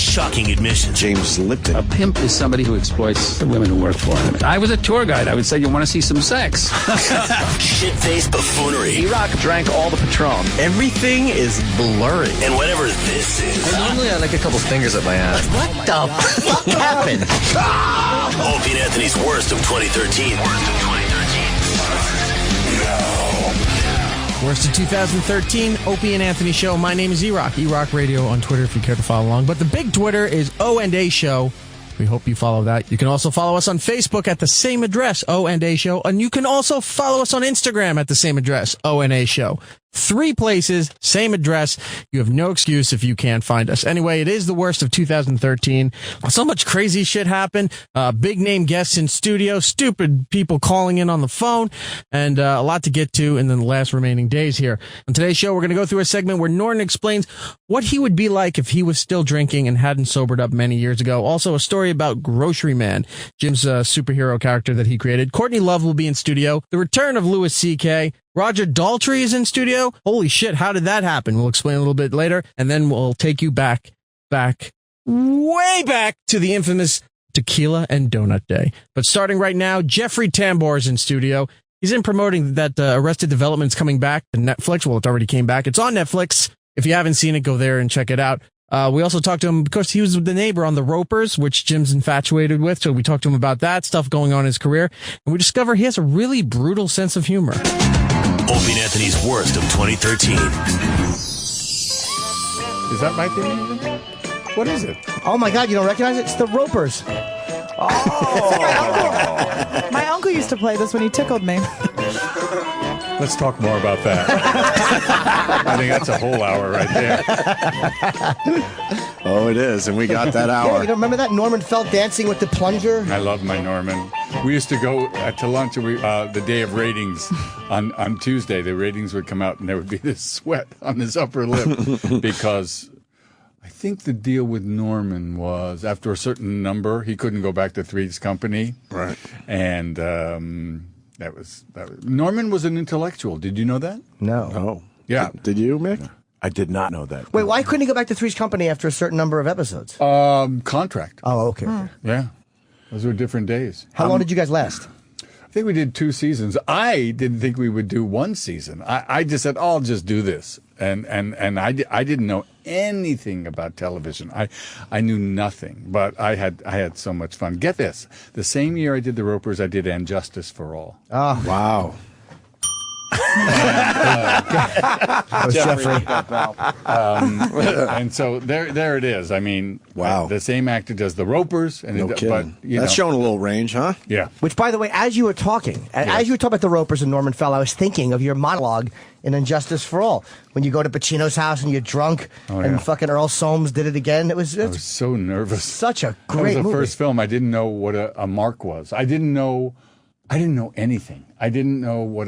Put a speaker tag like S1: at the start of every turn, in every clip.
S1: shocking admissions.
S2: James Lipton.
S3: A pimp is somebody who exploits the women who work for him. I was a tour guide. I would say, you want to see some sex.
S1: Shit-faced buffoonery.
S4: E-Rock drank all the Patron.
S5: Everything is blurry.
S1: And whatever this is.
S5: Normally I like a couple fingers up my ass.
S1: What the fuck happened? Opie and Anthony's worst of 2013.
S6: Worst of 2013, Opie and Anthony Show. My name is E-Rock. E-Rock Radio on Twitter if you care to follow along. But the big Twitter is O&A Show. We hope you follow that. You can also follow us on Facebook at the same address, O&A Show. And you can also follow us on Instagram at the same address, O&A Show. 3 places, same address. You have no excuse if you can't find us. Anyway, it is the worst of 2013. So much crazy shit happened. Big name guests in studio, stupid people calling in on the phone, and a lot to get to in the last remaining days here. On today's show, we're going to go through a segment where Norton explains what he would be like if he was still drinking and hadn't sobered up many years ago. Also, a story about Grocery Man, Jim's superhero character that he created. Courtney Love will be in studio. The return of Louis C.K. Roger Daltrey is in studio. Holy shit, how did that happen? We'll explain a little bit later, and then we'll take you back, way back to the infamous Tequila and Donut Day. But starting right now, Jeffrey Tambor is in studio. He's in promoting that Arrested Development's coming back to Netflix. Well, it already came back. It's on Netflix. If you haven't seen it, go there and check it out. We also talked to him because he was the neighbor on The Ropers, which Jim's infatuated with. So we talked to him about that stuff going on in his career. And we discover he has a really brutal sense of humor.
S1: Opie and Anthony's worst of 2013.
S7: Is that my thing? What is it?
S8: Oh my God, you don't recognize it? It's The Ropers.
S9: Oh. My uncle used to play this when he tickled me.
S7: Let's talk more about that. I think that's a whole hour right there.
S2: Oh, it is, and we got that hour.
S8: Yeah, you don't remember that? Norman Felt dancing with the plunger?
S7: I love my Norman. We used to go to lunch the day of ratings on Tuesday. The ratings would come out, and there would be this sweat on his upper lip because I think the deal with Norman was after a certain number, he couldn't go back to Three's Company.
S2: Right.
S7: And that was Norman was an intellectual. Did you know that?
S8: No.
S2: Oh.
S7: Yeah.
S2: Did you, Mick? I did not know that.
S8: Wait, why couldn't he go back to Three's Company after a certain number of episodes?
S7: Contract.
S8: Oh, okay.
S7: Yeah. Those were different days.
S8: How long did you guys last?
S7: I think we did 2 seasons. I didn't think we would do 1 season. I just said, I'll just do this. And I didn't know anything about television. I knew nothing, but I had so much fun. Get this. The same year I did The Ropers, I did And Justice for All.
S8: Oh,
S2: wow.
S8: That was Jeffrey.
S7: And so there it is. I mean,
S2: wow.
S7: The same actor does The Ropers. And
S2: No kidding. That's showing a little range, huh?
S7: Yeah.
S8: Which, by the way, as you were talking about The Ropers and Norman Fell, I was thinking of your monologue in Injustice for All. When you go to Pacino's house and you're drunk and fucking Earl Soames did it again. I was
S7: so nervous.
S8: Such a great movie.
S7: That was the first film. I didn't know what a mark was. I didn't know anything. I didn't know what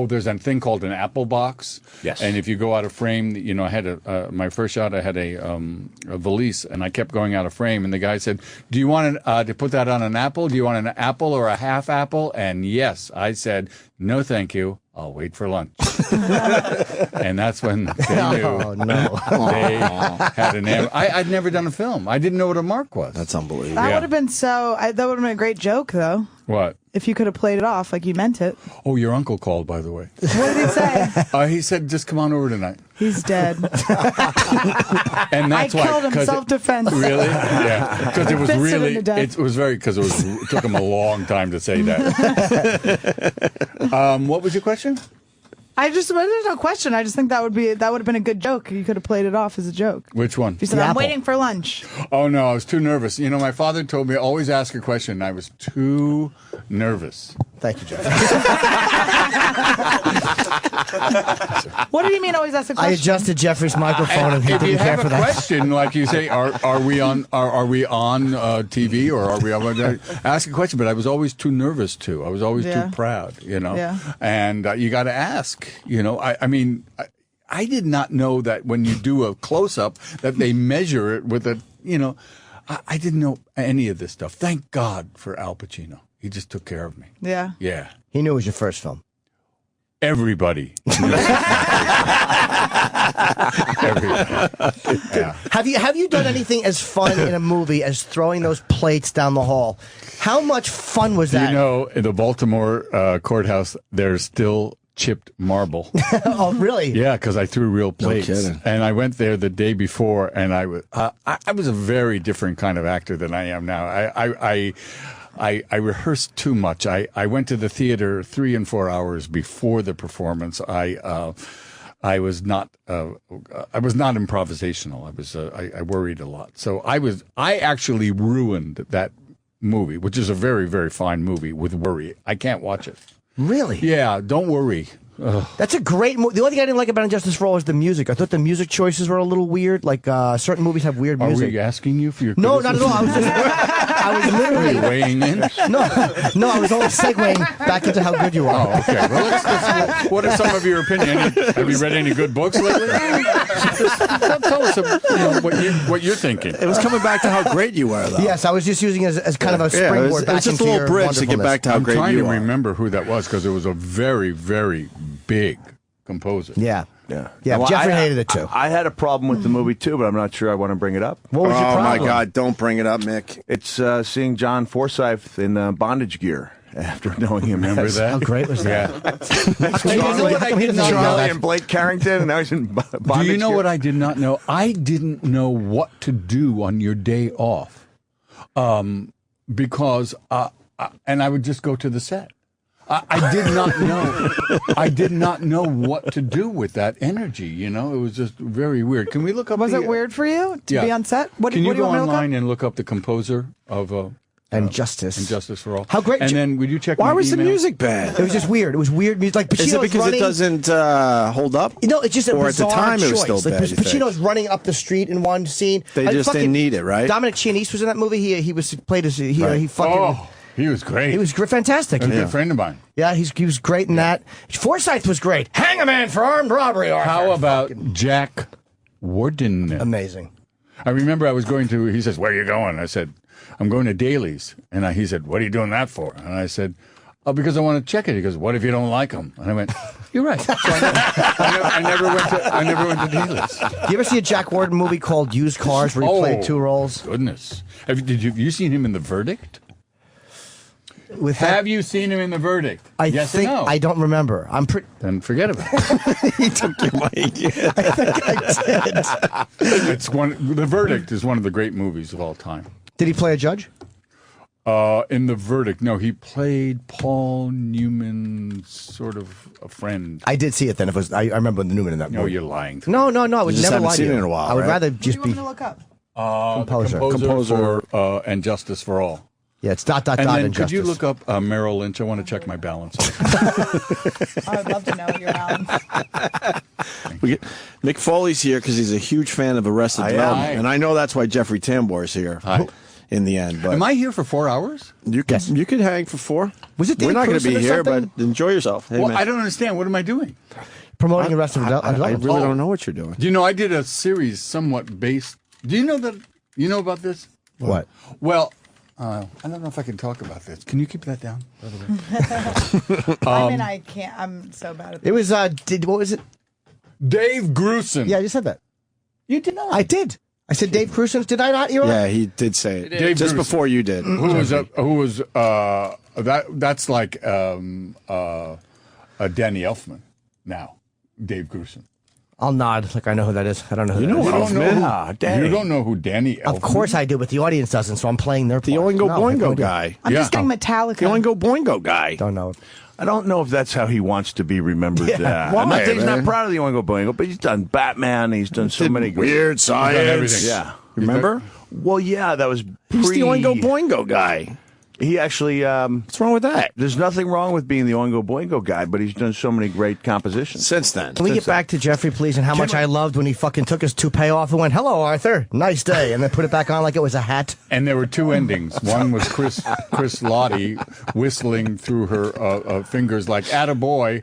S7: there's a thing called an apple box.
S2: Yes.
S7: And if you go out of frame, I had my first shot, I had a valise, and I kept going out of frame. And the guy said, do you want to put that on an apple? Do you want an apple or a half apple? And yes, I said, no, thank you. I'll wait for lunch. And that's when they knew they had an I'd never done a film. I didn't know what a mark was.
S2: That's unbelievable.
S9: That would have been that would have been a great joke, though.
S7: What?
S9: If you could have played it off like you meant it.
S7: Oh, your uncle called, by the way.
S9: What did he say?
S7: He said, just come on over tonight.
S9: He's dead.
S7: And that's
S9: I killed him, self-defense.
S7: Really? Yeah. Because it was really, it took him a long time to say that. What was your question?
S9: There's no question. I just think that would have been a good joke. You could have played it off as a joke.
S7: Which one?
S9: You said, I'm waiting for lunch.
S7: Oh, no, I was too nervous. My father told me always ask a question, and I was too nervous.
S8: Thank you, Jeff.
S9: What do you mean always ask a question?
S8: I adjusted Jeffrey's microphone and he didn't care for that.
S7: If you have a question, like you say, are we on TV or are we on? Ask a question, but I was always too nervous to. I was always too proud,
S9: Yeah.
S7: And you got to ask, I mean, I did not know that when you do a close-up that they measure it with a, I didn't know any of this stuff. Thank God for Al Pacino. He just took care of me.
S9: Yeah.
S7: Yeah.
S8: He knew it was your first film.
S7: Everybody. Yeah.
S8: Have you done anything as fun in a movie as throwing those plates down the hall? How much fun was that?
S7: You know, in the Baltimore courthouse, there's still chipped marble.
S8: Oh, really?
S7: Yeah, because I threw real plates.
S2: kidding.
S7: And I went there the day before, and I was a very different kind of actor than I am now. I rehearsed too much. I went to the theater 3 and 4 hours before the performance. I was not improvisational. I worried a lot. So I actually ruined that movie, which is a very, very fine movie, with worry. I can't watch it.
S8: Really?
S7: Yeah, don't worry. Ugh.
S8: That's a great movie. The only thing I didn't like about Injustice for All is the music. I thought the music choices were a little weird. Like certain movies have weird music.
S7: Are we asking you for your
S8: No, not at all. I was literally
S7: weighing in.
S8: No, I was only segueing back into how good you are.
S7: Oh, okay. Well, what are some of your opinions? Have you read any good books lately? Tell us what you're thinking.
S2: It was coming back to how great you were, though.
S8: Yes, I was just using it as kind of a springboard back
S2: it's just
S8: into
S2: a little
S8: your
S2: bridge to get back to how
S7: I'm
S2: great
S7: trying
S2: you
S7: to
S2: are.
S7: remember who that was, because it was a very, very big composer.
S8: Yeah.
S5: Well,
S8: Jeffrey hated it too.
S5: I had a problem with the movie too, but I'm not sure I want to bring it up.
S8: What was your
S2: Oh,
S8: problem?
S2: my God. Don't bring it up, Mick.
S5: It's seeing John Forsythe in bondage gear after knowing him.
S7: Remember
S5: as
S7: that?
S8: How great was that?
S7: Do you know what I did not
S5: Charlie
S7: know?
S5: and Blake Carrington, and now he's in bondage
S7: Do you know
S5: gear.
S7: what I did not know? I didn't know what to do on your day off, because and I would just go to the set. I did not know. I did not know what to do with that energy. You know, it was just very weird. Can we look up?
S9: Was it weird for you to be on set?
S7: Can you
S9: what do
S7: go
S9: want me to look up?
S7: online and look up the composer of
S8: Injustice
S7: for All?
S8: How great!
S7: And then would you check?
S2: Why
S7: my
S2: was the
S7: email?
S2: music bad?
S8: It was just weird. It was weird music. Like Pacino's
S2: Is it because
S8: running,
S2: it doesn't hold up?
S8: No, it's just a
S2: Or at the
S8: bizarre
S2: time it was
S8: choice.
S2: still
S8: like
S2: bad, you think?
S8: Pacino's running up the street in one scene.
S2: They just didn't need it, right?
S8: Dominic Chianese was in that movie. He played as he fucking.
S7: Oh, he was great.
S8: He was fantastic.
S7: a good friend of mine.
S8: Yeah, he was great in that. Forsythe was great. Hang a man for armed robbery. Arthur.
S7: How about Jack Warden?
S8: Amazing.
S7: I remember I was going to. He says, "Where are you going?" I said, "I'm going to Daly's." And he said, "What are you doing that for?" And I said, "Oh, because I want to check it." He goes, "What if you don't like them?" And I went, "You're right." So I never went to Daly's.
S8: Do you ever see a Jack Warden movie called Used Cars where he played two roles?
S7: Goodness, have you seen him in The Verdict?
S8: With
S7: Have you seen him in The Verdict? Yes
S8: think
S7: or no?
S8: I don't remember. I'm pretty.
S7: Then forget about it.
S2: He took your mic.
S8: I did.
S7: The Verdict is one of the great movies of all time.
S8: Did he play a judge?
S7: In The Verdict, no, he played Paul Newman's sort of a friend.
S8: I did see it then. It was I remember Newman in that
S7: No,
S8: movie.
S7: you're lying.
S8: No. I would
S2: You just
S8: never
S2: haven't
S8: lie to
S2: seen
S8: you.
S2: it in a while,
S8: I would
S2: right?
S8: rather
S9: What do
S8: just
S9: you
S8: be
S9: want me to look up?
S8: composer.
S7: For and Justice for All.
S8: Yeah, it's dot
S7: And then
S8: and
S7: could you
S8: justice.
S7: look up Merrill Lynch? I want to check my balance.
S9: I'd love to know your balance.
S2: Mick Foley's here because he's a huge fan of Arrested Development.
S7: Hi.
S2: And I know that's why Jeffrey Tambor is here in the end. But
S7: Am I here for 4 hours?
S2: you could hang for 4.
S8: Was it Dave
S2: We're not going to
S8: Crewson
S2: be
S8: or
S2: here, but
S8: something?
S2: enjoy yourself. Hey,
S7: Well,
S2: man.
S7: I don't understand. What am I doing?
S8: Promoting Arrested
S2: I
S8: Development.
S2: really don't know what you're doing.
S7: Do you know I did a series somewhat based? Do you know that? You know about this?
S8: What?
S7: Well, I don't know if I can talk about this. Can you keep that down? By the way?
S9: I mean, I can't. I'm so bad at this.
S8: It was what was it?
S7: Dave Grusin.
S8: Yeah, I just said that.
S7: You did not.
S8: I did. I said Dave Crewson. Did I not? You're
S2: Yeah,
S8: right.
S2: he did say it.
S7: Dave
S2: Just
S7: Bruce.
S2: before you did.
S7: That's like Danny Elfman now. Dave Grusin.
S8: I'll nod like I know who that is. I don't know who that is.
S7: You don't know
S5: Ah, Danny.
S7: You don't know who Danny Elfman?
S8: Of course I do, but the audience doesn't, so I'm playing their
S2: The
S8: part.
S2: Oingo
S8: No, I have no
S2: Boingo
S8: idea.
S2: guy.
S9: I'm just getting Metallica.
S2: The Oingo Boingo guy.
S8: Don't know.
S5: I don't know if that's how he wants to be remembered.
S8: Yeah.
S5: I'm not
S2: Why,
S5: saying he's not
S2: man?
S5: proud of the Oingo Boingo, but he's done Batman. He's done so many great.
S2: Weird science.
S7: everything.
S5: Yeah.
S2: Remember?
S5: Well, yeah, that was
S2: He's
S5: pre.
S2: the Oingo Boingo guy.
S5: He actually.
S2: What's wrong with that?
S5: There's nothing wrong with being the Oingo Boingo guy, but he's done so many great compositions.
S2: Since then.
S8: Can we get back to Jeffrey, please, and how much I loved when he fucking took his toupee off and went, "Hello, Arthur, nice day," and then put it back on like it was a hat.
S7: And there were two endings. One was Chris Lottie whistling through her fingers like "attaboy,"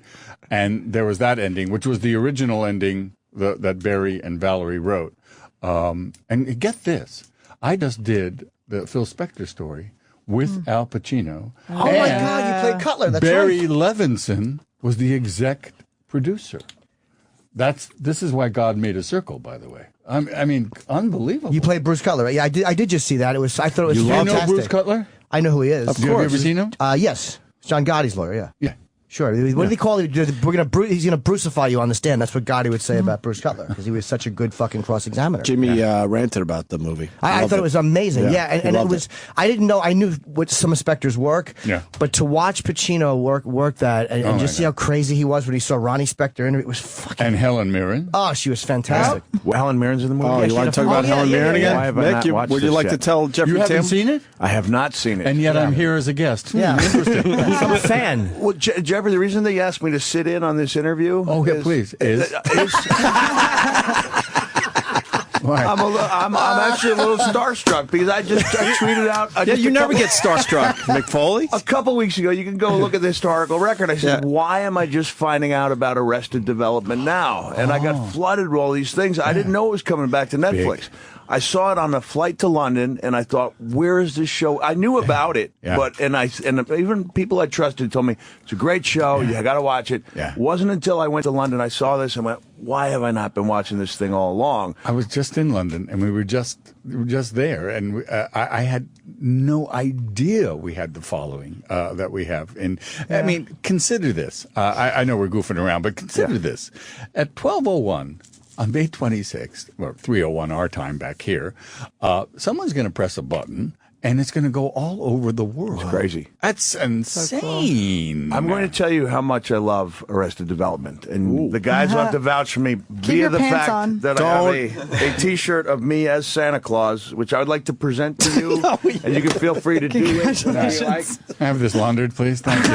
S7: and there was that ending, which was the original ending that Barry and Valerie wrote. And get this, I just did the Phil Spector story with Al Pacino.
S8: Oh my God, you played Cutler. That's
S7: Barry
S8: right.
S7: Levinson was the exec producer. This is why God made a circle, by the way. I mean, unbelievable.
S8: You played Bruce Cutler, right? Yeah, I did just see that. I thought it was
S7: You
S8: fantastic.
S7: know Bruce Cutler?
S8: I know who he is.
S7: Have you ever seen him?
S8: Yes. John Gotti's lawyer, yeah.
S7: Yeah.
S8: Sure. What did he call it? He's going to Bruceify you on the stand. That's what Gotti would say about Bruce Cutler, because he was such a good fucking cross-examiner.
S2: Jimmy ranted about the movie.
S8: I thought it was amazing. Yeah, and it was. I didn't know. I knew what some of Spector's work.
S7: Yeah.
S8: But to watch Pacino work that and just see how crazy he was when he saw Ronnie Spector interview, it was fucking.
S7: And Helen Mirren.
S8: Oh, she was fantastic.
S5: Well, Helen Mirren's in the movie.
S2: Oh, you want to talk about Helen Mirren again?
S5: Why have I not
S2: Mick,
S5: watched
S2: would you
S5: this
S2: like to
S5: yet?
S2: tell Jeffrey
S7: You haven't
S2: Tam?
S7: seen it?
S5: I have not seen it.
S7: And yet I'm here as a guest.
S8: Yeah.
S7: Interesting.
S8: I'm a fan.
S5: Well, Jeffrey, the reason they asked me to sit in on this interview.
S7: Oh, yeah, please.
S5: I'm actually a little starstruck because I tweeted out.
S2: You never get starstruck, Mick Foley.
S5: A couple weeks ago, you can go look at the historical record. I said, why am I just finding out about Arrested Development now? And I got flooded with all these things. I didn't know it was coming back to Netflix. I saw it on a flight to London, and I thought, "Where is this show?" I knew about it, but and even people I trusted told me it's a great show. You got to watch it. It wasn't until I went to London I saw this and went, "Why have I not been watching this thing all along?"
S7: I was just in London, and we were just there, and I had no idea we had the following that we have. And I mean, consider this. I know we're goofing around, but consider this: at 12:01. On May 26th, or 3:01 our time back here, someone's going to press a button, and it's going to go all over the world.
S5: It's crazy.
S7: That's insane.
S5: I'm going to tell you how much I love Arrested Development. And the guys will have to vouch for me via the fact that I have a T-shirt of me as Santa Claus, which I would like to present to you. And you can feel free to do it.
S7: Have this laundered, please. Thank you.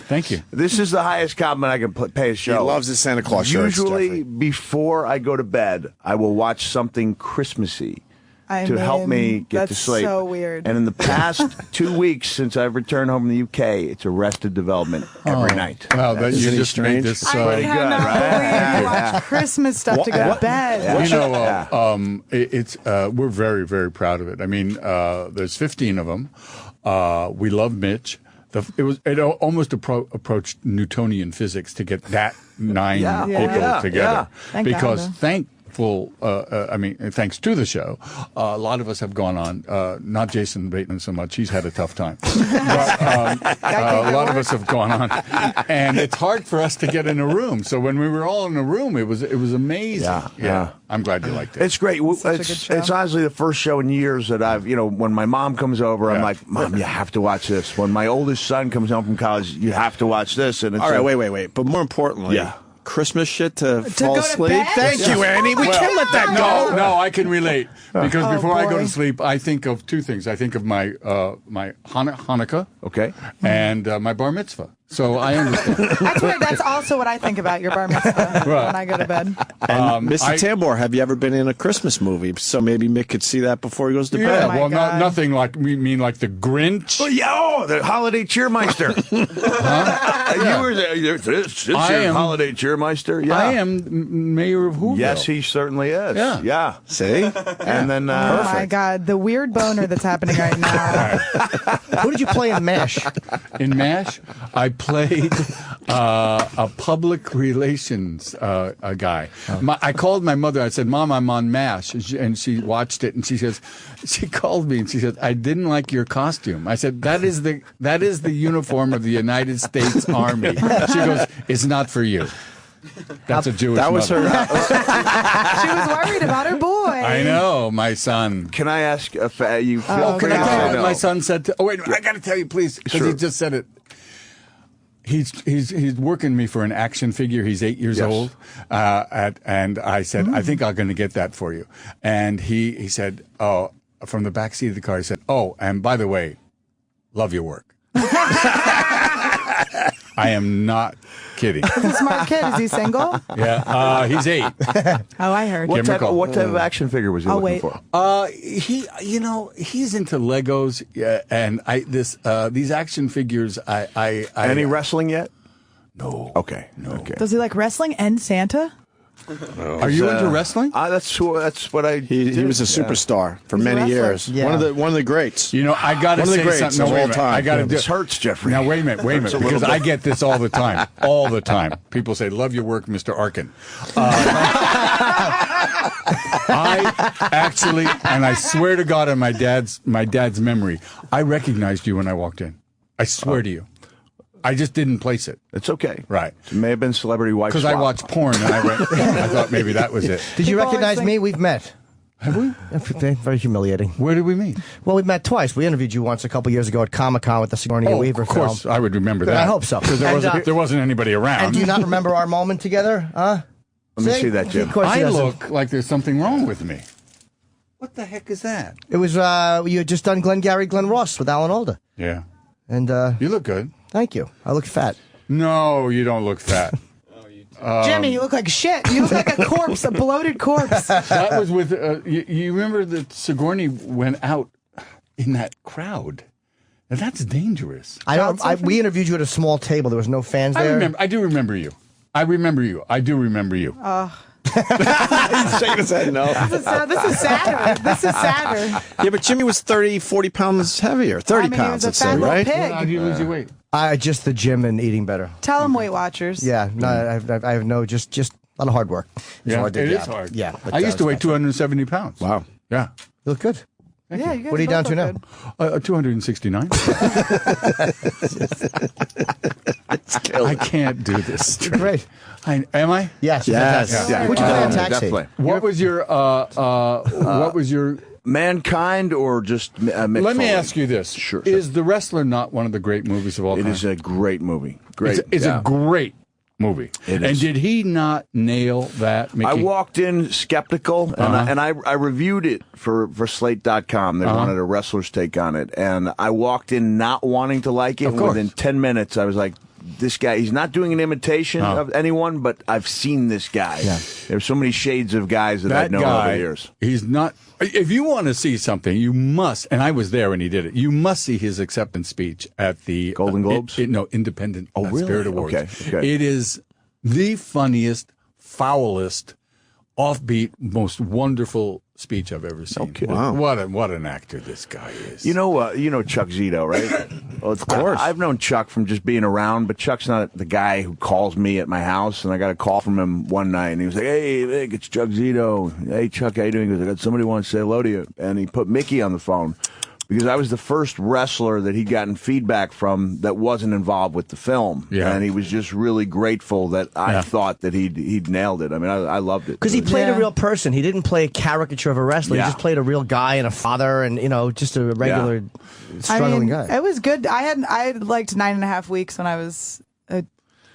S7: Thank you.
S5: This is the highest compliment I can pay a show.
S2: He loves his Santa Claus shirts,
S5: Usually,
S2: Jeffrey.
S5: before I go to bed, I will watch something Christmassy. To help me get to sleep.
S9: That's so weird.
S5: And in the past 2 weeks since I've returned home from the UK, it's Arrested Development every night.
S7: Wow, that you just made this
S5: pretty good, right?
S9: You watch Christmas stuff to go to bed.
S7: You know, we're very, very proud of it. I mean, there's 15 of them. We love Mitch. It almost approached Newtonian physics to get that 9 people together.
S9: Thank
S7: because
S9: God.
S7: Thanks to the show, a lot of us have gone on, not Jason Bateman so much, he's had a tough time. But, a lot of us have gone on. And it's hard for us to get in a room. So when we were all in a room, it was amazing. Yeah. I'm glad you liked it.
S5: It's great. It's honestly the first show in years that I've, when my mom comes over, I'm like, Mom, you have to watch this. When my oldest son comes home from college, you have to watch this. And it's
S2: all right, wait. But more importantly, Christmas shit to fall
S9: go to
S2: asleep.
S9: bed?
S2: Thank you, Annie. We can't let that go.
S7: No, I can relate because before I go
S9: boy.
S7: to sleep, I think of two things. I think of my my Hanukkah, and my bar mitzvah. So I understand.
S9: That's weird. That's also what I think about your bar mitzvah when I go to bed.
S2: And Mr. Tambor, have you ever been in a Christmas movie? So maybe Mick could see that before he goes to bed.
S9: Oh my God.
S7: Nothing like like the Grinch.
S5: The Holiday Cheermeister. You were there. This your Holiday Cheermeister. Yeah.
S7: I am mayor of Whoville.
S5: Yes, he certainly is.
S7: Yeah.
S2: See?
S5: And then,
S9: Oh my God, the weird boner that's happening right now.
S8: Who did you play in MASH?
S7: In MASH, I played a public relations guy. I called my mother. I said, "Mom, I'm on MASH," and she watched it, and she called me and she said, "I didn't like your costume." I said, "That is the uniform of the United States Army." She goes, "It's not for you." That's a Jewish
S2: That was
S7: mother.
S9: She was worried about her boy.
S7: I know, my son.
S5: Can I ask if you feel
S7: Can
S5: free
S7: I
S5: to
S7: tell
S5: say
S7: you what
S5: no?
S7: my son said? I got to tell you, please, because he just said it. He's working me for an action figure. He's 8 years old, and I said, I think I'm going to get that for you. And he said, oh, from the back seat of the car, he said, oh, and by the way, love your work. I am not kidding.
S9: He's a smart kid. Is he single?
S7: Yeah, he's 8.
S9: Oh, I heard.
S5: What type of action figure was he looking for?
S7: He's into Legos, and these action figures.
S5: Any wrestling yet?
S7: No.
S5: Okay. No. Okay.
S9: Does he like wrestling and Santa?
S7: Are you into wrestling?
S5: That's what I.
S2: He was a superstar for many years.
S8: Yeah.
S2: One of the greats.
S7: You know, I got to
S2: One of the
S7: say
S2: greats
S7: something.
S2: of
S7: No, wait a
S2: all
S7: minute.
S2: time.
S7: I got to do.
S5: This hurts, Jeffrey.
S7: Now wait a minute, because I get this all the time, People say, "Love your work, Mr. Arkin." I actually, and I swear to God, on my dad's memory, I recognized you when I walked in. I swear to you. I just didn't place it.
S5: It's okay.
S7: Right.
S5: It may have been Celebrity Wife
S7: Because I
S5: Swap.
S7: watched porn and I thought maybe that was it.
S8: Did you
S9: People always
S8: recognize
S9: think-
S8: me? We've met.
S7: Have we?
S8: Very humiliating.
S7: Where did we meet?
S8: Well, we met twice. We interviewed you once a couple years ago at Comic-Con with the Sigourney Weaver
S7: of course,
S8: film.
S7: I would remember that.
S8: I hope so.
S7: Because there wasn't anybody around.
S8: And do you not remember our moment together? Huh?
S5: Let me see that, Jim.
S8: Of course he
S7: I
S8: doesn't.
S7: look like there's something wrong with me. What the heck is that?
S8: It was you had just done Glenn Ross with Alan Alda,
S7: Yeah.
S8: and
S7: You look good.
S8: thank you. I look fat.
S7: No, you don't look fat.
S9: Jimmy, you look like shit. You look like a corpse, a bloated corpse.
S7: That was with, you remember that Sigourney went out in that crowd. Now, that's dangerous.
S8: We interviewed you at a small table. There was no fans there.
S7: I do remember you. I do remember you.
S2: He's shaking his head no.
S9: This is sadder. This is sadder.
S2: Yeah, but Jimmy was 30, 40 pounds heavier. 30
S9: I mean,
S2: pounds,
S9: he
S2: let's
S9: was a fat
S2: say,
S9: little
S2: right?
S9: pig.
S7: How do you lose your weight?
S8: Just the gym and eating better.
S9: Tell him, Weight Watchers.
S8: Yeah, no, I have no, just a lot of hard work.
S7: Yeah,
S8: So
S7: it is hard.
S8: Yeah, but,
S7: I used to weigh
S8: it's
S7: 270 pounds.
S2: Wow.
S7: Yeah.
S8: You look good.
S9: Yeah, you guys
S8: What are you down
S9: both
S8: to
S9: look
S8: now?
S9: good.
S7: 269. I can't do this.
S8: Great.
S7: Am I?
S8: Yes.
S2: Yes.
S8: fantastic.
S5: Yeah.
S8: Would you play a taxi?
S5: Definitely.
S7: What was your
S5: Mankind or just Mick
S7: Let me
S5: Foley?
S7: ask you this.
S5: Sure.
S7: Is The Wrestler not one of the great movies of all
S5: It
S7: time?
S5: is a great movie. Great.
S7: It's a great movie.
S5: It
S7: and
S5: is.
S7: did he not nail that, Mickey?
S5: I walked in skeptical, and I reviewed it for Slate.com. They wanted a wrestler's take on it, and I walked in not wanting to like it.
S7: Of course.
S5: Within 10 minutes, I was like, this guy, he's not doing an imitation of anyone, but I've seen this guy. Yeah. There's so many shades of guys that I've known over the years.
S7: He's not. If you want to see something, you must, and I was there when he did it, you must see his acceptance speech at the
S5: Golden Globes?
S7: Independent
S5: really?
S7: Spirit Awards.
S5: Okay.
S7: It is the funniest, foulest, offbeat, most wonderful speech I've ever seen.
S5: Okay.
S2: Wow.
S7: What an actor this guy is.
S5: You know Chuck Zito, right? Well, of course. I've known Chuck from just being around, but Chuck's not the guy who calls me at my house. And I got a call from him one night, and he was like, "Hey, Vic, it's Chuck Zito. Hey, Chuck, how you doing?" He goes, "I got somebody wants to say hello to you." And he put Mickey on the phone because I was the first wrestler that he'd gotten feedback from that wasn't involved with the film.
S7: Yeah.
S5: And he was just really grateful that I thought that he'd nailed it. I mean, I loved it.
S8: Because he played a
S9: Yeah.
S8: real person. He didn't play a caricature of a wrestler.
S5: Yeah.
S8: He just played a real guy and a father and, just a regular struggling guy.
S9: It was good. I liked 9.5 weeks when I was a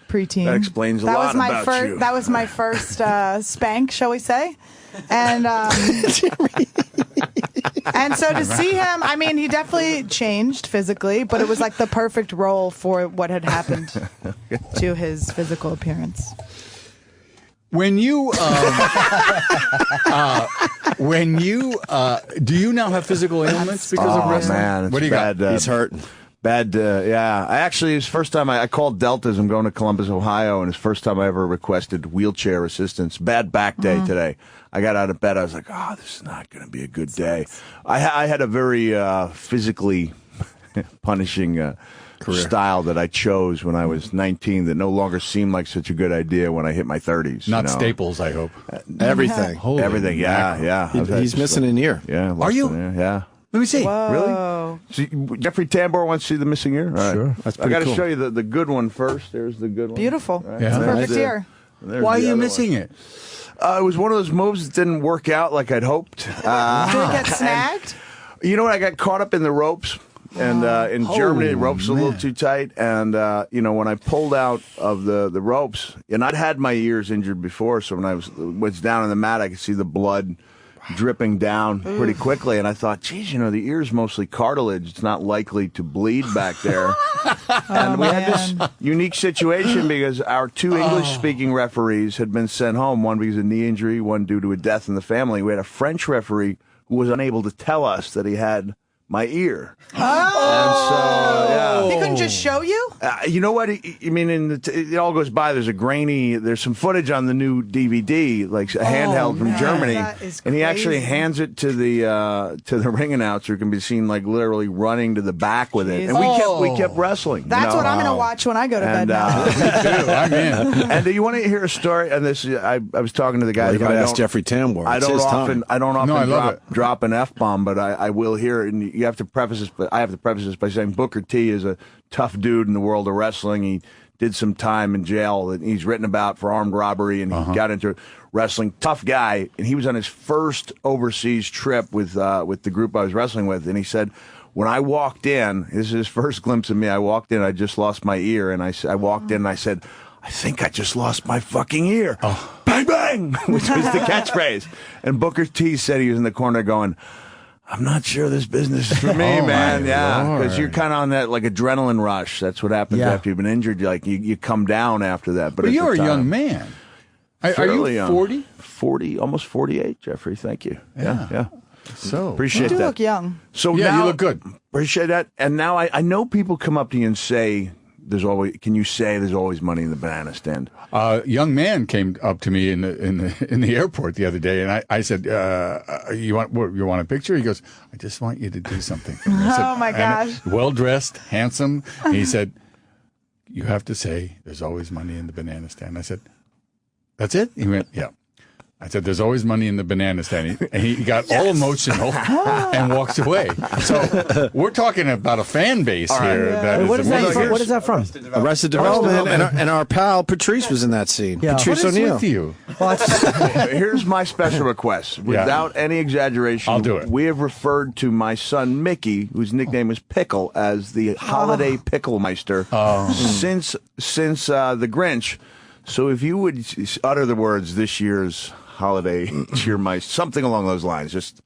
S9: preteen.
S5: That explains a
S9: That
S5: lot
S9: was my
S5: about
S9: first,
S5: you.
S9: That was my first spank, shall we say? And and so to see him, I mean, he definitely changed physically, but it was like the perfect role for what had happened to his physical appearance.
S7: When you, do you now have physical ailments because of wrestling?
S5: Man, it's
S7: what do you
S5: bad,
S7: got?
S2: He's hurt.
S5: Yeah. I actually, it's the first time I called Deltas. I'm going to Columbus, Ohio, and it's the first time I ever requested wheelchair assistance. Bad back day today. I got out of bed. I was like, oh, this is not going to be a good day. I had a very physically punishing style that I chose when I was 19 that no longer seemed like such a good idea when I hit my 30s.
S7: Not Staples, I hope.
S2: Everything.
S7: Holy
S5: Everything,
S7: mackerel.
S5: yeah.
S2: He's missing an ear.
S5: Yeah.
S7: Are you?
S5: Yeah.
S7: Let me see.
S9: Whoa.
S5: Really? So, Jeffrey Tambor wants to see the missing ear? All right.
S2: Sure. That's
S5: I
S2: pretty
S5: got to
S2: cool.
S5: show you the good one first. There's the good one.
S9: Beautiful.
S5: Right.
S7: Yeah.
S9: Perfect
S5: There's
S9: ear.
S5: there's
S7: Why are
S5: the
S7: you
S5: other
S7: missing
S5: one.
S7: it?
S5: It was one of those moves that didn't work out like I'd hoped.
S9: Did it get snagged?
S5: You know what? I got caught up in the ropes. And in Germany, the ropes were a little too tight. And, when I pulled out of the ropes, and I'd had my ears injured before, so when I was down on the mat, I could see the blood dripping down pretty quickly. And I thought, geez, the ear's mostly cartilage. It's not likely to bleed back there. And we had this unique situation because our two English-speaking referees had been sent home, one because of knee injury, one due to a death in the family. We had a French referee who was unable to tell us that he had my ear.
S9: Oh.
S5: And so,
S9: He couldn't just show you?
S5: You know what? I mean, it all goes by. There's some footage on the new DVD, like a handheld from Germany, and he actually hands it to the ring announcer, who can be seen like literally running to the back with it. And we kept wrestling.
S9: That's what I'm going to watch when I go to bed now.
S7: Me too. I'm in.
S5: And do you want to hear a story? And this, I was talking to the guy.
S2: You got to ask Jeffrey Tambor.
S5: I don't often drop an F-bomb, but I will here, and you have to preface this. But I have to preface this by saying Booker T is a tough dude in the world of wrestling. He did some time in jail that he's written about for armed robbery, and he got into wrestling. Tough guy, and he was on his first overseas trip with the group I was wrestling with, and he said, when I walked in, this is his first glimpse of me. I walked in, I just lost my ear, and I walked in and I said, I think I just lost my fucking ear. Bang, bang, which was the catchphrase. And Booker T said he was in the corner going, I'm not sure this business is for me, man. Yeah, because you're kind of on that like adrenaline rush. That's what happens after you've been injured. You come down after that. But
S7: you're a young man. Are you 40?
S5: 40, almost 48, Jeffrey. Thank you. Yeah.
S7: So
S5: appreciate
S9: you
S5: that.
S9: You look young.
S5: So
S7: yeah,
S5: now,
S7: you look good.
S5: Appreciate that. And now I know people come up to you and say, there's always money in the banana stand?
S7: A young man came up to me in the airport the other day, and I said, "You want a picture?" He goes, "I just want you to do something for me." I said,
S9: oh my gosh!
S7: Well dressed, handsome. And he said, "You have to say there's always money in the banana stand." I said, "That's it?" He went, "Yeah." I said, "There's always money in the banana stand." And he got all emotional and walks away. So we're talking about a fan base here. That is
S8: what is that from? What is that from?
S2: Arrested Development. And our pal Patrice was in that scene.
S8: Yeah.
S2: Patrice
S7: What is
S2: O'Neill.
S7: with you?
S5: Here's my special request. Without any exaggeration,
S7: I'll do it.
S5: We have referred to my son Mickey, whose nickname is Pickle, as the holiday pickle meister since the Grinch. So if you would utter the words, this year's holiday cheermeister, something along those lines. Just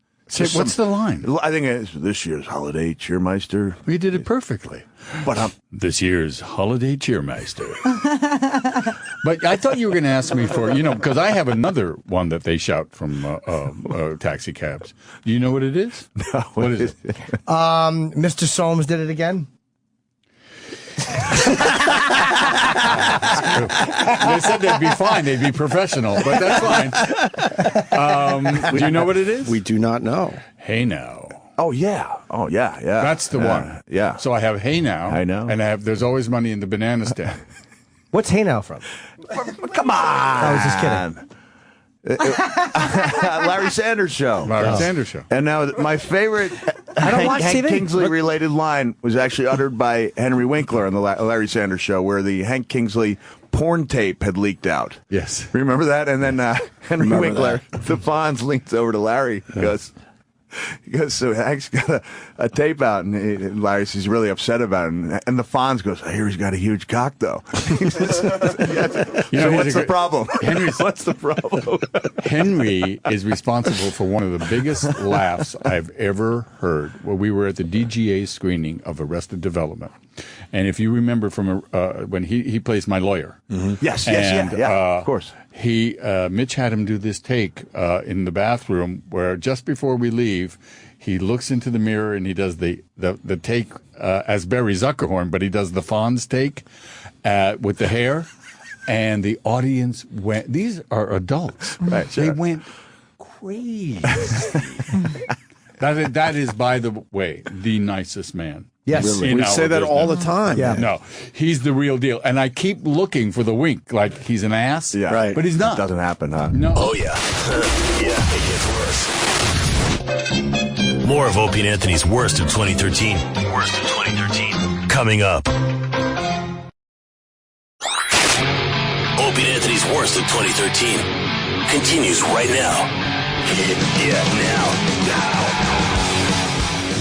S7: what's the line?
S5: I think it's this year's holiday cheermeister.
S7: We did it perfectly.
S5: But
S7: this year's holiday cheermeister. But I thought you were going to ask me for, because I have another one that they shout from taxi cabs. Do you know what it is?
S5: No,
S7: what is it?
S8: Mr. Soames did it again.
S7: They said they'd be fine. They'd be professional, but that's fine. Do you know what it is?
S2: We do not know.
S7: Hey Now.
S5: Oh, yeah.
S7: That's the one.
S5: Yeah.
S7: So I have Hey Now.
S5: I know.
S7: And I have There's Always Money in the Banana Stand.
S8: What's Hey Now from?
S5: Come on.
S8: I was just kidding.
S5: Larry Sanders Show.
S7: Sanders Show.
S5: And now my favorite
S8: watch
S5: Hank
S8: TV.
S5: Kingsley-related line was actually uttered by Henry Winkler on the Larry Sanders Show, where the Hank Kingsley porn tape had leaked out.
S7: Yes.
S5: Remember that? And then Henry Winkler, the Fonz, leans over to Larry and goes, so Hank's got a tape out, and Larry says he's really upset about it. And the Fonz goes, I hear he's got a huge cock, though. So what's the problem? What's the problem?
S7: Henry is responsible for one of the biggest laughs I've ever heard. Well, we were at the DGA screening of Arrested Development. And if you remember from when he plays my lawyer.
S5: Mm-hmm. Yes, of course.
S7: Mitch had him do this take in the bathroom where just before we leave, he looks into the mirror and he does the take as Barry Zuckerhorn, but he does the Fonz take with the hair. And the audience went, these are adults.
S5: Right,
S7: They went crazy. That is, by the way, the nicest man.
S8: Yes.
S2: Really? We say that all the time.
S8: Yeah.
S7: No, he's the real deal. And I keep looking for the wink, like he's an ass.
S5: Yeah.
S2: Right.
S7: But he's not.
S5: It doesn't happen, huh?
S7: No.
S1: Oh, yeah. It gets worse. More of Opie and Anthony's Worst of 2013. Coming up. Opie and Anthony's Worst of 2013 continues right now.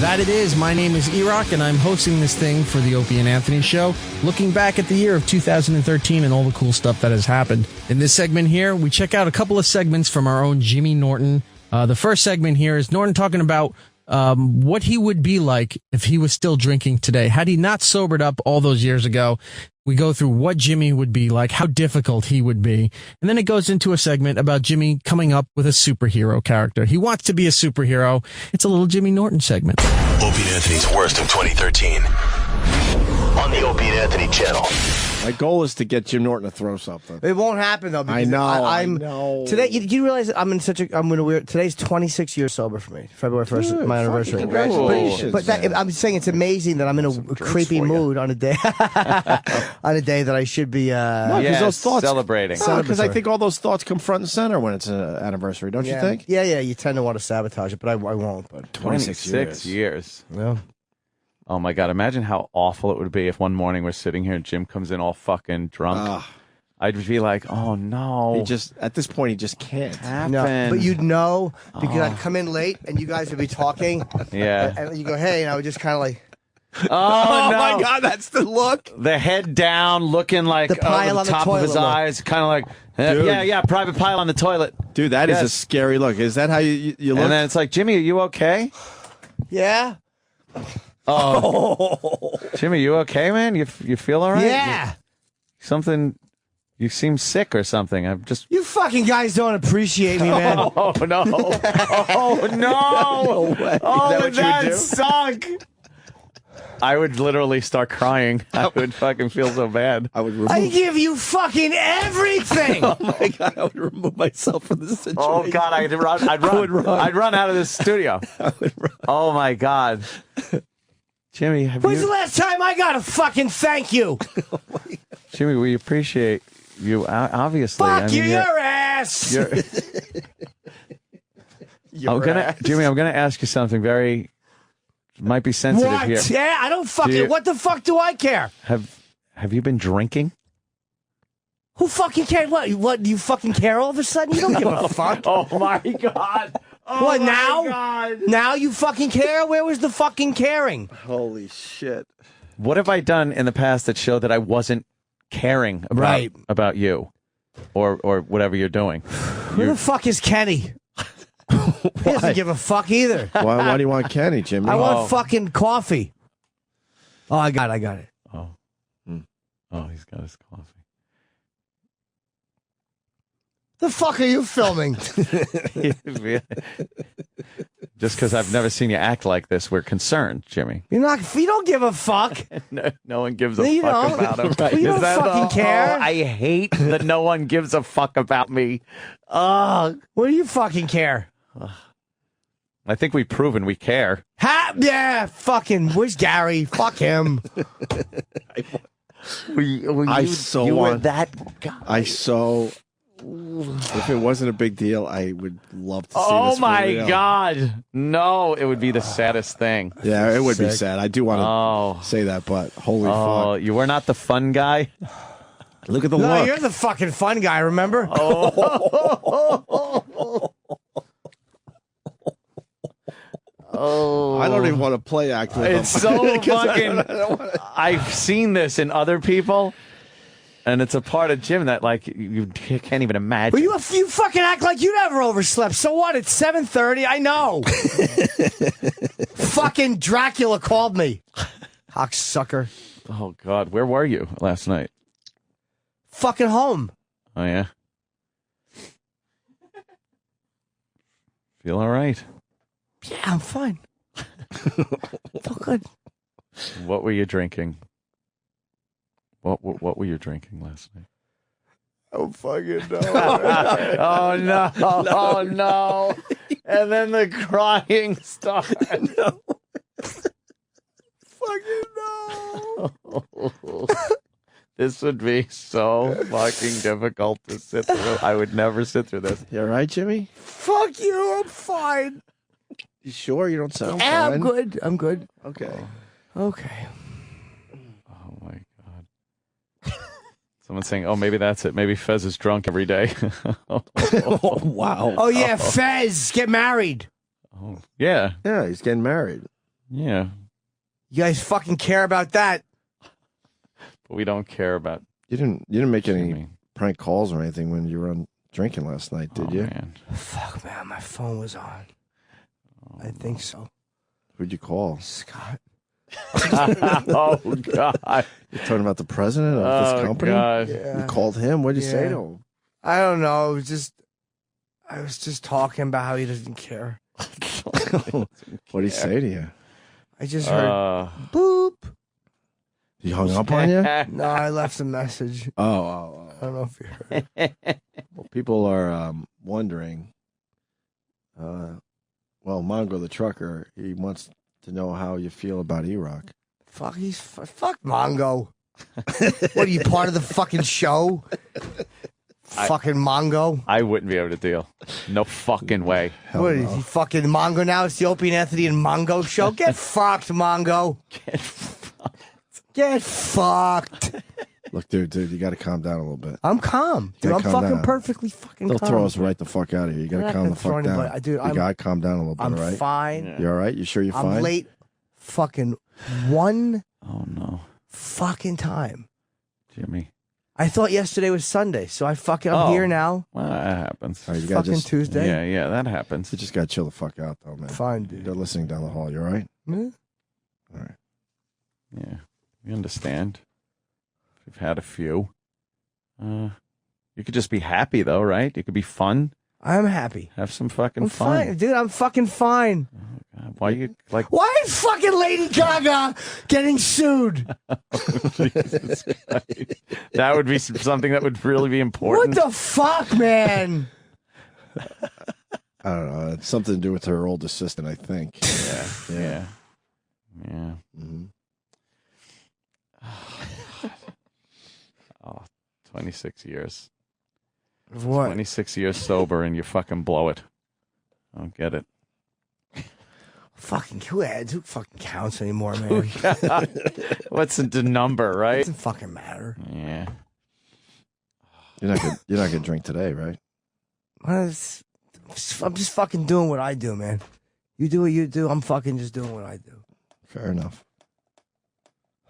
S6: That it is. My name is E-Rock, and I'm hosting this thing for the Opie and Anthony Show, looking back at the year of 2013 and all the cool stuff that has happened. In this segment here, we check out a couple of segments from our own Jimmy Norton. The first segment here is Norton talking about what he would be like if he was still drinking today. Had he not sobered up all those years ago, we go through what Jimmy would be like, how difficult he would be. And then it goes into a segment about Jimmy coming up with a superhero character. He wants to be a superhero. It's a little Jimmy Norton segment.
S1: Opie and Anthony's Worst of 2013. On on the Opie and Anthony channel.
S2: My goal is to get Jim Norton to throw something.
S8: It won't happen though. Because
S2: I
S8: I'm
S2: know.
S8: Today, you realize I'm in a weird. Today's 26 years sober for me. February 1st,
S2: Good,
S8: my anniversary.
S2: congratulations,
S8: But I'm saying it's amazing that I'm in a creepy mood on a day on a day that I should be.
S2: Because those thoughts
S10: celebrating.
S2: Because I think all those thoughts come front and center when it's an anniversary, don't you think?
S8: Yeah. You tend to want to sabotage it, but I won't. But
S10: 26 years.
S8: Yeah.
S10: Oh my God! Imagine how awful it would be if one morning we're sitting here and Jim comes in all fucking drunk. I'd be like, "Oh no!"
S2: He just at this point he just can't.
S8: No, but you'd know because I'd come in late and you guys would be talking.
S10: Yeah.
S8: And you go, "Hey," and I would just kind of like.
S10: Oh, no.
S2: My God, that's the look.
S10: The head down, looking like
S8: The pile
S10: over
S8: on
S10: the
S8: the
S10: top of his
S8: toilet look.
S10: eyes, kind of like,
S2: Dude.
S10: private pile on the toilet.
S2: Dude, that is
S10: Yes.
S2: a scary look. Is that how you look?
S10: And then it's like, Jimmy, are you okay?
S8: Yeah.
S10: Oh, Jimmy, you okay, man? You feel all right?
S8: Yeah.
S10: Something. You seem sick or something. I'm just.
S8: You fucking guys don't appreciate me, man.
S10: Oh no! Oh no! Oh, that sunk. I would literally start crying. I would fucking feel so bad.
S2: I would remove.
S8: I give you fucking everything.
S2: Oh my God, I would remove myself from this situation.
S10: Oh God, I'd run. I'd run out of this studio.
S2: I would run.
S10: Oh my God, Jimmy,
S8: When's the last time I got a fucking thank you?
S10: Jimmy, we appreciate you. Obviously,
S8: Fuck you, your ass.
S10: Jimmy, I'm gonna ask you something very. Might be sensitive
S8: What?
S10: here.
S8: Yeah, I don't fucking. What the fuck do I care?
S10: Have you been drinking?
S8: Who fucking cares? What? Do you fucking care all of a sudden? You don't give a fuck.
S10: Oh my God. Oh
S8: what
S10: my
S8: now?
S10: God.
S8: Now you fucking care? Where was the fucking caring?
S2: Holy shit.
S10: What have I done in the past that showed that I wasn't caring about you or whatever you're doing?
S8: Who the fuck is Kenny? He doesn't give a fuck either.
S2: Why do you want Kenny, Jimmy?
S8: I want fucking coffee. Oh, I got it.
S10: Oh, he's got his coffee.
S8: The fuck are you filming?
S10: Just because I've never seen you act like this, we're concerned, Jimmy.
S8: You don't give a fuck.
S10: No one gives a
S8: You
S10: fuck
S8: don't.
S10: about him.
S8: Well, you don't fucking care.
S10: Oh, I hate that no one gives a fuck about me.
S8: What do you fucking care?
S10: I think we've proven we care.
S8: Yeah, fucking. Where's Gary? Fuck him.
S10: You were that guy.
S2: If it wasn't a big deal, I would love to see
S10: Oh
S2: this
S10: my
S2: video.
S10: God. No, it would be the saddest thing.
S2: Yeah, it would be sad. I do want to say that, but holy fuck.
S10: You were not the fun guy?
S2: Look at the
S8: No,
S2: look.
S8: you're the fucking fun guy, remember?
S2: Oh, I don't even want to play act with
S10: It's
S2: them.
S10: so fucking. I've seen this in other people, and it's a part of Jim that like you can't even imagine.
S8: Well, you fucking act like you never overslept. So what? It's 7:30. I know. Fucking Dracula called me. Cocksucker.
S10: Oh God, where were you last night?
S8: Fucking home.
S10: Oh yeah. Feel all right?
S8: Yeah, I'm fine. Feel good.
S10: What were you drinking? What were you drinking last night?
S2: Oh fucking no!
S10: Oh no! Oh no! And then the crying started.
S2: No. Fucking no!
S10: This would be so fucking difficult to sit through. I would never sit through this.
S2: You all right, Jimmy?
S8: Fuck you. I'm fine.
S2: You sure? You don't sound
S8: Yeah,
S2: fine.
S8: I'm good. I'm good.
S2: Okay.
S8: Okay.
S10: Oh my God. Someone's saying, "Oh, maybe that's it. Maybe Fez is drunk every day."
S2: Oh wow.
S8: Oh yeah, Fez, get married.
S10: Oh yeah.
S2: Yeah, he's getting married.
S10: Yeah.
S8: You guys fucking care about that?
S10: But we don't care about.
S2: You didn't make any
S10: Jimmy.
S2: prank calls or anything when you were on drinking last night, did you?
S10: Man.
S8: Fuck man, my phone was on. I think so.
S2: Who'd you call?
S8: Scott.
S10: Oh God.
S2: You're talking about the president of this company?
S10: God.
S2: You called him. What'd you say to him?
S8: I don't know. I was just talking about how he doesn't care.
S2: What'd he say to you?
S8: I just heard boop.
S2: He hung up on you?
S8: No, I left a message.
S2: Oh.
S8: I don't know if you heard.
S2: Well, people are wondering. Well, Mongo the trucker, he wants to know how you feel about E-Rock.
S8: Fuck Mongo. What are you, part of the fucking show? Fucking Mongo.
S10: I wouldn't be able to deal. No fucking way.
S8: What is he, fucking Mongo now? It's the Opie and Anthony and Mongo show. Get fucked, Mongo. Get fucked.
S2: Look, dude, you got to calm down a little bit.
S8: I'm calm. Dude, I'm fucking
S2: down.
S8: Perfectly fucking
S2: They'll
S8: calm.
S2: throw us right the fuck out of here. You got to calm the fuck down.
S8: Dude,
S2: you got to calm down a little bit,
S8: I'm
S2: all right?
S8: fine.
S2: Yeah. You all right? You sure you're fine?
S8: I'm late fucking one fucking time.
S10: Jimmy.
S8: I thought yesterday was Sunday, so I'm here now.
S10: Well, that happens.
S2: All right, you
S8: fucking Tuesday.
S10: Yeah, that happens.
S2: You just got to chill the fuck out, though, man.
S8: Fine, dude.
S2: They're listening down the hall. You all right?
S8: Yeah.
S2: All right.
S10: Yeah, we understand. We've had a few. You could just be happy, though, right? You could be fun.
S8: I'm happy.
S10: Have some fucking
S8: I'm
S10: fun.
S8: fine, dude. I'm fucking fine.
S10: Oh, God. Why you like?
S8: Why is fucking Lady Gaga getting sued?
S10: Jesus Christ. That would be something that would really be important.
S8: What the fuck, man?
S2: I don't know. It's something to do with her old assistant, I think.
S10: Yeah.
S2: Mm-hmm.
S10: Oh, 26 years.
S8: What?
S10: 26 years sober and you fucking blow it. I don't get it.
S8: Fucking who fucking counts anymore, man?
S10: What's the number, right?
S8: Doesn't fucking matter.
S10: Yeah.
S2: You're not gonna drink today, right?
S8: I'm just fucking doing what I do, man. You do what you do. I'm fucking just doing what I do.
S2: Fair enough.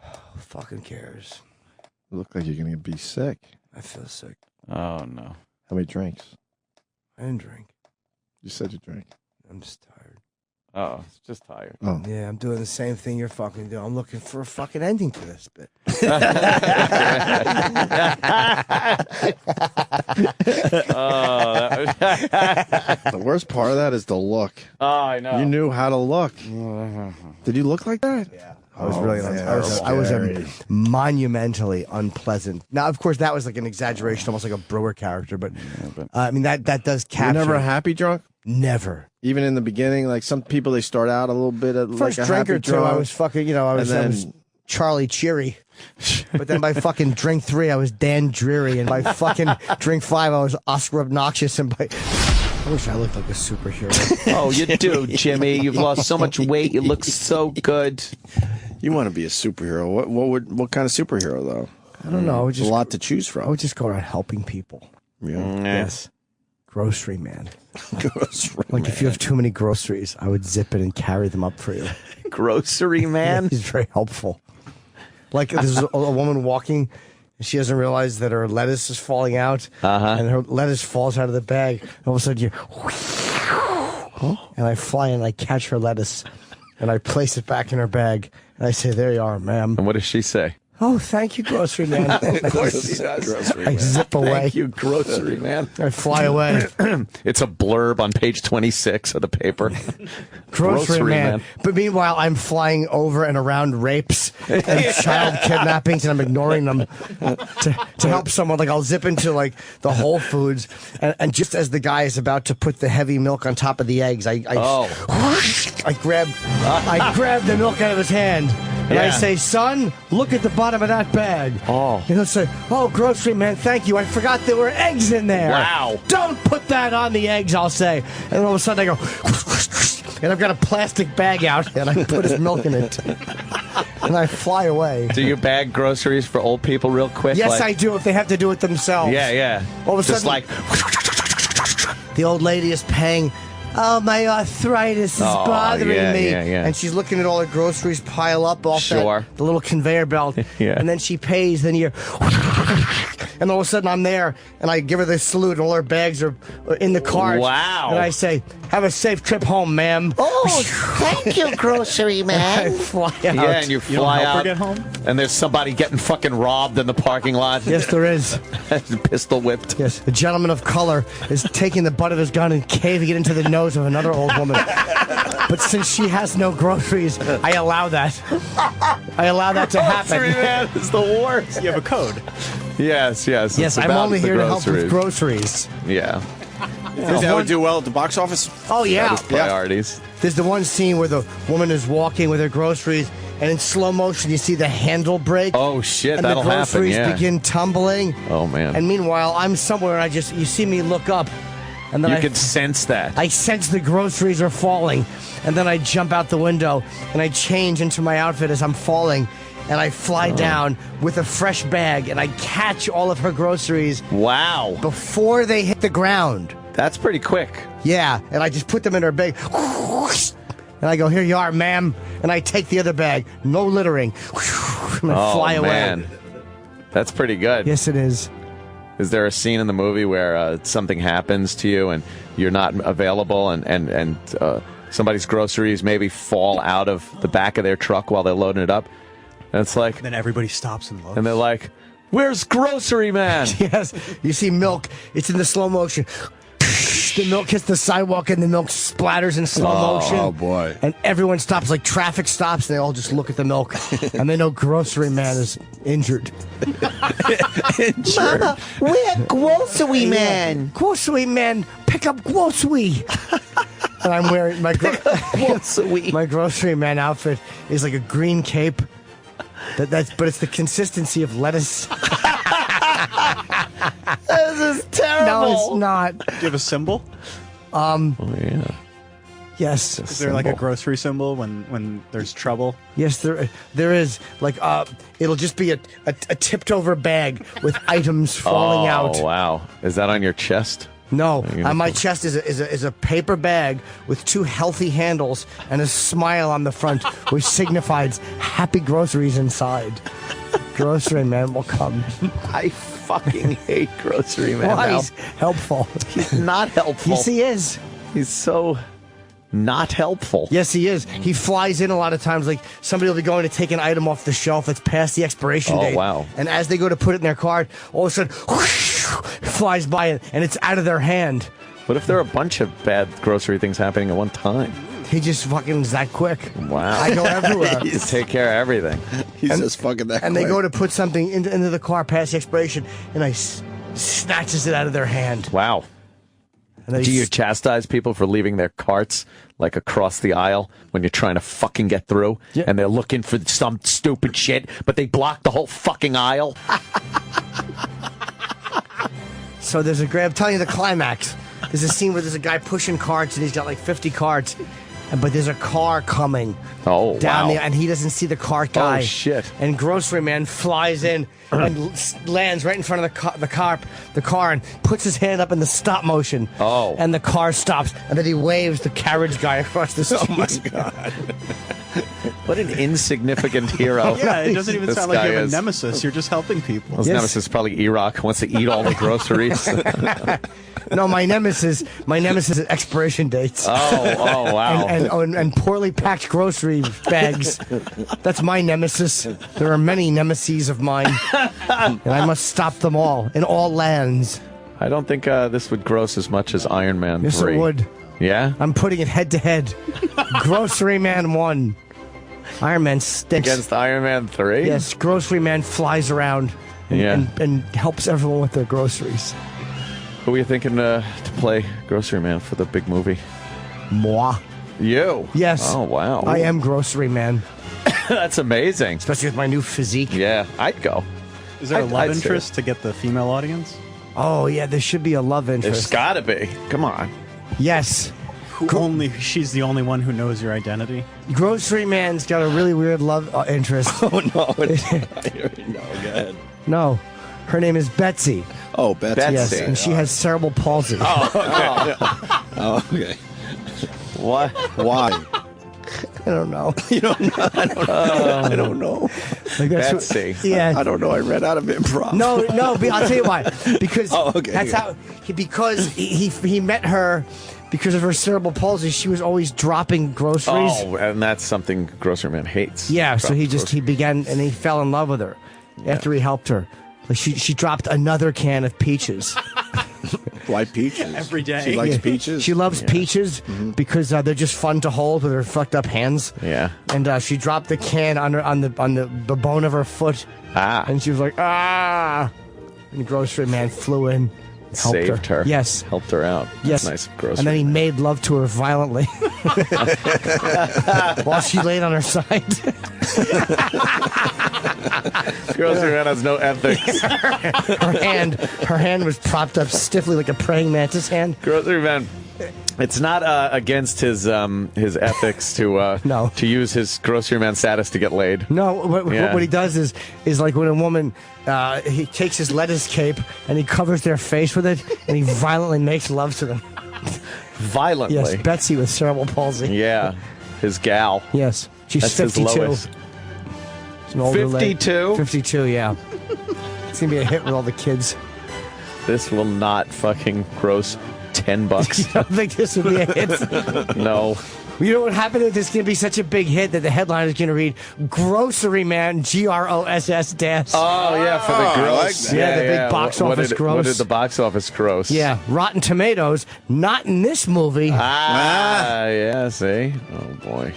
S8: Who fucking cares?
S2: You look like you're gonna be sick.
S8: I feel sick.
S10: Oh, no.
S2: How many drinks?
S8: I didn't drink.
S2: You said you drank.
S8: I'm just tired.
S10: Oh, it's just tired.
S2: Oh.
S8: Yeah, I'm doing the same thing you're fucking doing. I'm looking for a fucking ending to this bit.
S2: The worst part of that is the look.
S10: Oh, I know.
S2: You knew how to look. Did you look like that?
S8: Yeah. I was really I was monumentally unpleasant. Now, of course, that was like an exaggeration, almost like a Brewer character, but I mean, that does capture.
S2: You're never happy drunk?
S8: Never.
S2: Even in the beginning, like some people, they start out a little bit of
S8: First
S2: like a
S8: drink
S2: happy
S8: or two,
S2: drunk.
S8: I was fucking, I was Charlie Cheery. But then by fucking drink 3, I was Dan Dreary. And by fucking drink 5, I was Oscar Obnoxious. And by... I wish I looked like a superhero.
S10: Oh, you do, Jimmy. You've lost so much weight. You look so good.
S2: You want to be a superhero. What kind of superhero, though?
S8: I don't know.
S2: There's a lot to choose from.
S8: I would just go around helping people.
S2: Yeah.
S8: Yes. Grocery man.
S2: Grocery
S8: like
S2: man.
S8: if you have too many groceries, I would zip it and carry them up for you.
S10: Grocery man?
S8: He's very helpful. Like there's a woman walking, and she doesn't realize that her lettuce is falling out, and her lettuce falls out of the bag. And all of a sudden, you, and I fly and I catch her lettuce, and I place it back in her bag, and I say, "There you are, ma'am."
S10: And what does she say?
S8: Oh, thank you, grocery man.
S10: Of course he does.
S8: I zip away.
S10: Thank you, grocery man.
S8: I fly away.
S10: It's a blurb on page 26 of the paper.
S8: Grocery man. But meanwhile, I'm flying over and around rapes and child kidnappings, and I'm ignoring them to help someone. Like I'll zip into like the Whole Foods, and just as the guy is about to put the heavy milk on top of the eggs, I grab the milk out of his hand. And I say, son, look at the bottom of that bag.
S10: Oh.
S8: And he'll say, oh, grocery man, thank you. I forgot there were eggs in there.
S10: Wow.
S8: Don't put that on the eggs, I'll say. And then all of a sudden I go, and I've got a plastic bag out, and I put his milk in it. And I fly away.
S10: Do you bag groceries for old people real quick?
S8: Yes, I do, if they have to do it themselves.
S10: Yeah.
S8: All of a
S10: Just
S8: sudden,
S10: like...
S8: the old lady is paying... Oh, my arthritis is bothering me.
S10: Yeah.
S8: And she's looking at all her groceries pile up off the little conveyor belt.
S10: Yeah.
S8: And then she pays, then you're... And all of a sudden I'm there, and I give her this salute, and all her bags are in the cart.
S10: Wow.
S8: And I say, have a safe trip home, ma'am.
S11: Oh, thank you, grocery man.
S8: I fly out.
S10: Yeah, and you fly out,
S12: get home?
S10: and there's somebody getting fucking robbed in the parking lot.
S8: Yes, there is.
S10: Pistol whipped.
S8: Yes, a gentleman of color is taking the butt of his gun and caving it into the nose of another old woman. But since she has no groceries, I allow that. I allow that to happen.
S10: Grocery man is the worst.
S12: You have a code.
S10: Yes.
S8: Yes, I'm only here to help with groceries.
S10: Yeah.
S13: Does that would do well at the box office?
S8: Oh, yeah.
S10: Priorities.
S8: There's the one scene where the woman is walking with her groceries, and in slow motion, you see the handle break.
S10: Oh, shit,
S8: and
S10: that'll
S8: the
S10: happen,
S8: groceries
S10: yeah.
S8: begin tumbling.
S10: Oh, man.
S8: And meanwhile, I'm somewhere, and you see me look up. And then
S10: You can sense that.
S8: I sense the groceries are falling. And then I jump out the window, and I change into my outfit as I'm falling. And I fly down with a fresh bag, and I catch all of her groceries.
S10: Wow.
S8: Before they hit the ground.
S10: That's pretty quick.
S8: Yeah, and I just put them in her bag. And I go, here you are, ma'am. And I take the other bag. No littering. And I fly away.
S10: Man. That's pretty good.
S8: Yes, it is.
S10: Is there a scene in the movie where something happens to you and you're not available and somebody's groceries maybe fall out of the back of their truck while they're loading it up? And it's like...
S12: Then everybody stops and looks.
S10: And they're like, where's Grocery Man?
S8: Yes. You see milk. It's in the slow motion. The milk hits the sidewalk and the milk splatters in slow motion.
S2: Oh, boy.
S8: And everyone stops, like traffic stops, and they all just look at the milk. And they know Grocery Man is injured.
S11: Mama, we're grocery man.
S8: Grocery Man, pick up grocery. And I'm wearing my my Grocery Man outfit is like a green cape. But it's the consistency of lettuce.
S11: This is terrible.
S8: No, it's not.
S12: Do you have a symbol?
S10: Oh, yeah.
S8: Yes.
S12: Is there like a grocery symbol when there's trouble?
S8: Yes, there is. Like, it'll just be a tipped over bag with items falling out.
S10: Oh, wow. Is that on your chest?
S8: No, on my chest is a paper bag with two healthy handles and a smile on the front, which signifies happy groceries inside. Grocery Man will come.
S10: I fucking hate Grocery Man.
S8: Why?
S10: Now.
S8: He's helpful.
S10: He's not helpful.
S8: Yes, he is.
S10: He's so not helpful.
S8: Yes, he is. He flies in a lot of times. Like, somebody will be going to take an item off the shelf that's past the expiration date.
S10: Oh, wow.
S8: And as they go to put it in their cart, all of a sudden, whoosh, flies by it, and it's out of their hand.
S10: What if there are a bunch of bad grocery things happening at one time?
S8: He just fucking is that quick.
S10: Wow.
S8: I go everywhere.
S10: You take care of everything.
S2: He's just fucking that
S8: And
S2: quick.
S8: they go to put something into the car past the expiration, and I snatches it out of their hand.
S10: Wow.
S8: And
S10: Do you chastise people for leaving their carts like across the aisle when you're trying to fucking get through?
S8: Yeah.
S10: And they're looking for some stupid shit, but they block the whole fucking aisle?
S8: So I'm telling you the climax. There's a scene where there's a guy pushing carts, and he's got like 50 carts, but there's a car coming down there, and he doesn't see the cart guy.
S10: Oh, shit.
S8: And Grocery Man flies in and lands right in front of the car and puts his hand up in the stop motion.
S10: Oh.
S8: And the car stops, and then he waves the carriage guy across the street.
S2: Oh, my God.
S10: What an insignificant hero.
S12: Yeah, it doesn't even
S10: this
S12: sound like you
S10: guy
S12: have
S10: is.
S12: a nemesis. You're just helping people.
S10: His nemesis is probably Iraq, wants to eat all the groceries.
S8: No, my nemesis is expiration dates.
S10: Oh, wow.
S8: And poorly packed grocery bags. That's my nemesis. There are many nemeses of mine, and I must stop them all in all lands.
S10: I don't think this would gross as much as Iron Man 3.
S8: Yes, it would.
S10: Yeah?
S8: I'm putting it head to head. Grocery Man 1. Iron Man stinks.
S10: Against Iron Man 3?
S8: Yes, Grocery Man flies around and helps everyone with their groceries.
S10: Who are you thinking to play Grocery Man for the big movie?
S8: Moi.
S10: You?
S8: Yes.
S10: Oh, wow.
S8: I am Grocery Man.
S10: That's amazing.
S8: Especially with my new physique.
S10: Yeah, I'd go.
S12: Is there a love interest to get the female audience?
S8: Oh, yeah, there should be a love interest.
S10: There's gotta be. Come on.
S8: Yes.
S12: She's the only one who knows your identity?
S8: Grocery Man's got a really weird love interest.
S2: Oh, no. I already know. Go ahead.
S8: No. Her name is Betsy.
S2: Oh, Betsy.
S8: Yes, and she has cerebral palsy.
S10: Oh, okay.
S2: Oh, okay.
S10: What?
S2: Why?
S8: don't know.
S2: You don't know. I don't know.
S8: Like
S10: Betsy.
S8: Yeah.
S2: I don't know. I read out of improv.
S8: No, but I'll tell you why. Because
S2: okay.
S8: that's how. He met her because of her cerebral palsy. She was always dropping groceries.
S10: Oh, and that's something Grocery Man hates.
S8: Yeah, so he began and he fell in love with her after he helped her. Like she dropped another can of peaches.
S2: Why peaches?
S12: Every day.
S2: She likes peaches.
S8: She loves peaches because they're just fun to hold with her fucked up hands.
S10: Yeah.
S8: And she dropped the can on the bone of her foot. And she was like, ah. And the grocery man flew in.
S10: Saved her.
S8: Yes.
S10: Helped her out.
S8: Yes.
S10: That's nice of Grocery.
S8: And then he made love to her violently while she laid on her side.
S10: Grocery Man has no ethics.
S8: her hand was propped up stiffly like a praying mantis hand.
S10: Grocery Man. It's not against his ethics to use his Grocery Man status to get laid.
S8: No, what he does is like when a woman he takes his lettuce cape and he covers their face with it and he violently makes love to them.
S10: Violently.
S8: Yes, Betsy with cerebral palsy.
S10: Yeah, his gal.
S8: Yes, she's
S10: That's
S8: 52.
S10: his lowest.
S8: She's an older
S10: 52?
S8: 52, yeah. It's gonna be a hit with all the kids.
S10: This will not fucking gross $10.
S8: You don't think this would be a hit?
S10: No.
S8: You know what happened if this is going to be such a big hit that the headline is going to read Grocery Man, GROSS dash.
S10: Oh, yeah, for the gross.
S2: I like that.
S8: Yeah, the big box office gross.
S10: What did the box office gross?
S8: Yeah, Rotten Tomatoes, not in this movie.
S10: Yeah, see? Oh, boy.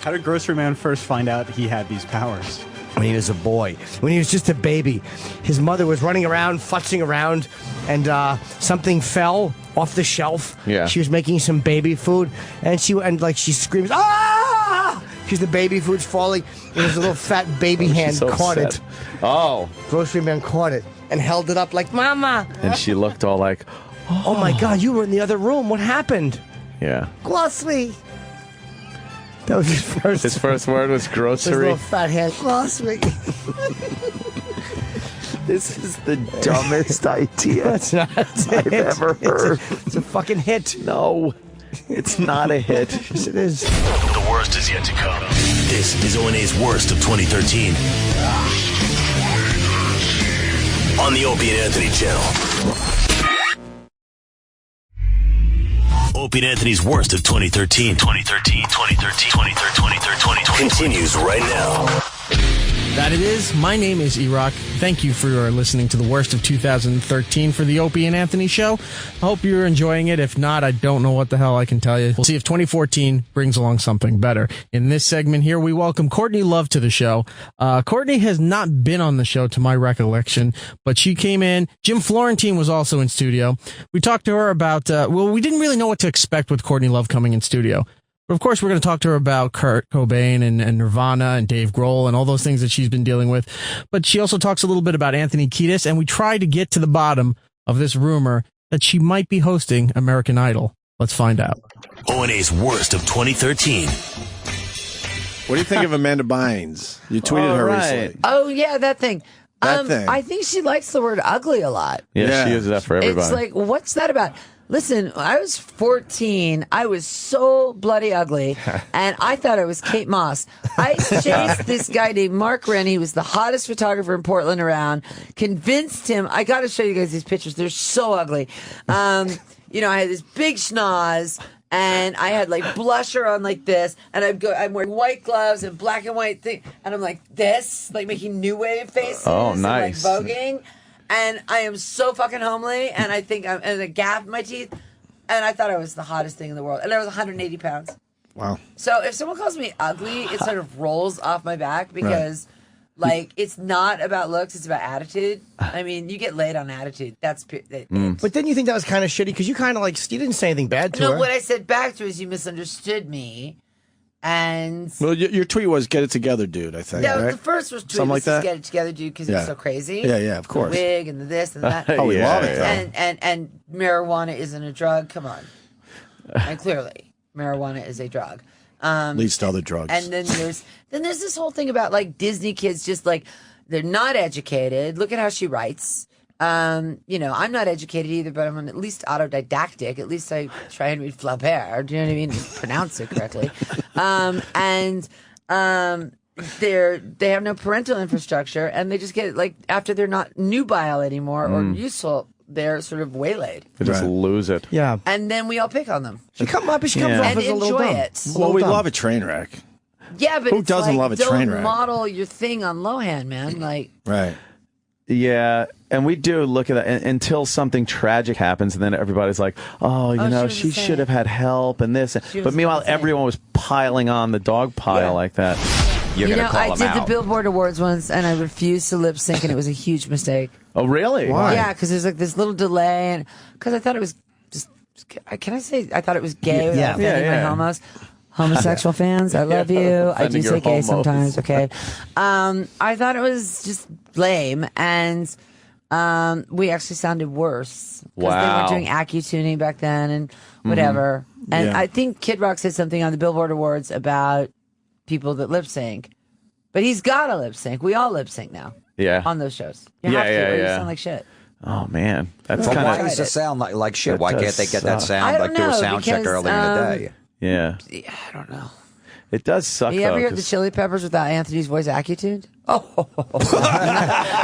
S12: How did Grocery Man first find out he had these powers?
S8: When he was a boy, when he was just a baby, his mother was running around, futzing around, and something fell off the shelf.
S10: Yeah.
S8: She was making some baby food, and she screams, ah! Because the baby food's falling, and his little fat baby hand
S10: so
S8: caught
S10: upset.
S8: it.
S10: Oh.
S8: Grocery Man caught it and held it up like, Mama!
S10: And she looked all like,
S8: oh my God, you were in the other room. What happened?
S10: Yeah.
S8: Grocery. That was his first.
S10: His first word was
S8: His
S10: grocery.
S8: little fat hand. Grocery.
S10: This is the dumbest idea I've ever heard.
S8: It's a fucking hit.
S10: No, it's not a hit.
S8: Yes, it is.
S1: The worst is yet to come. This is O&A's worst of 2013. On the Opie and Anthony channel. Opie and Anthony's worst of 2013. 2013 continues right now.
S6: That it is. My name is E-Rock. Thank you for listening to the worst of 2013 for the Opie and Anthony Show. I hope you're enjoying it. If not, I don't know what the hell I can tell you. We'll see if 2014 brings along something better. In this segment here, we welcome Courtney Love to the show. Courtney has not been on the show to my recollection, but she came in. Jim Florentine was also in studio. We talked to her about, we didn't really know what to expect with Courtney Love coming in studio. But of course, we're going to talk to her about Kurt Cobain and Nirvana and Dave Grohl and all those things that she's been dealing with. But she also talks a little bit about Anthony Kiedis, and we try to get to the bottom of this rumor that she might be hosting American Idol. Let's find out.
S1: O&A's worst of 2013.
S2: What do you think of Amanda Bynes? You tweeted her recently.
S14: Oh, yeah, that thing.
S2: That thing.
S14: I think she likes the word ugly a lot.
S10: Yeah, she uses that for everybody.
S14: It's like, what's that about? Listen, I was 14. I was so bloody ugly, and I thought I was Kate Moss. I chased this guy named Mark Rennie. He was the hottest photographer in Portland around. Convinced him. I got to show you guys these pictures. They're so ugly. I had this big schnoz, and I had like blusher on like this, and I'm wearing white gloves and black and white thing, and I'm like this, like making new wave faces.
S10: Oh, nice.
S14: And like voguing. And I am so fucking homely, and I think I'm and a gap in my teeth, and I thought I was the hottest thing in the world, and I was 180 pounds.
S2: Wow.
S14: So if someone calls me ugly, it sort of rolls off my back because, it's not about looks, it's about attitude. I mean, you get laid on attitude. That's
S8: But then you think that was kind of shitty because you kind of you didn't say anything bad to her.
S14: No, what I said back to her is you misunderstood me. And
S2: well, your tweet was "Get it together, dude." I think.
S14: Yeah,
S2: right?
S14: the first was tweet
S2: Something like that.
S14: Get it together, dude, because it's so crazy.
S2: Yeah, of course.
S14: The wig and the this and that.
S2: Oh, we love it.
S14: And marijuana isn't a drug. Come on. And clearly, marijuana is a drug.
S2: Leads to other drugs.
S14: And then there's this whole thing about Disney kids just they're not educated. Look at how she writes. You know, I'm not educated either, but I'm at least autodidactic. At least I try and read Flaubert. Do you know what I mean? Pronounce it correctly. They have no parental infrastructure, and they just get, like, after they're not nubile anymore or useful, they're sort of waylaid.
S10: They just lose it.
S8: Yeah.
S14: And then we all pick on them.
S8: She comes off
S14: and
S8: as a little
S14: enjoy
S8: dumb.
S14: it.
S2: Well, we love a train wreck.
S14: Yeah, but
S2: who
S14: it's
S2: doesn't
S14: like,
S2: love a train
S14: don't
S2: wreck?
S14: model your thing on Lohan, man. Like,
S2: Right.
S10: Yeah, and we do look at that until something tragic happens, and then everybody's like, "Oh, you know, she should have had help," and this. But meanwhile, everyone was piling on the dog pile like that.
S14: you know, I did the Billboard Awards once, and I refused to lip sync, and it was a huge mistake.
S10: Oh, really?
S2: Why?
S14: Yeah, because there's like this little delay, and because I thought it was just. Can I say I thought it was gay without offending my homos? Homosexual fans, I love you. I do say gay sometimes, okay? I thought it was just lame, and we actually sounded worse. Because they weren't doing accu-tuning back then and whatever. And I think Kid Rock said something on the Billboard Awards about people that lip sync. But he's got to lip sync. We all lip sync now.
S10: Yeah.
S14: On those shows. You have to, or you sound like shit.
S10: Oh, man. That's
S15: well,
S10: kind
S15: why does it sound like shit? Why can't they get that sound, like do a sound check earlier in the day?
S10: Yeah.
S14: I don't know.
S10: It does suck.
S14: You ever heard the Chili Peppers without Anthony's voice accu-tuned? Oh,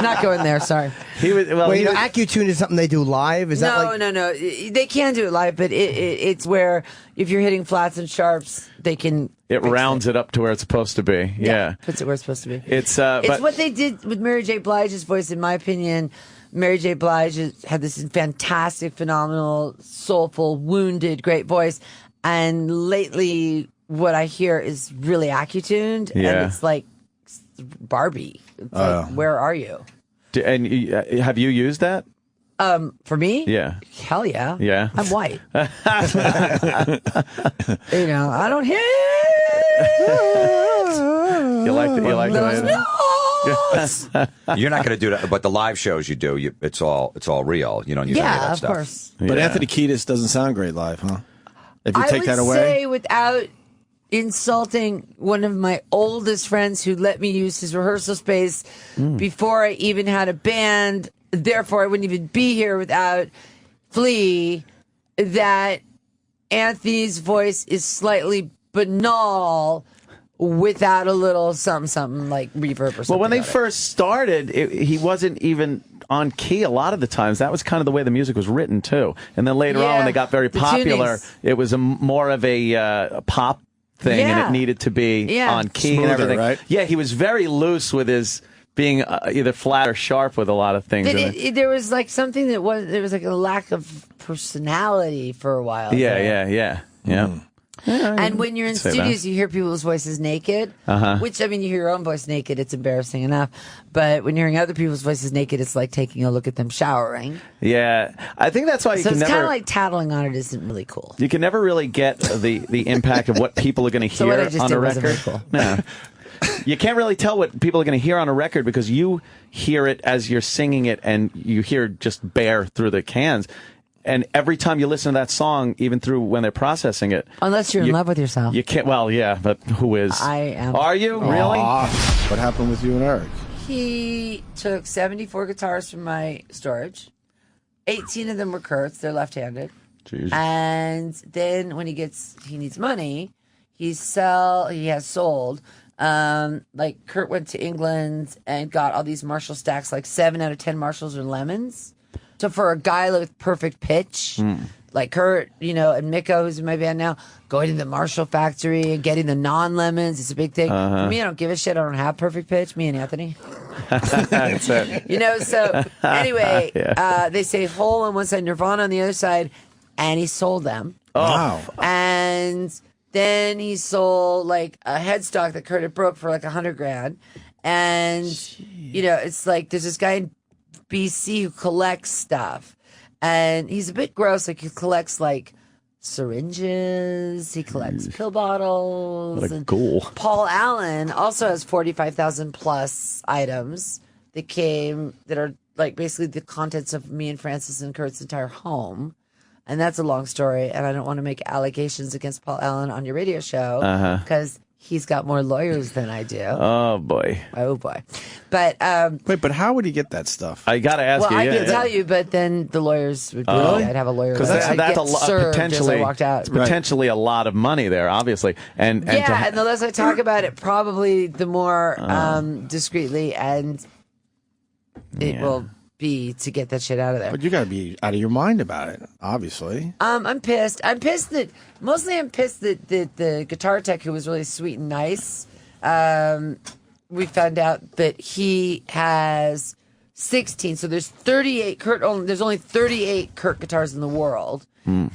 S14: not going there. Sorry.
S8: He was, well, you know, accu-tune is something they do live. Is that like?
S14: No. They can do it live, but it's where if you're hitting flats and sharps, they can.
S10: It rounds it up to where it's supposed to be. Yeah.
S14: Puts it where it's supposed to be.
S10: It's
S14: it's what they did with Mary J. Blige's voice. In my opinion, Mary J. Blige had this fantastic, phenomenal, soulful, wounded, great voice. And lately, what I hear is really accu-tuned, and it's like Barbie. It's like, where are you?
S10: And have you used that?
S14: For me?
S10: Yeah.
S14: Hell yeah.
S10: Yeah.
S14: I'm white. You know, I don't hit.
S10: You like the way
S15: You're not going to do that, but the live shows you do, it's all real. You don't use any of that stuff.
S14: Of course.
S2: But Anthony Kiedis doesn't sound great live, huh? If you take that away,
S14: I would say, without insulting one of my oldest friends who let me use his rehearsal space before I even had a band, therefore I wouldn't even be here without Flea, that Anthony's voice is slightly banal without a little something like reverb or something.
S10: Well, when they first started, he wasn't even on key a lot of the times. That was kind of the way the music was written, too. And then later on, when they got very popular, it was more of a pop thing, and it needed to be on key and everything. Right? Yeah, he was very loose with his being either flat or sharp with a lot of things.
S14: There was like something there was like a lack of personality for a while.
S10: Yeah.
S14: And when you're in studios, you hear people's voices naked, which, I mean, you hear your own voice naked, it's embarrassing enough. But when you're hearing other people's voices naked, it's like taking a look at them showering.
S10: Yeah. I think that's why you can never...
S14: So it's kind of like tattling on it isn't really cool.
S10: You can never really get the impact of what people are going to hear on a record.
S14: Cool.
S10: No. You can't really tell what people are going to hear on a record because you hear it as you're singing it and you hear just bare through the cans. And every time you listen to that song, even through when they're processing it.
S14: Unless you're in love with yourself.
S10: You can't, well, yeah, but who is?
S14: I am.
S10: Are you? Really?
S2: What happened with you and Eric?
S14: He took 74 guitars from my storage. 18 of them were Kurt's. They're left-handed.
S10: Jeez.
S14: And then when he needs money, he has sold. Like Kurt went to England and got all these Marshall stacks, like 7 out of 10 Marshalls are lemons. So for a guy with perfect pitch, like Kurt, you know, and Miko, who's in my band now, going to the Marshall factory and getting the non-lemons, it's a big thing. For me, I don't give a shit. I don't have perfect pitch. Me and Anthony.
S10: That's it.
S14: You know, so anyway, they say Hole on one side, Nirvana on the other side, and he sold them.
S10: Oh. Wow.
S14: And then he sold like a headstock that Kurt had broke for like $100,000. And, you know, it's like there's this guy in BC who collects stuff, and he's a bit gross. Like he collects like syringes, he collects pill bottles.
S10: What a ghoul.
S14: Paul Allen also has 45,000 plus items that are like basically the contents of me and Francis and Kurt's entire home. And that's a long story, and I don't want to make allegations against Paul Allen on your radio show because He's got more lawyers than I do.
S10: Oh boy.
S14: Oh boy. But
S13: wait, but how would he get that stuff?
S10: I got to ask
S14: well,
S10: you.
S14: I can tell you, but then the lawyers would. I'd have a lawyer.
S10: Because
S14: I'd
S10: that's
S14: get served
S10: potentially
S14: as I walked out.
S10: potentially a lot of money there, obviously. And
S14: And the less I talk about it, probably the more discreetly and it will be to get that shit out of there.
S13: But you got to be out of your mind about it, obviously.
S14: I'm pissed. I'm pissed that the guitar tech, who was really sweet and nice, we found out that he has 16. So there's 38 there's only 38 Kurt guitars in the world.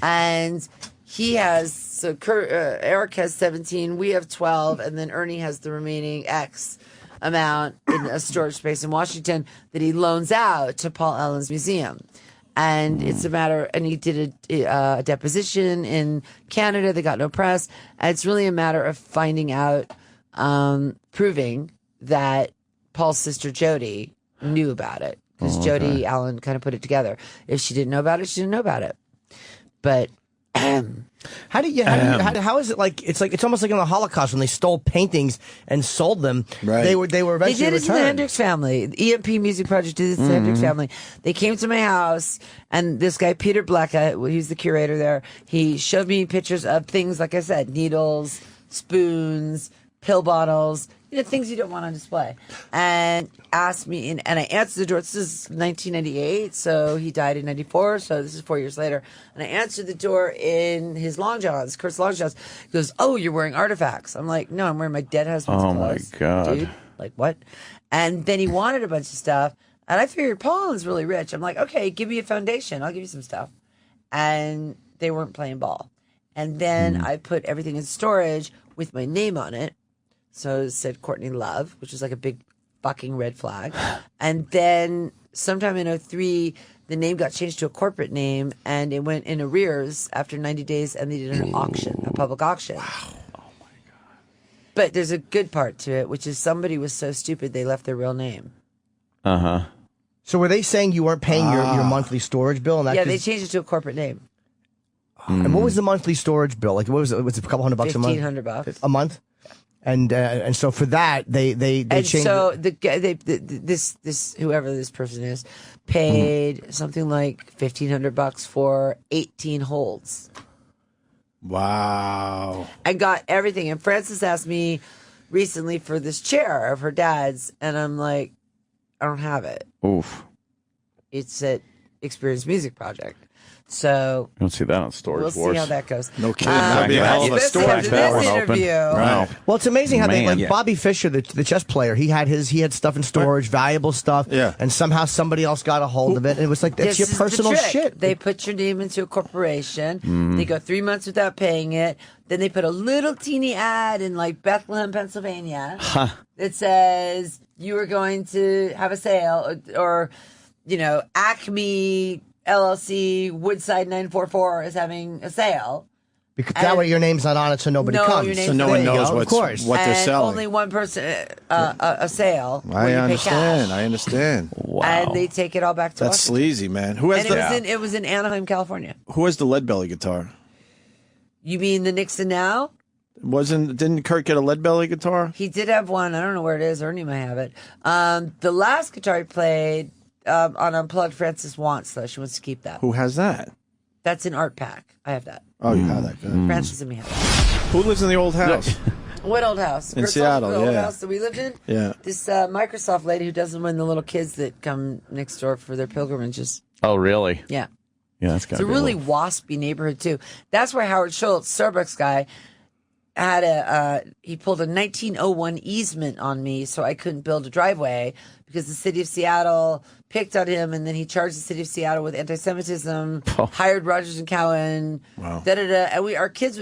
S14: And he has, Eric has 17, we have 12, and then Ernie has the remaining X amount in a storage space in Washington that he loans out to Paul Allen's museum. And it's a matter, and he did a deposition in Canada. They got no press. And it's really a matter of finding out, proving that Paul's sister Jody knew about it. Because Jody Allen kind of put it together. If she didn't know about it, she didn't know about it. But
S8: how is it like? It's almost like in the Holocaust when they stole paintings and sold them. Right. They were eventually
S14: They did it to the
S8: returned.
S14: Hendrix family. The EMP Music Project did this to the Hendrix family. They came to my house, and this guy Peter Blecka, he's the curator there. He showed me pictures of things like I said, needles, spoons, pill bottles. Things you don't want on display, and asked me, and I answered the door. This is 1998, so he died in 94, so this is 4 years later. And I answered the door in his long johns, Kurt's long johns. He goes, "Oh, you're wearing artifacts." I'm like, "No, I'm wearing my dead husband's clothes."
S10: My God.
S14: Dude, like what? And then he wanted a bunch of stuff, and I figured Paul is really rich. I'm like, "Okay, give me a foundation. I'll give you some stuff." And they weren't playing ball. And then I put everything in storage with my name on it. So it said Courtney Love, which is like a big fucking red flag. And then sometime in 2003, the name got changed to a corporate name, and it went in arrears after 90 days, and they did an auction, a public auction. Wow. Oh, my God. But there's a good part to it, which is somebody was so stupid they left their real name.
S10: Uh-huh.
S8: So were they saying you weren't paying your monthly storage bill? And that
S14: Yeah, they changed it to a corporate name.
S8: And what was the monthly storage bill? Like, what was it? Was it a couple $100 a month?
S14: $1,500
S8: a month. And so for that they
S14: and
S8: changed.
S14: so the guy, this whoever this person is paid something like $1,500 for 18 holds.
S13: Wow!
S14: I got everything. And Frances asked me recently for this chair of her dad's, and I'm like, I don't have it.
S10: Oof!
S14: It's at Experience Music Project. So
S10: you don't see that on Storage
S14: Wars.
S10: We'll
S14: see how that goes.
S13: No kidding. That'd be a hell of a storage
S14: interview.
S10: Right.
S8: Well, it's amazing how they like Bobby Fischer, the chess player. He had stuff in storage, valuable stuff.
S13: Yeah.
S8: And somehow somebody else got a hold of it, and it was like that's your personal shit.
S14: They put your name into a corporation. They go 3 months without paying it. Then they put a little teeny ad in like Bethlehem, Pennsylvania, that says you are going to have a sale, or Acme LLC Woodside 944 is having a sale.
S8: Because that way your name's not on it, so nobody comes.
S13: So no one knows what they're selling.
S14: Only one person a sale.
S13: I understand.
S10: Wow.
S14: And they take it all back to
S13: That's
S14: Washington.
S13: sleazy, man. Who has
S14: it was in Anaheim, California.
S13: Who has the lead belly guitar?
S14: You mean the Nixon now?
S13: Didn't Kurt get a lead belly guitar?
S14: He did have one. I don't know where it is. Ernie might have it. The last guitar he played on Unplugged, Frances wants, though. She wants to keep that.
S13: Who has that?
S14: That's an art pack. I have that.
S13: Oh, you have that. Good.
S14: Frances and me have that.
S13: Who lives in the old house?
S14: What old house?
S13: In Seattle,
S14: the old house that we lived in?
S13: Yeah.
S14: This Microsoft lady who doesn't win the little kids that come next door for their pilgrimages.
S10: Oh, really?
S14: Yeah.
S10: Yeah, that's got
S14: It's a really waspy neighborhood, too. That's where Howard Schultz, Starbucks guy, had he pulled a 1901 easement on me so I couldn't build a driveway because the city of Seattle picked on him, and then he charged the city of Seattle with anti-Semitism, hired Rogers and Cowan, and our kids,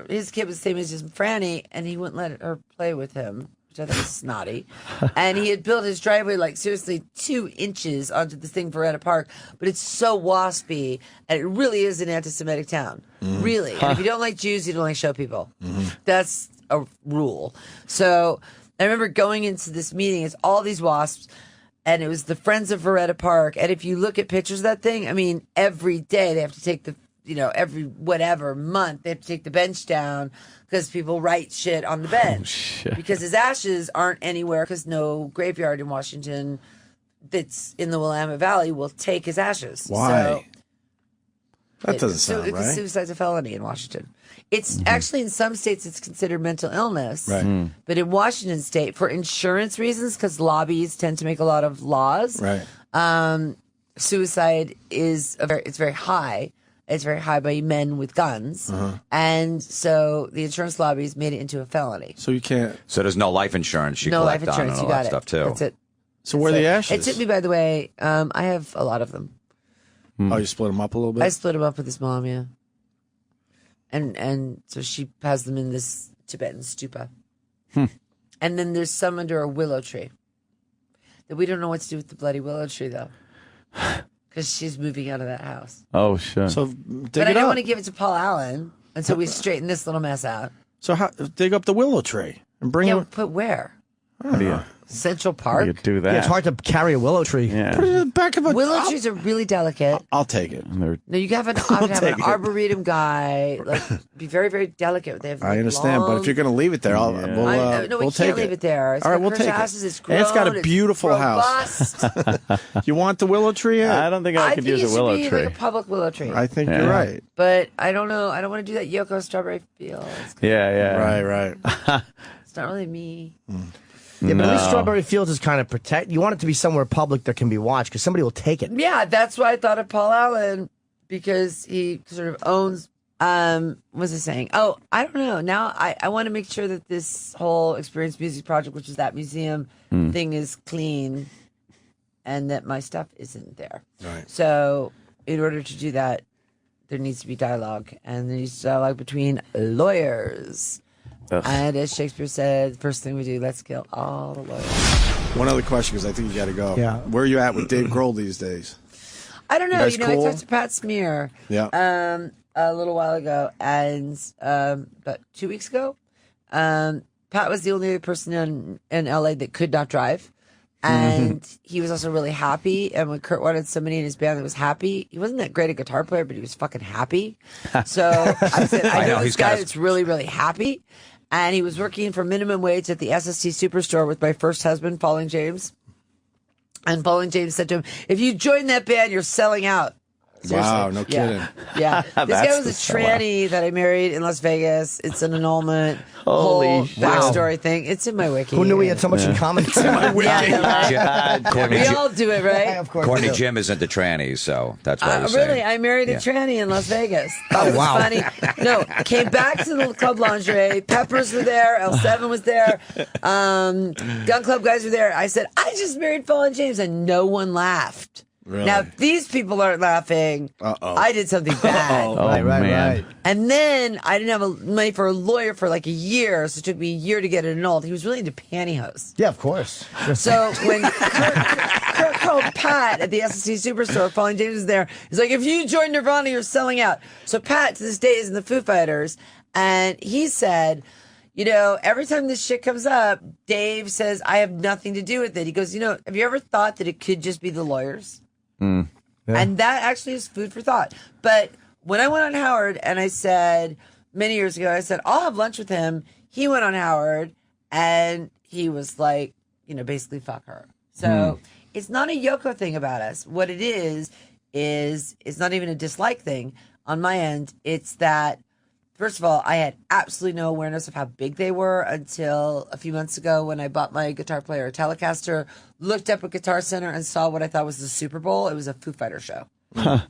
S14: his kid was the same age as Franny, and he wouldn't let her play with him, which I thought was snotty. And he had built his driveway like seriously 2 inches onto this thing for Veretta Park, but it's so waspy, and it really is an anti-Semitic town. Really. And if you don't like Jews, you don't like show people. That's a rule. So I remember going into this meeting, it's all these wasps, and it was the Friends of Veretta Park. And if you look at pictures of that thing, I mean, every day they have to take the every whatever month they have to take the bench down because people write shit on the bench because his ashes aren't anywhere because no graveyard in Washington that's in the Willamette Valley will take his ashes.
S13: Why? That doesn't sound right.
S14: Suicide's a felony in Washington. It's actually in some states it's considered mental illness,
S13: right?
S14: But in Washington State, for insurance reasons, because lobbies tend to make a lot of laws,
S13: right?
S14: Suicide is it's very high. It's very high by men with guns, and so the insurance lobbies made it into a felony.
S13: So you can't.
S15: So there's no life insurance. You
S14: no life
S15: collect on
S14: insurance.
S15: and
S14: You
S15: all
S14: got
S15: that
S14: it.
S15: stuff too.
S14: That's it.
S13: So where are the ashes?
S14: It took me, by the way. I have a lot of them.
S13: Oh, you split them up a little bit?
S14: I split them up with his mom, yeah. And so she has them in this Tibetan stupa. And then there's some under a willow tree. That we don't know what to do with the bloody willow tree, though. Because she's moving out of that house.
S10: Oh, shit.
S13: So
S14: But I don't want to give it to Paul Allen until we straighten this little mess out.
S13: So dig up the willow tree and bring it.
S14: Put where?
S10: How do you?
S14: Central Park?
S10: You do that.
S8: Yeah, it's hard to carry a willow tree.
S10: Yeah.
S13: Put it in the back of a.
S14: Willow trees are really delicate.
S13: I'll take it.
S14: No, you have an arboretum guy. Like, be very, very delicate. They have,
S13: I understand, but if you're going to leave it there,
S14: no,
S13: we'll
S14: we
S13: take
S14: can't leave it there. It's
S13: All right,
S14: got
S13: we'll
S14: Chris
S13: take
S14: houses,
S13: it.
S14: It's grown,
S13: And it's got a
S14: it's
S13: beautiful
S14: robust.
S13: house. You want the willow tree?
S10: I don't think I could use a willow
S14: it should be
S10: tree.
S14: like a public willow tree.
S13: I think you're right.
S14: But I don't know. I don't want to do that Yoko Strawberry Fields.
S10: Yeah.
S13: Right.
S14: It's not really me.
S8: Yeah, but at least Strawberry Fields is kind of protect. You want it to be somewhere public that can be watched because somebody will take it.
S14: Yeah, that's why I thought of Paul Allen because he sort of owns. What was I saying? Oh, I don't know. Now I want to make sure that this whole Experience Music Project, which is that museum thing, is clean, and that my stuff isn't there.
S13: Right.
S14: So in order to do that, there needs to be dialogue, and there needs to be dialogue between lawyers.
S10: Ugh.
S14: And as Shakespeare said, first thing we do, let's kill all the lawyers.
S13: One other question, because I think you got to go.
S8: Yeah.
S13: Where are you at with Dave Grohl these days?
S14: I don't know.
S13: You guys cool?
S14: I talked to Pat Smear a little while ago, and about 2 weeks ago, Pat was the only person in LA that could not drive. And he was also really happy. And when Kurt wanted somebody in his band that was happy, he wasn't that great a guitar player, but he was fucking happy. So I said, I know this guy that's really, really happy. And he was working for minimum wage at the SST Superstore with my first husband, Pauline James. And Pauline James said to him, if you join that band, you're selling out. Seriously.
S13: Wow, no kidding.
S14: Yeah. This guy was a tranny that I married in Las Vegas. It's an annulment. Whole backstory thing. It's in my wiki.
S8: Who knew we had so much in common?
S14: We all do it, right?
S8: Of course.
S15: Courtney Jim is into trannies, so that's why I was
S14: really,
S15: saying.
S14: I married a tranny in Las Vegas. That was funny. No, came back to the Club Lingerie. Peppers were there. L7 was there. Gun Club guys were there. I said, I just married Pauline James, and no one laughed.
S13: Really?
S14: Now, if these people aren't laughing, I did something bad.
S8: Right.
S14: And then I didn't have money for a lawyer for like a year, so it took me a year to get it annulled. He was really into pantyhose.
S8: Yeah, of course.
S14: So when Kurt called Pat at the SST Superstore, Pauline James was there. He's like, if you join Nirvana, you're selling out. So Pat, to this day, is in the Foo Fighters, and he said, every time this shit comes up, Dave says, I have nothing to do with it. He goes, have you ever thought that it could just be the lawyers?
S8: Yeah.
S14: And that actually is food for thought. But when I went on Howard and I said, many years ago, I said, I'll have lunch with him. He went on Howard and he was like, basically fuck her. So it's not a Yoko thing about us. What it is it's not even a dislike thing on my end. It's that, first of all, I had absolutely no awareness of how big they were until a few months ago when I bought my guitar player a Telecaster, looked up at Guitar Center and saw what I thought was the Super Bowl. It was a Foo Fighter show.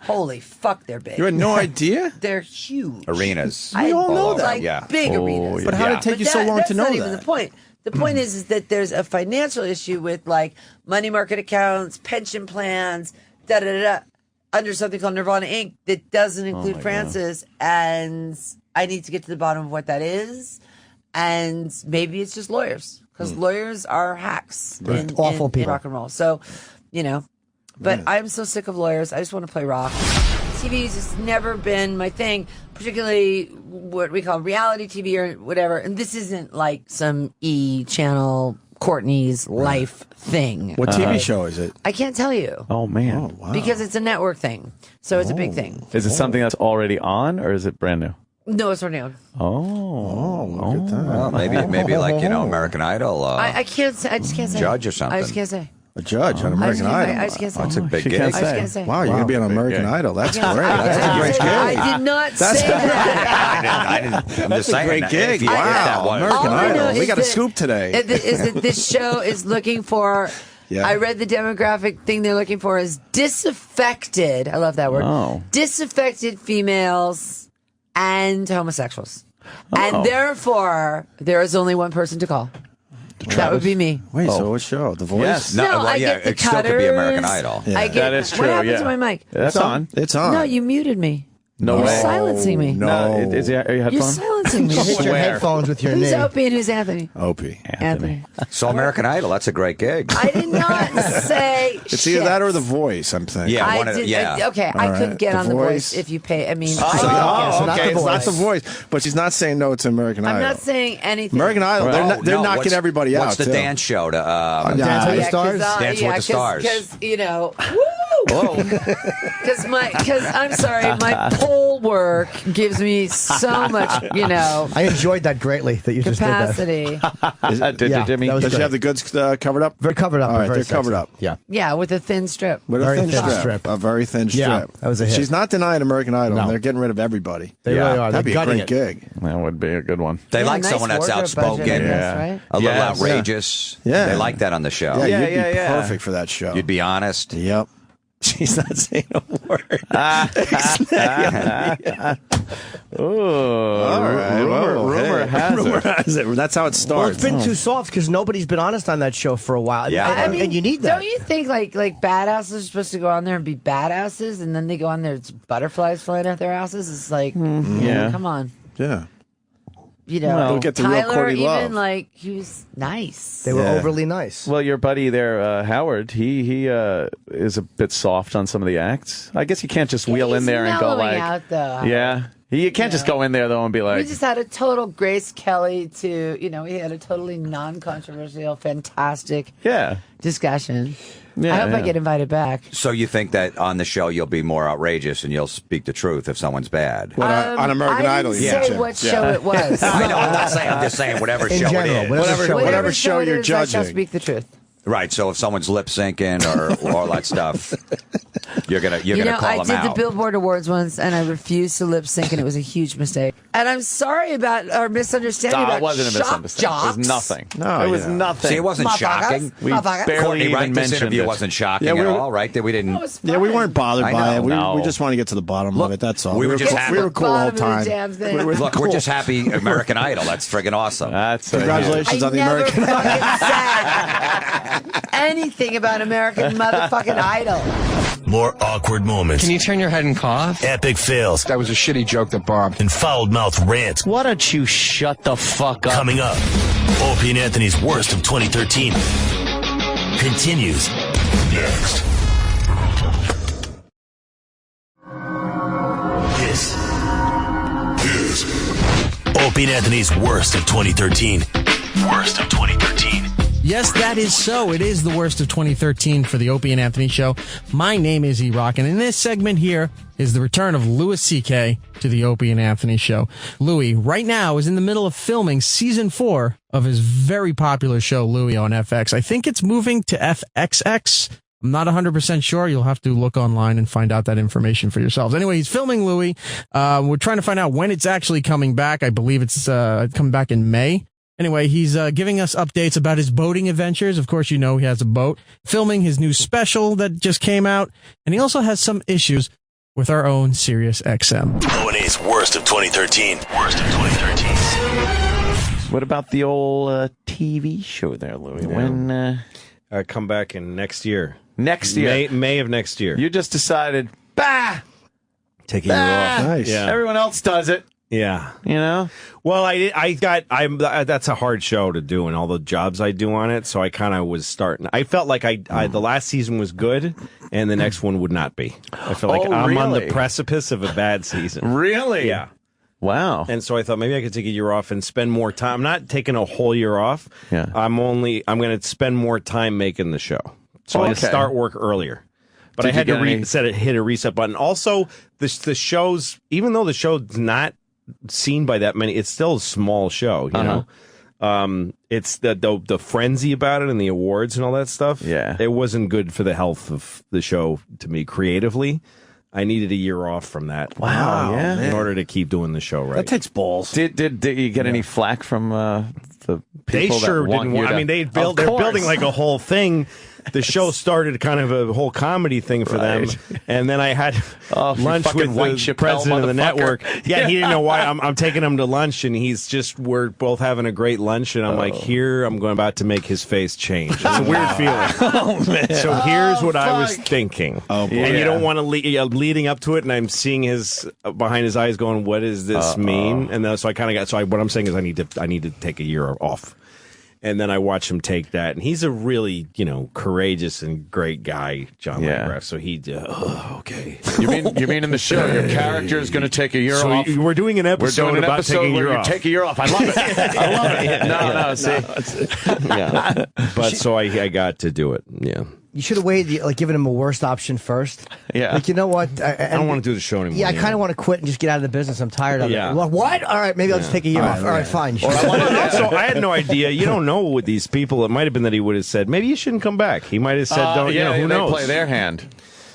S14: Holy fuck, they're big.
S13: You had no idea?
S14: They're huge.
S15: Arenas.
S13: We all know that.
S14: Like big arenas.
S13: But how did it take you so long to know
S14: that's
S13: that?
S14: not even the point. The point is that there's a financial issue with like money market accounts, pension plans, under something called Nirvana Inc. that doesn't include Francis, and I need to get to the bottom of what that is, and maybe it's just lawyers because lawyers are hacks in
S8: Awful people.
S14: rock and roll. So, but I'm so sick of lawyers. I just want to play rock. TV's just never been my thing, particularly what we call reality TV or whatever. And this isn't like some E channel Courtney's life thing.
S2: What TV show is it?
S14: I can't tell you.
S10: Oh, man.
S2: Oh, wow.
S14: Because it's a network thing. So it's a big thing.
S10: Is it something that's already on, or is it brand new?
S14: No, it's already on.
S2: Look at that.
S15: Well, maybe like American Idol.
S14: I can't say. I just can't say.
S15: Judge or something.
S14: I just can't say.
S2: A judge on American Idol.
S14: I just can't say.
S15: That's a big
S10: She
S15: gig.
S10: can't
S14: I just
S10: say.
S14: can't say.
S2: Wow, you're going to be on American Idol. That's great.
S14: I
S2: That's a great gig.
S14: I did not say that.
S15: I didn't. I'm
S2: That's
S15: just
S2: a
S15: saying.
S2: great
S15: If
S2: gig.
S15: you get that
S2: Wow,
S15: one-
S2: American
S14: All I know
S2: Idol. We
S14: is
S2: got a
S14: that-
S2: scoop today.
S14: Is that this show is looking for.
S2: Yeah.
S14: I read the demographic thing they're looking for is disaffected. I love that word.
S10: Oh.
S14: Disaffected females and homosexuals. And
S10: Oh.
S14: therefore, there is only one person to call. That would be me.
S2: Wait, so what show? The Voice?
S10: Yes.
S15: No,
S14: No,
S15: well,
S14: I
S15: yeah,
S14: get the
S15: it still could be American
S14: cutters.
S15: Idol.
S2: Yeah.
S14: I get,
S10: That is true,
S14: What happened
S10: yeah.
S14: to my mic?
S10: That's on.
S2: It's on.
S14: No, you muted me.
S10: No
S14: You're
S10: way.
S14: silencing me.
S2: No.
S10: Is it, are you
S14: You're
S10: headphones?
S14: silencing me.
S8: You hit your
S10: Where?
S8: headphones with your
S14: Who's
S8: knee.
S14: Opie and who's Anthony?
S2: Opie.
S14: Anthony.
S15: So American Idol, that's a great gig.
S14: I did not say
S2: It's
S14: shit.
S2: either that or The Voice, I'm thinking.
S15: Yeah,
S14: I
S15: one of the-
S14: did.
S15: yeah.
S14: Okay, I
S2: All
S14: could
S2: right.
S14: get
S2: The
S14: on The
S2: Voice.
S14: Voice if you pay. I mean,
S8: so
S2: Oh,
S8: not
S2: okay.
S8: The
S2: It's not
S8: Voice.
S2: The Voice, but she's not saying no to American Idol.
S14: I'm not saying anything.
S2: American Idol, they're
S15: No,
S2: knocking
S15: what's-
S2: everybody out.
S15: What's the
S2: too.
S15: dance show? To,
S2: Dance with the
S8: Stars?
S15: Dance with the Stars.
S14: Because you know, because I'm sorry, my pole work gives me so much,
S8: I enjoyed that greatly that you just
S14: capacity.
S10: Did you, Jimmy?
S8: that was
S2: Does she
S8: great.
S2: have the goods covered up?
S8: Very covered up.
S2: All right,
S8: very
S2: they're covered
S8: sexy.
S2: up.
S8: Yeah.
S14: Yeah, with a thin strip.
S2: With
S8: Very
S2: a thin
S8: thin
S2: strip.
S8: strip.
S2: A very thin strip.
S8: Yeah, that was a hit.
S2: She's not denying American Idol.
S8: No.
S2: They're getting rid of everybody.
S8: They really are.
S2: That'd
S8: They're
S2: be a
S8: gutting
S2: great
S8: it.
S2: gig.
S10: That would be a good one.
S15: They
S14: Yeah,
S15: like
S14: nice
S15: someone that's
S14: wardrobe
S15: outspoken,
S14: budget, I guess,
S10: Yeah.
S14: right?
S15: a little
S10: Yes.
S15: outrageous.
S2: Yeah.
S15: They like that on the show.
S2: Yeah, you'd be
S10: yeah.
S2: perfect for that show.
S15: You'd be honest.
S2: Yep. She's not saying a word.
S10: All
S2: right.
S10: Rumor has it.
S2: That's how it
S8: Well,
S2: starts.
S8: it's been too soft because nobody's been honest on that show for a while.
S15: Yeah.
S8: And,
S15: I
S8: and you need that.
S14: Don't you think like badasses are supposed to go on there and be badasses, and then they go on there, it's butterflies flying out their asses? It's like,
S10: Yeah.
S14: come on,
S2: Yeah.
S10: Well,
S2: They'll get the real
S14: Tyler.
S2: Courtney
S14: Even
S2: Love.
S14: like he was nice.
S8: They were
S2: Yeah.
S8: overly nice.
S10: Well, your buddy there, Howard, he is a bit soft on some of the acts. I guess you can't just wheel in
S14: He's
S10: there and go
S14: mellowing
S10: like,
S14: out, though.
S10: yeah. You can't just go in there though and be
S14: We
S10: like,
S14: just had a total Grace Kelly to, we had a totally non-controversial, fantastic
S10: yeah.
S14: discussion.
S10: Yeah,
S14: I hope I
S10: yeah.
S14: get invited back.
S15: So you think that on the show you'll be more outrageous and you'll speak the truth if someone's bad?
S2: What, on American
S14: I
S2: Idol,
S14: didn't
S2: yeah.
S14: say what show it was.
S15: I know. I'm not saying. I'm just saying whatever
S8: In
S15: show
S8: general,
S15: it is.
S2: Whatever show
S14: it
S2: you're
S14: is, I shall
S2: judging.
S14: speak the truth.
S15: Right. So if someone's lip syncing or all that stuff, you're gonna call
S14: I
S15: them
S14: did
S15: out.
S14: the Billboard Awards once, and I refused to lip sync, and it was a huge mistake. And I'm sorry about our misunderstanding
S10: no,
S14: about
S10: it wasn't a
S14: shock
S10: misunderstanding.
S14: jocks.
S10: It was nothing.
S2: No,
S10: it was
S2: yeah.
S10: nothing.
S15: See, it wasn't shocking.
S10: We
S14: Motherfuckers.
S10: barely
S15: Courtney,
S10: even
S15: right? This
S10: mentioned
S15: interview
S10: it.
S15: wasn't shocking
S2: Yeah, we
S15: at
S2: were-
S15: all, right? That we didn't.
S14: It was
S2: Yeah, we weren't bothered
S15: I
S2: by
S15: know.
S2: it. We
S10: No.
S2: just want to get to the bottom of it. That's all.
S15: we were just happy-
S2: we were cool the whole
S14: Bottom of the
S2: time.
S14: damn thing.
S15: Look, we're just happy American Idol. That's friggin' awesome.
S10: That's
S2: Congratulations on the
S14: never
S2: American
S14: fucking said anything about American motherfucking Idol.
S1: More awkward moments.
S3: Can you turn your head and cough?
S1: Epic fails.
S3: That was a shitty joke that bombed.
S1: And foul-mouthed rants.
S3: Why don't you shut the fuck up?
S1: Coming up. Opie and Anthony's worst of 2013 continues next. This is Opie and Anthony's worst of 2013. Worst of 2013.
S6: Yes, that is so. It is the worst of 2013 for the Opie and Anthony Show. My name is E-Rock, and in this segment here is the return of Louis C.K. to the Opie and Anthony Show. Louis, right now, is in the middle of filming season 4 of his very popular show, Louis, on FX. I think it's moving to FXX. I'm not 100% sure. You'll have to look online and find out that information for yourselves. Anyway, he's filming Louis. We're trying to find out when it's actually coming back. I believe it's coming back in May. Anyway, he's giving us updates about his boating adventures. Of course, he has a boat. Filming his new special that just came out. And he also has some issues with our own Sirius XM.
S1: O&A's worst of 2013. Worst of 2013.
S10: What about the old TV show there, Louis? When
S16: come back in next year.
S10: Next year?
S16: May of next year.
S10: You just decided,
S16: taking it off.
S2: Nice.
S16: Yeah.
S10: Everyone else does it.
S16: Yeah.
S10: You know?
S16: Well, that's a hard show to do and all the jobs I do on it. So I kind of was starting. I felt like the last season was good and the next one would not be. I felt like I'm on the
S10: really?
S16: precipice of a bad season.
S10: Really?
S16: Yeah.
S10: Wow.
S16: And so I thought maybe I could take a year off and spend more time. I'm not taking a whole year off.
S10: Yeah.
S16: I'm going to spend more time making the show. So I start work earlier. But I had to hit a reset button. Also, the show's, even though the show's not seen by that many, it's still a small show, you know? It's the frenzy about it and the awards and all that stuff.
S10: Yeah.
S16: It wasn't good for the health of the show to me creatively. I needed a year off from that.
S10: Wow, yeah.
S16: In order to keep doing the show right.
S13: That takes balls.
S10: Did you get any flack from the
S16: They
S10: people
S16: sure
S10: that want
S16: didn't
S10: you
S16: want.
S10: to...
S16: I mean, they're building like a whole thing. The show started kind of a whole comedy thing for them, and then I had lunch with the president of the network. Yeah, he didn't know why. I'm taking him to lunch, and we're both having a great lunch, and I'm like, I'm about to make his face change. It's a weird feeling.
S10: Oh, man.
S16: So here's what I was thinking.
S13: Oh, boy.
S16: And you don't want to leading up to it, and I'm seeing his behind his eyes going, what does this mean? And then, so I kind of got. So what I'm saying is I need to take a year off. And then I watch him take that, and he's a really, courageous and great guy, John Landgraf. So he, okay.
S10: You mean in the show, your character is going to take a year off?
S16: We're doing an episode about taking a year off.
S10: You take a year off. I love it. I love it.
S16: No, see. But so I got to do it. Yeah.
S8: You should have waited, given him a worst option first.
S10: Yeah.
S8: You know what?
S16: I don't want to do the show anymore.
S8: Yeah, I kind of want to quit and just get out of the business. I'm tired of it.
S16: Well,
S8: what? All right, maybe I'll just take a year off. All right, fine.
S16: Also, I had no idea. You don't know with these people. It might have been that he would have said, maybe you shouldn't come back. He might have said, who knows?
S10: They play their hand.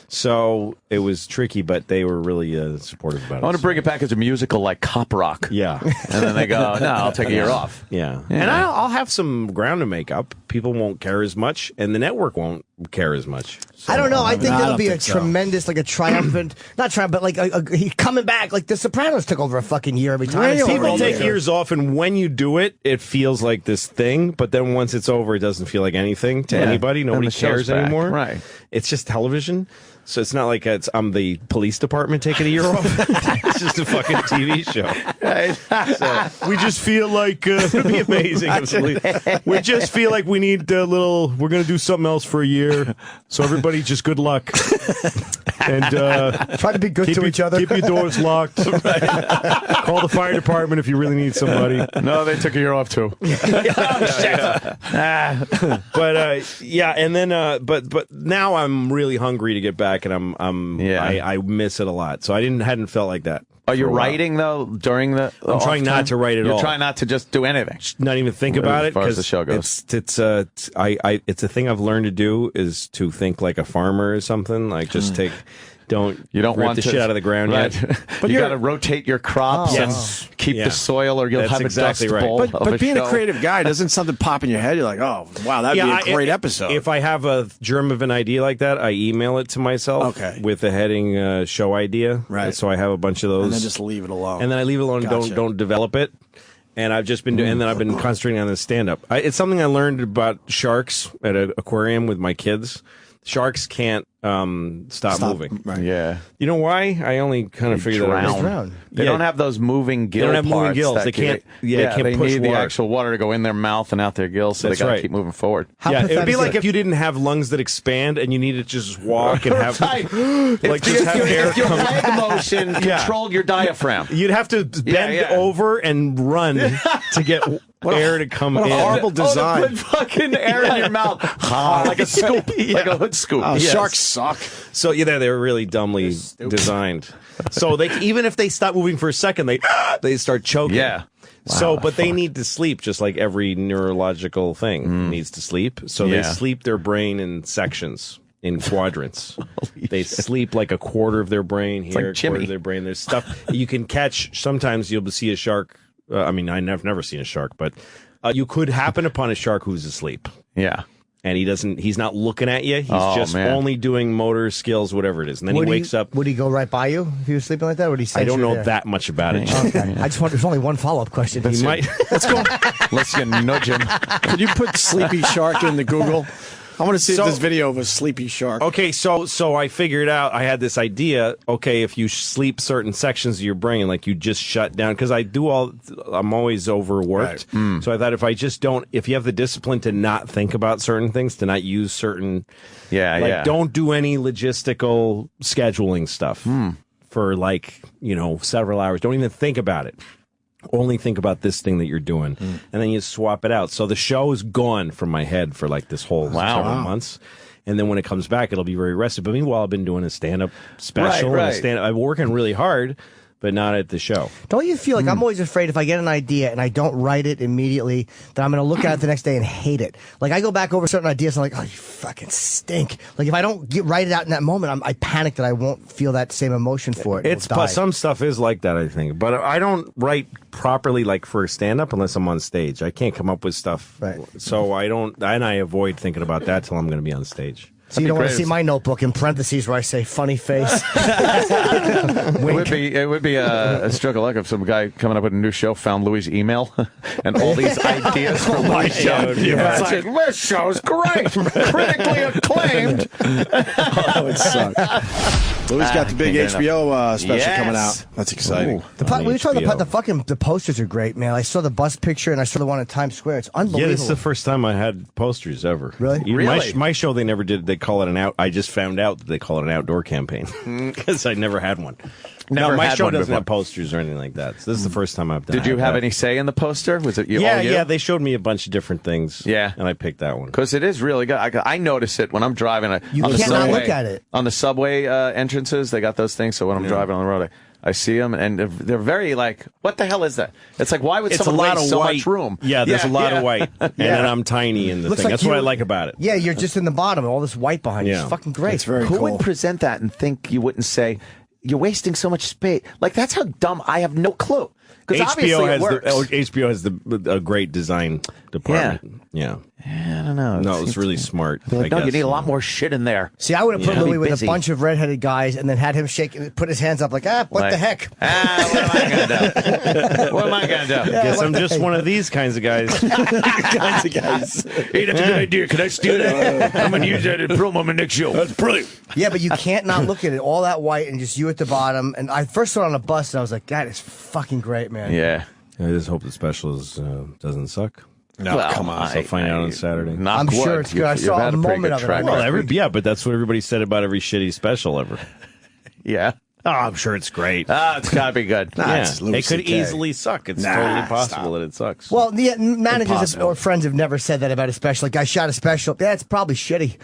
S16: So it was tricky, but they were really supportive about it.
S10: I want to bring it back as a musical like Cop Rock.
S16: Yeah.
S10: And then they go, no, I'll take a year off.
S16: Yeah. And I'll have some ground to make up. People won't care as much, and the network won't care as much. So,
S8: I don't know. I think that'll be a tremendous, a triumphant, not triumphant, but he coming back. Like The Sopranos took over a fucking year every time.
S16: People take years off, and when you do it, it feels like this thing. But then once it's over, it doesn't feel like anything to anybody. Nobody cares anymore.
S10: Right.
S16: It's just television. So it's not like I'm the police department taking a year off. It's just a fucking TV show.
S10: Right.
S16: So we just feel like it'd be amazing. We just feel like we need a little. We're going to do something else for a year. So everybody, just good luck. And
S8: try to be good to each other.
S16: Keep your doors locked. Call the fire department if you really need somebody.
S10: No, they took a year off too.
S16: But and then but now I'm really hungry to get back. And I miss it a lot. So I hadn't felt like that.
S10: Are you writing though during the?
S16: I'm trying not to write at all.
S10: You're trying not to just do anything.
S16: Not even think about it.
S10: As far as the show goes,
S16: it's a thing I've learned to do is to think like a farmer or something. Like just take. You don't
S10: want
S16: the shit out of the ground yet.
S10: But you got to rotate your crops and keep the soil, or you'll have a dust bowl.
S13: But being a creative guy, doesn't something pop in your head? You're like, oh, wow, that'd be a great episode.
S16: If I have a germ of an idea like that, I email it to myself with the heading show idea. Right. And so I have a bunch of those.
S13: And then just leave it alone.
S16: And then I leave it alone and don't develop it. And I've just been doing, and then I've been concentrating on the stand-up. It's something I learned about sharks at an aquarium with my kids. Sharks can't stop moving.
S10: Right. Yeah.
S16: You know why? I only kind of figured that out.
S10: They don't have those moving gills.
S16: They don't have moving gills. They can't. They can't
S10: they
S16: push
S10: need
S16: water.
S10: the actual water to go in their mouth and out their gills, so
S16: That's
S10: they got to
S16: right.
S10: keep moving forward.
S16: It would be like if you didn't have lungs that expand and you needed to just walk and have
S10: right.
S16: just have air
S10: if your
S16: come.
S10: leg motion controlled your diaphragm.
S16: You'd have to bend over and run to get air to come in.
S13: Horrible design.
S10: To put fucking air in your mouth, like a scoop, like a hood scoop.
S13: Sharks suck.
S16: So they're really dumbly designed. So even if they stop moving for a second, they start choking.
S10: Yeah. Wow,
S16: So, but they need to sleep just like every neurological thing needs to sleep. So they sleep their brain in sections, in quadrants. They sleep like a quarter of their brain here, a quarter of their brain. There's stuff you can catch. Sometimes you'll see a shark. I've never seen a shark, but you could happen upon a shark who's asleep.
S10: Yeah.
S16: And he's not looking at you. He's just only doing motor skills, whatever it is. And then he wakes up.
S8: Would he go right by you if he was sleeping like that? Or would he
S16: I don't know that much about it.
S8: Okay. I just want, there's only one follow-up question.
S16: He might.
S10: Let's go. Let's nudge him.
S13: Could you put sleepy shark in the Google? I want to see this video of a sleepy shark.
S16: Okay, so I figured out, I had this idea, okay, if you sleep certain sections of your brain, like you just shut down, because I'm always overworked. Right. So I thought if you have the discipline to not think about certain things, to not use certain, don't do any logistical scheduling stuff. for like, several hours. Don't even think about it. Only think about this thing that you're doing. And then you swap it out. So the show is gone from my head for like this whole several months. And then when it comes back, it'll be very rested. But meanwhile, I've been doing a stand-up special.
S10: Right.
S16: I'm working really hard, but not at the show.
S8: Don't you feel like I'm always afraid if I get an idea and I don't write it immediately, that I'm going to look at it the next day and hate it? Like, I go back over certain ideas and I'm like, oh, you fucking stink. Like, if I don't write it out in that moment, I panic that I won't feel that same emotion for it.
S16: Some stuff is like that, I think. But I don't write properly, like, for stand-up unless I'm on stage. I can't come up with stuff.
S8: Right.
S16: So I avoid thinking about that till I'm going to be on stage.
S8: So you don't want to see my notebook in parentheses where I say funny face.
S10: It would be a stroke of luck if some guy coming up with a new show found Louis' email and all these ideas for Louis' show. It's like, this show's great, critically acclaimed.
S2: Oh, it sucks. Louis got the big HBO special coming out. That's exciting.
S8: The posters are great, man. I saw the bus picture and I saw the one in Times Square. It's unbelievable.
S16: Yeah, this is the first time I had posters ever.
S8: Really?
S16: My show, they never did. They call it I just found out that they call it an outdoor campaign because I never had one. My show doesn't have posters or anything like that. So this is the first time I've done.
S10: Did you have any say in the poster? Was it you?
S16: Yeah. They showed me a bunch of different things.
S10: Yeah,
S16: and I picked that one
S10: because it is really good. I notice it when I'm driving.
S8: You can't not look at it
S10: on the subway entrances. They got those things. So when I'm driving on the road, I see them, and they're very like, what the hell is that? It's like, why would someone waste so much room?
S16: Yeah, there's a lot of white, and then I'm tiny in the thing. That's what I like about it.
S8: Yeah, you're just in the bottom, all this white behind you. It's fucking great.
S2: It's very
S10: Who
S2: cool.
S10: would present that and think you wouldn't say, you're wasting so much space? Like, that's how dumb. I have no clue. Because obviously it works.
S16: HBO has a great design department. Yeah.
S10: I don't know.
S16: No, it's really smart.
S10: Like, no, you need a lot more shit in there.
S8: See, I would have put Louis with a bunch of redheaded guys and then had him put his hands up like, what the heck?
S10: What am I going to do? What am I going to do?
S16: Guess I'm just one of these kinds of guys.
S10: Hey, that's a good idea. Can I steal that? I'm going to use that in promo my next show. That's brilliant.
S8: Yeah, but you can't not look at it. All that white and just you at the bottom. And I first saw it on a bus and I was like, that is fucking great, man.
S10: Yeah.
S16: I just hope the special doesn't suck.
S2: No, come on.
S16: I'll find out on Saturday.
S8: I'm sure it's good. I saw a moment of it.
S16: Well, but that's what everybody said about every shitty special ever.
S10: Yeah.
S16: Oh, I'm sure it's great.
S10: It's got to be good.
S16: It could easily suck. It's totally possible that it sucks.
S8: Well, managers or friends have never said that about a special. Like, I shot a special. Yeah, it's probably shitty.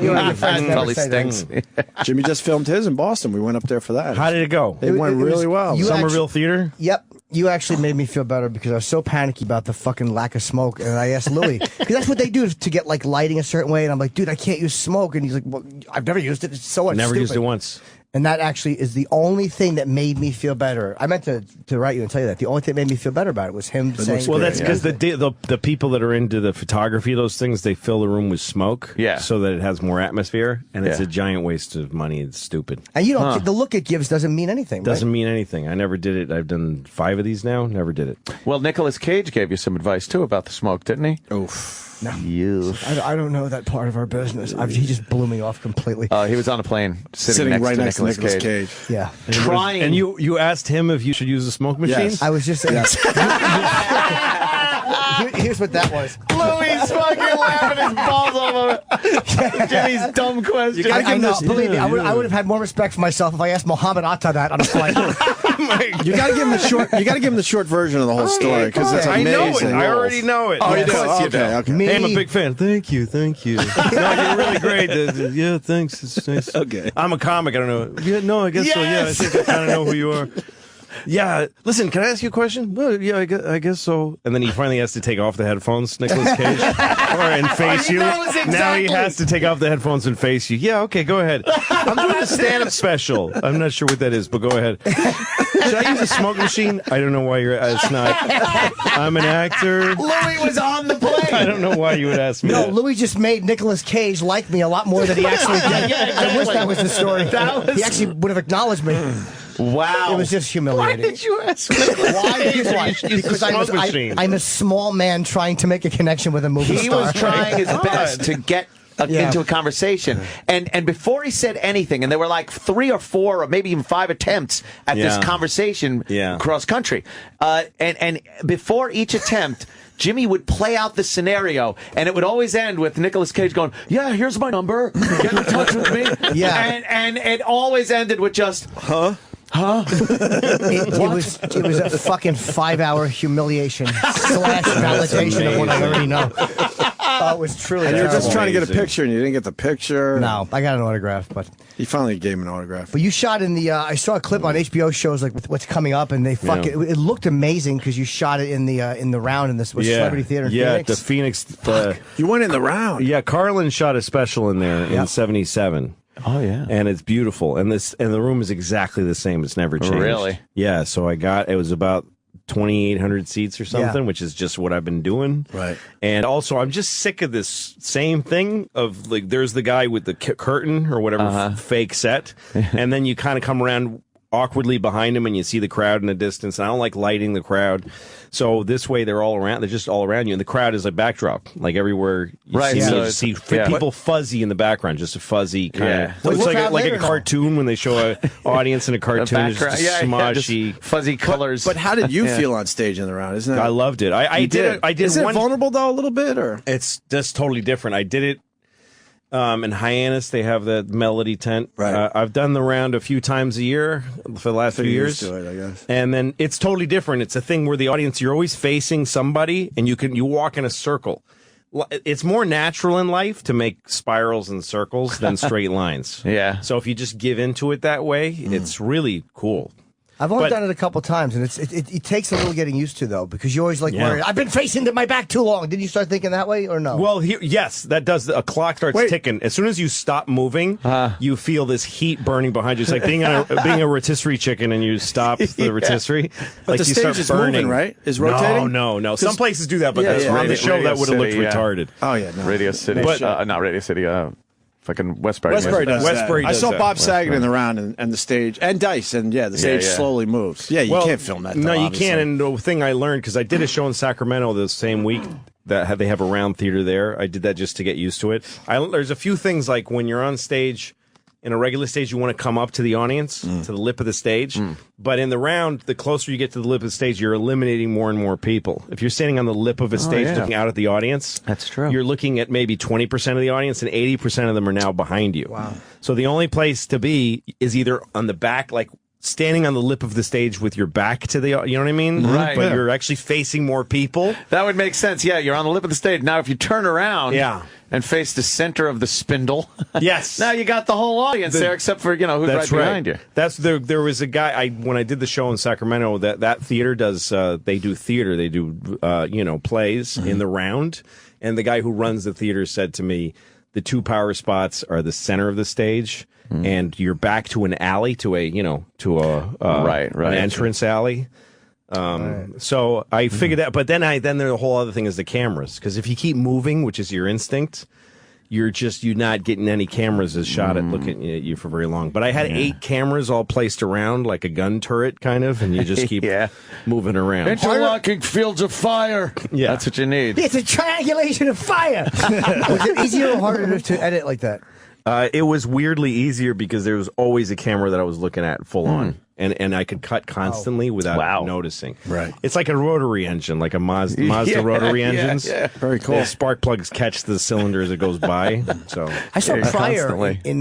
S8: Your friends never say that.
S2: Jimmy just filmed his in Boston. We went up there for that.
S16: How did it go?
S2: It went really well.
S8: Somerville
S16: Theater?
S8: Yep. You actually made me feel better because I was so panicky about the fucking lack of smoke. And I asked Louis, because that's what they do to get like lighting a certain way. And I'm like, dude, I can't use smoke. And he's like, well, I've never used it. It's so much
S16: Never
S8: stupid.
S16: used it once.
S8: And that actually is the only thing that made me feel better. I meant to write you and tell you that. The only thing that made me feel better about it was him saying...
S16: Well, that's because the people that are into the photography of those things, they fill the room with smoke so that it has more atmosphere, and it's a giant waste of money. It's stupid.
S8: And you don't the look it gives doesn't mean anything,
S16: Doesn't mean anything. I never did it. I've done 5 of these now. Never did it.
S10: Well, Nicolas Cage gave you some advice, too, about the smoke, didn't he?
S2: Oof.
S8: No.
S10: You.
S8: I don't know that part of our business. He just blew me off completely.
S10: He was on a plane sitting
S2: right
S10: next to Nicolas Cage.
S8: Yeah.
S10: Trying.
S16: And you asked him if you should use a smoke machine?
S2: Yes.
S8: I was just saying. Here's what that was.
S10: Louis fucking laughing his balls off of Jimmy's dumb question.
S8: I know. Believe me, I would have had more respect for myself if I asked Mohammed Atta that on a flight.
S2: You got to give him the short. You got to give him the short version of the whole story because it's amazing.
S16: I know it. I already know it.
S2: Oh, you do? Okay.
S16: Hey, I'm a big fan. Thank you. No, you're really great. Yeah, thanks. It's nice.
S2: Okay.
S16: I'm a comic. I don't know. Yeah, no, I guess so. Yeah, I think I kind of know who you are. Yeah, listen, can I ask you a question? Well, yeah, I guess so. And then he finally has to take off the headphones, Nicolas Cage, and face you.
S10: Exactly.
S16: Now he has to take off the headphones and face you. Yeah, okay, go ahead. I'm doing a stand-up special. I'm not sure what that is, but go ahead. Should I use a smoke machine? I don't know why you're... it's not. I'm an actor.
S10: Louis was on the plane.
S16: I don't know why you would ask me that.
S8: Louis just made Nicolas Cage like me a lot more than he actually did. I wish that was the story. He actually would have acknowledged me.
S10: Wow.
S8: It was just humiliating.
S10: Why did you ask me?
S8: Why? Because I'm a small man trying to make a connection with a movie star.
S10: He was trying his best to get into a conversation. And before he said anything, and there were like 3 or 4 or maybe even 5 attempts at this conversation cross country. And before each attempt, Jimmy would play out the scenario, and it would always end with Nicolas Cage going, yeah, here's my number. Get in touch with me.
S8: Yeah.
S10: And it always ended with just, huh?
S5: Huh?
S8: It was a fucking 5-hour humiliation / validation of what I already know. It was truly.
S13: And you were just trying to get a
S16: Amazing.
S13: picture, and you didn't get the picture.
S8: No, I got an autograph, but
S13: he finally gave him an autograph.
S8: But you shot in the. I saw a clip on HBO shows like with what's coming up, and they fucking. It looked amazing because you shot it in the round in this Celebrity Theater in Phoenix.
S16: the Phoenix.
S13: You went in the round.
S16: Yeah, Carlin shot a special in there in '77.
S10: Oh yeah,
S16: and it's beautiful, and the room is exactly the same. It's never changed.
S10: Really?
S16: Yeah. So it was about 2,800 seats or something, which is just what I've been doing.
S13: Right.
S16: And also, I'm just sick of this same thing of like, there's the guy with the curtain or whatever fake set, and then you kind of come around awkwardly behind him and you see the crowd in the distance. And I don't like lighting the crowd. So this way they're just all around you. And the crowd is a backdrop, like everywhere you see, you see people fuzzy in the background, just a fuzzy kind of. It's like a cartoon when they show an audience in a cartoon. It's just smoshy,
S10: fuzzy colors.
S13: But how did you feel on stage in the round? Isn't it?
S16: I loved it. I did it.
S13: Is it vulnerable though a little bit, or
S16: it's just totally different. I did it. In Hyannis, they have the Melody tent.
S13: Right.
S16: I've done the round a few times a year for the last few years.
S13: Used to it, I guess.
S16: And then it's totally different. It's a thing where the audience, you're always facing somebody, and you walk in a circle. It's more natural in life to make spirals and circles than straight lines.
S10: Yeah.
S16: So if you just give into it that way, it's really cool.
S8: I've only done it a couple times, and it takes a little getting used to, though, because you always worry, I've been facing my back too long. Did you start thinking that way, or no?
S16: Well, yes, that does. A clock starts ticking. As soon as you stop moving, you feel this heat burning behind you. It's like being a rotisserie chicken, and you stop the rotisserie.
S13: But
S16: like
S13: the
S16: you
S13: stage
S16: start
S13: is
S16: burning.
S13: moving, right? Is rotating?
S16: No. Some places do that, but on the show that would have looked retarded.
S13: Oh, yeah. No.
S10: Radio City.
S16: But,
S10: not Radio City. Fucking Westbury.
S13: Westbury does
S16: Westbury
S13: that.
S16: does
S13: I saw
S16: that.
S13: Bob Saget in the round and the stage and Dice, and the stage slowly moves. Yeah, you can't film that. Though,
S16: no, you
S13: obviously.
S16: can't. And the thing I learned, because I did a show in Sacramento the same week that they have a round theater there. I did that just to get used to it. There's a few things like when you're on stage. In a regular stage, you want to come up to the audience, to the lip of the stage. But in the round, the closer you get to the lip of the stage, you're eliminating more and more people. If you're standing on the lip of a stage looking out at the audience,
S10: that's true.
S16: You're looking at maybe 20% of the audience, and 80% of them are now behind you.
S8: Wow.
S16: So the only place to be is either on the back, like standing on the lip of the stage with your back to the, you know what I mean?
S10: Right.
S16: But you're actually facing more people.
S10: That would make sense. Yeah, you're on the lip of the stage. Now, if you turn around and face the center of the spindle,
S16: yes,
S10: now you got the whole audience there, except for, who's right behind you.
S16: There was a guy, when I did the show in Sacramento, that theater does, they do theater, they do, plays in the round. And the guy who runs the theater said to me, the two power spots are the center of the stage, and you're back to an alley, to a an entrance alley. So I figured that, but then the whole other thing is the cameras, because if you keep moving, which is your instinct, you're not getting any cameras as shot at looking at you for very long. But I had 8 cameras all placed around like a gun turret, kind of, and you just keep moving around.
S5: Interlocking fields of fire.
S16: Yeah,
S10: that's what you need.
S8: It's a triangulation of fire. Was it easier or harder to edit like that?
S16: It was weirdly easier because there was always a camera that I was looking at full on. And I could cut constantly without noticing.
S13: Right.
S16: It's like a rotary engine, like a Mazda rotary engines.
S13: Yeah. Very cool.
S16: The spark plugs catch the cylinder as it goes by. So
S8: I saw Pryor in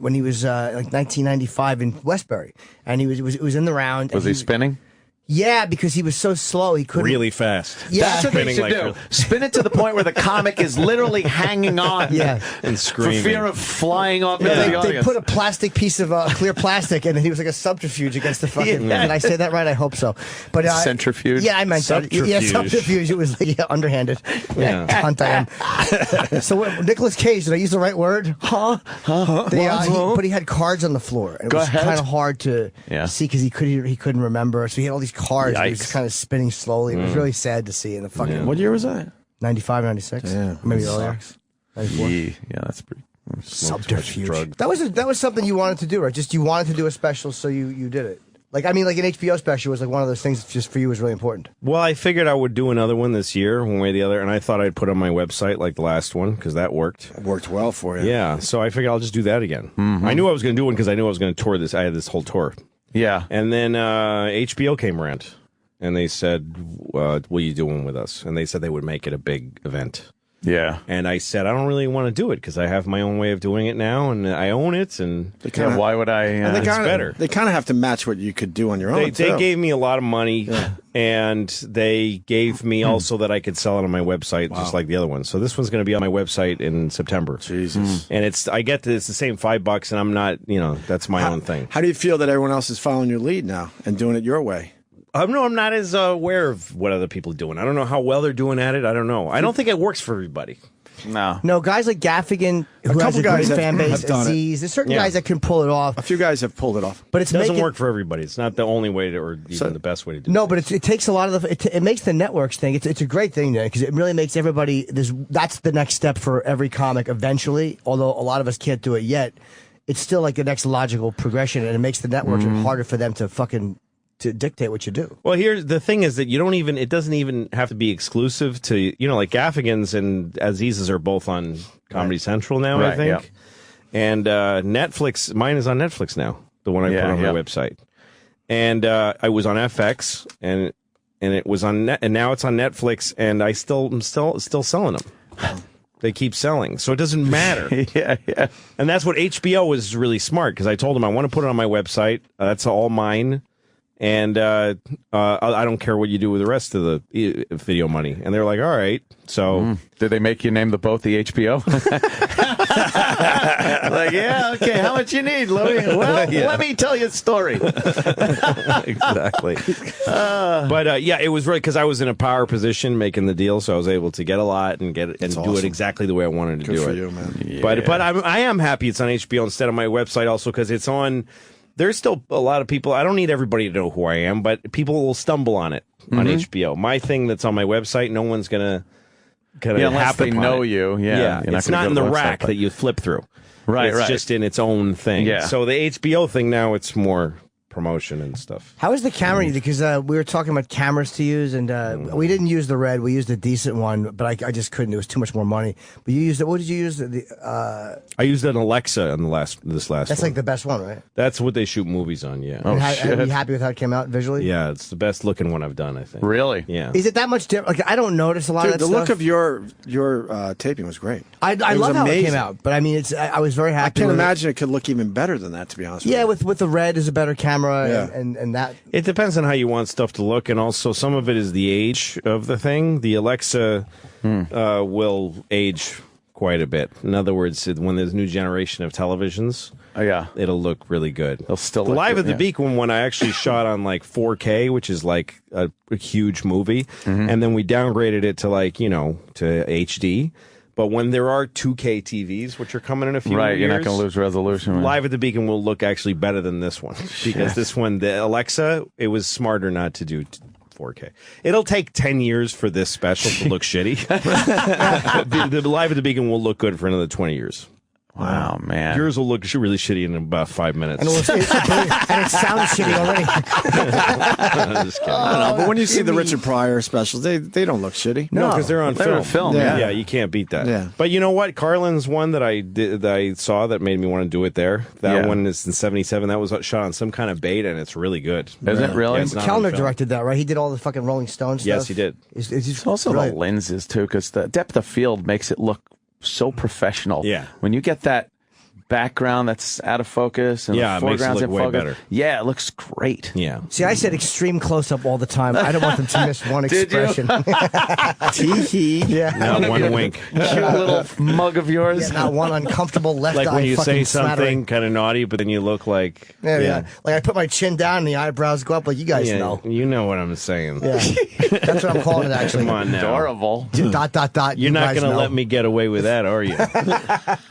S8: when he was like 1995 in Westbury, and it was in the round.
S10: Was he spinning?
S8: Yeah, because he was so slow, he couldn't.
S16: Really fast.
S8: Yeah.
S10: That's what they should do. Spin it to the point where the comic is literally hanging on.
S8: Yeah.
S16: And screaming.
S10: For fear of flying off into the audience.
S8: They put a plastic piece of clear plastic, and he was like a subterfuge against the fucking. Did I say that right? I hope so. But
S10: centrifuge.
S8: Yeah, I meant
S16: subterfuge.
S8: Yeah, subterfuge. It was underhanded.
S16: Yeah.
S8: Cunt I am. So Nicolas Cage, did I use the right word? But he had cards on the floor, and it was kind of hard to see because he couldn't remember. So he had all these cards. And he was kind of spinning slowly. It was really sad to see in the fucking.
S13: What year was that?
S8: 95, 96.
S13: Yeah,
S8: maybe earlier. 94.
S10: Yeah, that's pretty.
S8: Subterfuge. That was something you wanted to do, right? Just you wanted to do a special, so you did it. Like an HBO special was like one of those things that just for you was really important.
S16: Well, I figured I would do another one this year, one way or the other, and I thought I'd put it on my website like the last one because that worked.
S13: It worked well for you.
S16: Yeah, so I figured I'll just do that again. I knew I was going to do one because I knew I was going to tour this. I had this whole tour.
S10: Yeah.
S16: And then HBO came around, and they said, what are you doing with us? And they said they would make it a big event.
S10: Yeah.
S16: And I said, I don't really want to do it because I have my own way of doing it now, and I own it. And
S10: why would I?
S16: It's better.
S13: They kind of have to match what you could do on your own.
S16: They gave me a lot of money, and they gave me also that I could sell it on my website, just like the other one. So this one's going to be on my website in September.
S13: Jesus.
S16: And it's the same $5, and I'm not, that's my own thing.
S13: How do you feel that everyone else is following your lead now and doing it your way?
S16: No, I'm not as aware of what other people are doing. I don't know how well they're doing at it. I don't know. I don't think it works for everybody.
S8: No, guys like Gaffigan, who has a great fan base, Aziz, there's certain guys that can pull it off.
S13: A few guys have pulled it off.
S8: But
S16: it doesn't work for everybody. It's not the only way to, or even the best way to do it.
S8: No, but it takes a lot of it makes the networks thing. It's a great thing, because it really makes everybody, that's the next step for every comic eventually, although a lot of us can't do it yet. It's still like the next logical progression, and it makes the networks harder for them to dictate what you do.
S16: Well, here's the thing is that it doesn't even have to be exclusive to, like Gaffigan's and Aziz's are both on Comedy Central now, I think. Yeah. And Netflix, mine is on Netflix now, the one I put on my website. And I was on FX and it was on and now it's on Netflix, and I'm still selling them. They keep selling, so it doesn't matter.
S10: Yeah.
S16: And that's what HBO was really smart, because I told them I want to put it on my website. That's all mine. And I don't care what you do with the rest of the video money. And they're like, all right. So
S10: did they make you name both the HBO?
S2: Like, yeah, okay. How much you need, Louie? Well, let me tell you a story.
S16: Exactly. But it was right because I was in a power position making the deal, so I was able to get a lot and do it exactly the way I wanted to do it.
S13: Good for you, man.
S16: Yeah. But I am happy it's on HBO instead of my website, also because it's on. There's still a lot of people. I don't need everybody to know who I am, but people will stumble on it on HBO. My thing that's on my website, no one's gonna
S10: unless they know you.
S16: Yeah, it's not in the rack that you flip through.
S10: Right,
S16: it's just in its own thing.
S10: Yeah.
S16: So the HBO thing now, it's more promotion and stuff.
S8: How is the camera? Because we were talking about cameras to use, and we didn't use the Red. We used a decent one, but I just couldn't. It was too much more money. But you used it. What did you use?
S16: I used an Alexa on this last.
S8: That's
S16: one.
S8: like the best one, right?
S16: That's what they shoot movies on. Yeah.
S8: Are you happy with how it came out visually?
S16: Yeah, it's the best looking one I've done, I think.
S10: Really?
S16: Yeah.
S8: Is it that much different? Like, I don't notice a lot of that
S13: the
S8: stuff.
S13: look of your taping was great.
S8: I love how it came out, but I mean, I was very happy.
S13: I can't
S8: with
S13: imagine it could look even better than that, to be honest with you.
S8: Yeah, with the Red is a better camera, and that.
S16: It depends on how you want stuff to look, and also some of it is the age of the thing. The Alexa will age quite a bit. In other words, when there's a new generation of televisions, it'll look really good.
S10: It'll still
S16: the
S10: look
S16: Live
S10: good,
S16: at the Beacon one I actually shot on like 4K, which is like a huge movie, and then we downgraded it to to HD. But when there are 2K TVs, which are coming in a few years,
S10: you're not going to lose resolution. Right?
S16: Live at the Beacon will look actually better than this one, because this one, the Alexa, it was smarter not to do 4K. It'll take 10 years for this special to look shitty. the Live at the Beacon will look good for another 20 years.
S10: Wow, man.
S16: Yours will look really shitty in about 5 minutes.
S8: And it sounds shitty already.
S16: I'm just kidding.
S13: I don't know, but when you see the Richard Pryor specials, they don't look shitty.
S16: No, because they're on film.
S13: Yeah.
S16: You can't beat that.
S13: Yeah.
S16: But you know what? Carlin's one that I saw that made me want to do it there. That one is in '77. That was shot on some kind of beta, and it's really good.
S10: Is it really?
S16: Yeah, it's not
S8: Kellner
S16: on film.
S8: directed that, right? He did all the fucking Rolling Stones stuff.
S16: Yes, he did.
S10: It's also the lenses, too, because the depth of field makes it look so professional.
S16: Yeah.
S10: When you get that background that's out of focus and the
S16: it makes it
S10: foreground's
S16: look
S10: in
S16: way
S10: focus.
S16: better.
S10: Yeah, it looks great.
S16: Yeah.
S8: See, I said extreme close-up all the time. I don't want them to miss one
S10: Did you?
S8: expression.
S13: Tee-hee.
S8: Yeah.
S16: Not one wink.
S10: Cute little mug of yours.
S8: Yeah, not one uncomfortable left eye
S16: Like when you
S8: fucking
S16: say something
S8: smattering.
S16: kind of naughty, but then you look like...
S8: Yeah. Like I put my chin down and the eyebrows go up, like you guys know.
S16: You know what I'm saying.
S8: Yeah. That's what I'm calling it, actually.
S16: Come on now.
S10: Adorable. ...
S8: You're
S16: not going to let me get away with that, are you?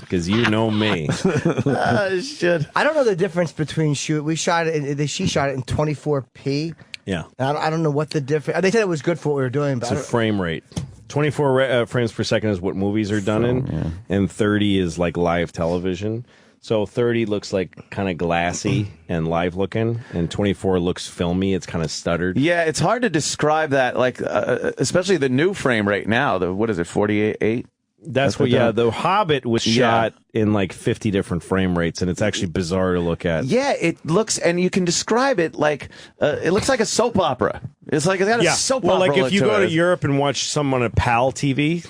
S16: Because you know me.
S10: Shit.
S8: I don't know the difference between shoot. We shot it. She shot it in 24p.
S16: Yeah.
S8: I don't know what the difference. They said it was good for what we were doing, but
S16: It's a frame rate. 24 frames per second is what movies are done in, and 30 is like live television. So 30 looks like kind of glassy and live looking, and 24 looks filmy. It's kind of stuttered.
S10: Yeah, it's hard to describe that, like especially the new frame rate now. What is it, 48?
S16: That's what, The Hobbit was shot in like 50 different frame rates, and it's actually bizarre to look at.
S10: Yeah, it looks, and you can describe it like, it looks like a soap opera.
S5: It's like it's got a soap opera.
S16: Well, like if you go to
S5: it.
S16: Europe and watch some on a PAL TV,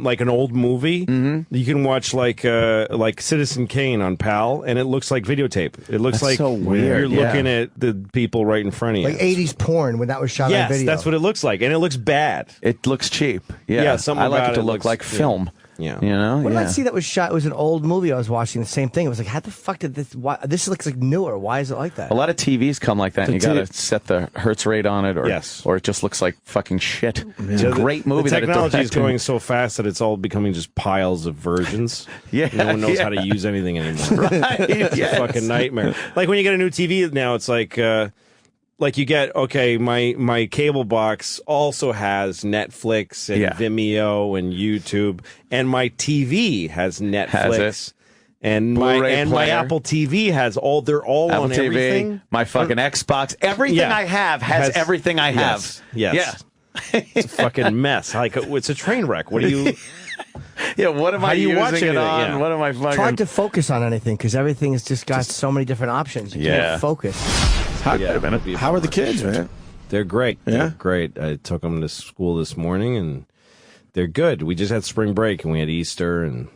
S16: like an old movie, you can watch like Citizen Kane on PAL, and it looks like videotape. It looks
S5: That's
S16: like
S5: so weird.
S16: You're looking at the people right in front of you.
S8: Like 80s porn when that was shot on
S16: Yes,
S8: video.
S16: that's what it looks like, and it looks bad.
S5: It looks cheap. Yeah,
S16: something
S5: I like
S16: about
S5: it to look
S16: looks-
S5: like film.
S16: Yeah.
S5: You know?
S8: What did I see that was shot? It was an old movie I was watching. The same thing. It was like, how the fuck did this? Why, this looks like newer. Why is it like that?
S5: A lot of TVs come like that, and you
S16: The
S5: got to set the hertz rate on it, or or it just looks like fucking shit. It's a great movie.
S16: The
S5: that it
S16: technology is
S5: directed.
S16: going so fast that it's all becoming just piles of versions. No one knows how to use anything anymore. It's a fucking nightmare. Like when you get a new TV now, it's like you get, okay, my cable box also has Netflix and Vimeo and YouTube, and my TV has Netflix.
S5: Has it?
S16: And
S5: Blu-ray
S16: my
S5: player.
S16: Apple TV has they're all
S5: Apple
S16: on
S5: TV,
S16: everything.
S5: my fucking Xbox, everything I have has everything I have.
S16: Yes. It's a fucking mess. Like it's a train wreck. What do you?
S5: What am
S16: How
S5: I
S16: do you
S5: using
S16: watch
S5: it
S16: anything?
S5: on?
S16: Yeah.
S5: What am I fucking?
S8: It's hard to focus on anything because everything has just got so many different options. You can't focus.
S2: How are the kids, man?
S16: They're great.
S2: Yeah?
S16: They're great. I took them to school this morning, and they're good. We just had spring break, and we had Easter, and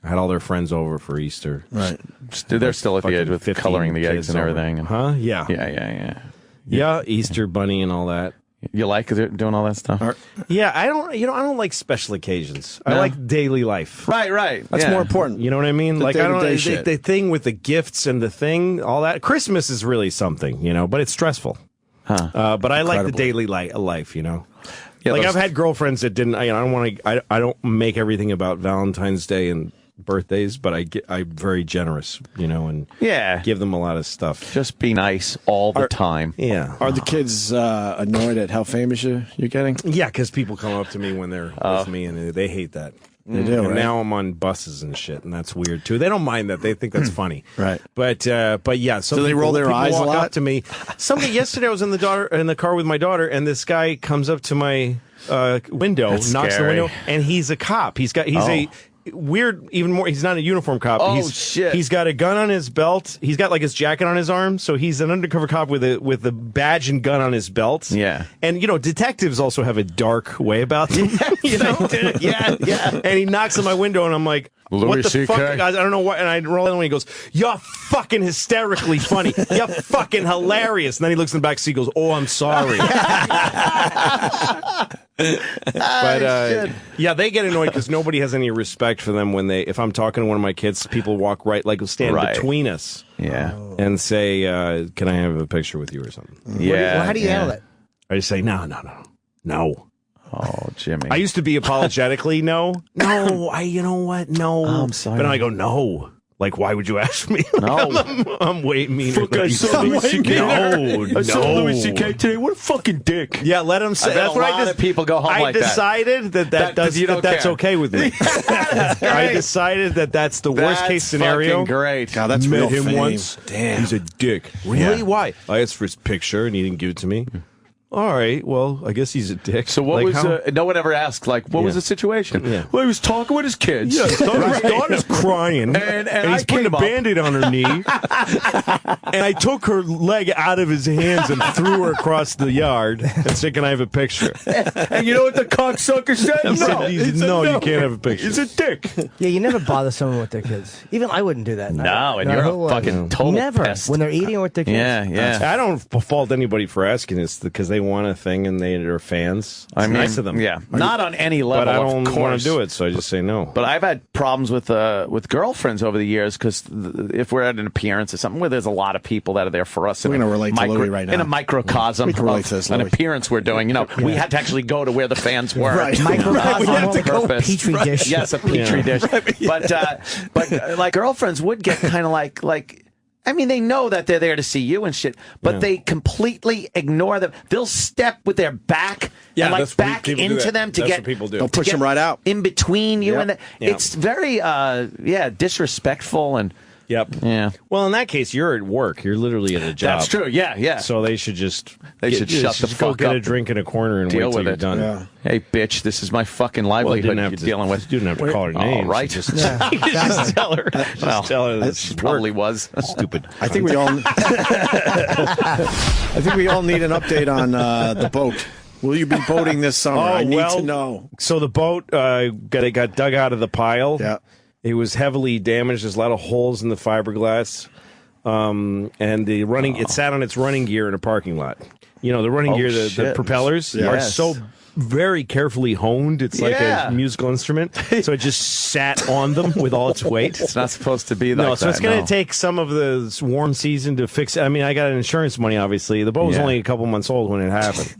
S16: I had all their friends over for Easter.
S2: Right.
S5: They're still at the edge with
S16: 15
S5: coloring the eggs
S16: kids
S5: and
S16: over.
S5: everything.
S16: Huh? Yeah. Yeah, Easter bunny and all that.
S5: You like doing all that stuff?
S16: Yeah, I don't like special occasions. I
S5: No?
S16: like daily life.
S5: Right.
S2: That's more important.
S16: You know what I mean?
S2: The
S16: Like I don't
S2: day-to-day shit.
S16: the thing with the gifts and the thing, all that. Christmas is really something, but it's stressful. But I like the daily life,
S5: Yeah,
S16: like
S5: those-
S16: I've had girlfriends that didn't. I don't want to. I don't make everything about Valentine's Day and birthdays, but I'm very generous, and give them a lot of stuff.
S5: Just be nice all the time.
S16: Yeah.
S2: Are the kids annoyed at how famous you're getting?
S16: Yeah, because people come up to me when they're with me, and they hate that.
S2: They do,
S16: And
S2: right?
S16: now I'm on buses and shit, and that's weird too. They don't mind that; they think that's funny.
S2: Right.
S16: But yeah.
S2: Do they roll their
S16: people
S2: eyes a
S16: walk
S2: lot?
S16: up to me. Yesterday, I was in the car with my daughter, and this guy comes up to my window,
S5: That's
S16: knocks on the
S5: scary.
S16: window, and he's a cop. He's a weird, even more. He's not a uniform cop.
S5: Oh, shit.
S16: He's got a gun on his belt. He's got like his jacket on his arm, so he's an undercover cop with a badge and gun on his belt.
S5: Yeah.
S16: And detectives also have a dark way about them. Yeah. And he knocks on my window, and I'm like,
S5: Louis
S16: what the
S5: C.K.
S16: fuck? I don't know what. And I roll in when he goes, "You're fucking hysterically funny. You're fucking hilarious." And then he looks in the back seat, goes, "Oh, I'm sorry." But yeah, they get annoyed because nobody has any respect for them when if I'm talking to one of my kids, people walk stand between us, and say, "Can I have a picture with you or something?"
S5: Yeah.
S8: How do you handle it?
S16: I just say, "No."
S5: Oh, Jimmy.
S16: I used to be apologetically no. You know what? No.
S5: Oh, I'm sorry.
S16: But then I go, no. Like, why would you ask me?
S5: No.
S16: I'm way meaner.
S5: Fuck,
S16: than
S5: I
S16: you.
S5: saw Louis C.K.
S16: No.
S5: I saw Louis C.K. today. What a fucking dick.
S16: Yeah, let him say.
S5: I bet
S16: That's
S5: a
S16: what
S5: lot
S16: I just.
S5: of people go home
S16: I
S5: like that.
S16: decided that's
S5: care.
S16: okay with me. I decided that's the worst case scenario.
S5: Fucking great.
S2: God, that's
S16: Met
S2: real
S16: him
S2: fame.
S16: once.
S2: Damn.
S16: He's a dick. Really? Why? I asked for his picture and he didn't give it to me. All right. Well, I guess he's a dick.
S5: So what
S16: Like,
S5: was?
S16: how-
S5: No one ever asked. Like, what was the situation?
S16: Yeah.
S5: Well, he was talking with his kids.
S16: Yeah, his daughter's crying,
S5: And
S16: he's
S5: I
S16: putting a
S5: came up.
S16: Band-Aid on her knee. And I took her leg out of his hands and threw her across the yard and said, "Can I have a picture?"
S5: And you know what the cocksucker said?
S16: He said,
S5: He said
S16: no, you can't have a picture.
S5: He's a dick.
S8: Yeah, you never bother someone with their kids. Even I wouldn't do that.
S5: No, and you're
S8: who
S5: a
S8: would?
S5: fucking total
S8: Never.
S5: pest.
S8: When they're eating with their kids.
S5: Yeah.
S16: I don't fault anybody for asking this because they want a thing and they're fans. It's
S5: I mean,
S16: nice of them.
S5: Yeah, not on any level.
S16: But I don't
S5: of
S16: want
S5: course.
S16: to do it, so I just say no.
S5: But I've had problems with girlfriends over the years because if we're at an appearance or something where there's a lot of people that are there for us,
S2: We're
S5: in a
S2: gonna relate to Louis right now.
S5: in a microcosm
S2: We can relate
S5: of
S2: to this,
S5: an
S2: Louis.
S5: appearance we're doing. We had to actually go to where the fans were.
S2: Right.
S8: Microcosm,
S5: We had to go
S8: purpose. Petri dish.
S5: Yes, a petri dish. But like girlfriends would get kind of like. I mean, they know that they're there to see you and shit, but they completely ignore them. They'll step with their back and like back
S16: people do
S5: into
S16: that.
S5: them to
S16: That's
S5: get.
S16: what people do.
S2: They'll push
S5: get
S2: them right out.
S5: in between you
S16: Yep.
S5: and
S16: Yep.
S5: it's very disrespectful and
S16: Yep.
S10: Yeah.
S16: Well, in that case, you're at work. You're literally at a job.
S10: That's true. Yeah.
S16: So they should just
S10: shut the
S16: go
S10: fuck
S16: get
S10: up.
S16: a drink in a corner and
S10: Deal
S16: wait till
S10: with
S16: you're
S10: it.
S16: done.
S10: Yeah. Hey, bitch, this is my fucking livelihood you're dealing with.
S16: You didn't have to call her names.
S10: All right.
S16: Just
S10: tell her.
S16: Just tell her that
S10: she probably was.
S16: Stupid.
S13: I think we all. I think we all need an update on the boat. Will you be boating this summer? I need to know.
S16: So the boat got dug out of the pile.
S13: Yeah.
S16: It was heavily damaged. There's a lot of holes in the fiberglass. And the running, it sat on its running gear in a parking lot. You know, the running gear, the propellers are so very carefully honed. It's like a musical instrument. So it just sat on them with all its weight.
S10: It's not supposed to be like that.
S16: So it's going to take some of the warm season to fix it. I mean, I got insurance money, obviously. The boat was only a couple months old when it happened.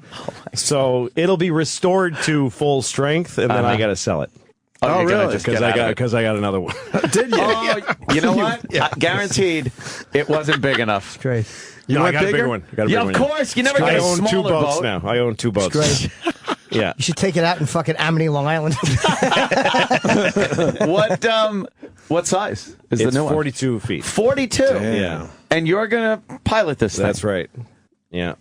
S16: So it'll be restored to full strength, and then I got to sell it.
S13: Oh, really?
S16: Because I got another one.
S13: Did you?
S10: Oh, you know what? Guaranteed it wasn't big enough.
S8: Great.
S16: No, I got a bigger one.
S10: Of course. You never get a smaller
S16: I own two boats
S10: boat.
S16: now. I own two boats.
S8: Great.
S16: Yeah.
S8: You should take it out in fucking Amity, Long Island.
S10: What size is
S16: It's
S10: the new one?
S16: 42 feet.
S10: 42?
S16: Yeah.
S10: And you're going to pilot this thing?
S16: That's right. Yeah.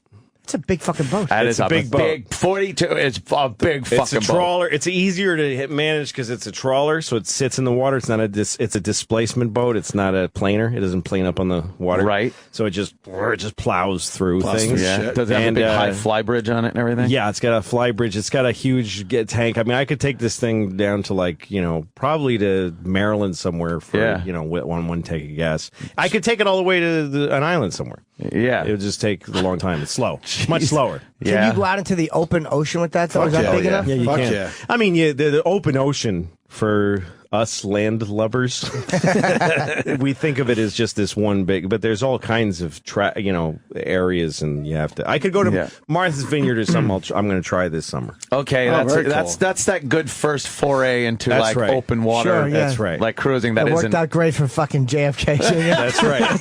S8: It's a big fucking boat.
S10: That
S16: It's
S10: is
S16: a big boat.
S10: 42 is a big fucking
S16: It's a
S10: boat.
S16: trawler. It's easier to manage because it's a trawler, so it sits in the water. It's not it's a displacement boat. It's not a planer. It doesn't plane up on the water.
S10: Right.
S16: So it just plows through things.
S10: Yeah. Does it have a big high fly bridge on it and everything?
S16: Yeah, it's got a fly bridge. It's got a huge tank. I mean, I could take this thing down to probably to Maryland somewhere for, one tank of gas. I could take it all the way to an island somewhere.
S10: Yeah.
S16: It would just take a long time. It's slow. Much slower.
S8: Can you go out into the open ocean with that, though? Is that big enough?
S16: Yeah, you
S13: Fuck
S16: can.
S13: yeah.
S16: I mean, the open ocean for us land lubbers, we think of it as just this one big, but there's all kinds of areas, and you have to. I could go to Martha's Vineyard or something. I'm going to try this summer.
S10: Okay, that's that good first foray into open water.
S8: Sure, yeah.
S16: That's right.
S10: Like cruising. That
S8: it worked
S10: isn't.
S8: out great for fucking JFK.
S16: That's right.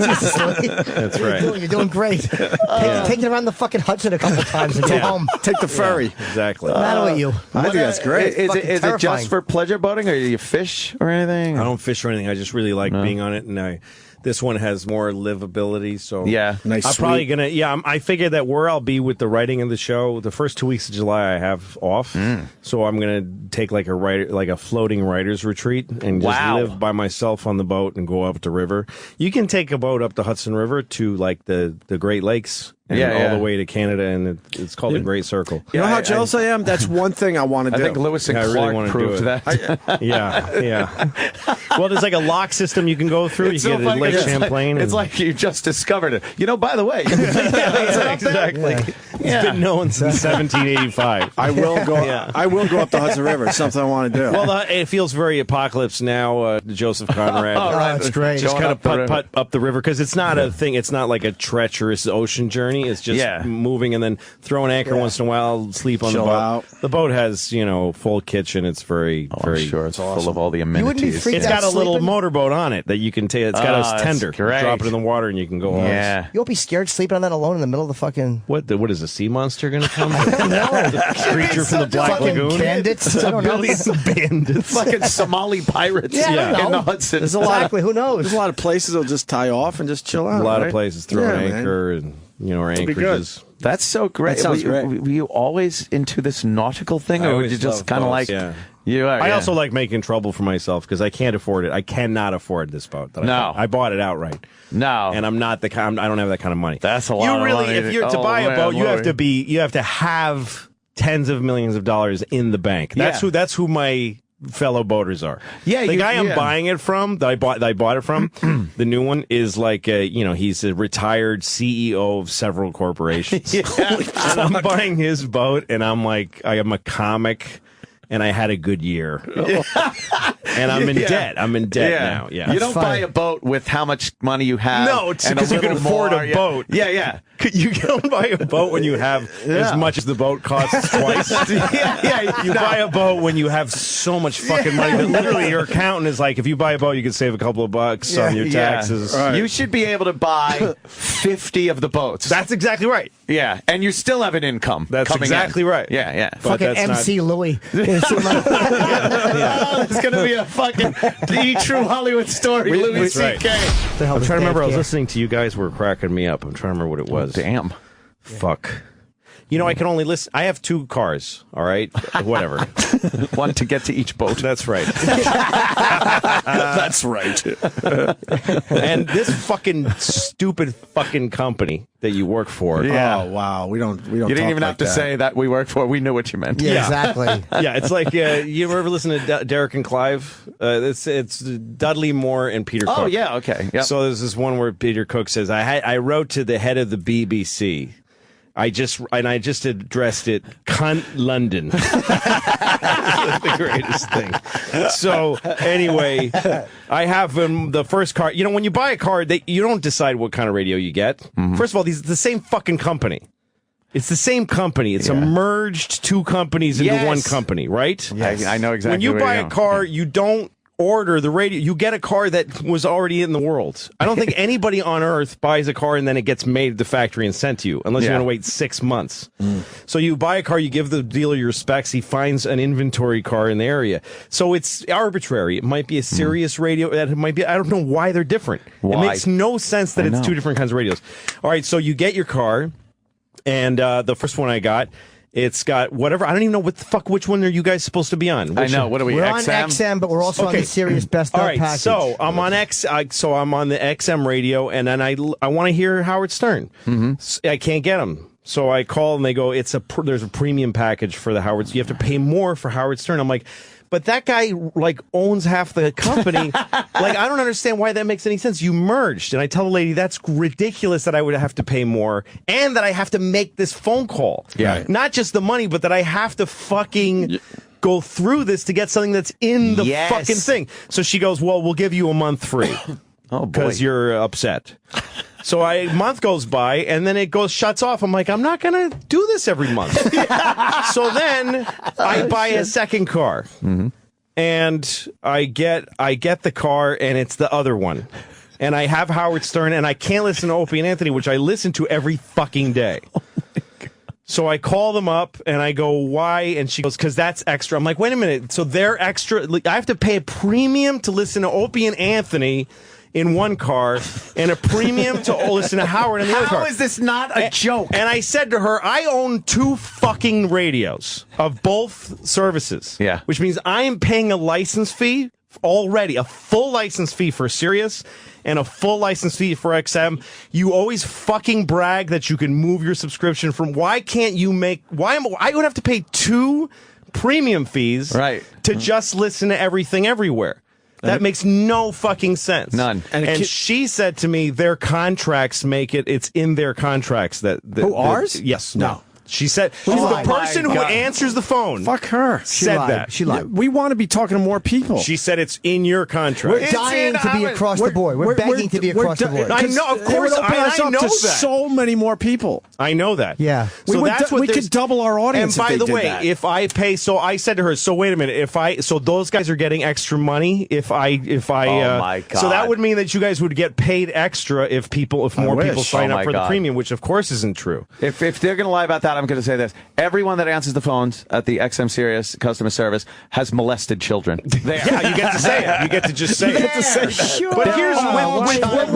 S8: That's right. You're doing great. Take it around the fucking Hudson a couple times and go home.
S13: Take the ferry.
S16: Exactly.
S8: What's the matter with you?
S13: I think that's great.
S10: Is it just for pleasure boating, or do you fish or anything?
S16: I don't fish or anything. I just really like being on it, and this one has more livability. So
S13: nice.
S16: I'm probably gonna. Yeah, I figured that where I'll be with the writing of the show, the first 2 weeks of July I have off, so I'm gonna take like a floating writers retreat and just live by myself on the boat and go up the river. You can take a boat up the Hudson River to like the Great Lakes. And all the way to Canada, and it's called the Great Circle.
S13: You know how jealous I am? That's one thing I want to do.
S10: I think Lewis and Clark proved that.
S16: Yeah. Well, there's like a lock system you can go through.
S10: It's
S16: you
S10: so
S16: get
S10: funny,
S16: Lake
S10: it's
S16: Champlain.
S10: It's like you just discovered it. You know, by the way.
S16: Exactly. It's been known since 1785.
S13: I will go. I will go up the Hudson River. It's something I want to do.
S16: Well, it feels very apocalypse now. Joseph Conrad.
S8: That's great.
S16: Just kind of putt up the river because it's not a thing. It's not like a treacherous ocean journey. It's just moving and then throw an anchor once in a while, sleep on the boat.
S13: Out.
S16: The boat has full kitchen. It's very
S10: I'm sure it's full of all the amenities.
S8: It's
S16: got a little motorboat on it that you can take. It's got a tender.
S10: Great.
S16: Drop it in the water and you can go home.
S10: Yeah.
S8: You won't be scared sleeping on that alone in the middle of the fucking...
S16: What is a sea monster going to come?
S8: No.
S16: Creature from the Black
S8: fucking
S16: Lagoon?
S8: bandits. I don't know.
S16: Bandits.
S10: Fucking Somali pirates in the Hudson.
S8: There's who knows?
S13: There's a lot of places that'll just tie off and just chill out.
S16: A lot of places throw an anchor and or anchorages.
S10: That's so great.
S13: That sounds great.
S10: Were you always into this nautical thing, or would you just kind of like?
S16: Yeah.
S10: You are.
S16: I also like making trouble for myself because I can't afford it. I cannot afford this boat. I bought it outright.
S10: No,
S16: and I'm not the kind. I don't have that kind of money.
S10: That's a lot.
S16: You really,
S10: of money.
S16: if you're to buy a boat, you have to have tens of millions of dollars in the bank. That's who my fellow boaters are.
S10: Yeah,
S16: the guy I'm buying it from, that I bought it from, the new one is like he's a retired CEO of several corporations. And I'm buying his boat, and I'm like, I am a comic. And I had a good year. And I'm in debt. I'm in debt now. Yeah.
S10: You don't buy a boat with how much money you have.
S16: No, it's because you can afford a boat.
S10: Yeah.
S16: You don't buy a boat when you have as much as the boat costs twice. You buy a boat when you have so much fucking money that literally your accountant is like, if you buy a boat, you can save a couple of bucks on your taxes.
S10: Right. You should be able to buy 50 of the boats.
S16: That's exactly right.
S10: Yeah, and you still have an income.
S16: That's exactly right.
S10: Yeah.
S8: Fucking MC Louie.
S10: It's going to be a fucking true Hollywood story. Louis C.K.
S16: I'm trying to remember. I was listening to you guys were cracking me up. I'm trying to remember what it was.
S10: Damn.
S16: Fuck. You know, I can only listen. I have 2 cars, all right? Whatever.
S10: One to get to each boat.
S16: That's right.
S13: That's right.
S16: And this fucking stupid fucking company that you work for.
S10: Yeah.
S2: Oh, wow. We don't.
S10: You didn't even have to say that we work for. We knew what you meant.
S8: Yeah, exactly.
S16: Yeah, it's like, you ever listen to Derek and Clive? It's Dudley Moore and Peter Cook.
S10: Oh, yeah, okay. Yep.
S16: So there's this one where Peter Cook says, I wrote to the head of the BBC. I just addressed it, cunt London. The greatest thing. So anyway, I have the first car. You know, when you buy a car, you don't decide what kind of radio you get. Mm-hmm. First of all, these are the same fucking company. It's the same company. It's a merged 2 companies into one company, right?
S10: Yes. I know exactly.
S16: When you buy a car, you don't order the radio. You get a car that was already in the world. I don't think anybody on earth buys a car and then it gets made at the factory and sent to you, unless you want to wait 6 months. So you buy a car, you give the dealer your specs, he finds an inventory car in the area. So it's arbitrary. It might be a Sirius radio. It might be, I don't know why they're different. It makes no sense that it's 2 different kinds of radios. All right, so you get your car, and the first one I got, it's got whatever. I don't even know which one are you guys supposed to be on?
S10: I know. What are we?
S8: We're
S10: XM?
S8: on XM, but we're also on the Sirius Best Of package.
S16: So I'm on I'm on the XM radio, and then I want to hear Howard Stern. Mm-hmm. I can't get him, so I call and they go, there's a premium package for the Howard. So you have to pay more for Howard Stern. I'm like, but that guy owns half the company. I don't understand why that makes any sense. You merged. And I tell the lady, that's ridiculous that I would have to pay more and that I have to make this phone call. Yeah. Not just the money, but that I have to fucking go through this to get something that's in the fucking thing. So she goes, well, we'll give you a month free.
S10: Oh, boy.
S16: Because you're upset. So a month goes by, and then it shuts off. I'm like, I'm not going to do this every month. So then I buy a second car, and I get the car, and it's the other one. And I have Howard Stern, and I can't listen to Opie and Anthony, which I listen to every fucking day. So I call them up, and I go, why? And she goes, because that's extra. I'm like, wait a minute. So they're extra. I have to pay a premium to listen to Opie and Anthony in one car, and a premium to listen to Howard in the other car.
S10: How is this not a joke?
S16: And I said to her, I own 2 fucking radios of both services.
S10: Yeah.
S16: Which means I am paying a license fee already, a full license fee for Sirius and a full license fee for XM. You always fucking brag that you can move your subscription from. Why can't you I would have to pay 2 premium fees to just listen to everything everywhere. That makes no fucking sense.
S10: None.
S16: And she said to me, their contracts make it's in their contracts that
S2: ours?
S16: Yes.
S2: No.
S16: She said, the person who answers the phone.
S2: Fuck her.
S16: Said that.
S8: She lied.
S2: We want to be talking to more people.
S16: She said it's in your contract.
S8: We're dying to be across the board. We're begging to be across the board.
S16: I know, of course. I know that.
S2: So many more people.
S16: I know that.
S8: Yeah.
S16: So
S2: we could double our audience.
S16: And by the way,
S2: that.
S16: if I pay, so I said to her, so wait a minute, so those guys are getting extra money if I
S10: oh my God.
S16: So that would mean that you guys would get paid extra if more people sign up for the premium, which of course isn't true.
S10: If they're going to lie about that, I'm going to say this. Everyone that answers the phones at the XM Sirius customer service has molested children.
S16: Yeah, you get to say it. You get to just say it.
S8: Sure.
S16: But here's what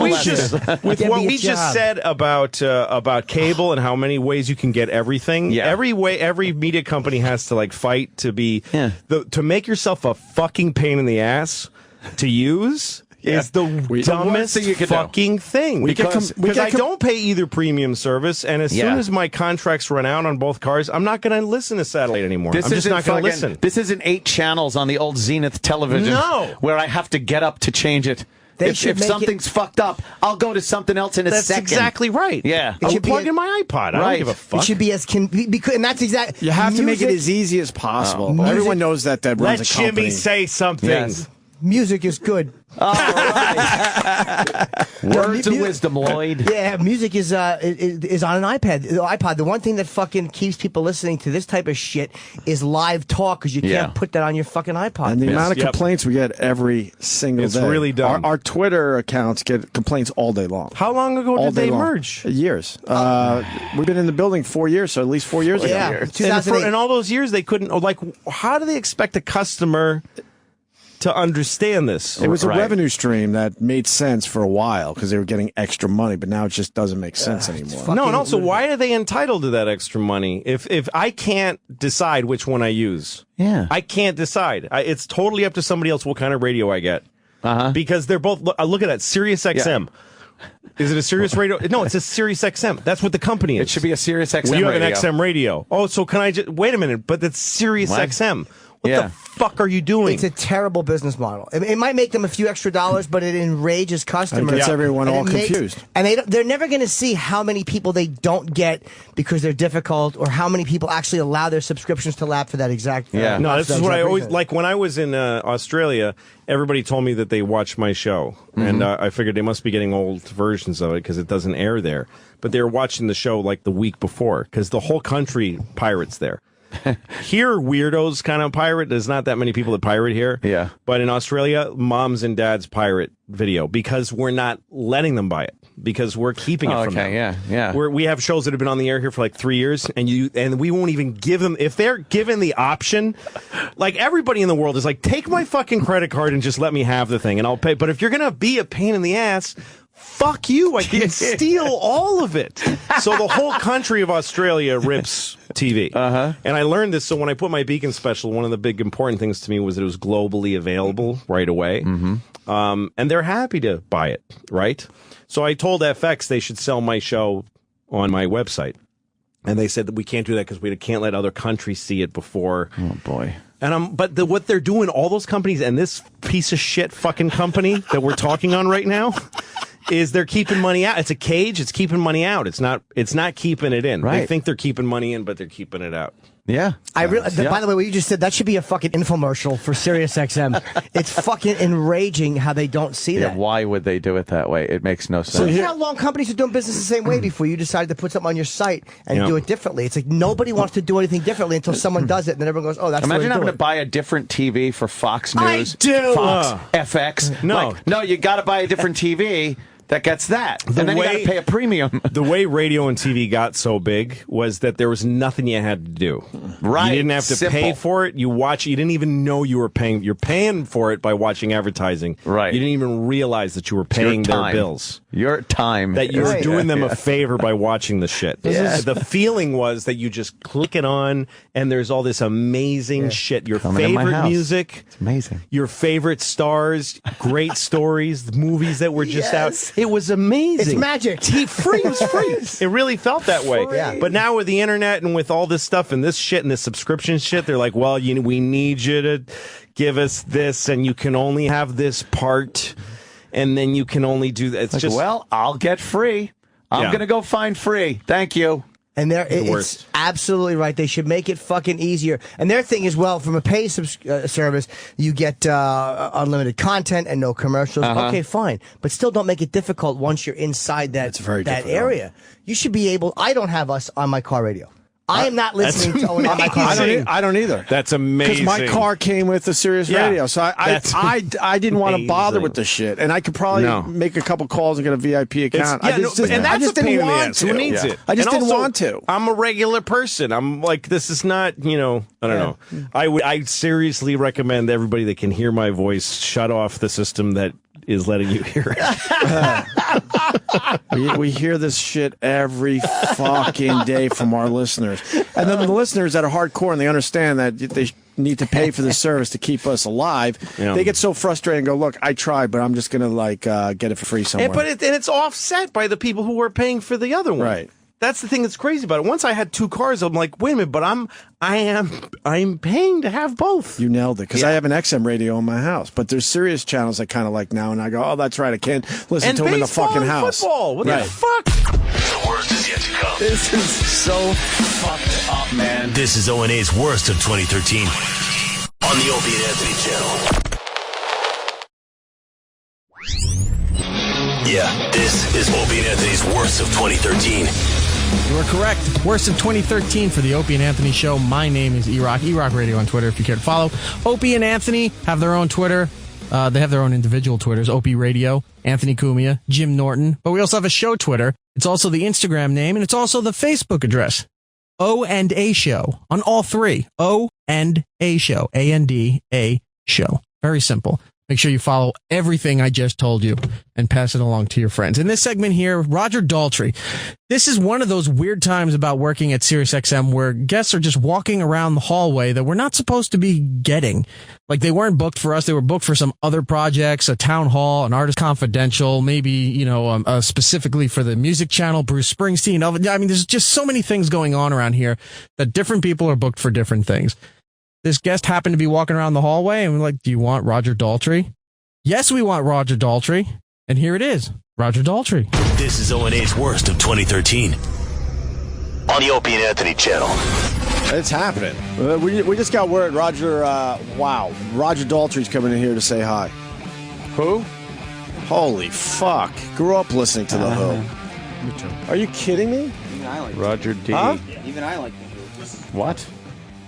S16: we just said about cable and how many ways you can get everything.
S10: Yeah.
S16: Every media company has to fight to be to make yourself a fucking pain in the ass to use. Is the dumbest fucking thing. Because I don't pay either premium service, and as soon as my contracts run out on both cars, I'm not going to listen to satellite anymore. I'm just not going to listen.
S10: This isn't 8 channels on the old Zenith television where I have to get up to change it. If something's fucked up, I'll go to something else in a second.
S16: That's exactly right.
S10: Yeah.
S16: I'll plug in my iPod. I don't give a fuck.
S8: It should be and that's exactly.
S2: You have to make it as easy as possible. Everyone knows that runs a company.
S16: Let Jimmy say something.
S8: Yes. Music is good.
S10: All right. Words of wisdom, Lloyd.
S8: Yeah, music is on an iPad. The iPod. The one thing that fucking keeps people listening to this type of shit is live talk, because you can't put that on your fucking iPod.
S2: And the amount of complaints we get every single day.
S16: It's really dumb.
S2: Our Twitter accounts get complaints all day long.
S16: How long ago did they merge?
S2: Years. We've been in the building 4 years, so at least 4 years ago.
S8: Yeah,
S16: And all those years they couldn't. Like, how do they expect a customer to understand this?
S2: It was a revenue stream that made sense for a while because they were getting extra money, but now it just doesn't make sense anymore.
S16: No, and also, why are they entitled to that extra money? If I can't decide which one I use, I can't decide. It's totally up to somebody else what kind of radio I get. Because they're both. Look at that, Sirius XM. Is it a Sirius radio? No, it's a Sirius XM. That's what the company is.
S10: It should be a Sirius XM.
S16: Well, you have
S10: radio.
S16: an XM radio. Oh, so can I just wait a minute? But it's Sirius XM. What the fuck are you doing?
S8: It's a terrible business model. It might make them a few extra dollars, but it enrages customers.
S2: It gets everyone all confused.
S8: And they're never going to see how many people they don't get because they're difficult, or how many people actually allow their subscriptions to lapse for that exact.
S16: No, this is what I always like. When I was in Australia, everybody told me that they watched my show, and I figured they must be getting old versions of it because it doesn't air there. But they were watching the show like the week before because the whole country pirates there. Here, weirdos kind of pirate. There's not that many people that pirate here.
S10: Yeah.
S16: But in Australia, moms and dads pirate video because we're not letting them buy it, because we're keeping it from them. We have shows that have been on the air here for like 3 years, and we won't even give them, if they're given the option, like everybody in the world is like, take my fucking credit card and just let me have the thing and I'll pay. But if you're going to be a pain in the ass, fuck you, I can steal all of it. So the whole country of Australia rips TV. And I learned this, so when I put my Beacon special, one of the big important things to me was that it was globally available right away. And they're happy to buy it, right? So I told FX they should sell my show on my website. And they said that we can't do that because we can't let other countries see it before.
S10: Oh, boy.
S16: And what they're doing, all those companies and this piece of shit fucking company that we're talking on right now, is they're keeping money out. It's a cage. It's keeping money out. It's not keeping it in. They think they're keeping money in, but they're keeping it out.
S10: Yeah.
S8: By the way, what you just said, that should be a fucking infomercial for Sirius XM. It's fucking enraging how they don't see that.
S10: Why would they do it that way? It makes no sense.
S8: So you know how long companies are doing business the same way before you decided to put something on your site and do it differently. It's like nobody wants to do anything differently until someone does it, and then everyone goes, "Oh, that's."
S10: Imagine having to buy a different TV for Fox News, Fox, FX. No, you got to buy a different TV that gets that. And then you got to pay a premium.
S16: The way radio and TV got so big was that there was nothing you had to do.
S10: Right.
S16: You didn't have to pay for it. You watch. You didn't even know you were paying. You're paying for it by watching advertising.
S10: Right.
S16: You didn't even realize that you were paying their bills.
S10: Your time.
S16: That you're doing them a favor by watching the shit. The feeling was that you just click it on and there's all this amazing shit. Your favorite music.
S10: It's amazing.
S16: Your favorite stars, great stories, the movies that were just out. It was amazing.
S8: It's magic.
S16: Free. It was free. It really felt that way.
S8: Yeah.
S16: But now with the internet and with all this stuff and this shit and this subscription shit, they're like, well, we need you to give us this, and you can only have this part, and then you can only do that. It's
S10: like,
S16: just,
S10: well, I'll get free. I'm going to go find free. Thank you.
S8: And it's absolutely right. They should make it fucking easier. And their thing is, well, from a pay service, you get unlimited content and no commercials. Okay, fine. But still don't make it difficult once you're inside that area. You should be able... I don't have us on my car radio. I am not listening to only on my car radio.
S2: I don't either.
S16: That's amazing.
S2: Because my car came with the Sirius radio, so I didn't want to bother with the shit, and I could probably make a couple calls and get a VIP account. I just didn't want to.
S16: Who needs it?
S2: I just didn't want to.
S16: I'm a regular person. I'm like, this is not, I don't know. I seriously recommend everybody that can hear my voice shut off the system that is letting you hear it.
S2: we hear this shit every fucking day from our listeners. And then the listeners that are hardcore and they understand that they need to pay for the service to keep us alive, they get so frustrated and go, look, I tried, but I'm just going to get it for free somewhere.
S16: And it's offset by the people who are paying for the other one.
S2: Right.
S16: That's the thing that's crazy about it. Once I had two cars, I'm like, wait a minute, but I'm paying to have both.
S2: You nailed it, because I have an XM radio in my house, but there's Sirius channels I kind of like now, and I go, oh, that's right, I can't listen to them in the fucking house.
S16: Football. What the fuck?
S1: The worst is yet to come.
S10: This is so fucked up, man.
S1: This is O&A's worst of 2013 on the Opie Anthony Channel. Yeah, this is Opie and Anthony's worst of 2013.
S6: You are correct. Worst of 2013 for the Opie and Anthony Show. My name is E-Rock. E-Rock Radio on Twitter if you care to follow. Opie and Anthony have their own Twitter. They have their own individual Twitters. Opie Radio, Anthony Cumia, Jim Norton. But we also have a show Twitter. It's also the Instagram name, and it's also the Facebook address. O&A Show on all three. O&A Show. A-N-D-A Show. Very simple. Make sure you follow everything I just told you and pass it along to your friends. In this segment here, Roger Daltrey. This is one of those weird times about working at SiriusXM where guests are just walking around the hallway that we're not supposed to be getting. Like, they weren't booked for us. They were booked for some other projects, a town hall, an artist confidential, maybe, specifically for the music channel, Bruce Springsteen. I mean, there's just so many things going on around here that different people are booked for different things. This guest happened to be walking around the hallway, and we're like, do you want Roger Daltrey? Yes, we want Roger Daltrey. And here it is, Roger Daltrey.
S1: This is O&A's worst of 2013 on the Opie and Anthony channel.
S2: It's happening. We just got word Roger Daltrey's coming in here to say hi. Who? Holy fuck. Grew up listening to The Who.
S16: Me too.
S2: Are you kidding me?
S17: Even I like
S16: Roger D.
S2: Huh?
S17: Even I like The Who.
S16: What?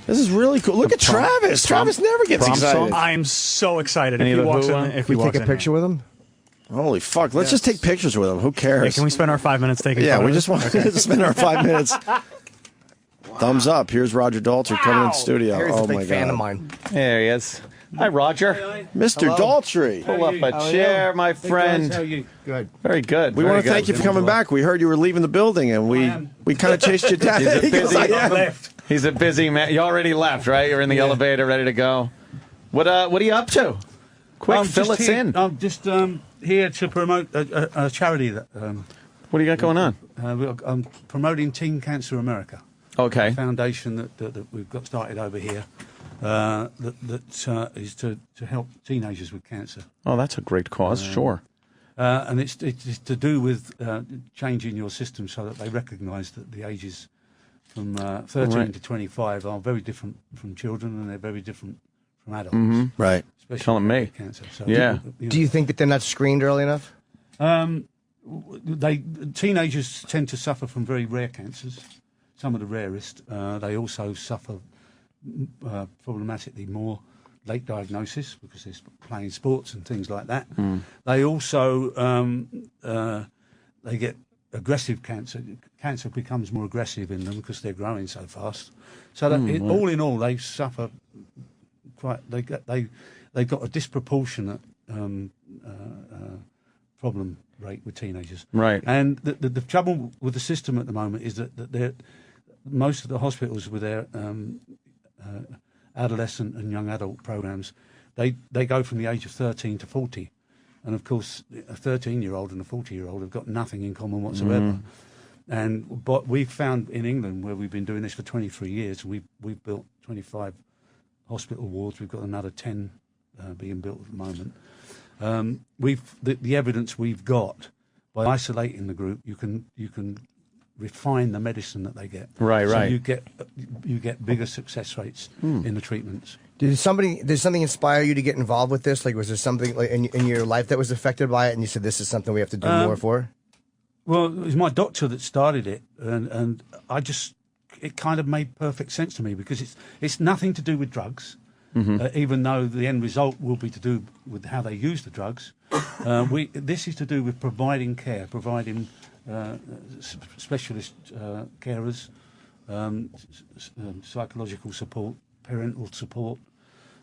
S2: This is really cool. Look at Travis. Travis never gets excited.
S12: I'm so excited.
S16: Any
S12: If he
S16: of the
S12: walks
S16: Who
S12: in,
S16: on?
S12: if
S8: We
S12: he
S8: take
S12: walks
S8: a
S12: in
S8: picture
S12: here.
S8: with him?
S2: Holy fuck. Let's just take pictures with him. Who cares?
S12: Yeah, can we spend our 5 minutes taking
S2: Yeah,
S12: photos?
S2: we just want to spend our 5 minutes. Thumbs up. Here's Roger Daltrey coming in the studio.
S8: Harry's
S2: oh
S8: a big
S2: my
S8: fan
S2: God.
S8: of mine.
S10: There he is. Hi, Roger.
S2: Mr. Daltrey.
S10: Pull up a chair, my friend.
S17: How are you?
S8: Good.
S10: Very good.
S2: We want to thank you for coming back. We heard you were leaving the building, and we kind of chased you down.
S10: He's a busy man. You already left, right? You're in the elevator, ready to go. What are you up to? Quick, fill us in.
S18: I'm just here to promote a charity that.
S10: What do you got going on?
S18: I'm promoting Teen Cancer America.
S10: Okay.
S18: A foundation that we've got started over here. That is to help teenagers with cancer.
S10: Oh, that's a great cause. Sure.
S18: And it's to do with changing your system so that they recognise that the ages from 13 to 25 are very different from children, and they're very different from adults.
S10: Mm-hmm.
S2: Right.
S18: Especially
S10: Telling me.
S18: Cancer. So
S10: Yeah.
S8: Do you think that they're not screened early enough?
S18: Teenagers tend to suffer from very rare cancers, some of the rarest. They also suffer problematically more late diagnosis because they're playing sports and things like that. They also they get aggressive cancer. Cancer becomes more aggressive in them because they're growing so fast. So that all in all, they suffer quite. They've got a disproportionate problem rate with teenagers.
S10: Right.
S18: And the trouble with the system at the moment is that most of the hospitals with their adolescent and young adult programs, they go from the age of 13 to 40. And of course, a 13-year-old and a 40-year-old have got nothing in common whatsoever. But we've found in England, where we've been doing this for 23 years, we've built 25 hospital wards. We've got another 10 being built at the moment. The evidence we've got by isolating the group, you can refine the medicine that they get.
S10: Right.
S18: So you get bigger success rates in the treatments.
S8: Did something inspire you to get involved with this? Like, was there something like in your life that was affected by it, and you said this is something we have to do more for?
S18: Well, it was my doctor that started it, and it kind of made perfect sense to me because it's nothing to do with drugs, even though the end result will be to do with how they use the drugs. This is to do with providing care, providing specialist carers, psychological support, parental support,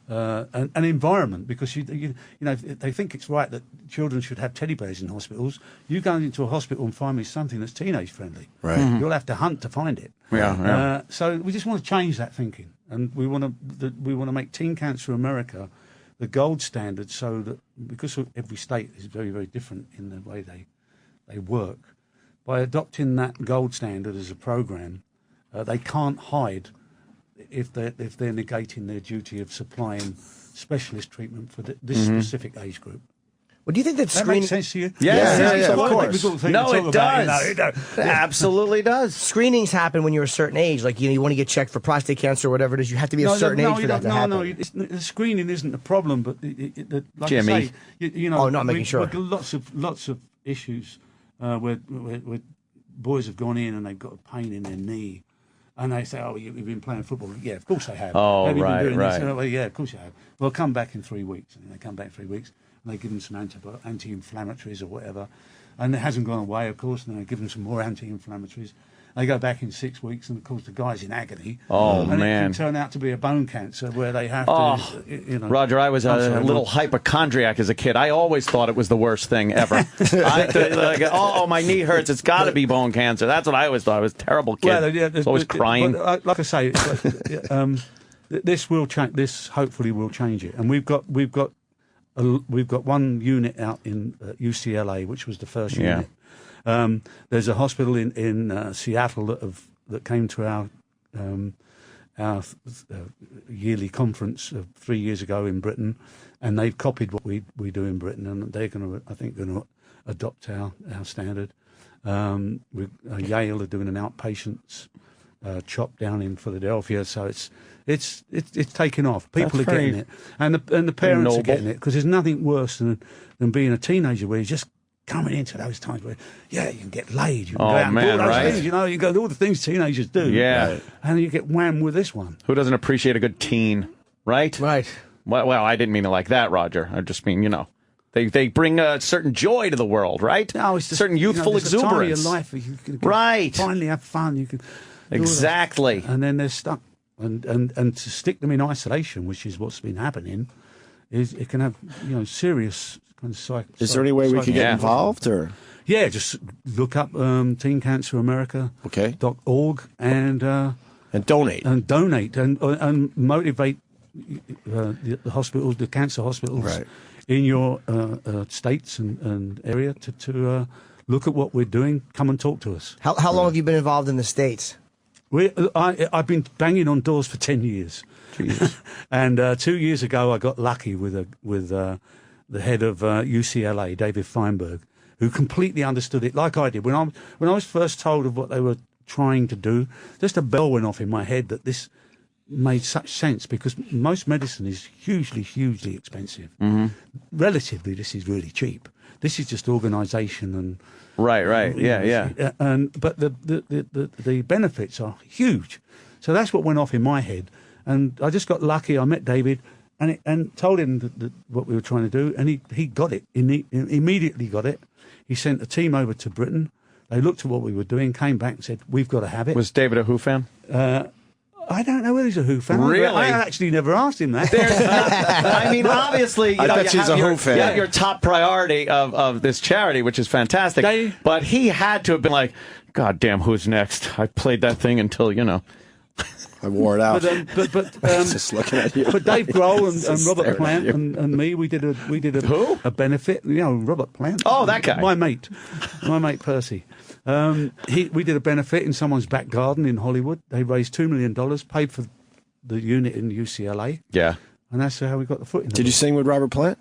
S18: and environment, because you know they think it's right that children should have teddy bears in hospitals. You go into a hospital and find me something that's teenage friendly.
S2: Right.
S18: You'll have to hunt to find it.
S10: Yeah.
S18: So we just want to change that thinking, and we want to make Teen Cancer America the gold standard, so that because every state is very, very different in the way they work, by adopting that gold standard as a program, they can't hide if they're negating their duty of supplying specialist treatment for this specific age group.
S8: Well, do you think that screening
S18: makes sense to you?
S10: Yeah,
S2: of course.
S10: No, it does. It absolutely does.
S8: Screenings happen when you're a certain age. Like, you want to get checked for prostate cancer or whatever it is. You have to be a certain age for that to happen.
S18: No, the screening isn't a problem, but like
S10: Jimmy.
S18: I say,
S8: Oh, no, I'm making sure.
S18: Lots of issues where boys have gone in and they've got a pain in their knee. And they say, "Oh, you've been playing football." Yeah, of course I have.
S10: Oh,
S18: have you
S10: right,
S18: been doing
S10: right.
S18: This? Oh, well, yeah, of course you have. Well, come back in 3 weeks. And they come back 3 weeks, and they give them some anti-inflammatories or whatever. And it hasn't gone away, of course, and they give them some more anti-inflammatories. They go back in 6 weeks, and of course the guy's in agony.
S10: Oh,
S18: and
S10: man.
S18: it can turn out to be a bone cancer where they have to, you know.
S10: Roger, I was a little hypochondriac as a kid. I always thought it was the worst thing ever. My knee hurts. It's got to be bone cancer. That's what I always thought. I was a terrible kid.
S18: Well, yeah,
S10: always crying.
S18: But, like I say, this will change. This hopefully will change it. And we've got one unit out in UCLA, which was the first unit. There's a hospital in Seattle that came to our yearly conference 3 years ago in Britain, and they've copied what we do in Britain, and they're going to adopt our standard. Yale are doing an outpatients chop down in Philadelphia, so it's taking off. People are getting it, and the parents are getting it, because there's nothing worse than being a teenager where you're just coming into those times where, you can get laid, you can go out and do all those things, you go do all the things teenagers do.
S10: Yeah.
S18: And you get whammed with this one.
S10: Who doesn't appreciate a good teen, right?
S8: Right.
S10: Well, I didn't mean it like that, Roger. I just mean, they bring a certain joy to the world, right?
S18: No, it's just,
S10: certain youthful exuberance.
S18: A time of your life where you can finally have fun. You can
S10: exactly.
S18: And then they're stuck. And to stick them in isolation, which is what's been happening, it can have serious kind of
S2: Is there any way we could get involved, or?
S18: Yeah, just look up Teen Cancer America.
S2: Okay.
S18: .org and
S2: donate
S18: and motivate the hospitals, the cancer hospitals in your states and area to look at what we're doing. Come and talk to us.
S8: How long have you been involved in the States?
S18: I've been banging on doors for 10 years. And 2 years ago, I got lucky with the head of UCLA, David Feinberg, who completely understood it like I did. When I was first told of what they were trying to do, just a bell went off in my head that this made such sense, because most medicine is hugely, hugely expensive.
S10: Mm-hmm.
S18: Relatively, this is really cheap. This is just organisation and
S10: right, yeah.
S18: But the benefits are huge. So that's what went off in my head, and I just got lucky. I met David and told him what we were trying to do, and he got it. He immediately got it. He sent a team over to Britain. They looked at what we were doing, came back and said, "We've got to have it."
S10: Was David a Who fan?
S18: I don't know whether he's a Who fan.
S10: Really?
S18: I actually never asked him that.
S10: I mean, obviously,
S2: I bet he's a Who fan.
S10: You have your top priority of this charity, which is fantastic. But he had to have been like, "God damn, who's next?" I played that thing until
S2: I wore it out.
S18: But
S2: just looking at you.
S18: But Dave Grohl and Robert Plant and me, we did a benefit. Robert Plant.
S10: Oh, that guy.
S18: My mate Percy. We did a benefit in someone's back garden in Hollywood. They raised $2 million, paid for the unit in UCLA.
S10: Yeah.
S18: And that's how we got the foot in the
S2: Did you sing with Robert Plant?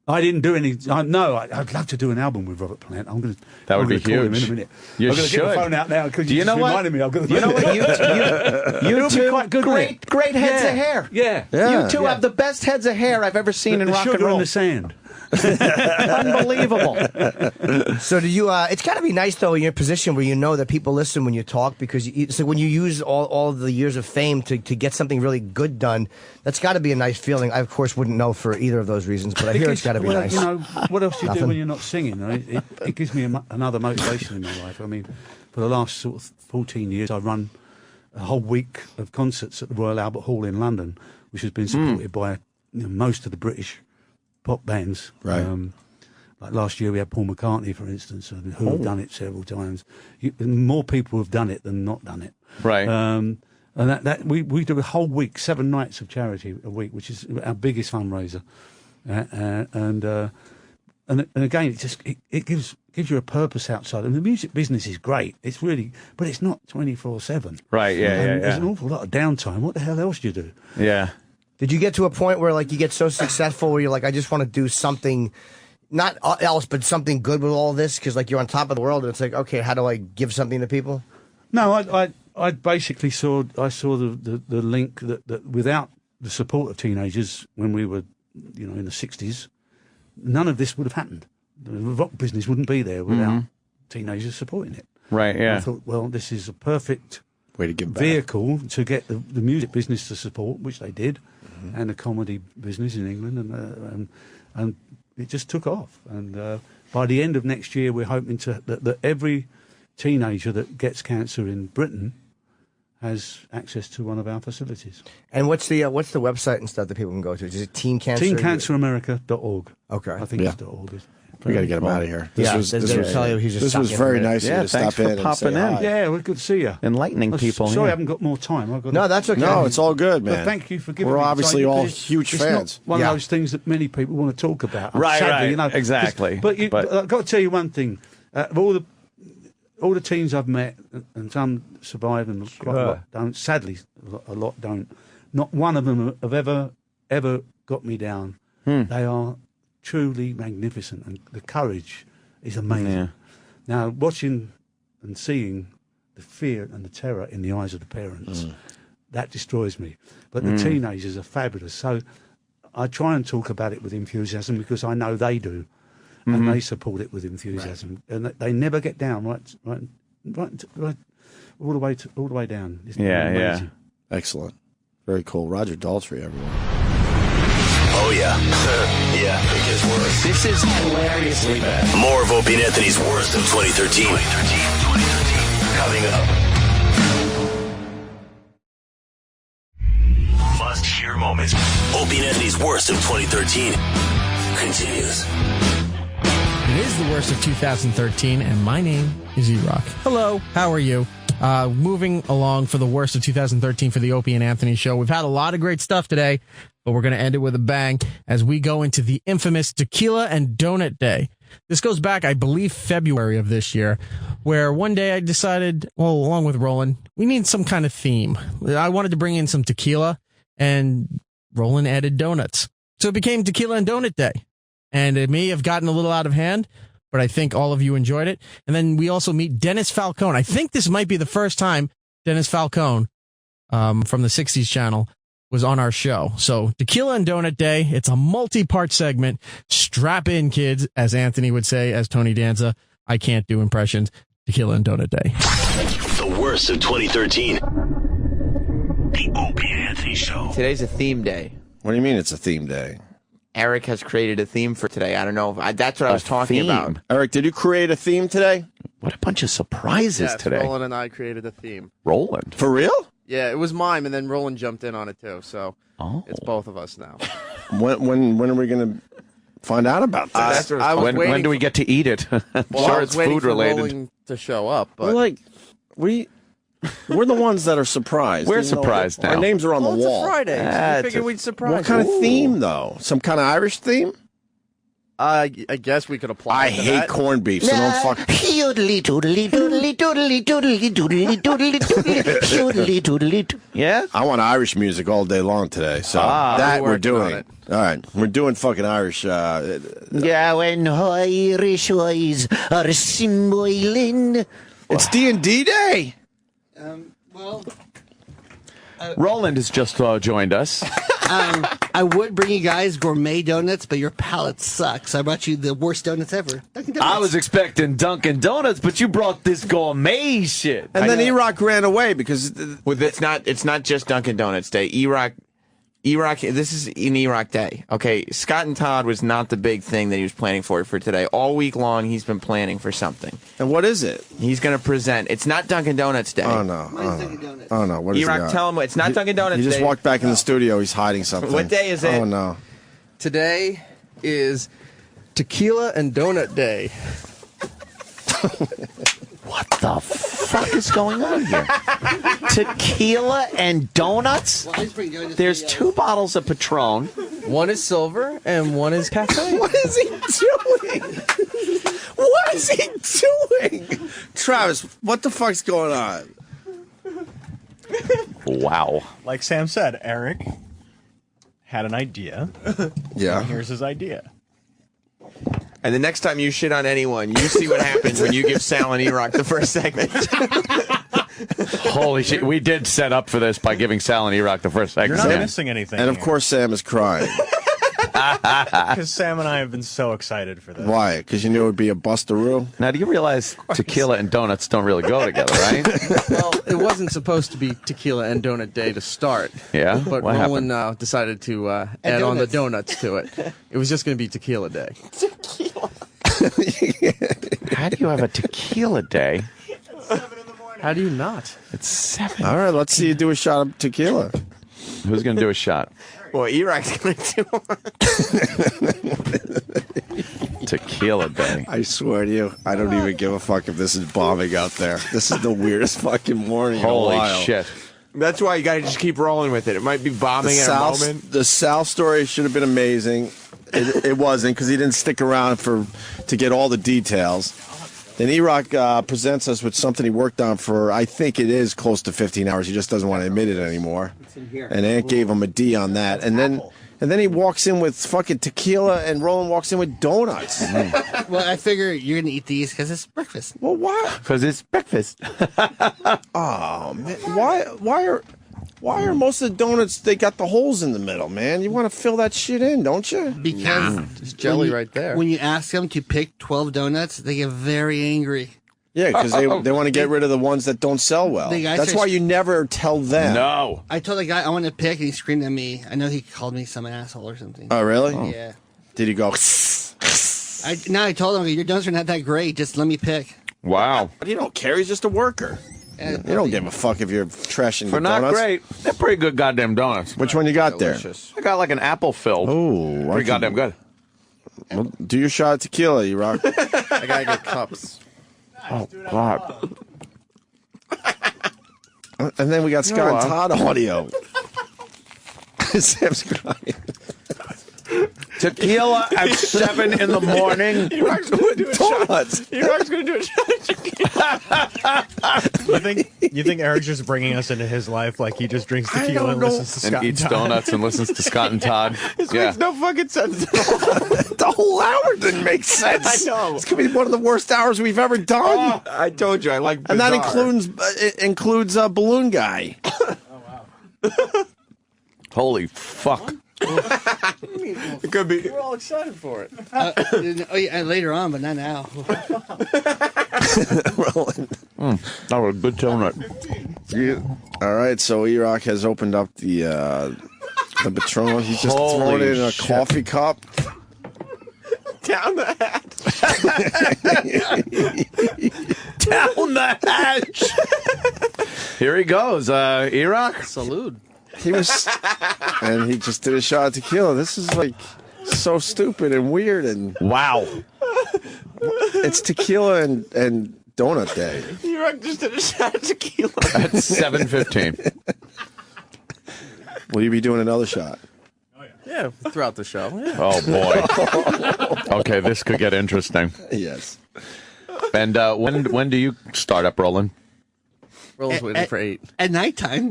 S18: I didn't do any. No, I'd love to do an album with Robert Plant.
S10: That would be
S18: call him
S10: huge.
S18: in a minute.
S10: You
S18: I'm going to
S10: should.
S18: get the phone out now because
S10: Do you know what?
S18: reminded me.
S10: You know what? You two,
S18: quite good
S10: great heads of hair.
S18: Yeah.
S10: You two have the best heads of hair I've ever seen in rock and
S18: sugar
S10: roll.
S18: in the sand.
S10: Unbelievable.
S8: So do you? It's got to be nice though in your position where you know that people listen when you talk, because so when you use all the years of fame to get something really good done, that's got to be a nice feeling. I of course wouldn't know for either of those reasons, but I hear it's got to be nice.
S18: What else do you do when you're not singing? It gives me another motivation in my life. I mean, for the last sort of 14 years, I run a whole week of concerts at the Royal Albert Hall in London, which has been supported by most of the British pop bands.
S2: Right.
S18: Like last year we had Paul McCartney, for instance, who have done it several times. More people have done it than not done it.
S10: Right.
S18: And that we do a whole week, 7 nights of charity a week, which is our biggest fundraiser. And again, it gives you a purpose outside. And the music business is great. It's really, but it's not 24/7.
S10: Right. Yeah.
S18: There's an awful lot of downtime. What the hell else do you do?
S10: Yeah.
S8: Did you get to a point where you get so successful where you're like, I just want to do something, not else, but something good with all this? Because you're on top of the world, and it's like, okay, how do I give something to people?
S18: No, I basically saw the link that without the support of teenagers when we were, in the 60s, none of this would have happened. rock business wouldn't be there without teenagers supporting it.
S10: Right, yeah.
S18: I thought, well, this is a perfect
S2: way to give back.
S18: Vehicle to get the music business to support, which they did, and the comedy business in England, and it just took off. And by the end of next year, we're hoping that every teenager that gets cancer in Britain has access to one of our facilities.
S8: And what's the website and stuff that people can go to? Is it Teen Cancer?
S18: TeenCancerAmerica.org.
S8: Okay.
S18: I think it's .org.
S2: We got to get him out of here.
S8: Yeah,
S2: This was
S8: in.
S2: very nice of you to
S10: thanks
S2: stop
S10: for
S2: in and
S10: popping
S2: say
S10: in.
S2: hi.
S18: Yeah, well, good to see you.
S10: Enlightening people.
S18: Sorry, I
S10: yeah.
S18: haven't got more time.
S8: No, that's okay.
S2: No, it's all good, man.
S18: But thank you for giving
S2: We're
S18: me
S2: obviously
S18: time,
S2: all
S18: because
S2: huge
S18: it's
S2: fans.
S18: Not one of those things that many people want to talk about.
S10: Right,
S18: Sadly,
S10: right,
S18: you know,
S10: exactly.
S18: But I've got to tell you one thing. Of all the teens I've met, and some survive and quite a lot don't, sadly, a lot don't, not one of them have ever got me down. They are truly magnificent, and the courage is amazing.
S10: Yeah.
S18: Now, watching and seeing the fear and the terror in the eyes of the parents, that destroys me. But the teenagers are fabulous. So I try and talk about it with enthusiasm because I know they do. And they support it with enthusiasm, and they never get down right, all the way down. It's amazing.
S2: Excellent, very cool. Roger Daltrey, everyone.
S1: Oh, yeah. Yeah, it gets worse.
S19: This is hilariously bad.
S1: More of Opie and Anthony's worst of 2013. Coming up. Must-hear moments. Opie and Anthony's worst of 2013 continues.
S6: It is the worst of 2013, and my name is E-Rock. Hello, how are you? Moving along for the worst of 2013 for the Opie and Anthony Show. We've had a lot of great stuff today, but we're going to end it with a bang as we go into the infamous Tequila and Donut Day. This goes back, I believe, February of this year, where one day I decided, well, along with Roland, we need some kind of theme. I wanted to bring in some tequila, and Roland added donuts. So it became Tequila and Donut Day. And it may have gotten a little out of hand, but I think all of you enjoyed it. And then we also meet Dennis Falcone. I think this might be the first time Dennis Falcone from the 60s channel was on our show. So Tequila and Donut Day, it's a multi-part segment. Strap in, kids, as Anthony would say, as Tony Danza. I can't do impressions. Tequila and Donut Day.
S1: The worst of 2013. The Opie and Anthony Show.
S20: Today's a theme day.
S2: What do you mean it's a theme day?
S20: Eric has created a theme for today. I don't know if that's what I was talking about.
S2: Eric, did you create a theme today?
S10: What a bunch of surprises today.
S17: Roland and I created a theme.
S10: Roland?
S2: For real?
S17: Yeah, it was mine, and then Roland jumped in on it too. So it's both of us now.
S2: When are we going to find out about this?
S10: When do we get to eat it?
S17: Well,
S10: sure, it's food related.
S17: Roland to show up, but
S2: We're the ones that are surprised.
S10: We're surprised now.
S2: Our names are on the wall.
S17: It's a Friday. So we figured we'd surprise.
S2: What kind of theme, though? Some kind of Irish theme?
S17: I guess we could apply.
S2: I hate corned beef, so don't fuck.
S11: Doodly doodly doodly doodly doodly doodly doodly doodly doodly.
S2: Yeah? I want Irish music all day long today, so that we're doing. All right, we're doing fucking Irish.
S11: Yeah, when Irish eyes are smiling.
S2: It's D&D Day.
S10: Roland has just joined us.
S21: I would bring you guys gourmet donuts, but your palate sucks. I brought you the worst donuts ever.
S10: I was expecting Dunkin' Donuts, but you brought this gourmet shit.
S2: And then E-Rock ran away because
S20: it's not just Dunkin' Donuts Day. E-Rock, this is an E-Rock Day. Okay, Scott and Todd was not the big thing that he was planning for today. All week long, he's been planning for something.
S2: And what is it?
S20: He's going to present. It's not Dunkin' Donuts Day.
S2: Oh, no. Oh, no. What is
S20: E-Rock, tell him it's not Dunkin' Donuts Day.
S2: He just walked back in the studio. He's hiding something.
S20: What day is it?
S2: Oh, no.
S17: Today is Tequila and Donut Day.
S10: What the fuck is going on here? Tequila and donuts? There's 2 bottles of Patron.
S17: One is silver and one is cafe.
S2: What is he doing? What is he doing? Travis, what the fuck's going on?
S10: Wow.
S22: Like Sam said, Eric had an idea.
S2: Yeah.
S22: And here's his idea.
S20: And the next time you shit on anyone, you see what happens when you give Sal and E-Rock the first segment.
S10: Holy shit. We did set up for this by giving Sal and E-Rock the first segment.
S22: You're not missing anything.
S2: And of course, Sam is crying.
S22: Because Sam and I have been so excited for this.
S2: Why? Because you knew it would be a bustaroo?
S10: Now, do you realize tequila and donuts don't really go together, right?
S17: Well, it wasn't supposed to be Tequila and Donut Day to start.
S10: Yeah?
S17: But
S10: What
S17: Roland decided to add on the donuts to it. It was just going to be Tequila Day.
S10: How do you have a tequila day?
S17: How do you not?
S10: It's 7.
S2: All right, let's see you do a shot of tequila.
S10: Who's going to do a shot?
S20: Well, E-Rock's going to do one.
S10: Tequila day.
S2: I swear to you, I don't even give a fuck if this is bombing out there. This is the weirdest fucking morning
S10: Holy
S2: in a while.
S10: shit.
S20: That's why you got to just keep rolling with it. It might be bombing at a moment.
S2: The Sal story should have been amazing. It wasn't because he didn't stick around to get all the details. Then E-Rock presents us with something he worked on for, I think it is close to 15 hours. He just doesn't want to admit it anymore. And Ant gave him a D on that. And then he walks in with fucking tequila, and Roland walks in with donuts.
S21: Well, I figure you're going to eat these because it's breakfast.
S2: Well, why?
S10: Because it's breakfast.
S2: Oh, man. Why are most of the donuts, they got the holes in the middle, man? You want to fill that shit in, don't you?
S21: Because
S17: There's jelly right there.
S21: When you ask them to pick 12 donuts, they get very angry.
S2: Yeah, because they want to get rid of the ones that don't sell well. That's why you never tell them.
S10: No.
S21: I told the guy I want to pick, and he screamed at me. I know he called me some asshole or something.
S2: Oh, really?
S21: Yeah.
S2: Did he go?
S21: I told him, your donuts are not that great. Just let me pick.
S10: Wow.
S2: But he don't care. He's just a worker. You don't give a fuck if you're trashing
S10: For
S2: the
S10: not
S2: donuts.
S10: great. They're pretty good goddamn donuts.
S2: Which one you got
S10: Delicious. I got like an apple filled.
S2: Oh,
S10: pretty goddamn good.
S2: Well, do your shot of tequila, you rock.
S17: I got to get cups.
S10: Oh, God.
S2: And then we got Scott and Todd audio. Sam's crying.
S10: Tequila at 7 in the morning.
S20: E-Rock's going to do a
S2: Donuts.
S20: shot. E-Rock's going to do a shot of tequila.
S22: You think Eric's just bringing us into his life like he just drinks tequila and listens to Scott
S10: And eats
S22: Todd?
S10: donuts and listens to Scott and Todd.
S20: This makes no fucking sense at all.
S2: The whole hour didn't make sense.
S20: I know.
S2: It's going to be one of the worst hours we've ever done.
S20: I told you, I like
S2: And that
S20: bizarre.
S2: includes Balloon Guy.
S10: Holy fuck.
S20: It could be.
S17: We're all excited for it.
S21: Later on, but not now.
S10: That was a good donut.
S2: Yeah. All right, so E-Rock has opened up the Patron. He's just throwing it in a coffee cup.
S20: Down the hatch.
S10: Down the hatch. Here he goes, E-Rock.
S17: Salute.
S2: He just did a shot of tequila. This is like so stupid and weird and
S10: wow.
S2: It's tequila and donut day.
S20: E-Rock just did a shot of tequila.
S10: At 7:15.
S2: Will you be doing another shot?
S17: Yeah, throughout the show. Yeah.
S10: Oh boy. Okay, this could get interesting.
S2: Yes.
S10: And when do you start up rolling?
S17: Roland's waiting for 8.
S21: At nighttime.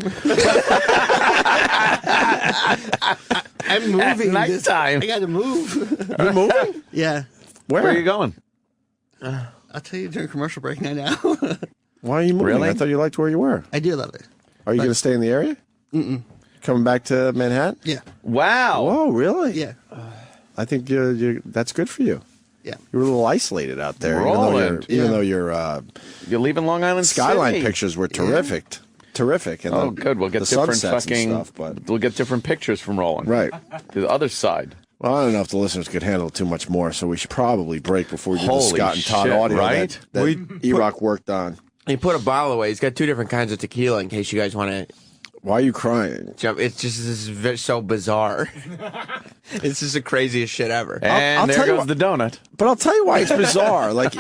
S21: I'm moving.
S10: At nighttime.
S21: I got to move.
S2: You're moving?
S21: Yeah.
S10: Where are you going?
S21: I'll tell you during commercial break now.
S2: Why are you moving?
S10: Really?
S2: I thought you liked where you were.
S21: I do love it.
S2: Are you going to stay in the area?
S21: Mm-mm.
S2: Coming back to Manhattan?
S21: Yeah.
S10: Wow.
S2: Oh, really?
S21: Yeah.
S2: I think that's good for you.
S21: Yeah.
S2: You're a little isolated out there,
S10: Roland.
S2: even though you're
S10: leaving Long Island
S2: skyline
S10: City.
S2: pictures were terrific. Yeah. Terrific. And
S10: oh, good. We'll get
S2: the
S10: different
S2: sunsets
S10: fucking.
S2: and stuff, but
S10: we'll get different pictures from Roland.
S2: Right.
S10: To the other side.
S2: Well, I don't know if the listeners could handle too much more, so we should probably break before we do the
S10: Holy
S2: Scott and Todd
S10: shit,
S2: audio
S10: right?
S2: that E-Rock worked on.
S20: He put a bottle away. He's got 2 different kinds of tequila in case you guys want to.
S2: Why are you crying?
S20: It's just this is so bizarre. It's just the craziest shit ever.
S10: And
S2: I'll
S10: there
S2: tell you
S10: goes the donut.
S2: But I'll tell you why it's bizarre. Like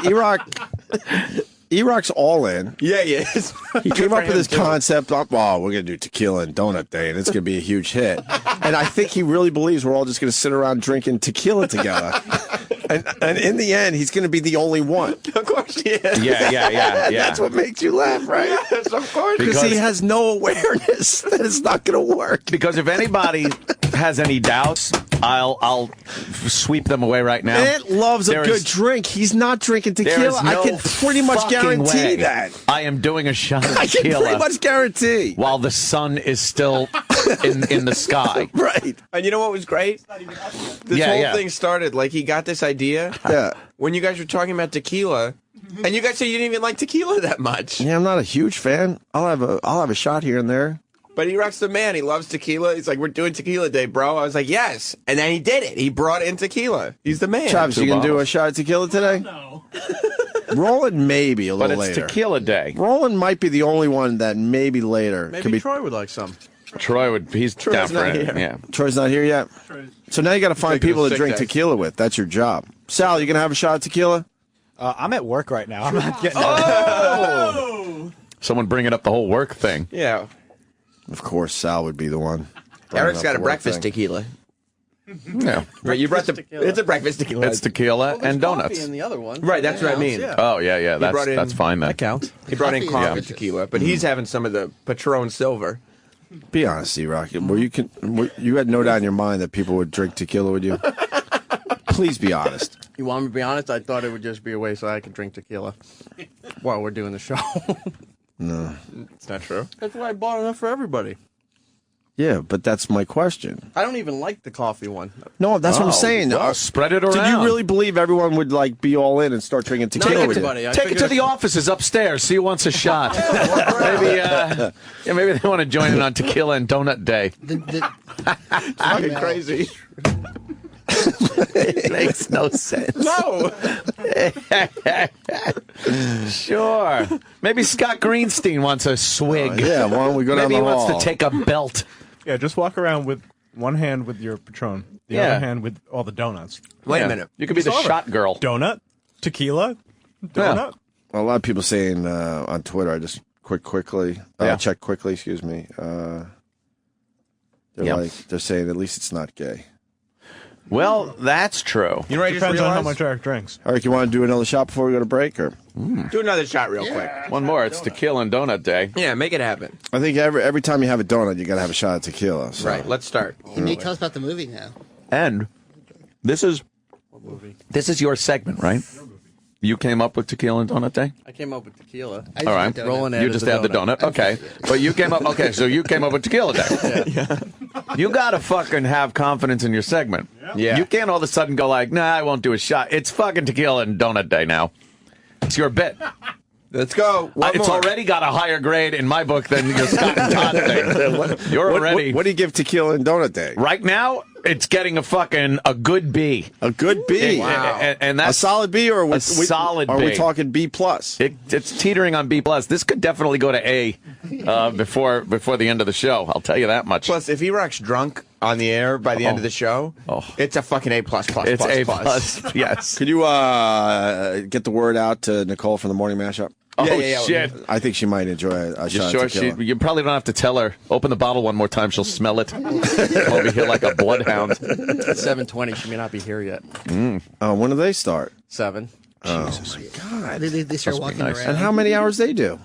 S2: E-Rock's all in.
S20: Yeah, he is.
S2: He came up with this concept. We're going to do tequila and donut day, and it's going to be a huge hit. And I think he really believes we're all just going to sit around drinking tequila together. And in the end, he's going to be the only one.
S20: Of course he is.
S10: Yeah.
S2: That's what makes you laugh, right?
S20: Yes, of course.
S2: Because he has no awareness that it's not going to work.
S10: Because if anybody has any doubts, I'll sweep them away right now.
S2: Ant loves a good drink. He's not drinking tequila. I can pretty much guarantee that.
S10: I am doing a shot of
S2: I
S10: tequila.
S2: can pretty much guarantee.
S10: While the sun is still in the sky.
S2: Right.
S20: And you know what was great? This whole thing started like he got this idea.
S2: Yeah.
S20: When you guys were talking about tequila, and you guys said you didn't even like tequila that much.
S2: Yeah, I'm not a huge fan. I'll have a shot here and there.
S20: But E-Rock's the man. He loves tequila. He's like, we're doing tequila day, bro. I was like, yes. And then he did it. He brought in tequila. He's the man.
S2: Travis, you gonna do a shot of tequila today?
S22: No.
S2: Roland maybe a little
S10: But it's
S2: later.
S10: tequila day.
S2: Roland might be the only one that maybe later.
S17: Maybe
S2: could be.
S17: Troy would like some.
S10: Troy would. He's down for
S20: not
S10: it.
S20: here.
S10: Yeah.
S2: Troy's not here yet. So now you got to find
S20: taking a
S2: people to
S20: sick
S2: drink
S20: day.
S2: tequila with. That's your job. Sal, you gonna have a shot of tequila?
S22: I'm at work right now. I'm not getting.
S10: Someone bringing up the whole work thing.
S20: Yeah.
S2: Of course, Sal would be the one.
S20: Eric's got a breakfast tequila.
S10: Yeah.
S20: Right, you brought it's a breakfast tequila.
S10: It's tequila and donuts.
S17: In the other one.
S20: Right, that's what I mean.
S17: Yeah.
S10: Oh yeah.
S20: brought in-
S10: That's fine then.
S17: That counts.
S20: He brought in
S17: Coffee
S20: coffee
S17: is-
S20: tequila, but he's having some of the Patron Silver.
S2: Be honest, E-Rock. You had no doubt in your mind that people would drink tequila with you? Please be honest.
S17: You want me to be honest? I thought it would just be a way so I could drink tequila while we're doing the show.
S2: No.
S20: It's not true.
S17: That's why I bought enough for everybody.
S2: Yeah, but that's my question.
S17: I don't even like the coffee one.
S2: No, that's what I'm saying.
S10: well, spread it around.
S2: Did you really believe everyone would be all in and start drinking tequila with you?
S10: Take it to the offices upstairs. See who wants a shot. Maybe they want to join in on Tequila and Donut Day.
S20: Fucking crazy.
S10: It makes no sense.
S20: No.
S10: Sure. Maybe Scott Greenstein wants a swig.
S2: Yeah, why don't we go down
S10: Maybe
S2: the
S10: he
S2: hall?
S10: wants to take a belt.
S22: Yeah, just walk around with one hand with your Patron, the
S10: Yeah.
S22: other hand with all the donuts.
S20: Wait
S10: Yeah.
S20: a minute.
S10: You could be the shot girl.
S22: Donut, tequila, donut.
S2: A lot of people saying on Twitter, I just quickly check quickly, excuse me. They're saying at least it's not gay.
S10: Well, that's true.
S20: You know what I just
S22: Depends on how
S20: realized?
S22: much Eric drinks.
S2: Eric, you want to do another shot before we go to break? Or
S20: Do another shot real quick.
S10: One more. It's Tequila and Donut Day.
S20: Yeah, make it happen.
S2: I think every time you have a donut, you got to have a shot of tequila. So.
S20: Right, let's start.
S21: You need to tell us about the movie now.
S10: And this is your segment, right? You came up with Tequila and Donut Day?
S17: I came up with tequila.
S10: All right.
S17: Rolling
S10: You just had the donut. Okay. But you came up. Okay, so you came up with Tequila Day.
S17: Yeah.
S10: You got to fucking have confidence in your segment.
S20: Yeah.
S10: You can't all of a sudden go like, nah, I won't do a shot. It's fucking Tequila and Donut Day now. It's your bit.
S20: Let's go.
S10: It's
S20: more.
S10: already got a higher grade in my book than your Scott and Todd thing. You're already.
S2: What do you give Tequila and Donut Day?
S10: Right now, it's getting a good B.
S2: A good B.
S10: Wow. And that's
S2: a solid B, or
S10: a solid
S2: Are
S10: B.
S2: we talking B plus?
S10: It's teetering on B plus. This could definitely go to A before the end of the show. I'll tell you that much.
S20: Plus, if E-Rock's drunk on the air by the end of the show, it's a fucking A plus plus.
S10: It's
S20: plus,
S10: A
S20: plus.
S10: plus. Yes.
S2: Could you get the word out to Nicole from the morning mashup?
S10: Oh, shit.
S2: I think she might enjoy a
S10: You
S2: shot
S10: sure?
S2: of tequila.
S10: You probably don't have to tell her. Open the bottle one more time. She'll smell it. Over here like a bloodhound.
S17: It's 7:20. She may not be here yet.
S2: When do they start?
S17: 7.
S2: Jesus. My God.
S21: They start walking around.
S2: And how many hours they do?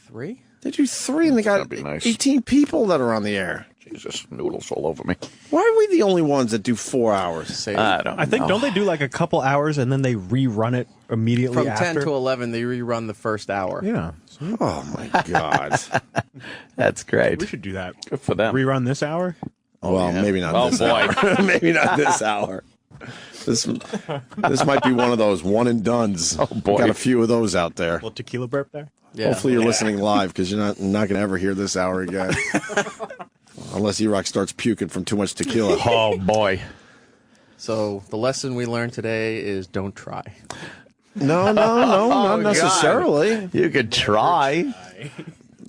S17: 3?
S2: They do 3, and they got 18 people that are on the air.
S10: Jesus, noodles all over me.
S2: Why are we the only ones that do 4 hours?
S22: I think don't they do like a couple hours and then they rerun it immediately
S17: From 10
S22: after?
S17: to 11, they rerun the first hour.
S22: Yeah.
S2: Oh my God.
S10: That's great.
S22: We should do that.
S10: Good for them.
S22: Rerun this hour?
S2: Well, maybe not
S10: Oh,
S2: this
S10: boy.
S2: hour. Maybe not this hour. This might be one of those one and dones.
S10: Oh, boy.
S2: Got a few of those out there.
S22: Little tequila burp there?
S17: Yeah.
S2: Hopefully you're listening live, because you're not going to ever hear this hour again. Unless E-Rock starts puking from too much tequila.
S10: Oh, boy.
S17: So the lesson we learned today is don't try.
S2: No, not necessarily.
S10: You could try.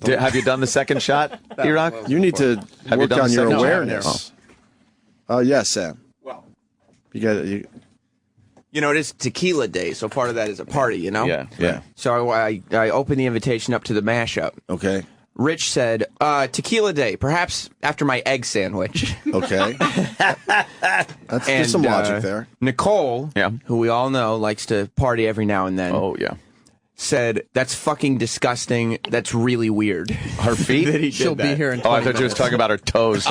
S10: Have you done the second shot, E-Rock?
S2: You need to
S10: Have you
S2: work
S10: done
S2: on
S10: the
S2: your
S10: second shot?
S2: awareness. Yes, Sam.
S20: Well,
S2: You
S20: it is Tequila Day, so part of that is a party, you know?
S10: Yeah.
S20: So I opened the invitation up to the mashup.
S2: Okay.
S20: Rich said, Tequila Day, perhaps after my egg sandwich.
S2: Okay. There's some logic there.
S20: Nicole, who we all know likes to party every now and then.
S10: Oh, yeah.
S20: Said, that's fucking disgusting. That's really weird.
S10: Her feet?
S20: That he did
S17: She'll be
S20: that.
S17: here in 20
S10: Oh, I thought you was talking about her toes.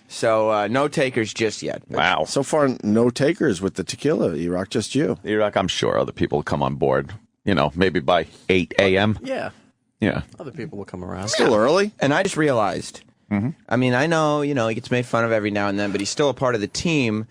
S20: So, no takers just yet.
S10: Wow.
S2: So far, no takers with the tequila, E-Rock, just you.
S10: E-Rock, I'm sure other people will come on board, maybe by 8 a.m.
S17: Yeah.
S10: Yeah.
S21: Other people will come around.
S2: Still early.
S20: And I just realized, I mean, I know, he gets made fun of every now and then, but he's still a part of the team.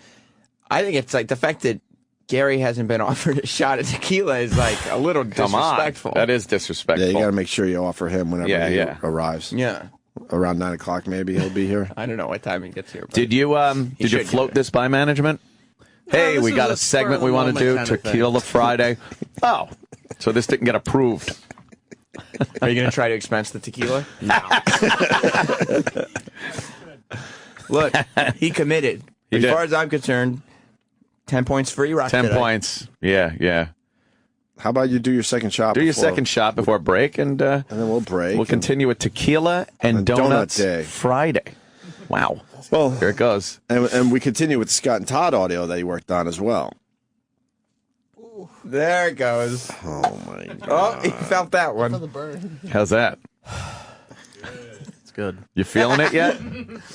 S20: I think it's like the fact that Gary hasn't been offered a shot at tequila is like a little disrespectful.
S10: That is disrespectful.
S2: Yeah, you got to make sure you offer him whenever he arrives.
S20: Yeah.
S2: Around 9 o'clock, maybe he'll be here.
S20: I don't know what time he gets here.
S10: Did you float this by management? Hey, we got a segment we want to do, Tequila Friday. Oh, so this didn't get approved.
S20: Are you going to try to expense the tequila?
S10: No.
S20: Look, he committed. As far as I'm concerned, 10 points for E-Rock
S10: 10
S20: today.
S10: points. Yeah.
S2: How about you do your second shot?
S10: Do your second shot before break, and then
S2: we'll break.
S10: We'll continue with Tequila and Donuts
S2: Day.
S10: Friday. Wow.
S2: Well,
S10: here it goes.
S2: And we continue with the Scott and Todd audio that he worked on as well.
S20: There it goes.
S2: Oh, my God.
S20: Oh, he felt that one.
S10: How's that?
S21: It's good.
S10: You feeling it yet?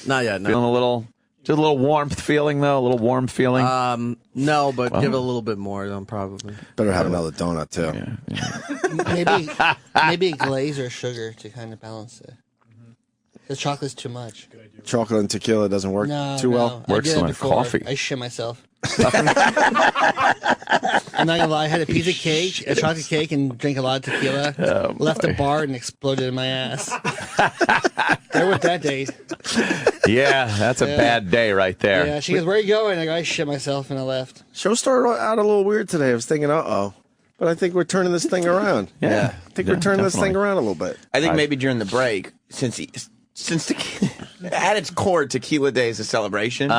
S21: Not yet, no.
S10: Feeling just a little warmth feeling, though? A little warm feeling?
S21: No, but give it a little bit more, probably.
S2: Better have another donut, too.
S21: Maybe glaze or sugar to kind of balance it. The chocolate's too much.
S2: Chocolate and tequila doesn't work too well.
S10: Works on coffee.
S21: I shit myself. I'm not gonna lie. I had a piece of cake, a chocolate cake, and drank a lot of tequila. Left the bar and exploded in my ass. There went that day.
S10: Yeah, that's a bad day right there.
S21: Yeah, she goes, "Where are you going?" I go, "I shit myself," and I left.
S2: Show started out a little weird today. I was thinking, but I think we're turning this thing around.
S20: Yeah.
S2: I think we're turning this thing around a little bit.
S20: I think maybe during the break, since tequila, at its core, Tequila Day is a celebration.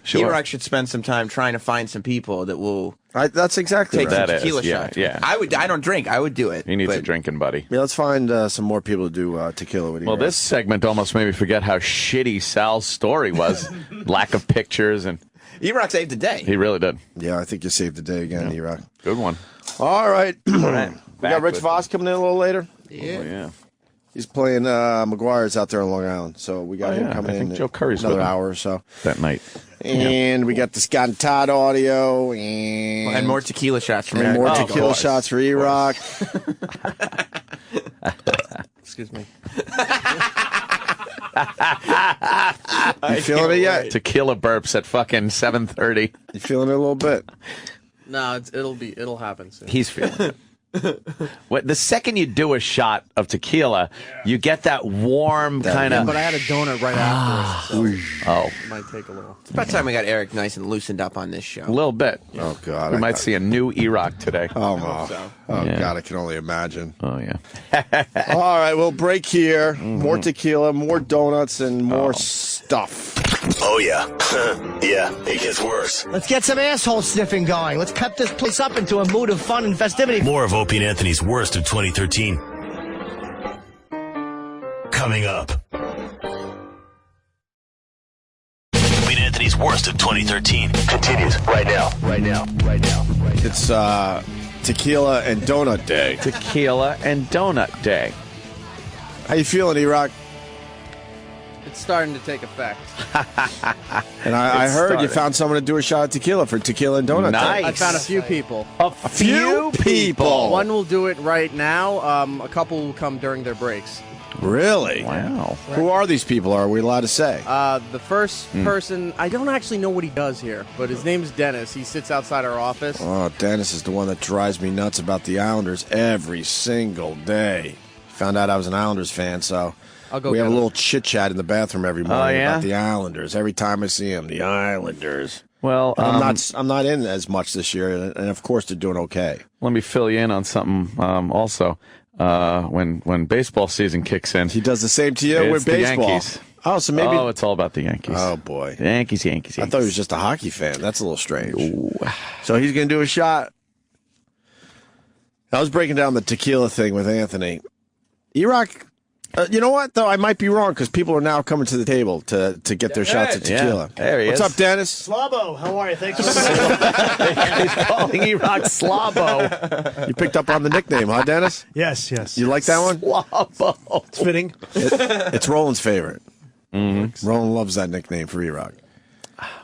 S10: Sure.
S20: E-Rock should spend some time trying to find some people that will.
S2: That's exactly
S20: take
S2: right.
S20: some tequila shots.
S10: Yeah.
S20: I don't drink. I would do it.
S10: He needs a drinking buddy.
S2: Yeah, let's find some more people to do tequila with you.
S10: Well, this segment almost made me forget how shitty Sal's story was. Lack of pictures and.
S20: E-Rock saved the day.
S10: He really did.
S2: Yeah, I think you saved the day again, E-Rock.
S10: Good one.
S2: All right. We got
S10: Back
S2: Rich
S10: with-
S2: Voss coming in a little later.
S21: Yeah.
S10: Oh, yeah.
S2: He's playing McGuire's out there on Long Island, so we got him coming
S10: I think
S2: in
S10: Joe Curry's
S2: another
S10: with him
S2: hour or so.
S10: that night.
S2: And we got the Scott and Todd audio
S20: And more tequila shots from
S2: and
S20: Eric.
S2: more
S20: Oh,
S2: tequila
S20: boys.
S2: shots for E-Rock.
S21: Excuse me.
S2: You feeling it yet?
S10: Tequila burps at fucking 7:30.
S2: You feeling it a little bit?
S21: No, it'll happen soon.
S10: He's feeling it. The second you do a shot of tequila, you get that warm kind of.
S21: But I had a donut right afterwards, so
S10: Oh,
S21: it might take a little.
S20: It's about time we got Eric nice and loosened up on this show.
S10: a little bit.
S2: Oh, God.
S10: We might see a new E-Rock today.
S2: Oh,
S10: Yeah.
S2: God, I can only imagine.
S10: Oh, yeah.
S2: All right, we'll break here. More tequila, more donuts, and more stuff.
S1: Oh, yeah. Yeah, it gets worse.
S8: Let's get some asshole sniffing going. Let's cut this place up into a mood of fun and festivity.
S1: More of Opie and Anthony's worst of 2013. Coming up. Opie and Anthony's worst of 2013 continues right now.
S2: It's Tequila and Donut Day.
S10: Tequila and Donut Day.
S2: How you feeling, E-Rock?
S21: It's starting to take effect.
S2: And I heard you
S10: started.
S2: found someone to do a shot of tequila for Tequila and Donut
S10: Nice.
S2: Day.
S21: I found a few people.
S10: A few people.
S21: One will do it right now. A couple will come during their breaks.
S2: Really?
S10: Wow.
S2: Who are these people? Are we allowed to say?
S21: The first person, I don't actually know what he does here, but his name's Dennis. He sits outside our office.
S2: Oh, Dennis is the one that drives me nuts about the Islanders every single day. Found out I was an Islanders fan, so
S21: I'll go
S2: we
S21: get
S2: have a
S21: him.
S2: little chit-chat in the bathroom every morning
S10: yeah?
S2: about the Islanders. Every time I see them, the Islanders.
S10: Well,
S2: And I'm not in as much this year, and of course they're doing okay.
S10: let me fill you in on something also. When baseball season kicks in,
S2: He does the same to you
S10: it's
S2: with
S10: the
S2: baseball.
S10: Yankees.
S2: Oh, so maybe.
S10: Oh, it's all about the Yankees.
S2: Oh, boy.
S10: The Yankees.
S2: I thought he was just a hockey fan. That's a little strange.
S10: Ooh.
S2: So he's going to do a shot. I was breaking down the tequila thing with Anthony. E-Rock, you know what, though? I might be wrong because people are now coming to the table to get their shots of tequila.
S10: Yeah. There he
S2: What's
S10: is.
S2: up, Dennis?
S4: Slabo, how are you? Thanks for
S10: He's calling E-Rock Slabo.
S2: You picked up on the nickname, huh, Dennis?
S4: Yes.
S2: You like that one?
S10: Slabo.
S4: It's fitting.
S2: It's Roland's favorite.
S10: Mm-hmm.
S2: Roland loves that nickname for E-Rock.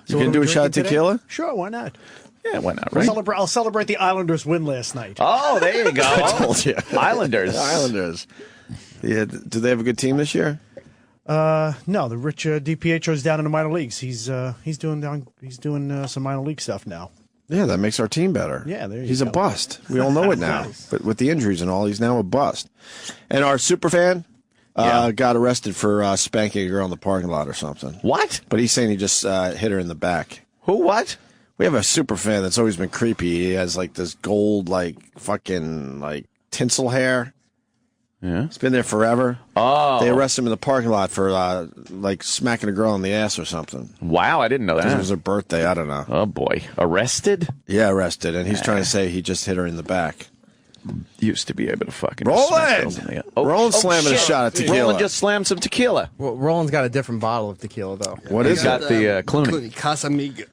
S4: So
S2: You can
S4: what
S2: do
S4: are
S2: a
S4: we
S2: shot of
S4: drinking
S2: tequila?
S4: today? Sure, why not?
S10: Yeah, why not, right?
S4: I'll celebrate the Islanders' win last night.
S10: Oh, there you go.
S2: I told you.
S10: Islanders.
S2: Islanders. Yeah. Do they have a good team this year?
S4: No, the Rich DiPietro's down in the minor leagues. He's doing some minor league stuff now.
S2: Yeah, that makes our team better.
S4: Yeah, there you
S2: he's
S4: go.
S2: a bust. We all know it now. But with the injuries and all, he's now a bust. And our super fan got arrested for spanking a girl in the parking lot or something.
S10: What?
S2: But he's saying he just hit her in the back.
S10: Who? What?
S2: We have a super fan that's always been creepy. He has like this gold, like fucking like tinsel hair.
S10: Yeah,
S2: it's been there forever.
S10: Oh,
S2: they arrested him in the parking lot for like smacking a girl in the ass or something.
S10: Wow, I didn't know that.
S2: It was her birthday. I don't know.
S10: Oh boy, arrested?
S2: Yeah, arrested, and he's trying to say he just hit her in the back.
S10: Used to be able to fucking
S2: Roland. Roland slamming a shot at tequila.
S10: Roland just slammed some tequila.
S20: Well, Roland's got a different bottle of tequila though.
S2: What is
S10: it? Got the Clooney.
S21: Casamigo.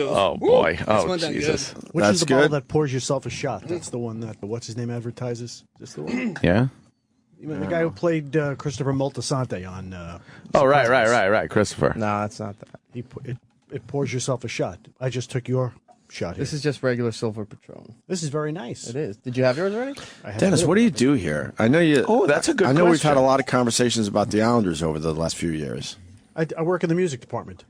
S10: Oh boy!
S21: That's
S10: Oh
S21: not that
S10: Jesus!
S21: good.
S4: Which is the bottle that pours yourself a shot? That's the one that what's his name advertises. Just the one.
S10: Yeah.
S4: The guy who played Christopher Moltisanti on.
S10: Oh right, Christopher.
S20: No, that's not that.
S4: It pours yourself a shot. I just took your shot.
S20: This is just regular silver Patron.
S4: This is very nice.
S20: It is. Did you have yours already?
S2: Dennis, what do you do here? I know you.
S10: Oh, that's a good
S2: I know we've
S10: question.
S2: had a lot of conversations about the Islanders over the last few years.
S4: I work in the music department.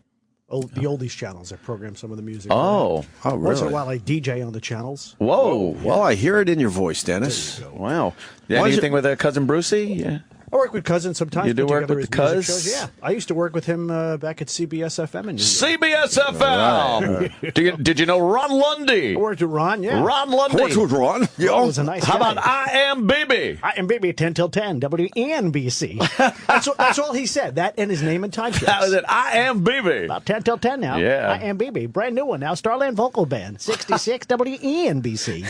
S4: The oldies channels. I program some of the music.
S10: Oh,
S2: really?
S4: Once in a while, I DJ on the channels.
S10: Whoa!
S2: Well, I hear it in your voice, Dennis.
S10: Wow. Yeah, anything with Cousin Brucey? Yeah.
S4: I work with Cousin sometimes.
S10: You do
S4: put
S10: work
S4: together
S10: with
S4: his
S10: the
S4: music
S10: Cuz?
S4: shows. Yeah, I used to work with him back at CBS FM in New York.
S10: CBS FM. Did you know Ron Lundy?
S4: I worked with Ron. Yeah,
S10: Ron Lundy.
S2: Worked with Ron.
S4: Yeah, was a nice
S10: How
S4: guy.
S10: about I Am Bibi?
S4: I am Bibi 10 till 10 WNBC. That's all he said. That and his name and time checks.
S10: That was it. I Am Bibi.
S4: About 10 till 10 now.
S10: Yeah.
S4: I am Bibi. Brand new one now. Starland Vocal Band. 66 WNBC.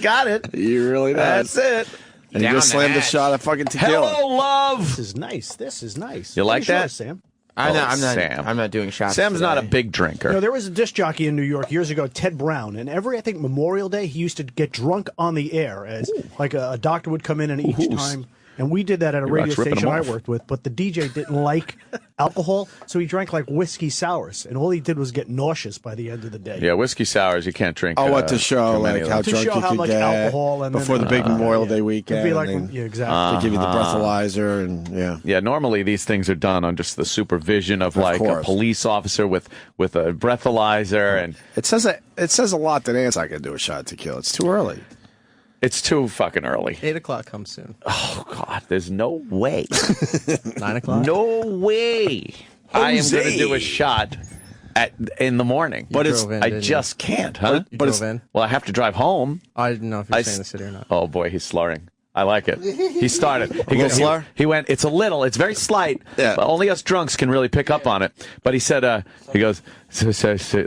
S10: Got it.
S2: You really
S10: That's it.
S2: And you just slammed a shot of fucking tequila.
S10: Hello, love.
S4: This is nice. This is nice.
S10: You like
S4: Finish yours,
S10: that?
S4: Sam?
S20: I'm not doing shots.
S10: Sam's not a
S20: today.
S10: big drinker.
S4: No, there was a disc jockey in New York years ago, Ted Brown, and every, I think, Memorial Day, he used to get drunk on the air as like a doctor would come in and each time. And we did that at a radio
S10: ripping
S4: station
S10: them
S4: I
S10: off.
S4: worked with, but the DJ didn't like alcohol, so he drank like whiskey sours, and all he did was get nauseous by the end of the day.
S10: Yeah, whiskey sours you can't drink.
S2: Oh, what to show
S10: too many
S2: like
S10: of
S2: how
S10: them.
S4: To
S2: drunk
S4: show
S2: you
S4: how
S2: could
S4: much
S2: get
S4: alcohol and
S2: before
S4: then-
S2: the big Memorial
S4: yeah.
S2: Day weekend.
S4: It'd be like,
S2: and
S4: yeah, exactly.
S2: They give you the breathalyzer and yeah.
S10: Yeah, normally these things are done under the supervision of like a
S2: course.
S10: police officer with a breathalyzer, and
S2: It says a lot that Ant's not going to do a shot of tequila. It's too early.
S10: it's too fucking early.
S20: 8 o'clock comes soon.
S10: Oh God, there's no way.
S20: 9 o'clock.
S10: No way. I am
S2: Jose.
S10: going to do a shot in the morning, but
S20: drove in,
S10: I
S20: didn't
S10: just can't, huh?
S20: You drove in?
S10: Well, I have to drive home.
S20: I didn't know if you were staying in the city or not.
S10: Oh boy, he's slurring. I like it. He started. He
S2: little slur?
S10: He went. It's very slight.
S2: Yeah.
S10: But only us drunks can really pick up on it. But he said, he goes, so,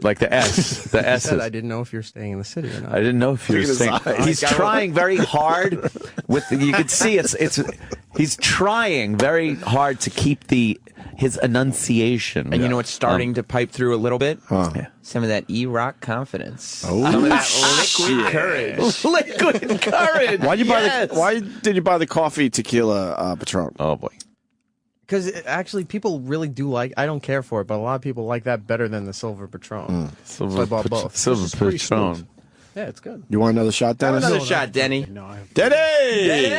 S10: like the S. The
S20: I
S10: S.
S20: said I didn't know if you were staying in the city or not.
S10: I didn't know if he
S2: Look
S10: was
S2: at his
S10: saying.
S2: eyes.
S10: He's trying very hard. You can see he's trying very hard to keep his enunciation.
S20: And you know what's starting to pipe through a little bit?
S10: Yeah.
S20: Some of that E-Rock confidence.
S2: Oh,
S20: Some of that liquid courage.
S10: Liquid courage.
S2: Why did you buy the coffee tequila Patron?
S10: Oh boy.
S20: Because actually, people really do like. I don't care for it, but a lot of people like that better than the Silver Patron. So I bought both.
S10: Silver Patron.
S20: Yeah, it's good.
S2: You want another shot, Dennis?
S20: Another shot, Denny.
S2: Denny!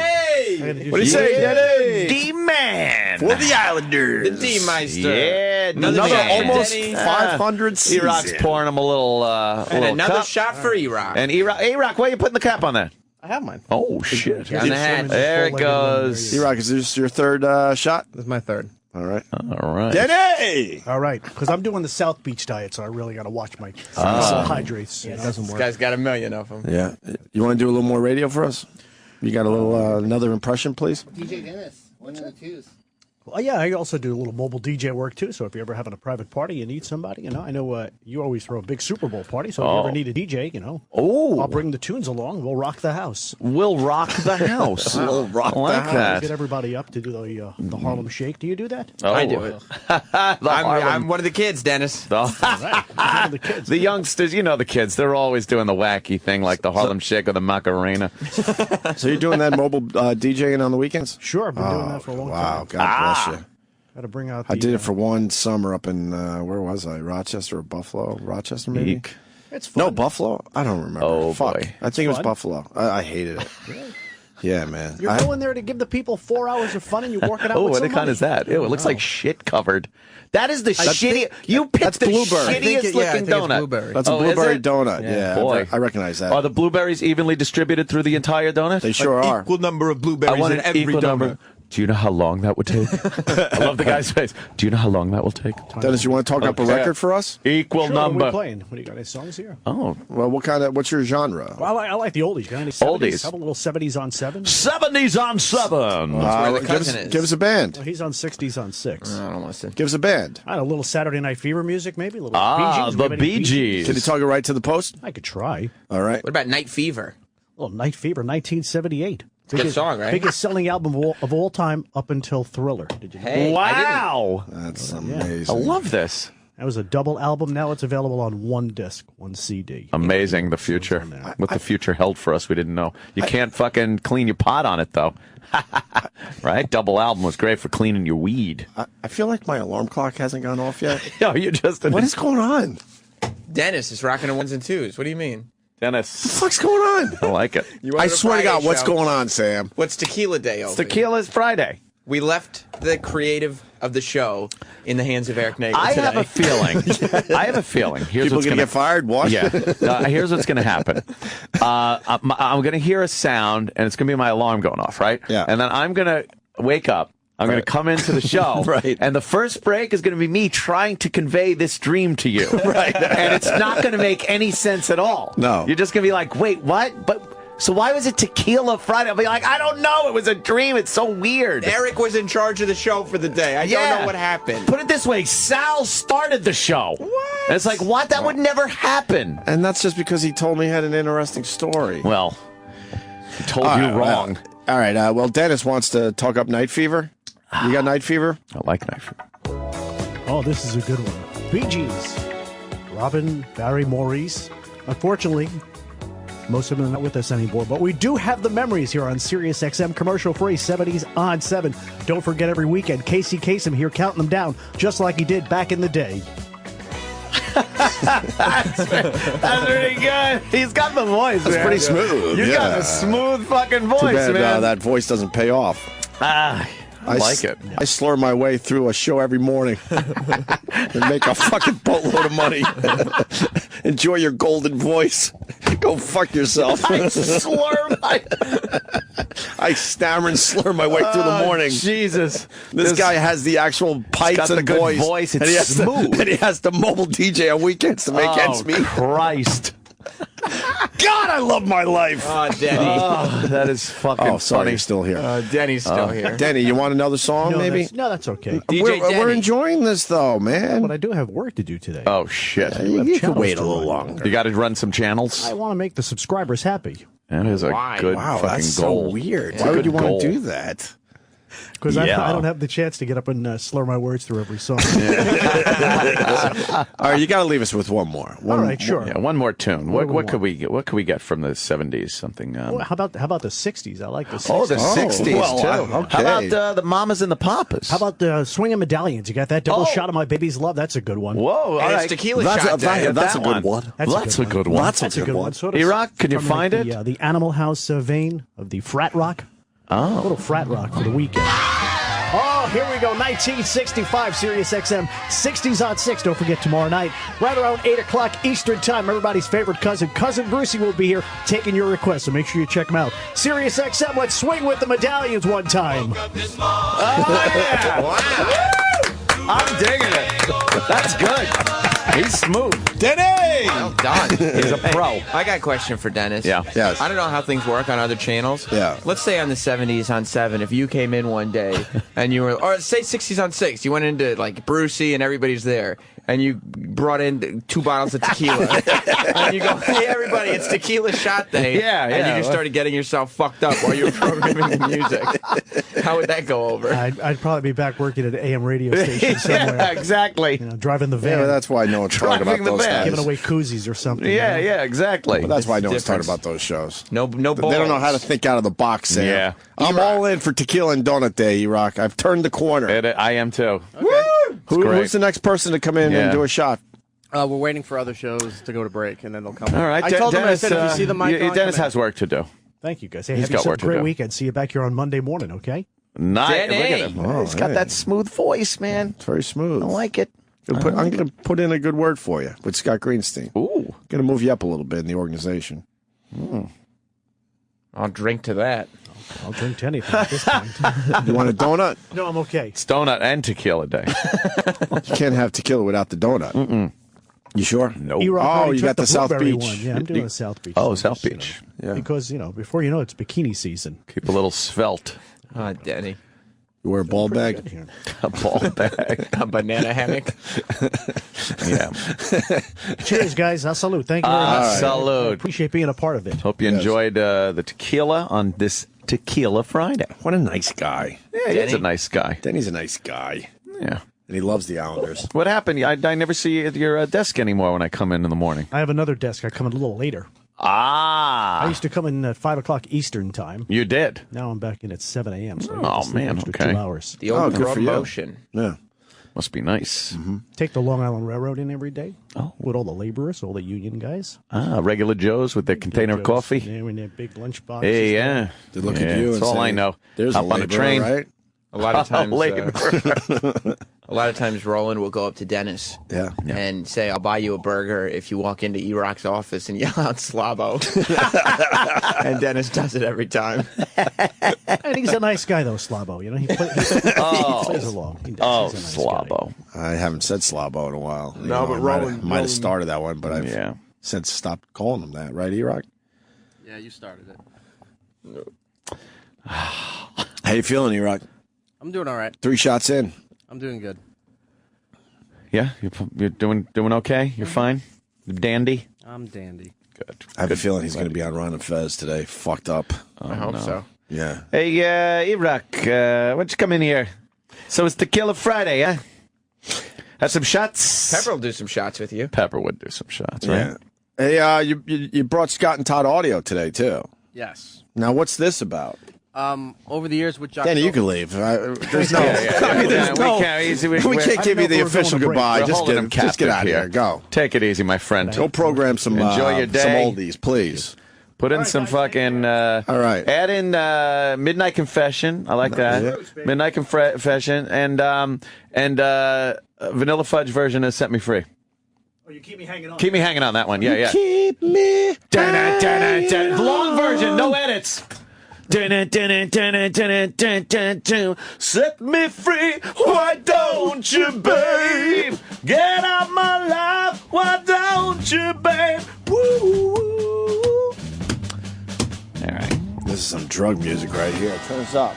S2: What do you say, Denny?
S10: D-Man.
S2: For the Islanders.
S20: The D-Meister.
S10: Yeah,
S2: Another
S20: man.
S2: almost
S20: Denny.
S2: 500 season.
S10: E-Rock's pouring him a little
S20: And
S10: little
S20: another
S10: cup.
S20: shot for E-Rock.
S10: And E-Rock, why are you putting the cap on that?
S20: I have mine.
S10: Oh, shit.
S20: On the hat.
S10: There it goes.
S2: E-Rock, is this your third shot?
S20: This is my third.
S2: All right.
S10: All right.
S2: Denny!
S4: All right, because I'm doing the South Beach diet, so I really got to watch my carbohydrates.
S20: Yeah,
S4: it doesn't
S20: this
S4: work.
S20: guy's got a million of them.
S2: Yeah. You want to do a little more radio for us? You got a little another impression, please?
S21: DJ Dennis, 1 of the 2s.
S4: Well, yeah, I also do a little mobile DJ work, too. So if you're ever having a private party, you need somebody, I know you always throw a big Super Bowl party. So if you ever need a DJ, I'll bring the tunes along. We'll rock the house.
S10: We'll rock the house.
S2: We'll rock
S10: I like
S2: the
S10: that.
S4: Get everybody up to do the Harlem Shake. Do you do that?
S10: Oh.
S20: I do it. I'm one of the kids, Dennis.
S4: All right. You're the kids.
S10: The youngsters, the kids, they're always doing the wacky thing like the Harlem Shake or the Macarena.
S2: So you're doing that mobile DJing on the weekends?
S4: Sure, I've been doing that for a long time.
S2: Wow, God bless you.
S4: Got to bring out.
S2: I did it for one summer up in where was I? Rochester or Buffalo? Rochester, maybe.
S10: Eek.
S4: It's fun.
S2: No, Buffalo. I don't remember.
S10: Oh,
S2: Fuck.
S10: boy.
S2: I think it was
S4: fun.
S2: Buffalo. I hated it. Yeah, man.
S4: You're going there to give the people 4 hours of fun, and you're working out
S10: Oh,
S4: with
S10: what
S4: some
S10: kind
S4: money.
S10: is that? Ew, it looks like shit covered. That is the shitty. You picked the
S2: blueberry.
S10: shittiest looking donut.
S21: blueberry.
S2: That's a
S10: Oh, is
S2: blueberry
S10: it?
S2: donut.
S10: Yeah,
S2: Yeah,
S10: boy.
S2: I recognize that.
S10: Are the blueberries evenly distributed through the entire donut?
S2: They sure are.
S5: Equal number of blueberries
S10: I want
S5: in
S10: an
S5: every
S10: equal
S5: donut.
S10: number. Do you know how long that would take? I love the guy's face. Do you know how long that will take?
S2: Dennis, you want to talk up a record for us?
S10: Equal
S4: Sure,
S10: number.
S4: What are we playing? What do you got? Any songs here?
S10: Oh,
S2: well, what's your genre?
S4: Well, I like the oldies. Got any 70s?
S10: Oldies.
S4: How about a little 70s on 7?
S10: 70s on 7.
S20: Where the cousin is.
S2: Give us a band.
S4: Well, he's on 60s on 6.
S20: I don't listen.
S2: Give us a band.
S4: I had a little Saturday Night Fever music, maybe a little
S10: Ah,
S4: Bee Gees.
S10: the
S4: We have any
S10: Bee Gees.
S2: Can you talk it right to the post?
S4: I could try.
S2: All right.
S20: What about Night Fever?
S4: A little Night Fever, 1978.
S20: Good song, right?
S4: Biggest selling album of all time up until Thriller. Did you know?
S20: Hey,
S10: Wow.
S2: That's
S10: I
S2: amazing.
S10: love this.
S4: That was a double album. Now it's available on one disc, one CD.
S10: Amazing, the future. What the future held for us, we didn't know. You can't fucking clean your pot on it, though. Right? Double album was great for cleaning your weed.
S2: I feel like my alarm clock hasn't gone off yet.
S10: No, you just...
S2: What is going on?
S20: Dennis is rocking the 1s and 2s. What do you mean?
S10: Dennis.
S2: What the fuck's going on?
S10: I like it.
S2: I swear to God, what's going on, Sam?
S20: What's Tequila Day over?
S10: Tequila's Friday.
S20: We left the creative of the show in the hands of Eric Nagel
S10: I
S20: today.
S10: have a feeling. Here's
S2: People
S10: what's
S2: gonna get fired? What?
S10: Yeah. Here's what's going to happen. I'm going to hear a sound, and it's going to be my alarm going off, right?
S2: Yeah.
S10: And then I'm going to wake up. I'm going to come into the show,
S2: Right.
S10: And the first break is going to be me trying to convey this dream to you, right? And it's not going to make any sense at all.
S2: No.
S10: You're just going to be like, wait, what? But so why was it Tequila Friday? I'll be like, I don't know. It was a dream. It's so weird.
S20: Eric was in charge of the show for the day. I don't know what happened.
S10: Put it this way, Sal started the show. What? And it's like, what? That would never happen.
S2: And that's just because he told me he had an interesting story.
S10: Well, he told you wrong.
S2: All right. Well, Dennis wants to talk up Night Fever. You got Night Fever?
S10: I like Night Fever.
S4: Oh, this is a good one. Bee Gees. Robin, Barry, Maurice. Unfortunately, most of them are not with us anymore, but we do have the memories here on Sirius XM commercial free 70s on 7. Don't forget every weekend, Casey Kasem here counting them down just like he did back in the day.
S10: That's pretty good. He's got the voice.
S2: That's
S10: man.
S2: pretty smooth.
S10: You got
S2: Yeah.
S10: a smooth fucking voice,
S2: Too bad
S10: man.
S2: that voice doesn't pay off.
S10: I like it.
S2: I slur my way through a show every morning and make a fucking boatload of money. Enjoy your golden voice. Go fuck yourself.
S10: I slur my...
S2: I stammer and slur my way through the morning.
S10: Jesus.
S2: This guy has the actual pipes
S10: got the
S2: and
S10: good
S2: voice.
S10: voice. It's
S2: and he has
S10: smooth.
S2: and he has the mobile DJ on weekends to make ends meet.
S10: Christ.
S2: God, I love my life.
S20: Oh, Denny.
S10: Oh, that is fucking
S2: Oh, sorry,
S10: funny.
S2: you're still here.
S20: Denny's still here.
S2: Denny, you want another song, maybe?
S4: That's okay.
S2: We're enjoying this, though, man.
S4: But I do have work to do today.
S10: Oh, shit.
S2: You can
S4: channels
S2: wait
S4: to
S2: a little
S4: run.
S2: longer.
S10: You got to run some channels?
S4: I want to make the subscribers happy.
S10: That is a good
S2: Wow,
S10: fucking
S2: that's
S10: goal.
S2: so weird.
S10: It's a
S2: Why would
S10: good
S2: you want
S10: goal.
S2: to do that?
S4: Because
S10: Yeah.
S4: I don't have the chance to get up and slur my words through every song.
S2: All right, you got to leave us with one more.
S4: All right, sure.
S10: Yeah, one more tune.
S4: What
S10: What
S4: do
S10: could
S4: we
S10: we get? What could we get from the 70s? Something.
S4: Well, how about the 60s? I like the 60s.
S10: Oh, the 60s
S2: well,
S10: too.
S2: okay.
S10: How about the Mamas and the Papas?
S4: How about the Swinging Medallions? You got that double shot of My Baby's Love? That's a good one.
S10: Whoa! All
S20: And
S10: right.
S20: it's Tequila
S2: That's
S20: Shot
S2: a- that-
S20: Day.
S2: that's a
S10: That
S2: good one.
S10: That's a good one.
S2: That's a
S4: That's a
S2: good
S4: good
S2: one.
S4: one. Sort of
S10: E-Rock, can you
S4: from
S10: find
S4: like
S10: it?
S4: The Animal House vein of the frat rock.
S10: Oh.
S4: A little frat rock for the weekend. Oh, here we go. 1965, Sirius XM. 60s on 6. Don't forget tomorrow night, right around 8 o'clock Eastern Time. Everybody's favorite cousin, Cousin Brucey, will be here taking your requests. So make sure you check him out. Sirius XM, let's swing with the medallions one time.
S10: Oh, yeah. Wow. I'm digging it. That's good. He's smooth.
S2: Denny!
S20: Well done.
S10: He's a pro.
S20: I got a question for Dennis.
S10: Yeah.
S2: Yes.
S20: I don't know how things work on other channels.
S2: Yeah.
S20: Let's say on the 70s on 7, if you came in one day and you were, or say 60s on 6, you went into like Brucey and everybody's there, and you brought in 2 bottles of tequila. And you go, hey, everybody, it's Tequila Shot Day.
S10: Yeah,
S20: And you just started getting yourself fucked up while you were programming the music. How would that go over?
S4: I'd probably be back working at an AM radio station somewhere.
S10: Yeah, exactly.
S4: You know, driving the van.
S2: Yeah, that's why no one's talking about
S10: Driving the
S2: those
S10: van.
S2: guys.
S4: giving away koozies or something.
S10: Yeah,
S4: you know?
S10: yeah, exactly.
S2: Well, that's why no one's talking
S20: difference.
S2: about those shows.
S20: No
S2: They don't know how to
S20: balls.
S2: think out of the box, Sam.
S10: Yeah.
S2: I'm all in for Tequila and Donut Day, E-Rock. I've turned the corner.
S10: I am too.
S2: Who's the next person to come in and
S10: Yeah.
S2: do a shot?
S21: We're waiting for other shows to go to break, and then they'll come.
S10: All right,
S21: I told them, I
S10: Dennis,
S21: said, if you see the mic on,
S10: Dennis
S21: come in.
S10: has work to do.
S4: Thank you, guys. Hey,
S10: He's
S4: have
S10: got
S4: yourself
S10: work
S4: a
S10: to
S4: great
S10: do.
S4: weekend. See you back here on Monday morning, okay?
S10: Nice. Look at him.
S2: Oh,
S10: He's got
S2: hey.
S10: that smooth voice, man.
S2: It's very smooth.
S10: I like it.
S2: I'm going to put in a good word for you with Scott Greenstein.
S10: Ooh.
S2: Going to move you up a little bit in the organization.
S20: I'll drink to that.
S4: I'll drink to anything at this point.
S2: You want a donut?
S4: No, I'm okay.
S10: It's donut and tequila day.
S2: You can't have tequila without the donut.
S10: Mm-mm.
S2: You sure?
S10: No.
S4: E-Rock
S2: Oh,
S4: already
S2: you
S4: took
S2: got the South
S4: blueberry
S2: Beach.
S4: one. Yeah, I'm doing the South Beach.
S10: Oh,
S4: So
S10: South
S4: just,
S10: Beach.
S2: Yeah.
S4: Because, before you know it, it's bikini season.
S10: Keep a little svelte.
S20: Denny.
S2: You wear a ball bag?
S10: A ball bag.
S20: A banana hammock.
S10: Yeah.
S4: Cheers, guys. Salute. Thank you very much.
S10: Right. Salute.
S4: I appreciate being a part of it.
S10: Hope you enjoyed the tequila on this Tequila Friday.
S2: What a nice guy.
S10: Yeah, he's a nice guy.
S2: Denny's a nice guy.
S10: Yeah.
S2: And he loves the Islanders.
S10: What happened? I never see you at your desk anymore when I come in the morning.
S4: I have another desk. I come in a little later.
S10: Ah.
S4: I used to come in at 5 o'clock Eastern time.
S10: You did?
S4: Now I'm back in at 7 a.m. So I
S10: Oh,
S4: get to sleep
S10: man,
S4: an extra
S10: okay.
S4: 2 hours.
S20: The old
S2: good for you.
S20: promotion.
S2: Yeah.
S10: Must be nice.
S4: Take the Long Island Railroad in every day. Oh. With all the laborers, all the union guys.
S10: Regular Joes with their container of coffee.
S4: Yeah, in their big lunch boxes.
S10: Hey, yeah.
S2: They look
S10: Yeah,
S2: at you
S10: that's
S2: and
S10: all
S2: say,
S10: I know.
S2: There's
S10: Hop
S2: a
S10: on the
S2: laborer,
S10: train.
S2: right?
S20: A lot of times,
S10: Labor.
S20: a lot of times, Roland will go up to Dennis and say, "I'll buy you a burger if you walk into E-Rock's office and yell out Slabo." And Dennis does it every time.
S4: And he's a nice guy, though, Slabo. He plays along. He does. He's a nice
S10: Slabo.
S2: I haven't said Slabo in a while.
S20: No, but
S2: I might have started that one, but I've
S10: Yeah.
S2: since stopped calling him that, right, E-Rock?
S17: Yeah, you started it.
S2: How you feeling, E-Rock?
S17: I'm doing all right.
S2: 3 shots in.
S17: I'm doing good.
S10: Yeah, you're doing okay. You're fine. Dandy.
S17: I'm dandy.
S10: Good.
S2: I have a feeling he's going to be on Ron and Fez today. Fucked up.
S20: I hope so.
S2: Yeah.
S10: Hey, E-Rock, why don't you come in here? So it's Tequila Friday, huh? Have some shots?
S20: Pepper will do some shots with you.
S10: Pepper would do some shots, right?
S2: Yeah. Hey, you brought Scott and Todd audio today, too.
S17: Yes.
S2: Now, what's this about?
S17: Over the years with John.
S2: Danny, you can leave. There's no.
S10: We
S2: can't give you the official goodbye. Just get out of here. Go.
S10: Take it easy, my friend.
S2: Go program some.
S10: Enjoy your day.
S2: Some oldies, please.
S10: Put in some fucking.
S2: All right.
S10: Add in Midnight Confession. I like that. Midnight Confession and Vanilla Fudge version of Set Me Free.
S4: Oh, you keep me hanging on.
S10: Keep me hanging on that one. Yeah, yeah.
S2: Keep me.
S10: Long version, no edits. Set me free, why don't you, babe? Get out my life, why don't you, babe? Woo. All right.
S2: This is some drug music right here. Turn this up.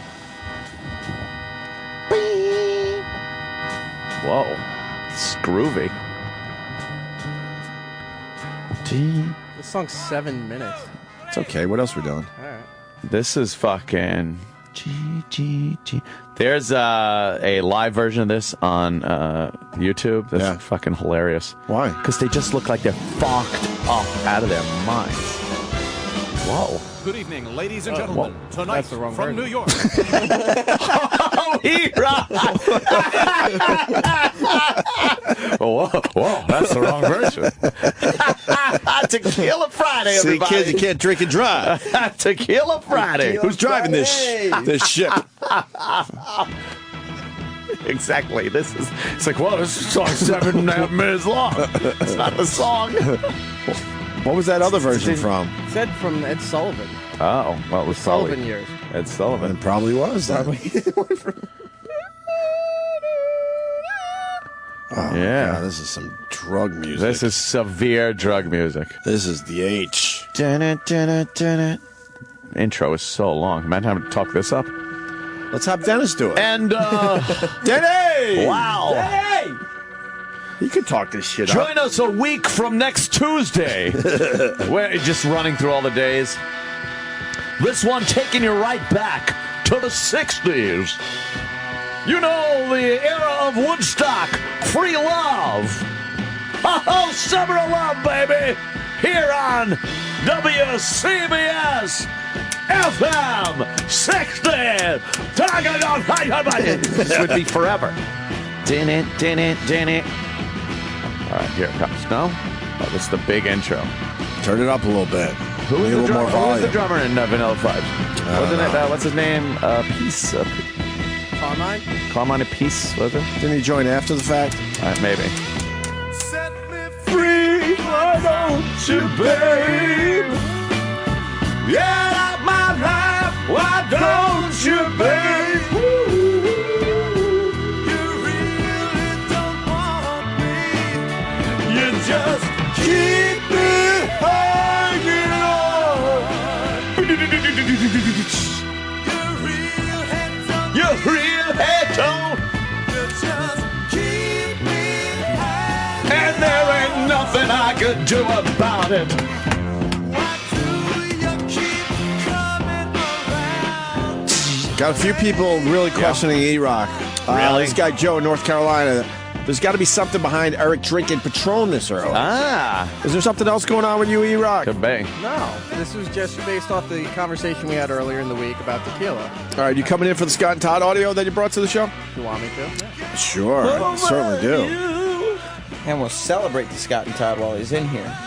S10: Whoa. It's groovy.
S17: This song's 7 minutes.
S2: It's okay. What else we doing?
S17: All right.
S10: This is fucking G. There's a live version of this on YouTube. That's fucking hilarious.
S2: Why?
S10: Because they just look like they're fucked up out of their minds. Whoa.
S7: Good evening, ladies and gentlemen. Tonight
S17: That's the wrong
S7: from
S17: version.
S7: New York.
S10: Oh, whoa, that's the wrong version. Tequila Friday,
S2: See,
S10: everybody.
S2: kids, you can't drink and drive.
S10: Tequila Friday.
S2: Who's driving this ship?
S10: Exactly. It's like, well, this song's 7.5 minutes long. It's not the song.
S2: What was that other version from?
S17: It said from Ed Sullivan.
S10: Oh, well, it was probably
S17: Sullivan years.
S10: Ed Sullivan.
S2: It probably was then. Oh,
S10: Yeah.
S2: God, this is some drug music.
S10: This is severe drug music.
S2: This is the H.
S10: Intro is so long. Imagine having to talk this up.
S2: Let's have Dennis do it.
S10: And,
S2: Denny!
S10: wow.
S2: Denny! You could talk this shit up.
S10: Join us a week from next Tuesday. We're just running through all the days. This one taking you right back to the 60s. You know, the era of Woodstock, free love. Oh, summer of love, baby. Here on WCBS FM 60. This would be forever. Din it. All right, here it comes. No? Oh, this is the big intro.
S2: Turn it up a little bit.
S10: Who was the drummer in Vanilla Fudge? What's his name? Peace.
S21: Carmine?
S10: Carmine Peace, was it?
S2: Didn't he join after the fact?
S10: Maybe.
S5: Free, why don't you, babe? Get out my life, why don't you, babe? You really don't want me. You just keep me hanging on. Your real head tone. You just keep me hanging on. And there ain't nothing I could do about it.
S2: Got a few people really questioning E-Rock.
S10: Really?
S2: This guy Joe in North Carolina. There's got to be something behind Eric drinking Patron this early. Is there something else going on with you, E-Rock?
S10: Could be.
S17: No, this was just based off the conversation we had earlier in the week about tequila.
S2: All right, you coming in for the Scott and Todd audio that you brought to the show?
S17: You want me to? Yeah.
S2: Sure, I certainly do.
S20: And we'll celebrate the Scott and Todd while he's in here.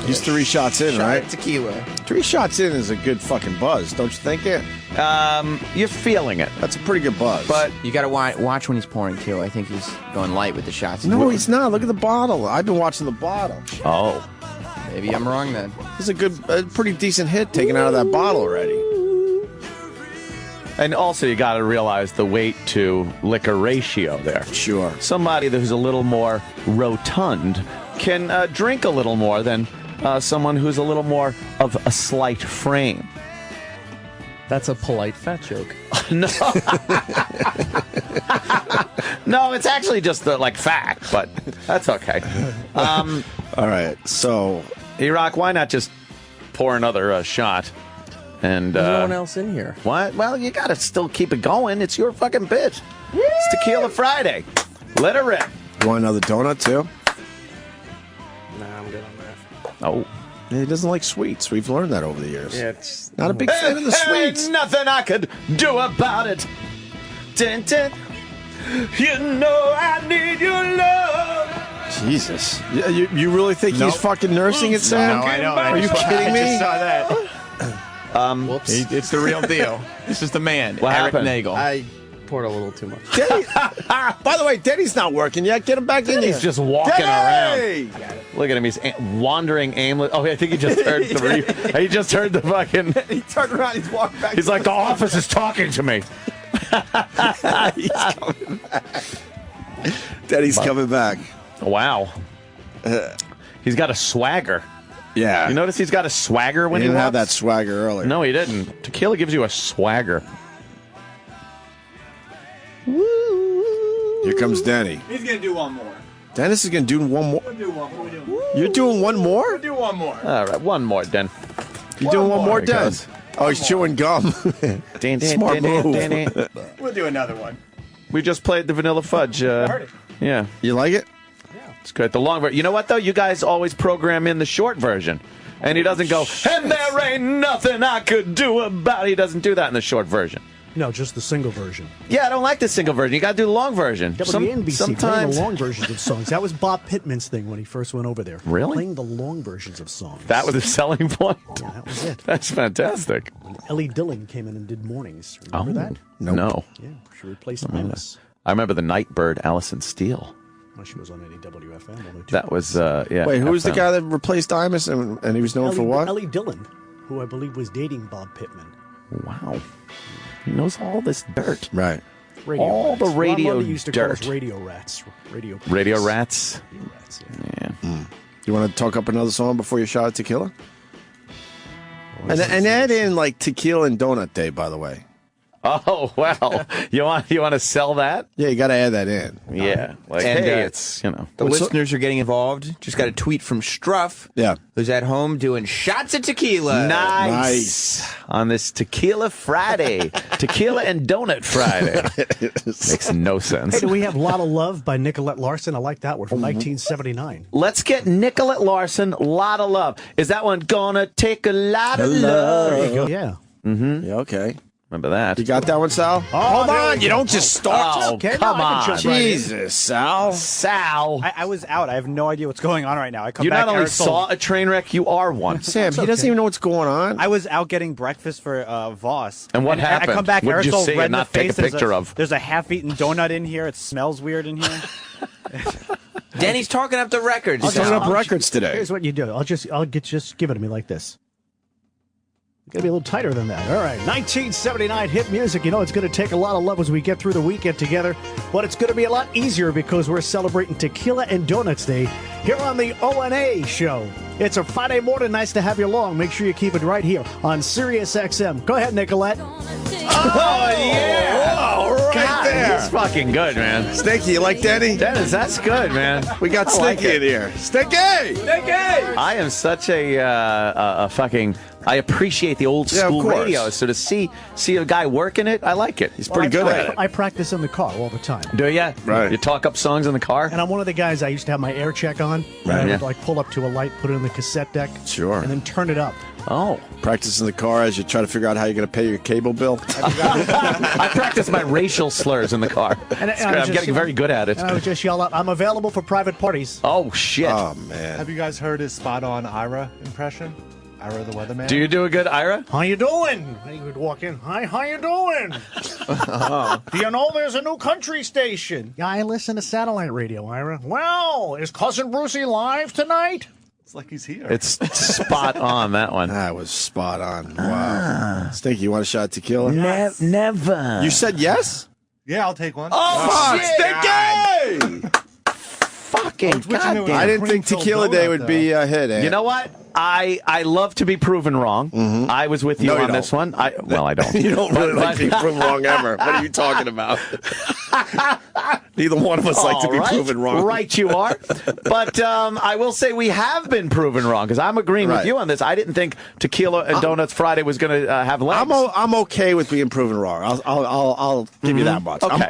S2: He's 3 shots in,
S20: Shot
S2: right?
S20: of tequila.
S2: 3 shots in is a good fucking buzz, don't you think it?
S10: You're feeling it.
S2: That's a pretty good buzz.
S20: But you got to watch when he's pouring too. I think he's going light with the shots.
S2: No, he's not. Look at the bottle. I've been watching the bottle.
S10: Oh.
S20: Maybe I'm wrong then.
S2: This is a pretty decent hit taken out of that bottle already.
S10: And also, you got to realize the weight to liquor ratio there.
S2: Sure.
S10: Somebody who's a little more rotund can drink a little more than someone who's a little more of a slight frame.
S6: That's a polite fat joke.
S10: No. No, it's actually just like fact, but that's okay.
S2: All right, so
S10: E-Rock, why not just pour another shot? And
S6: There's no one else in here.
S10: What? Well, you got to still keep it going. It's your fucking bit. It's Tequila Friday. Let it rip.
S2: You want another donut too?
S17: Nah, I'm good on that.
S10: Oh.
S2: He doesn't like sweets. We've learned that over the years.
S17: Yeah, it's
S2: not a big fan of the sweets.
S10: Nothing I could do about it. Dun, dun. You know I need your love.
S2: Jesus. You really think he's fucking nursing it, Sam?
S17: No, I know.
S2: Are you kidding me?
S17: I just saw that. Whoops. It's the real deal. This is the man,
S10: What
S17: Eric
S10: happened?
S17: Nagel.
S6: I poured a little too much.
S2: By the way, Denny's not working yet. Get him back in
S10: He's
S2: here.
S10: just walking
S2: Denny!
S10: around. Look at him. He's wandering aimless. Oh, I think he just heard the he just heard the fucking.
S17: He turned around. He's walking back.
S10: He's like, the office is talking to me.
S17: He's coming back.
S2: Denny's coming back.
S10: Wow. He's got a swagger.
S2: Yeah.
S10: You notice he's got a swagger when
S2: He
S10: he
S2: didn't
S10: walks?
S2: have that swagger earlier.
S10: No, he didn't. Tequila gives you a swagger.
S2: Here comes Denny.
S17: He's gonna do one more.
S2: Dennis is going to do one more.
S17: We'll do one more.
S2: You're doing one more?
S17: We'll do one more.
S10: All right, one more, Den.
S2: You're doing one more, Den?
S10: Because-
S2: Oh, he's chewing gum. Smart move.
S17: We'll do another one.
S10: We just played the Vanilla Fudge.
S17: I heard it.
S10: Yeah.
S2: You like it?
S10: It's good. The long version. You know what, though? You guys always program in the short version. And he doesn't go, and there ain't nothing I could do about it. He doesn't do that in the short version.
S4: No, just the single version.
S10: Yeah, I don't like the single version. You got to do the long version.
S4: Yeah, but the NBC playing the long versions of songs. That was Bob Pittman's thing when he first went over there.
S10: Really?
S4: Playing the long versions of songs.
S10: That was the selling point?
S4: Yeah, that was it.
S10: That's fantastic.
S4: When Ellie Dillon came in and did mornings. Remember that?
S10: No.
S4: Yeah, she replaced Alice.
S10: I remember the Nightbird, Allison Steele.
S4: Well, she was on any WFM. 102.
S10: That was, yeah.
S2: Wait, who was the
S10: FM.
S2: guy that replaced Imus and he was known for what?
S4: Ellie Dillon, who I believe was dating Bob Pittman.
S10: Wow. He knows all this dirt.
S2: Right.
S4: Radio
S10: all
S4: rats.
S10: the radio
S4: Ron used to call
S10: dirt.
S4: us radio rats. Radio
S10: Radio
S4: peeps.
S10: rats.
S4: Radio rats, yeah.
S10: Yeah.
S2: You want to talk up another song before you shot at Tequila? And add in like Tequila and Donut Day, by the way.
S10: Oh, well. you want to sell that?
S2: Yeah, you got to add that in.
S10: Yeah. Like,
S20: And,
S10: hey, it's, you know.
S20: The listeners are getting involved. Just got a tweet from Struff.
S2: Yeah.
S20: Who's at home doing shots of tequila.
S10: Nice. On this Tequila Friday. Tequila and Donut Friday. Makes no sense.
S4: Hey, do we have Lotta Love by Nicolette Larson? I like that one from 1979.
S10: Let's get Nicolette Larson, Lot of Love. Is that one gonna take a lot of love?
S4: There you go. Yeah.
S10: Mm-hmm.
S2: Yeah, okay.
S10: Remember that?
S2: You got that one, Sal? Hold on. You don't just start.
S10: Oh,
S2: Okay,
S10: come
S2: no, I
S10: on.
S2: can jump right in. Jesus, Sal.
S10: Sal.
S22: I was out. I have no idea what's going on right now. I come
S10: You
S22: back.
S10: not only
S22: Eric told-
S10: saw a train wreck, you are one.
S2: Sam, he doesn't even know what's going on.
S22: I was out getting breakfast for Voss.
S10: And what happened?
S22: I come back.
S10: What did
S22: Eric's
S10: you
S22: all
S10: see
S22: red
S10: and
S22: in the
S10: not take a
S22: face.
S10: picture of?
S22: There's a half-eaten donut in here. It smells weird in here.
S20: Danny's talking up the records.
S2: I'll talking up records today.
S4: Here's what you do. Just give it to me like this. It's gonna be a little tighter than that. All right, 1979 hit music. You know it's gonna take a lot of love as we get through the weekend together, but it's gonna be a lot easier because we're celebrating Tequila and Donuts Day here on the O&A Show. It's a Friday morning. Nice to have you along. Make sure you keep it right here on Sirius XM. Go ahead, Nicolette.
S10: Oh, yeah.
S2: Oh, right
S10: God,
S2: there.
S10: He's fucking good, man.
S2: Stinky, you like Denny?
S10: That's good, man.
S2: We got Stinky in here. Stinky!
S10: Stinky! I am such a fucking... I appreciate the old school radio. So to see a guy working it, I like it. He's pretty good at it.
S4: I practice in the car all the time.
S10: Do you?
S2: Right.
S10: You talk up songs in the car?
S4: And I'm one of the guys, I used to have my air check on.
S2: Right.
S4: And I would like pull up to a light, put it in the cassette deck.
S2: Sure.
S4: And then turn it up.
S10: Oh.
S2: Practice in the car as you try to figure out how you're going to pay your cable bill.
S10: I practice my racial slurs in the car. I'm getting very good at it.
S4: And I would just yell out, I'm available for private parties.
S10: Oh, shit.
S2: Oh, man.
S9: Have you guys heard his spot-on Ira impression? Ira the Weatherman?
S10: Do you do a good Ira?
S4: How you doing? He would walk in. Hi, how you doing? Do you know there's a new country station? Yeah, I listen to satellite radio, Ira. Well, is Cousin Brucey live tonight?
S9: It's like he's here.
S10: It's spot on, that one.
S2: That was spot on. Wow. Stinky, you want a shot of tequila?
S10: Never.
S2: You said yes?
S9: Yeah, I'll take one.
S2: Oh, fuck, Stinky!
S10: Fucking goddamn.
S2: I didn't think Tequila Day would be a hit, eh?
S10: You know what? I love to be proven wrong.
S2: Mm-hmm.
S10: I was with you
S2: No, you
S10: on this one. Well, I don't.
S2: You don't really like being proven wrong ever. What are you talking about? Neither one of us like to be proven wrong.
S10: Right, you are. But I will say we have been proven wrong because I'm agreeing with you on this. I didn't think Tequila and Donuts Friday was going to have legs.
S2: I'm okay with being proven wrong. I'll give you that much.
S10: Okay.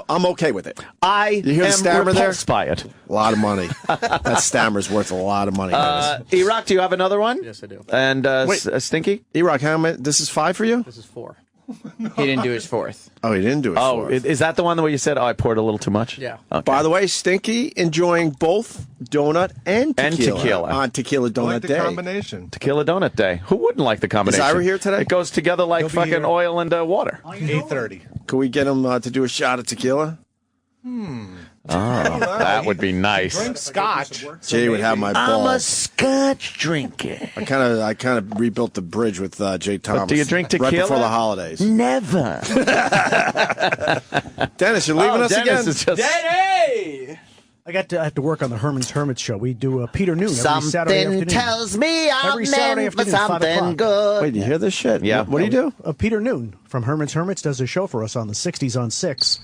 S2: I'm okay with it.
S10: You
S2: hear the stammer there?
S10: repulsed by it.
S2: A lot of money. That stammer's worth a lot of money.
S10: E-Rock, do you have another one?
S21: Yes, I do.
S10: And
S2: Wait.
S10: Stinky?
S2: E-Rock, how many? This is 5 for you?
S21: This is 4.
S20: He didn't do his fourth.
S2: Oh, he didn't do his
S10: Oh,
S2: fourth.
S10: is that the one where you said, I poured a little too much?
S21: Yeah.
S10: Okay.
S2: By the way, Stinky enjoying both donut and tequila, on Tequila Donut
S9: I like the
S2: Day.
S9: combination.
S10: Tequila Donut Day. Who wouldn't like the combination?
S2: Is Ira here today?
S10: It goes together like
S9: He'll be
S10: fucking
S9: here.
S10: oil and water.
S9: 8:30.
S2: Can we get him to do a shot of tequila?
S10: Oh, that would be nice.
S9: Drink scotch.
S2: Jay would have my balls.
S1: I'm a scotch drinker.
S2: I kind of rebuilt the bridge with Jay Thomas.
S10: do you drink
S2: right
S10: tequila?
S2: before the holidays?
S1: Never.
S2: Dennis, you're leaving us
S10: Dennis
S2: again.
S10: is just...
S21: Danny!
S4: I have to work on the Herman's Hermit show. We do Peter Noon every Saturday
S1: Something
S4: afternoon.
S1: tells me I'm
S4: Every Saturday
S1: meant for
S4: afternoon, 5
S1: something
S4: o'clock.
S1: good.
S2: Wait, do you hear this shit?
S10: Yeah.
S2: What do you do?
S4: Peter Noon from Herman's Hermits does a show for us on the 60s on 6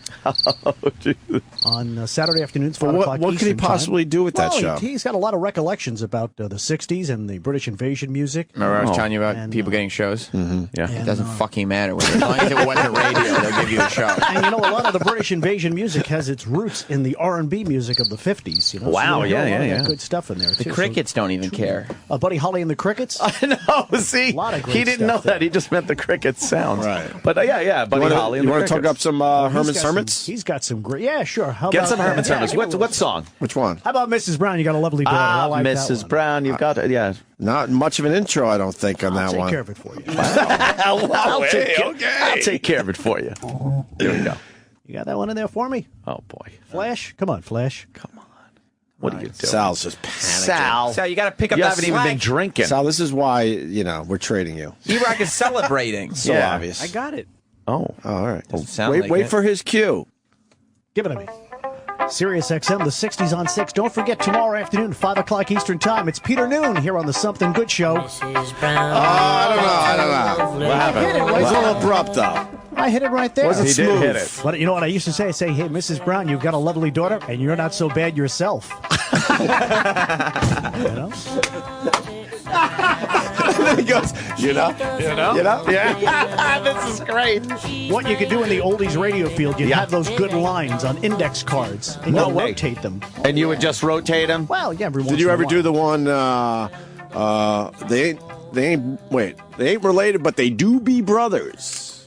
S4: on Saturday afternoons, 5 o'clock
S2: What could he
S4: Eastern
S2: possibly
S4: time.
S2: do with that show?
S4: He's got a lot of recollections about the 60s and the British invasion music.
S20: Remember I was telling you about
S4: And,
S20: people getting shows?
S10: Mm-hmm. Yeah.
S20: It doesn't fucking matter. As long as it wasn't radio, they'll give you a show.
S4: And you know, a lot of the British invasion music has its roots in the R&B music of the 50s. You know?
S10: Wow,
S4: so you know,
S10: yeah,
S4: a lot of
S10: yeah.
S4: that good stuff in there.
S20: The
S4: too.
S20: Crickets don't even care.
S4: Buddy Holly and the Crickets.
S10: I know. See,
S4: A lot of great
S10: he didn't know
S4: stuff there.
S10: that. He just meant the cricket sounds.
S2: Right.
S10: But yeah, Buddy Holly.
S2: You
S10: and the
S2: want to talk
S10: Crickets.
S2: up some Herman's Hermits?
S4: He's got some great. Yeah, sure. How
S10: Get
S4: about,
S10: some Herman's
S4: yeah,
S10: Hermits.
S4: give it a
S10: What song?
S2: Which one?
S4: How about Mrs. Brown? You got a lovely daughter. I like that
S10: Mrs.
S4: one.
S10: Brown. You've got it. Yeah.
S2: Not much of an intro, I don't think, on
S4: I'll
S2: that
S4: take
S2: one.
S4: care of it for you.
S10: I'll take care of it for you. Here we go.
S4: You got that one in there for me?
S10: Oh boy.
S4: Flash? Come on, Flash.
S10: Come on. What are you doing?
S2: Sal's just panicking.
S20: Sal, you got to pick up
S10: You
S20: that
S10: haven't even been
S20: slack.
S10: drinking.
S2: Sal, this is why, we're trading you.
S20: E-Rock is celebrating.
S2: So
S10: Yeah.
S2: obvious.
S4: I got it.
S10: Oh.
S2: All right.
S20: Doesn't sound
S2: Wait,
S20: like
S2: wait
S20: it.
S2: for his cue.
S4: Give it to me. Sirius XM, the 60s on 6. Don't forget, tomorrow afternoon, 5 o'clock Eastern Time. It's Peter Noon here on the Something Good Show.
S2: I don't know.
S10: What happened?
S4: Hit it right
S2: It was a
S4: there.
S2: little abrupt, though.
S4: I hit it right there.
S2: Wasn't
S10: He
S2: smooth.
S10: did hit it.
S4: But you know what I used to say? I say, hey, Mrs. Brown, you've got a lovely daughter, and you're not so bad yourself. You know?
S2: And then he goes,
S10: Yeah. This is great.
S4: What you could do in the oldies radio field, you'd have those good lines on index cards, and
S10: No
S4: you'd
S10: way.
S4: rotate them.
S10: And you would just rotate them?
S4: Well, yeah, every once
S2: Did you
S4: in a
S2: ever
S4: while.
S2: do the one, they ain't related, but they do be brothers?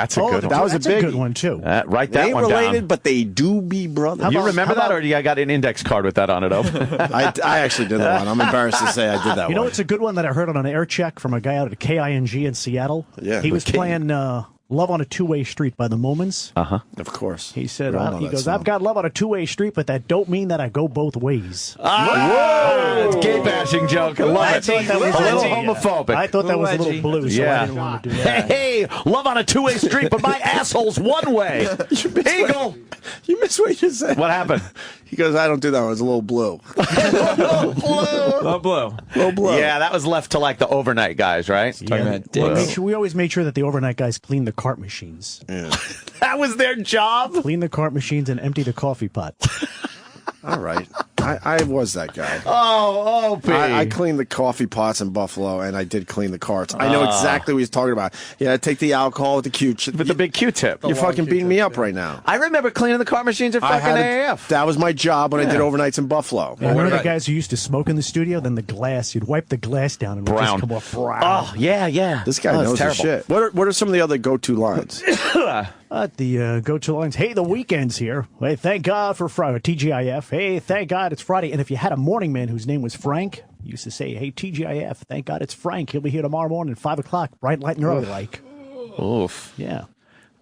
S10: That's a good one.
S2: That was
S4: That's
S2: a big
S4: good one, too.
S10: Write
S2: They
S10: that
S2: ain't
S10: one
S2: related,
S10: down.
S2: but they do be brothers.
S10: You remember that, or I got an index card with that on it?
S2: I actually did that one. I'm embarrassed to say I did that
S4: You know,
S2: one.
S4: it's a good one that I heard on an air check from a guy out at KING in Seattle.
S2: Yeah,
S4: he was
S2: the King.
S4: playing Love on a Two-Way Street by the Moments.
S2: Of course.
S4: He said,
S2: We all know
S4: he
S2: that
S4: goes,
S2: song.
S4: I've got love on a two-way street, but that don't mean that I go both ways.
S10: Whoa! It's gay bashing joke. I love it. A little homophobic.
S4: I thought that was a little blue, so I didn't want to do that.
S10: Hey, love on a two-way street, but my asshole's one way. Eagle.
S2: You missed what you said.
S10: What happened?
S2: He goes, I don't do that one. It's a little blue.
S10: Little blue. Yeah, that was left to like the overnight guys, right?
S4: We always made sure that the overnight guys clean the cart machines.
S2: Yeah.
S10: That was their job?
S4: Clean the cart machines and empty the coffee pot.
S2: All right. I was that guy.
S10: Oh, Opie.
S2: I cleaned the coffee pots in Buffalo, and I did clean the carts. I know exactly what he's talking about. Yeah, take the alcohol with the with
S10: the big Q-tip.
S2: You're fucking beating me up right now.
S10: I remember cleaning the car machines at fucking AAF.
S2: That was my job when I did overnights in Buffalo.
S4: Yeah, remember the guys who used to smoke in the studio? Then the glass, you'd wipe the glass down and it would just come off brown.
S10: Oh, yeah.
S2: This guy knows his shit. What are some of the other go-to lines?
S4: The go-to lines. Hey, the weekend's here. Hey, thank God for Friday. TGIF. Hey, thank God it's Friday. And if you had a morning man whose name was Frank, you used to say, hey, TGIF, thank God it's Frank. He'll be here tomorrow morning at 5 o'clock, bright, light, and early like.
S10: Oof.
S4: Yeah.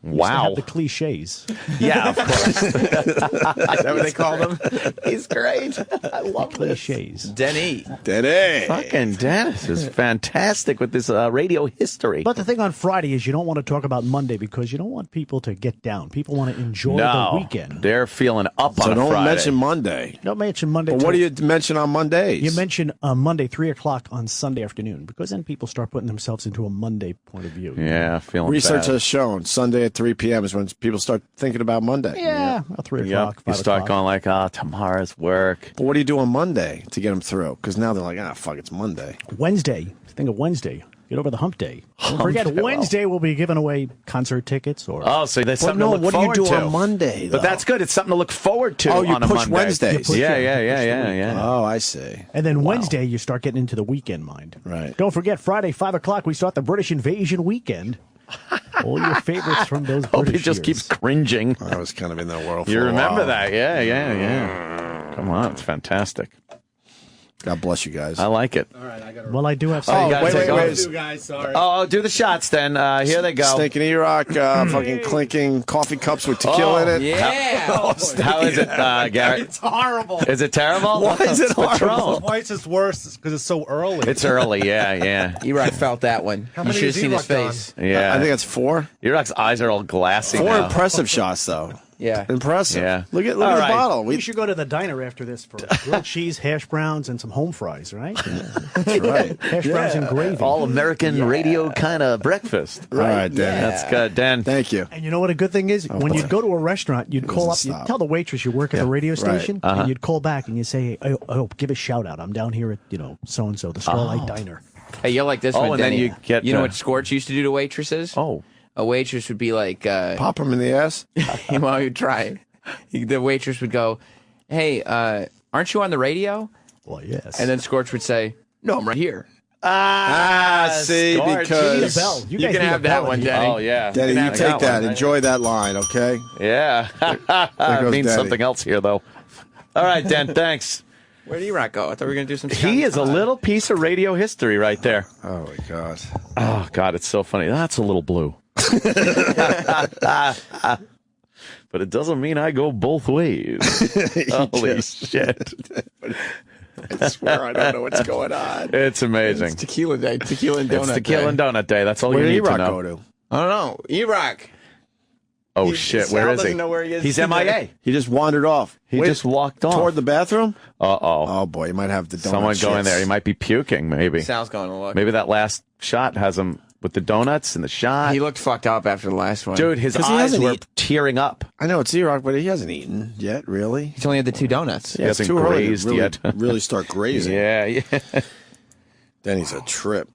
S10: Wow.
S4: Have the cliches.
S10: Yeah, of course. Is that what they call them? He's great. I love
S4: cliches.
S20: Denny.
S10: Fucking Dennis is fantastic with this radio history.
S4: But the thing on Friday is you don't want to talk about Monday because you don't want people to get down. People want to enjoy the weekend.
S10: They're feeling up on
S2: So
S10: a
S2: don't
S10: Friday.
S2: mention Monday.
S4: Don't mention Monday.
S2: But what do you mention on Mondays?
S4: You mention Monday, 3 o'clock on Sunday afternoon because then people start putting themselves into a Monday point of view.
S10: Yeah, feeling
S2: Research
S10: bad.
S2: has shown Sunday at 3 p.m. is when people start thinking about Monday.
S4: Yeah, 3 o'clock, 5
S10: You start
S4: o'clock.
S10: going like, tomorrow's work.
S2: But what do you do on Monday to get them through? Because now they're like, fuck, it's Monday.
S4: Wednesday. Think of Wednesday. Get over the hump day. Don't
S10: Hump
S4: forget,
S10: day,
S4: Wednesday we'll be giving away concert tickets. Or
S10: so that's something to look
S2: what do you
S10: forward
S2: do
S10: to
S2: on Monday,
S10: But
S2: though?
S10: that's good. It's something to look forward to
S2: you
S10: on a
S2: push
S10: Monday.
S2: Wednesdays.
S10: Yeah.
S2: Oh, I see.
S4: And then Wednesday, you start getting into the weekend mind.
S2: Right.
S4: Don't forget, Friday, 5 o'clock, we start the British Invasion weekend. All your favorites from those
S10: Hope he
S4: British
S10: just
S4: years.
S10: keeps cringing.
S2: I was kind of in that world for
S10: You
S2: a
S10: remember
S2: while.
S10: that? Yeah. Come on, it's fantastic.
S2: God bless you guys.
S10: I like it.
S4: Well, I do have
S10: Oh,
S4: some.
S10: wait.
S21: guys, sorry.
S10: Oh, do the shots then. Here they go.
S2: Stinking E-Rock, fucking clinking coffee cups with tequila in it.
S20: Yeah.
S10: How is it, Garrett?
S21: It's horrible.
S10: Is it terrible?
S2: Why is it horrible?
S9: Why is this worse? Because it's so early.
S10: It's early, yeah.
S20: E-Rock felt that one.
S9: How
S20: You
S9: many
S20: should have
S9: has
S20: seen his
S9: E-Rock
S20: face.
S10: Yeah.
S2: I think that's 4.
S10: E-Rock's eyes are all glassy
S2: 4
S10: now.
S2: impressive shots, though.
S20: Yeah.
S2: Impressive.
S10: Yeah.
S2: Look at
S10: All
S2: the
S10: right.
S2: bottle.
S4: We should go to the diner after this for grilled cheese, hash browns, and some home fries, right?
S2: That's right.
S4: Hash browns and gravy.
S10: All American radio kind of breakfast.
S2: All right, Dan.
S10: That's good, Dan.
S2: Thank you.
S4: And you know what a good thing is? When
S2: boy.
S4: you'd go to a restaurant, you'd call up,
S2: Doesn't
S4: you'd
S2: stop.
S4: tell the waitress you work at the radio station,
S10: Uh-huh.
S4: and you'd call back and you say, oh, give a shout out. I'm down here at, so-and-so, the Starlight Diner.
S20: Hey, you're like this
S10: Oh,
S20: one,
S10: and then
S20: Denny.
S10: you get,
S20: know what Scorch used to do to waitresses?
S10: Oh.
S20: A waitress would be like,
S2: Pop them in the ass.
S20: well, you'd try. The waitress would go, hey, aren't you on the radio?
S4: Well, yes.
S20: And then Scorch would say, no, I'm right here.
S2: See,
S10: Scorch.
S2: because
S4: You need a bell.
S20: You
S4: guys
S20: can
S4: need a
S20: have that
S4: bell
S20: one,
S4: in here.
S20: Denny.
S10: Oh, yeah.
S2: Daddy,
S10: can
S2: you
S10: have
S2: take that.
S10: one.
S2: Enjoy that line, okay?
S10: Yeah.
S2: goes
S10: It means
S2: Daddy.
S10: something else here, though. All right, Dan, thanks.
S20: Where did E-Rock go? I thought we were going to do some
S10: He is a little piece of radio history right there.
S2: Oh, my God.
S10: Oh, God, it's so funny. That's a little blue. But it doesn't mean I go both ways. Holy shit.
S2: I swear I don't know what's going on.
S10: It's amazing.
S20: It's Tequila Day. Tequila and Donut
S10: It's Tequila and Donut Day. That's all
S2: Where
S10: you
S2: did
S10: need
S2: E-Rock
S10: to know.
S2: go to?
S20: I don't know. E-Rock.
S10: Oh, shit. Where is he?
S20: doesn't know where he is
S10: He's
S20: either.
S10: MIA.
S2: He just wandered off.
S10: He just walked off.
S2: Toward the bathroom?
S10: Uh-oh.
S2: Oh, boy, he might have the donut
S10: Someone go in
S2: shits.
S10: there. He might be puking, maybe.
S20: Sal's going to look.
S10: Maybe that last shot has him with the donuts and the shot.
S20: He looked fucked up after the last one.
S10: Dude, his
S2: 'Cause he
S10: eyes
S2: hasn't
S10: were
S2: eaten.
S10: tearing up.
S2: I know it's E-Rock, but he hasn't eaten yet, really.
S20: He's only had the 2 donuts.
S2: Yeah, it's
S10: hasn't
S2: too early to
S10: grazed
S2: really,
S10: yet.
S2: really start grazing.
S10: Yeah.
S2: Then he's a trip.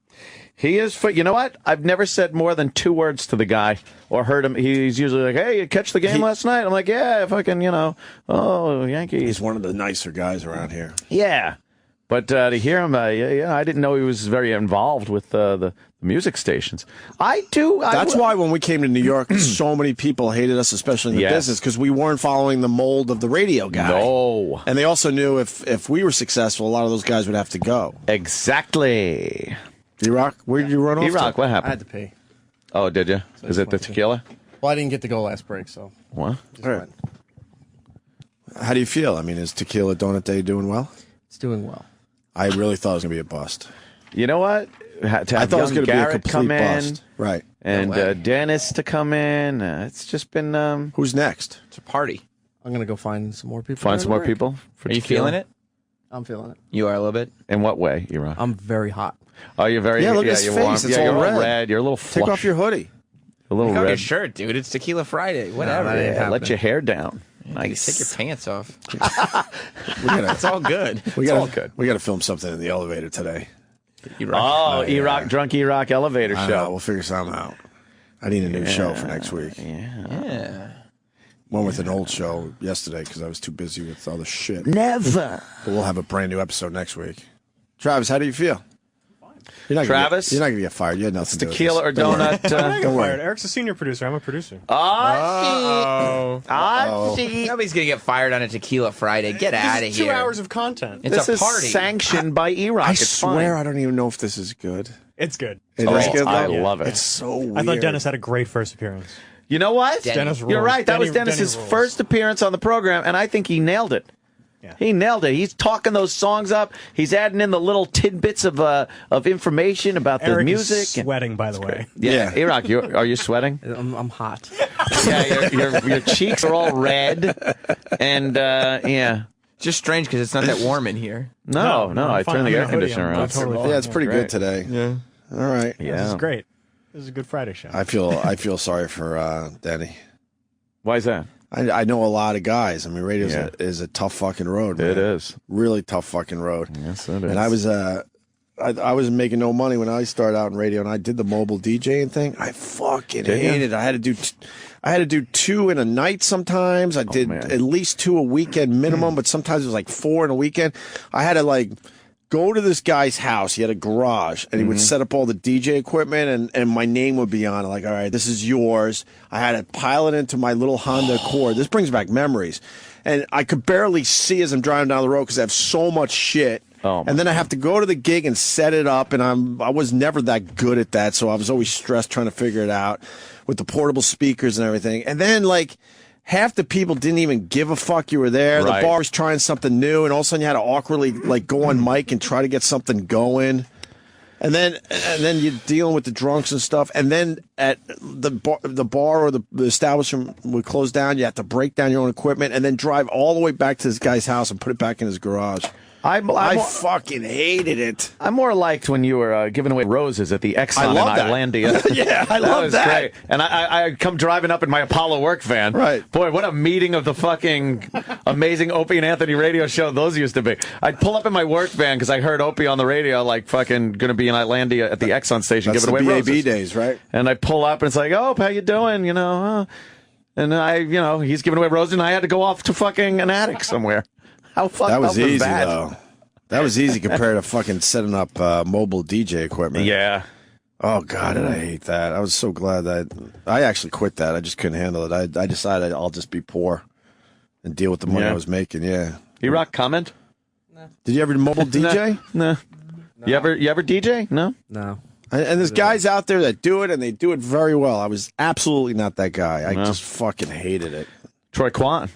S10: He is, you know what? I've never said more than 2 words to the guy or heard him. He's usually like, hey, you catch the game last night? I'm like, yeah, fucking, oh, Yankees.
S2: He's one of the nicer guys around here.
S10: Yeah. But to hear him, I didn't know he was very involved with the music stations. I do.
S2: That's why when we came to New York, so many people hated us, especially in the business, because we weren't following the mold of the radio guy.
S10: No.
S2: And they also knew if we were successful, a lot of those guys would have to go.
S10: Exactly.
S2: E-Rock, where did you run off
S10: E-Rock,
S2: to?
S10: what happened?
S6: I had to pee.
S10: Oh, did you? Is it the tequila?
S6: Well, I didn't get to go last break, so.
S10: What?
S2: All right. How do you feel? I mean, is Tequila Donut Day doing well?
S6: It's doing well.
S2: I really thought it was going to be a bust.
S10: You know what?
S2: I thought it was going to be a complete bust. Right.
S10: And Dennis to come in. It's just been...
S2: Who's next?
S20: It's a party.
S6: I'm going to go find some more people.
S10: Find some more people?
S20: Are you feeling it?
S6: I'm feeling it.
S20: You are a little bit?
S10: In what way, E-Rock?
S6: I'm very hot.
S10: Oh, you're very...
S2: Yeah, look at his
S10: you're
S2: face.
S10: warm.
S2: It's
S10: you're
S2: all
S10: all
S2: red.
S10: You're a little flush.
S2: Take off your hoodie.
S10: A little
S20: Take off
S10: red.
S20: your shirt, dude. It's Tequila Friday. Whatever.
S10: Let your hair down.
S20: Nice. Take your pants off.
S2: It's
S20: all good.
S2: We got to film something in the elevator today.
S10: E-Rock, Drunk E-Rock elevator show.
S2: We'll figure something out. I need a new show for next week.
S20: Yeah.
S2: Went with an old show yesterday because I was too busy with other shit.
S11: Never.
S2: But we'll have a brand new episode next week. Travis, how do you feel?
S10: Travis?
S2: You're not going to get fired. You had nothing to do with
S10: Tequila or
S2: this. Don't worry.
S10: donut?
S2: Don't worry.
S22: Eric's a senior producer. I'm a producer.
S20: Nobody's going to get fired on a Tequila Friday. Get out of here.
S22: 2 hours of content.
S20: It's
S10: This
S20: a
S10: is
S20: party.
S10: sanctioned by E-Rock.
S2: I
S10: It's
S2: swear
S10: fine.
S2: I don't even know if this is good.
S22: It's good.
S2: It is good, though?
S10: I love it.
S2: It's so weird.
S22: I thought Dennis had a great first appearance.
S10: You know what?
S22: Dennis
S10: You're
S22: rules.
S10: right. That was
S22: Denny
S10: Dennis's
S22: rules.
S10: first appearance on the program, and I think he nailed it.
S22: Yeah.
S10: He nailed it. He's talking those songs up. He's adding in the little tidbits of information about the
S22: Eric
S10: music.
S22: is sweating, by the way.
S10: Yeah, E-Rock, are you sweating?
S6: I'm hot.
S10: Yeah, your cheeks are all red, and yeah.
S20: It's just strange because it's not that warm in here.
S10: No, I turned the air conditioner on.
S2: Yeah, it's pretty good today.
S10: Yeah.
S2: All right.
S10: Yeah.
S22: This is great. This is a Good Friday show.
S2: I feel sorry for Denny.
S10: Why is that?
S2: I know a lot of guys. I mean, radio is a tough fucking road, man.
S10: It is.
S2: Really tough fucking road.
S10: Yes, it is.
S2: And I was making no money when I started out in radio, and I did the mobile DJing thing. I fucking hated it. I had to do 2 in a night sometimes. I did at least 2 a weekend minimum, but sometimes it was like 4 in a weekend. I had to go to this guy's house. He had a garage, and he would set up all the DJ equipment, and my name would be on it. Like, all right, this is yours. I had to pile it into my little Honda Accord. This brings back memories. And I could barely see as I'm driving down the road because I have so much shit. And then I have to go to the gig and set it up, and I was never that good at that, so I was always stressed trying to figure it out with the portable speakers and everything. And then, half the people didn't even give a fuck you were there.
S10: Right.
S2: The bar was trying something new, and all of a sudden you had to awkwardly go on mic and try to get something going. And then you're dealing with the drunks and stuff. And then at the bar or the establishment would close down. You have to break down your own equipment and then drive all the way back to this guy's house and put it back in his garage. I fucking hated it.
S10: I more liked when you were giving away roses at the Exxon in Islandia.
S2: Yeah, I love that.
S10: Great. And I come driving up in my Apollo work van.
S2: Right.
S10: Boy, what a meeting of the fucking amazing Opie and Anthony radio show those used to be. I'd pull up in my work van because I heard Opie on the radio, fucking going to be in Islandia at the Exxon station
S2: That's
S10: giving
S2: the
S10: away
S2: BAB
S10: roses.
S2: days, right?
S10: And I pull up and it's like, oh, how you doing? And he's giving away roses and I had to go off to fucking an attic somewhere. How fucked
S2: That was
S10: up
S2: easy,
S10: that?
S2: though. That was easy compared to fucking setting up mobile DJ equipment.
S10: Yeah.
S2: Oh, God, did I hate that. I was so glad that I actually quit that. I just couldn't handle it. I decided I'll just be poor and deal with the money I was making, yeah.
S10: E-Rock, comment?
S2: No. Did you ever mobile DJ?
S10: No. You ever DJ? No?
S6: No.
S2: And there's guys out there that do it, and they do it very well. I was absolutely not that guy. I just fucking hated it.
S10: Troy Kwan.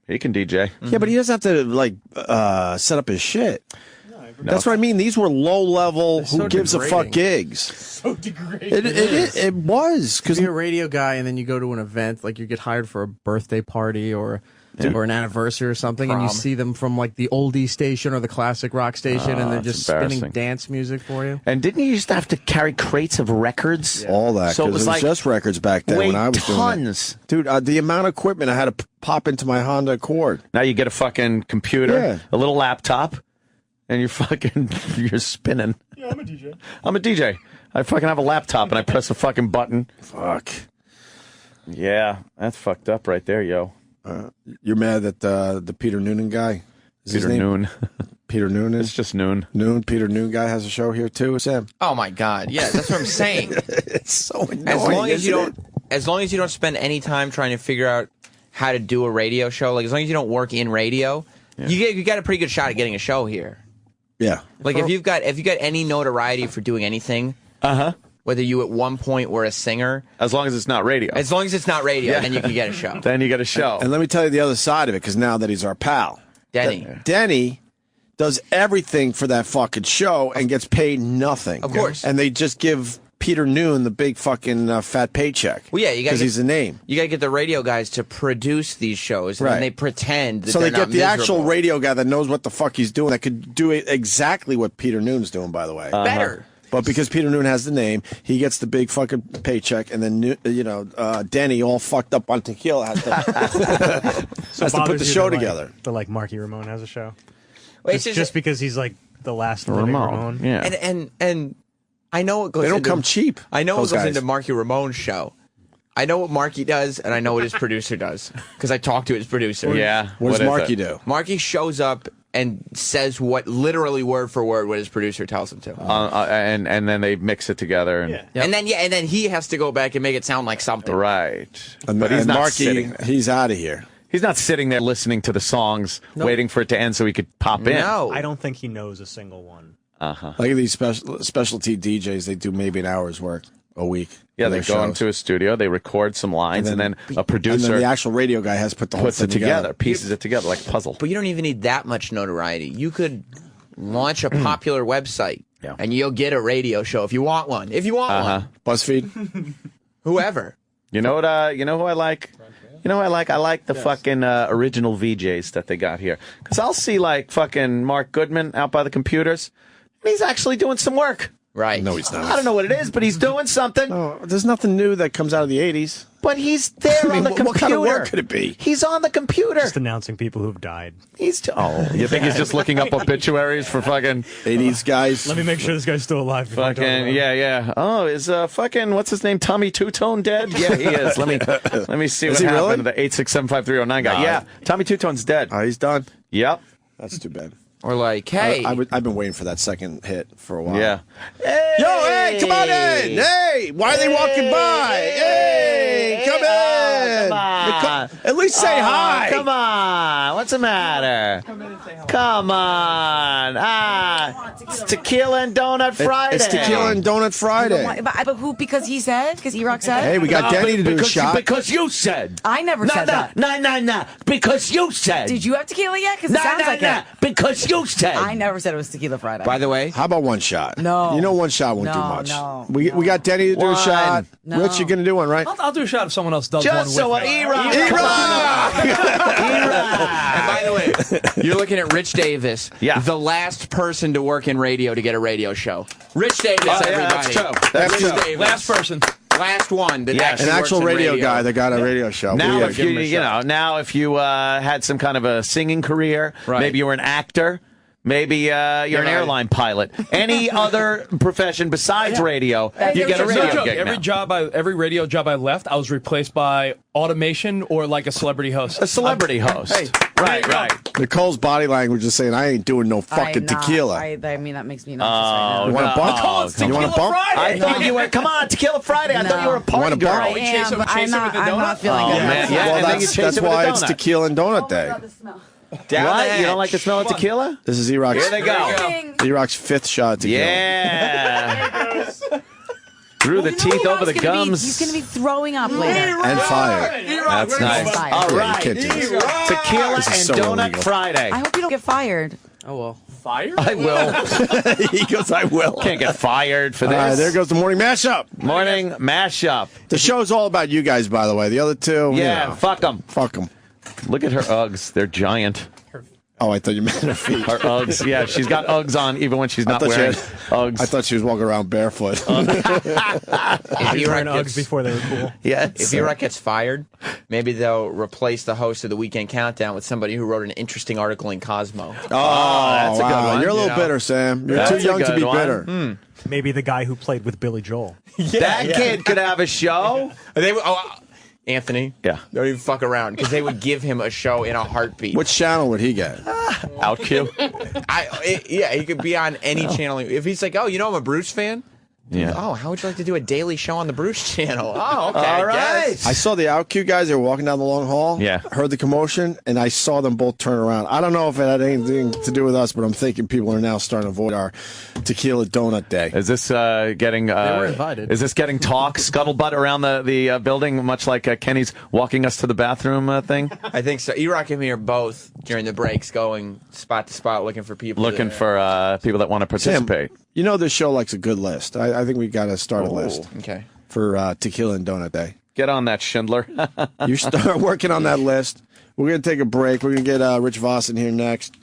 S10: He can DJ.
S2: Yeah, but he doesn't have to, set up his shit. That's what I mean. These were low-level, who gives a fuck gigs.
S6: So degrading.
S2: It was.
S6: Because you're a radio guy and then you go to an event, you get hired for a birthday party or an anniversary or something, and you see them from the oldie station or the classic rock station, and they're just spinning dance music for you.
S10: And didn't you used to have to carry crates of records?
S2: Yeah. All that.
S10: So it was
S2: just records back then when I was
S10: tons.
S2: doing it. Dude, the amount of equipment I had to pop into my Honda Accord.
S10: Now you get a fucking computer, a little laptop, and you're spinning.
S22: Yeah, I'm a DJ.
S10: I'm a DJ. I fucking have a laptop and I press a fucking button.
S2: Fuck.
S10: Yeah, that's fucked up right there, yo.
S2: You're mad that the Peter Noonan guy?
S10: Peter Noon.
S2: Peter Noonan.
S10: It's just Noon.
S2: Peter Noon guy has a show here too, Sam.
S20: Oh my God! Yeah, that's what I'm saying.
S2: It's so annoying.
S20: As long as you don't spend any time trying to figure out how to do a radio show, like as long as you don't work in radio, you got a pretty good shot at getting a show here.
S2: Yeah.
S20: Like if you've got any notoriety for doing anything, whether you at one point were a singer,
S10: as long as it's not radio,
S20: then you can get a show.
S10: Then you get a show.
S2: And let me tell you the other side of it, because now that he's our pal, Denny does everything for that fucking show and gets paid nothing.
S20: Of course.
S2: And they just give Peter Noon the big fucking fat paycheck.
S20: Well, yeah, you got
S2: because he's a name.
S20: You got to get the radio guys to produce these shows, and then they pretend that
S2: so
S20: they're
S2: they get
S20: not
S2: the actual
S20: miserable.
S2: radio guy that knows what the fuck he's doing, that could do exactly what Peter Noon's doing, by the way.
S20: Better.
S2: But because Peter Noon has the name, he gets the big fucking paycheck, and then Denny, all fucked up on tequila, has to put the show together.
S22: But like Marky Ramone has a show.
S20: Well,
S22: it's just because he's like the last living Ramone.
S10: Yeah.
S20: And I know it goes.
S2: They don't come cheap.
S20: I know it
S2: those
S20: goes
S2: guys.
S20: into Marky Ramone's show. I know what Marky does, and I know what his producer does because I talked to his producer.
S10: Yeah.
S2: What does Marky do?
S20: Marky shows up and says what literally word for word what his producer tells him to,
S10: and then they mix it together. And,
S20: and then he has to go back and make it sound like something.
S10: Right.
S2: But
S10: he's not
S2: Marky,
S10: sitting there.
S2: he's out of here.
S10: He's not sitting there listening to the songs, waiting for it to end so he could pop in.
S20: No.
S22: I don't think he knows a single one.
S2: Like these specialty DJs, they do maybe an hour's work a week.
S10: Yeah,
S2: for
S10: they
S2: their
S10: go
S2: shows.
S10: into a studio, they record some lines, and then a
S2: And
S10: producer
S2: then the actual radio guy has put the whole
S10: puts
S2: thing
S10: it together, pieces it together like a puzzle.
S20: But you don't even need that much notoriety. You could launch a popular website, and you'll get a radio show if you want one. If you want one,
S2: BuzzFeed,
S20: whoever.
S10: You know what? You know who I like? You know who I like? I like the fucking original VJs that they got here. Because I'll see like fucking Mark Goodman out by the computers, and he's actually doing some work.
S20: Right.
S2: No, he's not.
S10: I don't know what it is, but he's doing something.
S2: Oh, there's nothing new that comes out of the 80s.
S10: But he's there on the computer.
S2: What kind of work could it be?
S10: He's on the computer.
S22: Just announcing people who've died.
S10: You think he's just looking up obituaries for fucking
S2: 80s guys?
S22: Let me make sure this guy's still alive.
S10: Fucking yeah. Oh, is fucking what's his name? Tommy Two Tone dead? Yeah, he is. Let me see
S2: Is
S10: what
S2: he
S10: happened
S2: really?
S10: to the 8675309 guy. Yeah, Tommy Two Tone's dead.
S2: Oh, he's done.
S10: Yep.
S2: That's too bad.
S20: Or like, hey,
S2: I've been waiting for that second hit for a while.
S10: Yeah.
S2: Hey! Yo, hey, come on in. Hey, why are they walking by? Hey, come in.
S10: Come on.
S2: At least say hi.
S10: Come on. What's the matter?
S21: Come in and say hello.
S10: Come on. It's Tequila and Donut Friday.
S2: It's Tequila and Donut Friday.
S14: But who? Because he said? Because E-Rock said?
S2: Hey, we got Denny to do a shot.
S10: Because you said.
S14: I never said that.
S10: No. Because you said.
S14: Did you have tequila yet? Because it sounds like it.
S10: Because you said.
S14: I never said it was Tequila Friday.
S20: by the way,
S2: How about one shot?
S14: No.
S2: You know one shot won't do
S14: No,
S2: much.
S14: no,
S2: We got Denny to do a
S10: One.
S2: shot.
S14: No.
S2: Rich, you're going to do one, right?
S7: I'll do a shot if someone else does
S10: Just so
S7: one with me.
S10: E-Rock.
S20: and by the way, you're looking at Rich Davis, the last person to work in radio to get a radio show. Rich Davis, everybody.
S10: That's true.
S2: That's
S20: Rich
S2: true.
S20: Davis.
S7: Last person.
S20: Last one that actually
S2: An
S20: works
S2: actual
S20: in
S2: radio guy that got a radio show.
S10: Now,
S2: We
S10: if
S2: give
S10: you
S2: him a shot.
S10: now if you had some kind of a singing career, maybe you were an actor. Maybe you're an airline pilot. Any other profession besides radio, you get a radio gig now.
S7: Every radio job I left, I was replaced by automation or like a celebrity host.
S10: A celebrity host.
S7: Hey,
S10: right.
S2: Nicole's body language is saying, I ain't doing no fucking tequila.
S14: I mean, that makes me nauseous right now.
S2: You want a bump?
S10: Come
S2: You want a bump?
S10: I thought you were. Come on, Tequila Friday. I thought you were a party girl.
S14: I am, but I'm not feeling good.
S10: Man, yeah,
S2: Well,
S10: and then you chase
S2: that's
S10: it with
S2: why
S10: a
S2: it's
S10: donut.
S2: Tequila and Donut Day.
S10: What? You don't like the smell of tequila?
S2: This is E-Rock's.
S10: Here they go.
S2: E-Rock's fifth shot of tequila.
S10: Yeah. Through the teeth, over the gums.
S14: He's going to be throwing up later.
S2: And fired.
S10: That's nice.
S14: Fired.
S10: All
S2: Yeah,
S10: right.
S2: you can't do this.
S10: Tequila
S2: This is
S10: and
S2: so
S10: Donut
S2: illegal.
S10: Friday.
S14: I hope you don't get fired.
S20: Oh, well.
S7: Fired?
S10: I will.
S2: He goes, I will.
S10: Can't get fired for
S2: All
S10: this.
S2: right, there goes the morning mashup.
S10: Morning mashup.
S2: The show's all about you guys, by the way. The other two,
S10: Yeah, fuck them.
S2: Fuck them.
S10: Look at her Uggs. They're giant.
S2: Oh, I thought you meant her feet.
S10: Her Uggs. Yeah, she's got Uggs on even when she's not
S2: thought she
S10: wearing
S2: had-
S10: Uggs.
S2: I thought she was walking around barefoot.
S20: If
S22: Wearing
S20: E-Rock
S22: Uggs
S20: gets,
S22: before they were cool.
S10: Yes.
S20: if E-Rock gets fired, maybe they'll replace the host of the Weekend Countdown with somebody who wrote an interesting article in Cosmo.
S2: Oh,
S10: that's a good
S2: wow.
S10: one.
S2: You're a little
S20: You know?
S2: bitter, Sam. You're
S10: That's
S2: too
S10: a
S2: young to
S10: good
S2: be
S10: one.
S2: bitter.
S22: Maybe the guy who played with Billy Joel.
S10: That kid could have a show.
S20: Anthony.
S10: Yeah.
S20: Don't even fuck around because they would give him a show in a heartbeat.
S2: Which channel would he get?
S10: OutQ.
S20: He could be on any channel. If he's like, oh, you know, I'm a Bruce fan.
S10: Yeah.
S20: Oh, how would you like to do a daily show on the Bruce channel? Oh, okay.
S10: All
S20: I guess.
S2: I saw the OutQ guys. They were walking down the long hall.
S10: Yeah.
S2: Heard the commotion, and I saw them both turn around. I don't know if it had anything to do with us, but I'm thinking people are now starting to avoid our Tequila Donut Day.
S10: Is this getting?
S6: They were invited.
S10: Is this getting talk scuttlebutt around the building, much like Kenny's walking us to the bathroom thing?
S20: I think so. E-Rock and me are both during the breaks going spot to spot looking for people.
S10: Looking for people that want to participate.
S2: Sam, you know this show likes a good list. I think we got to start a list.
S20: Okay.
S2: For Tequila and Donut Day.
S10: Get on that, Schindler.
S2: You start working on that list. We're going to take a break. We're going to get Rich Voss in here next.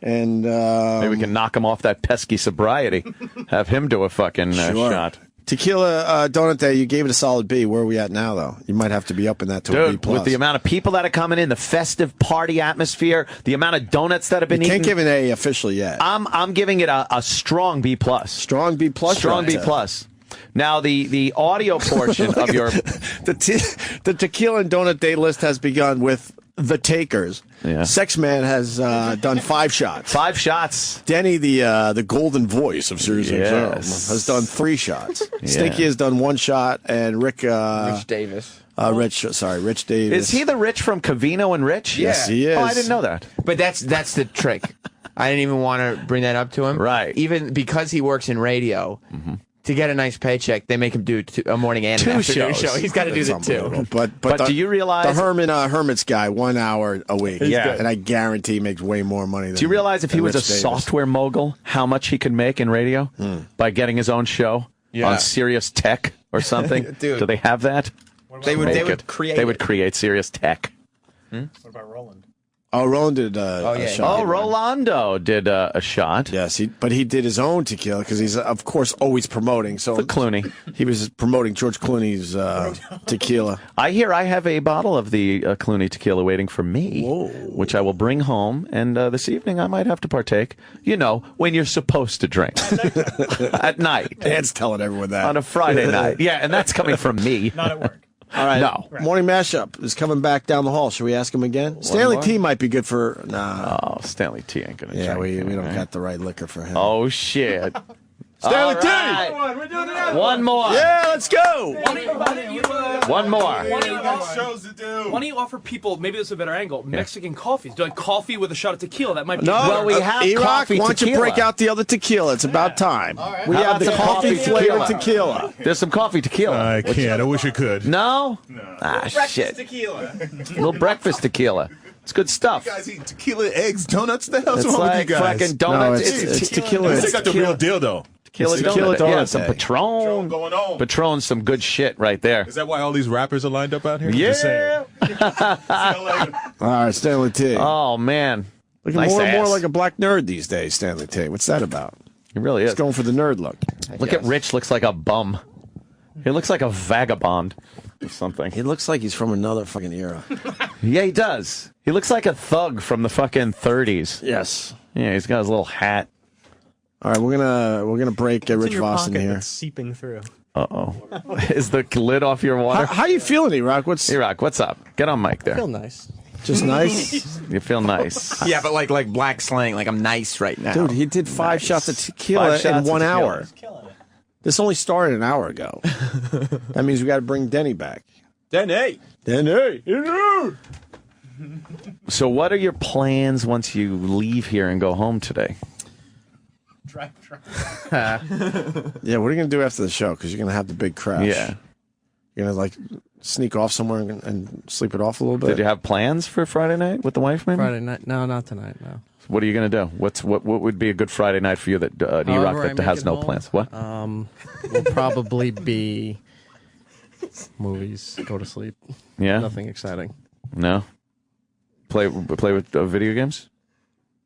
S2: And
S10: maybe we can knock him off that pesky sobriety. Have him do a fucking shot.
S2: Tequila Donut Day, you gave it a solid B. Where are we at now, though? You might have to be up in that to a B+.
S10: With the amount of people that are coming in, the festive party atmosphere, the amount of donuts that have been eaten.
S2: Can't give it an A officially yet.
S10: I'm giving it a strong B+.
S2: Strong B+?
S10: Strong B+. Now, the audio portion of your...
S2: The Tequila and Donut Day list has begun with The Takers.
S10: Yeah.
S2: Sex Man has done 5 shots.
S10: 5 shots.
S2: Denny, the golden voice of Sirius XM,
S10: Yes.
S2: has done 3 shots.
S10: Yeah.
S2: Stinky has done 1 shot, and Rich
S20: Davis.
S2: Rich Davis.
S10: Is he the Rich from Cavino and Rich?
S2: Yes, he is.
S10: Oh, I didn't know that.
S20: But that's the trick. I didn't even want to bring that up to him.
S10: Right.
S20: Even because he works in radio, to get a nice paycheck, they make him do a morning and an
S10: 2
S20: afternoon
S10: shows.
S20: show. He's got to do the 2.
S2: But
S10: do you realize
S2: the Hermit's guy 1 hour a week?
S10: Yeah.
S2: And I guarantee he makes way more money than.
S10: Do you realize if he was a
S2: Rich Davis.
S10: software mogul, how much he could make in radio by getting his own show on Sirius Tech or something?
S20: Dude.
S10: Do they have that?
S20: They would
S10: create Sirius Tech.
S12: What about Roland?
S2: Oh, Roland did a shot.
S10: Oh, Rolando did a shot.
S2: Yes, but he did his own tequila because he's, of course, always promoting. So
S10: For Clooney.
S2: He was promoting George Clooney's tequila.
S10: I hear I have a bottle of the Clooney tequila waiting for me, which I will bring home. And this evening I might have to partake. You know, when you're supposed to drink. At night.
S2: Dan's telling everyone that.
S10: On a Friday night. Yeah, and that's coming from me.
S12: Not at work.
S2: All right.
S10: No.
S2: Morning Mashup is coming back down the hall. Should we ask him again? Stanley T might be good for... Nah.
S10: Oh, Stanley T ain't going to
S2: Yeah,
S10: drink.
S2: we don't got the right liquor for him.
S10: Oh, shit.
S2: Stanley T!
S10: Come
S12: on, we're doing it.
S10: One more.
S2: Yeah, let's go!
S10: One more.
S7: Why don't you offer people, maybe this is a better angle, Mexican coffees? Do like coffee with a shot of tequila? That might be...
S2: No,
S10: Well, we have
S2: E-Rock,
S10: coffee
S2: why don't you
S10: tequila.
S2: break out the other tequila? It's about time. We
S10: How
S2: have
S10: about
S2: the
S10: some coffee
S2: coffee-flavored tequila.
S10: There's some coffee tequila.
S3: I can't. I wish I could.
S10: No? Ah, shit.
S20: tequila.
S10: Little breakfast tequila. It's good stuff.
S3: You guys eat tequila, eggs, donuts? The hell's
S10: It's
S3: wrong
S10: like
S3: with you guys?
S10: fucking donuts.
S2: No, it's tequila.
S3: Let's take out the real deal, though.
S10: Tequila,
S2: It's tequila
S10: donut. Yeah,
S2: donut
S10: some
S2: day.
S10: Patron.
S3: going on.
S10: Patron's some good shit right there.
S3: Is that why all these rappers are lined up out here?
S10: Yeah.
S2: All right, Stanley T.
S10: Oh, man.
S2: Looking
S10: Nice
S2: more and more
S10: ass.
S2: like a black nerd these days, Stanley T. What's that about?
S10: He really is.
S2: He's going for the nerd look.
S10: Look at Rich. Looks like a bum. He looks like a vagabond or something.
S2: He looks like he's from another fucking era.
S10: Yeah, he does. He looks like a thug from the fucking 30s.
S2: Yes.
S10: Yeah, he's got his little hat.
S2: All right, we're gonna break Rich Voss in here.
S12: It's seeping through.
S10: Uh-oh. Is the lid off your water?
S2: How you feeling, E-Rock?
S10: E-Rock, what's up? Get on mic
S21: I
S10: there.
S21: feel nice.
S2: Just nice?
S10: You feel nice.
S20: Yeah, but like black slang, like I'm nice right now.
S2: Dude, he did 5 shots of tequila
S10: 5 shots
S2: in 1
S10: of tequila.
S2: hour. This only started an hour ago. That means we got to bring Denny back.
S20: Denny.
S10: So what are your plans once you leave here and go home today?
S2: Yeah, what are you going to do after the show? Because you're going to have the big crash.
S10: Yeah.
S2: You're going to, like, sneak off somewhere and sleep it off a little bit?
S10: Did you have plans for Friday night with the wife, maybe?
S21: Friday night? No, not tonight. No.
S10: What are you going to do? What would be a good Friday night for you that E-Rock
S21: However I
S10: that
S21: make
S10: has
S21: it
S10: no
S21: home,
S10: plans? What?
S21: Will probably be movies. Go to sleep.
S10: Yeah?
S21: Nothing exciting.
S10: No? Play with video games?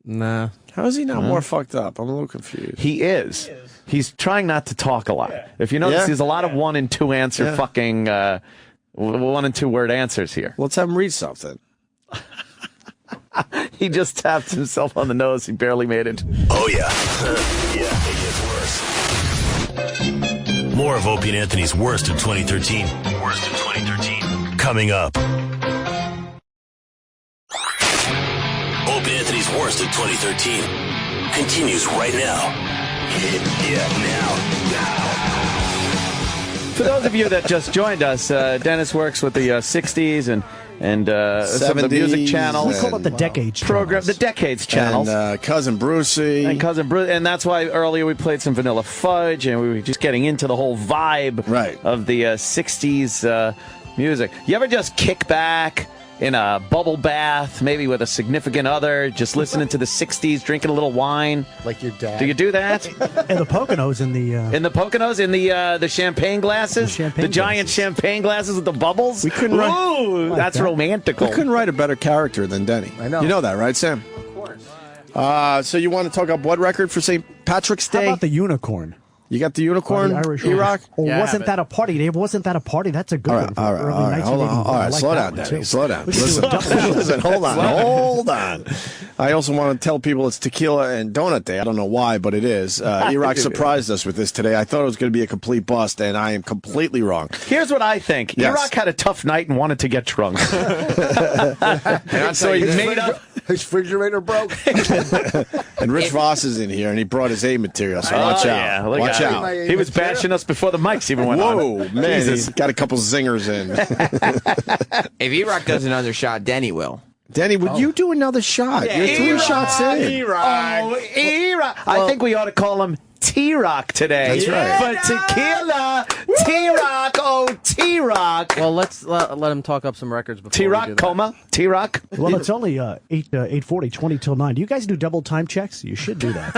S21: Nah.
S2: How is he not more fucked up? I'm a little confused.
S10: He is. He's trying not to talk a lot. Yeah. If you notice, there's a lot of 1 and 2 answer fucking 1 and 2 word answers here.
S2: Let's have him read something.
S10: He just tapped himself on the nose. He barely made it.
S1: Oh, yeah. It gets worse. More of Opie and Anthony's worst of 2013. Worst of 2013. Coming up. Opie Anthony's worst of 2013 continues right now.
S10: For those of you that just joined us, Dennis works with the 60s and some of the music channels.
S4: We call it the Decades
S10: program, the Decades channels.
S2: And Cousin Brucey.
S10: And that's why earlier we played some Vanilla Fudge, and we were just getting into the whole vibe of the 60s music. You ever just kick back in a bubble bath, maybe with a significant other, just listening to the 60s, drinking a little wine?
S21: Like your dad.
S10: Do you do that?
S4: And the Poconos in the...
S10: In the Poconos, in the champagne glasses? The giant champagne glasses with the bubbles?
S2: We couldn't write...
S10: Ooh, that's romantical.
S2: We couldn't write a better character than Denny.
S21: I know.
S2: You know that, right, Sam?
S21: Of course.
S2: So you want to talk up what record for St. Patrick's Day?
S4: How about the unicorn?
S2: You got the unicorn, E-Rock?
S4: Or wasn't that a party, Dave? Wasn't that a party? That's a good one.
S2: All right, hold on. All right, slow down, Daddy. Slow down. Listen, hold on. I also want to tell people it's Tequila and Donut Day. I don't know why, but it is. E-Rock surprised us with this today. I thought it was going to be a complete bust, and I am completely wrong.
S10: Here's what I think.
S2: Yes.
S10: E-Rock had a tough night and wanted to get drunk. And so he made up...
S21: His refrigerator broke.
S2: And Rich Voss is in here, and he brought his A material, so watch out.
S10: Yeah,
S2: watch out.
S10: He was bashing us before the mics even went on.
S2: Whoa, man, he's got a couple zingers in.
S20: If E-Rock does another shot, Denny will.
S2: Denny, would you do another shot?
S20: Yeah,
S2: You're 3 shots in.
S20: E-Rock.
S10: Oh, E-Rock. I think we ought to call him T-Rock today.
S2: That's right.
S10: For Tequila, T-Rock, T-Rock.
S17: Well, let's let him talk up some records before
S10: T-Rock,
S17: we do that.
S10: coma, T-Rock.
S4: Well, it's only 8:40, 20 till 9. Do you guys do double time checks? You should do that.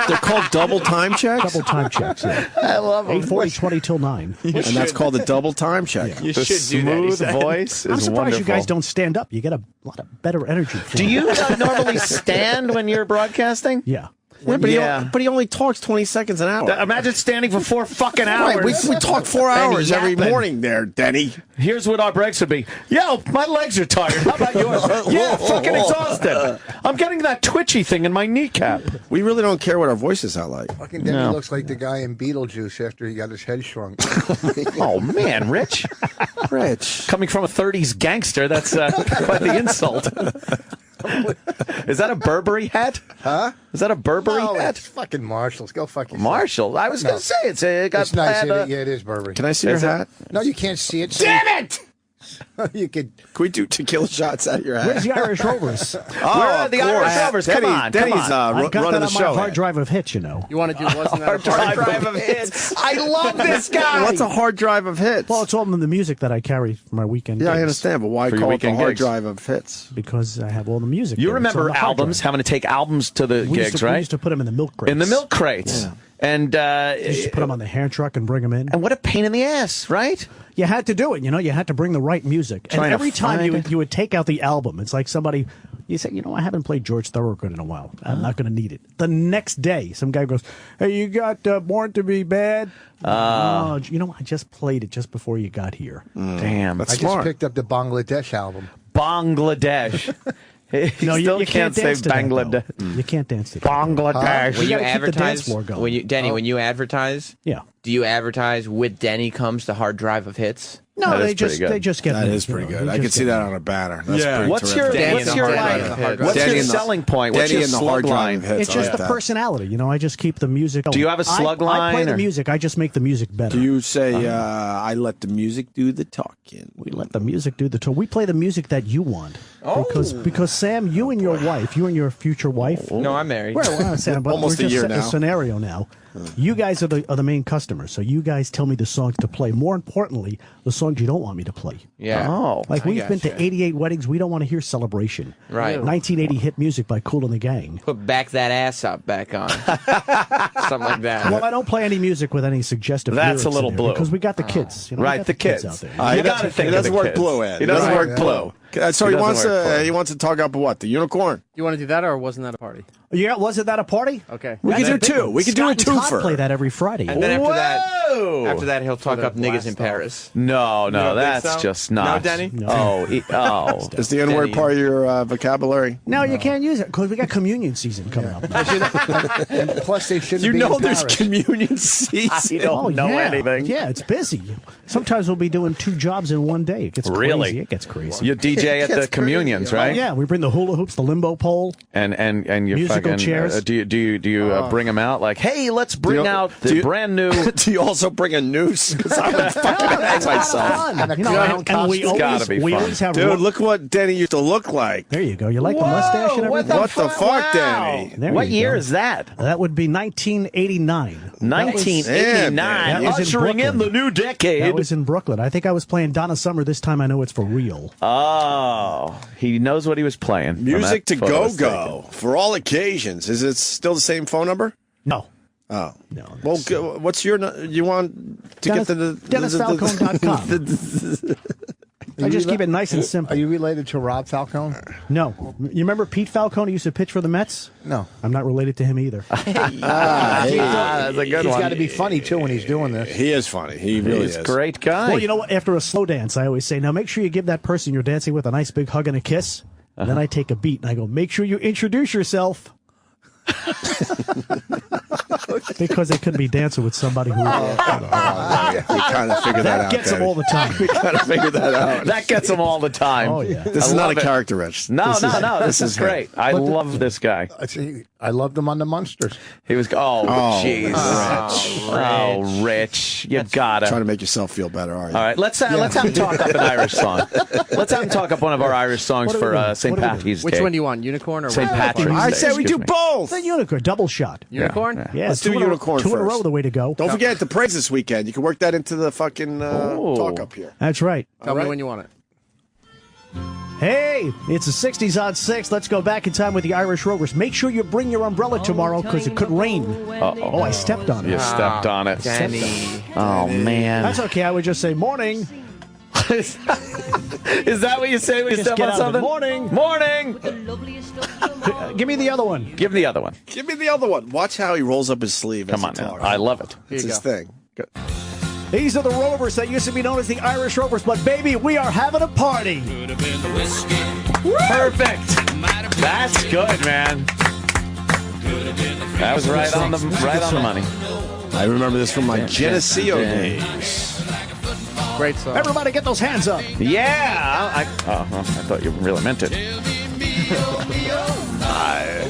S2: They're called double time checks?
S4: Double time checks, yeah.
S10: I love them.
S4: 8:40, 20 till 9.
S2: And that's called a double time check.
S10: You should do that. Smooth voice
S4: I'm
S10: is
S4: surprised
S10: wonderful.
S4: you guys don't stand up. You get a lot of better energy.
S10: Do you normally stand when you're broadcasting?
S4: Yeah.
S2: Yeah, but he only talks 20 seconds an hour.
S10: Imagine standing for 4 fucking hours.
S2: Right, we talk 4 hours every morning there, Denny.
S10: Here's what our breaks would be. Yo, my legs are tired. How about yours? Yeah, fucking exhausted. I'm getting that twitchy thing in my kneecap.
S2: We really don't care what our voices sound like.
S21: Fucking Denny looks like the guy in Beetlejuice after he got his head shrunk.
S10: Oh, man, Rich. Coming from a 30s gangster, that's quite the insult. Is that a Burberry hat?
S21: Huh?
S10: Is that a Burberry hat?
S21: It's fucking Marshalls. Go fuck yourself.
S10: Marshall. I was going to say it's
S21: It's nice. Yeah, it is Burberry.
S2: Can I see your hat?
S21: No, you can't see it.
S10: Damn it!
S21: You could.
S2: Can we do tequila shots out of your hat?
S4: Where's the Irish Rovers?
S10: Where are the Irish Rovers? Come on.
S2: Denny's
S4: I've got
S2: running
S4: that
S2: the
S4: on
S2: show.
S4: my hard drive of hits, you know.
S17: You want to do wasn't that
S10: Hard
S17: a hard
S10: drive of hits. I love this guy.
S2: What's a hard drive of hits?
S4: Well, it's all in the music that I carry for my weekend
S2: Yeah,
S4: gigs.
S2: I understand, but why
S10: For your
S2: call it the
S10: weekend
S2: hard
S10: gigs?
S2: drive of hits?
S4: Because I have all the music.
S10: You
S4: there. It's
S10: remember
S4: on the hard
S10: albums,
S4: drive.
S10: having to take albums to the
S4: We used
S10: gigs,
S4: to-
S10: right?
S4: We used to put them in the milk crates.
S10: In the milk crates.
S4: Yeah.
S10: And
S4: You used to put them on the hand truck and bring them in.
S10: what a pain in the ass, right?
S4: You had to do it, you know. You had to bring the right music. And
S10: Trying to
S4: every time
S10: find it.
S4: you would take out the album, it's like somebody, you say, you know, I haven't played George Thorogood in a while. I'm not going to need it. The next day, some guy goes, hey, you got Born to Be Bad? Oh, you know, I just played it just before you got here.
S10: Damn,
S21: I just picked up the Bangladesh album.
S10: Bangladesh.
S4: No,
S10: Still
S4: you can't
S10: say
S4: dance to that,
S10: Bangladesh.
S4: though. You can't dance to that.
S10: Bangladesh.
S20: When you
S4: gotta keep the dance
S20: advertise,
S4: floor going.
S20: Denny, when you advertise,
S4: Yeah.
S20: do you advertise with Denny comes the hard drive of hits?
S4: No,
S10: That
S4: they
S10: is pretty
S4: just
S10: good.
S4: they just get
S2: That
S4: me,
S2: is
S4: you
S2: pretty
S4: know,
S2: good.
S4: they
S2: I could
S4: just
S2: see
S4: get
S2: that
S4: me.
S2: on a banner. That's
S10: Yeah.
S2: pretty
S10: What's your
S2: terrific.
S20: Denny and the hard drive of hits.
S10: what's
S2: Denny
S10: your
S2: and the-
S10: selling point? What's
S2: Denny
S10: your
S2: and the
S10: slug
S2: hard drive
S10: line?
S2: of hits.
S4: It's
S2: I
S4: just
S2: like
S4: the
S2: that.
S4: personality, you know. I just keep the music.
S10: Do you have a slug
S4: I
S10: line,
S4: play the
S10: or-
S4: music. I just make the music better.
S2: Do you say, I let the music do the talking?
S4: We let the music do the tour. We play the music that you want. Because Sam, you and your wife, you and your future wife.
S20: No, I'm married.
S4: Well, Sam, but
S2: Almost
S4: we're
S2: a
S4: just
S2: year
S4: setting
S2: now.
S4: a scenario now. You guys are the main customers, so you guys tell me the songs to play. More importantly, the songs you don't want me to play.
S20: Yeah.
S10: Oh.
S4: Like
S20: I
S4: we've been to
S20: gotcha.
S4: 88 weddings. We don't want to hear Celebration.
S20: Right.
S4: 1980 hit music by Kool and the Gang.
S20: Put Back That Ass Up back on. Something like that.
S4: Well, I don't play any music with any suggestive
S10: That's a
S4: lyrics
S10: little
S4: in there
S10: blue.
S4: because we got the kids. You know, we
S10: Right,
S4: got
S10: the kids.
S4: out there.
S10: You gotta think
S2: He
S10: of
S2: doesn't
S10: the
S2: work
S10: kids.
S2: blue, Ed.
S10: He doesn't
S2: Right.
S10: work blue.
S2: So
S10: He
S2: he
S10: doesn't work blue.
S2: wants to talk up what? The unicorn?
S17: You want to do that, or wasn't that a party?
S4: Yeah, wasn't that a party?
S17: Okay.
S2: We can do two. We can do a
S4: Scott and Todd
S2: twofer.
S4: play that every Friday.
S20: And then after that, he'll talk up niggas in Paris.
S10: No,
S20: You don't
S10: that's
S20: think so?
S10: just not.
S20: No, Denny?
S10: Oh,
S2: Is the N-word
S20: Denny.
S2: part of your vocabulary?
S4: No, you can't use it because we got communion season coming up.
S13: And plus, they shouldn't
S2: You
S13: be
S2: know
S13: in
S2: there's
S13: Paris.
S2: communion season.
S10: I don't know
S4: yeah.
S10: anything.
S4: Yeah, it's busy. Sometimes we'll be doing 2 jobs in one day. It gets
S10: Really?
S4: crazy. It gets crazy.
S10: You DJ at the communions, right?
S4: Yeah, we bring the hula hoops, the limbo pole.
S10: And you
S4: Musical
S10: fucking
S4: chairs.
S10: do you bring them out like, hey, let's bring out the
S2: do you-
S10: brand new.
S2: Do you also bring a noose? Because I would fucking hang myself.
S13: And a
S4: You know,
S13: clown
S4: and we
S10: It's gotta
S4: always,
S10: be
S4: we
S10: fun.
S4: always have
S2: Dude, look what Denny used to look like.
S4: There you go. You like the mustache and everything?
S2: What the fuck, Denny?
S4: There
S10: What
S4: you
S10: year
S4: go.
S10: is that?
S4: That would be 1989.
S10: 1989.
S4: That was in
S10: Ushering in the
S4: Brooklyn.
S10: new decade.
S4: That was in Brooklyn. I think I was playing Donna Summer. This time I know it's for real.
S10: Oh, he knows what he was playing. when
S2: Music
S10: that
S2: to
S10: photo was
S2: go for all occasions. Is it still the same phone number?
S4: No.
S2: Oh
S4: No.
S2: well, what's your? You want to
S4: Dennis,
S2: get the
S4: DennisFalcone.com. I just keep it nice and simple.
S13: Are you related to Rob Falcone?
S4: No. You remember Pete Falcone used to pitch for the Mets?
S13: No.
S4: I'm not related to him either.
S10: that's a good
S13: He's
S10: one.
S13: got to be funny, too, when he's doing this.
S2: He is funny. He really
S10: He's
S2: is.
S10: a great guy.
S4: Well, you know what? After a slow dance, I always say, now make sure you give that person you're dancing with a nice big hug and a kiss. And then I take a beat and I go, make sure you introduce yourself. Because they could be dancing with somebody who...
S2: You kind of figure that out.
S4: gets them all the time.
S2: You kind of figure that out.
S10: That gets him all the time.
S4: Oh, yeah.
S2: This is not a character, Rich.
S10: No, this is great. I love this guy.
S13: I loved him on the Munsters.
S10: He was. Oh, jeez. Rich. You gotta.
S2: Trying to make yourself feel better, are you?
S10: All right, let's have him talk up an Irish song. Let's have him talk up one of our Irish songs for St. Patrick's Day.
S17: Which one do you want? Unicorn or
S10: St.
S17: what?
S10: Patrick's Day?
S2: I said we do
S10: Excuse me.
S2: both.
S4: The unicorn, double shot.
S17: Unicorn?
S4: Yeah,
S2: Let's do unicorn
S4: Two in a
S2: first.
S4: row, the way to go.
S2: Don't forget the praise this weekend. You can work that into the fucking talk up here.
S4: That's right.
S17: Tell me when you want it.
S4: Hey, it's the 60s on 6. Let's go back in time with the Irish Rovers. Make sure you bring your umbrella tomorrow because it could rain. Oh, I stepped on it.
S10: You stepped on it.
S20: Danny.
S10: Oh, man.
S4: That's okay. I would just say morning.
S10: Is that what you say when you
S4: Just
S10: step
S4: get
S10: on
S4: out of it.
S10: something?
S4: Morning.
S10: Morning.
S4: Give me the other one.
S10: Give him the other one.
S2: Give me the other one. Watch how he rolls up his sleeve.
S10: Come on now. I love it.
S2: It's his thing. Good.
S4: These are the Rovers that used to be known as the Irish Rovers, but baby, we are having a party.
S10: Perfect. That's good, man. That was right on the money.
S2: I remember this from my Geneseo days.
S17: Great song.
S4: Everybody get those hands up.
S10: Yeah. I thought you really meant it.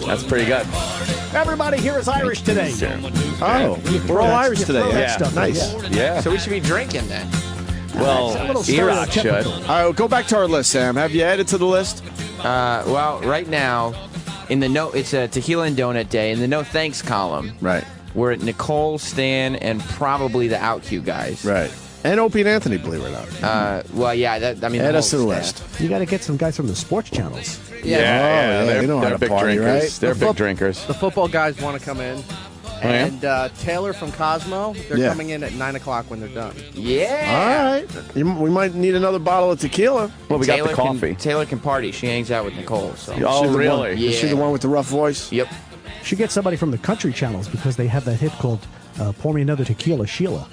S10: That's pretty good.
S4: Everybody here is Irish today.
S2: Oh, we're all Irish today.
S10: Yeah.
S4: Stuff,
S2: Nice.
S10: Yeah.
S20: So we should be drinking then.
S10: Well, Iraq should.
S2: All right, go back to our list, Sam. Have you added to the list?
S20: Well, right now, in the it's a Tequila and Donut Day. In the no thanks column,
S2: Right.
S20: we're at Nicole, Stan, and probably the OutQ guys.
S2: Right. And Opie and Anthony, believe it or not.
S20: Well, yeah.
S2: Add us to the list.
S4: You got to get some guys from the sports channels.
S20: Yeah.
S2: They know how
S10: They're
S2: to
S10: big
S2: party,
S10: drinkers.
S2: right?
S10: They're big drinkers.
S17: The football guys want to come in.
S10: yeah?
S17: And Taylor from Cosmo, they're
S2: Yeah.
S17: coming in at 9 o'clock when they're done.
S20: Yeah.
S2: All right. We might need another bottle of tequila.
S10: Well, we got the coffee.
S20: Taylor can party. She hangs out with Nicole. So.
S10: Oh,
S2: Is she the
S10: really?
S2: one- Is she the one with the rough voice?
S20: Yep.
S4: Should get somebody from the country channels because they have that hit called Pour Me Another Tequila, Sheila.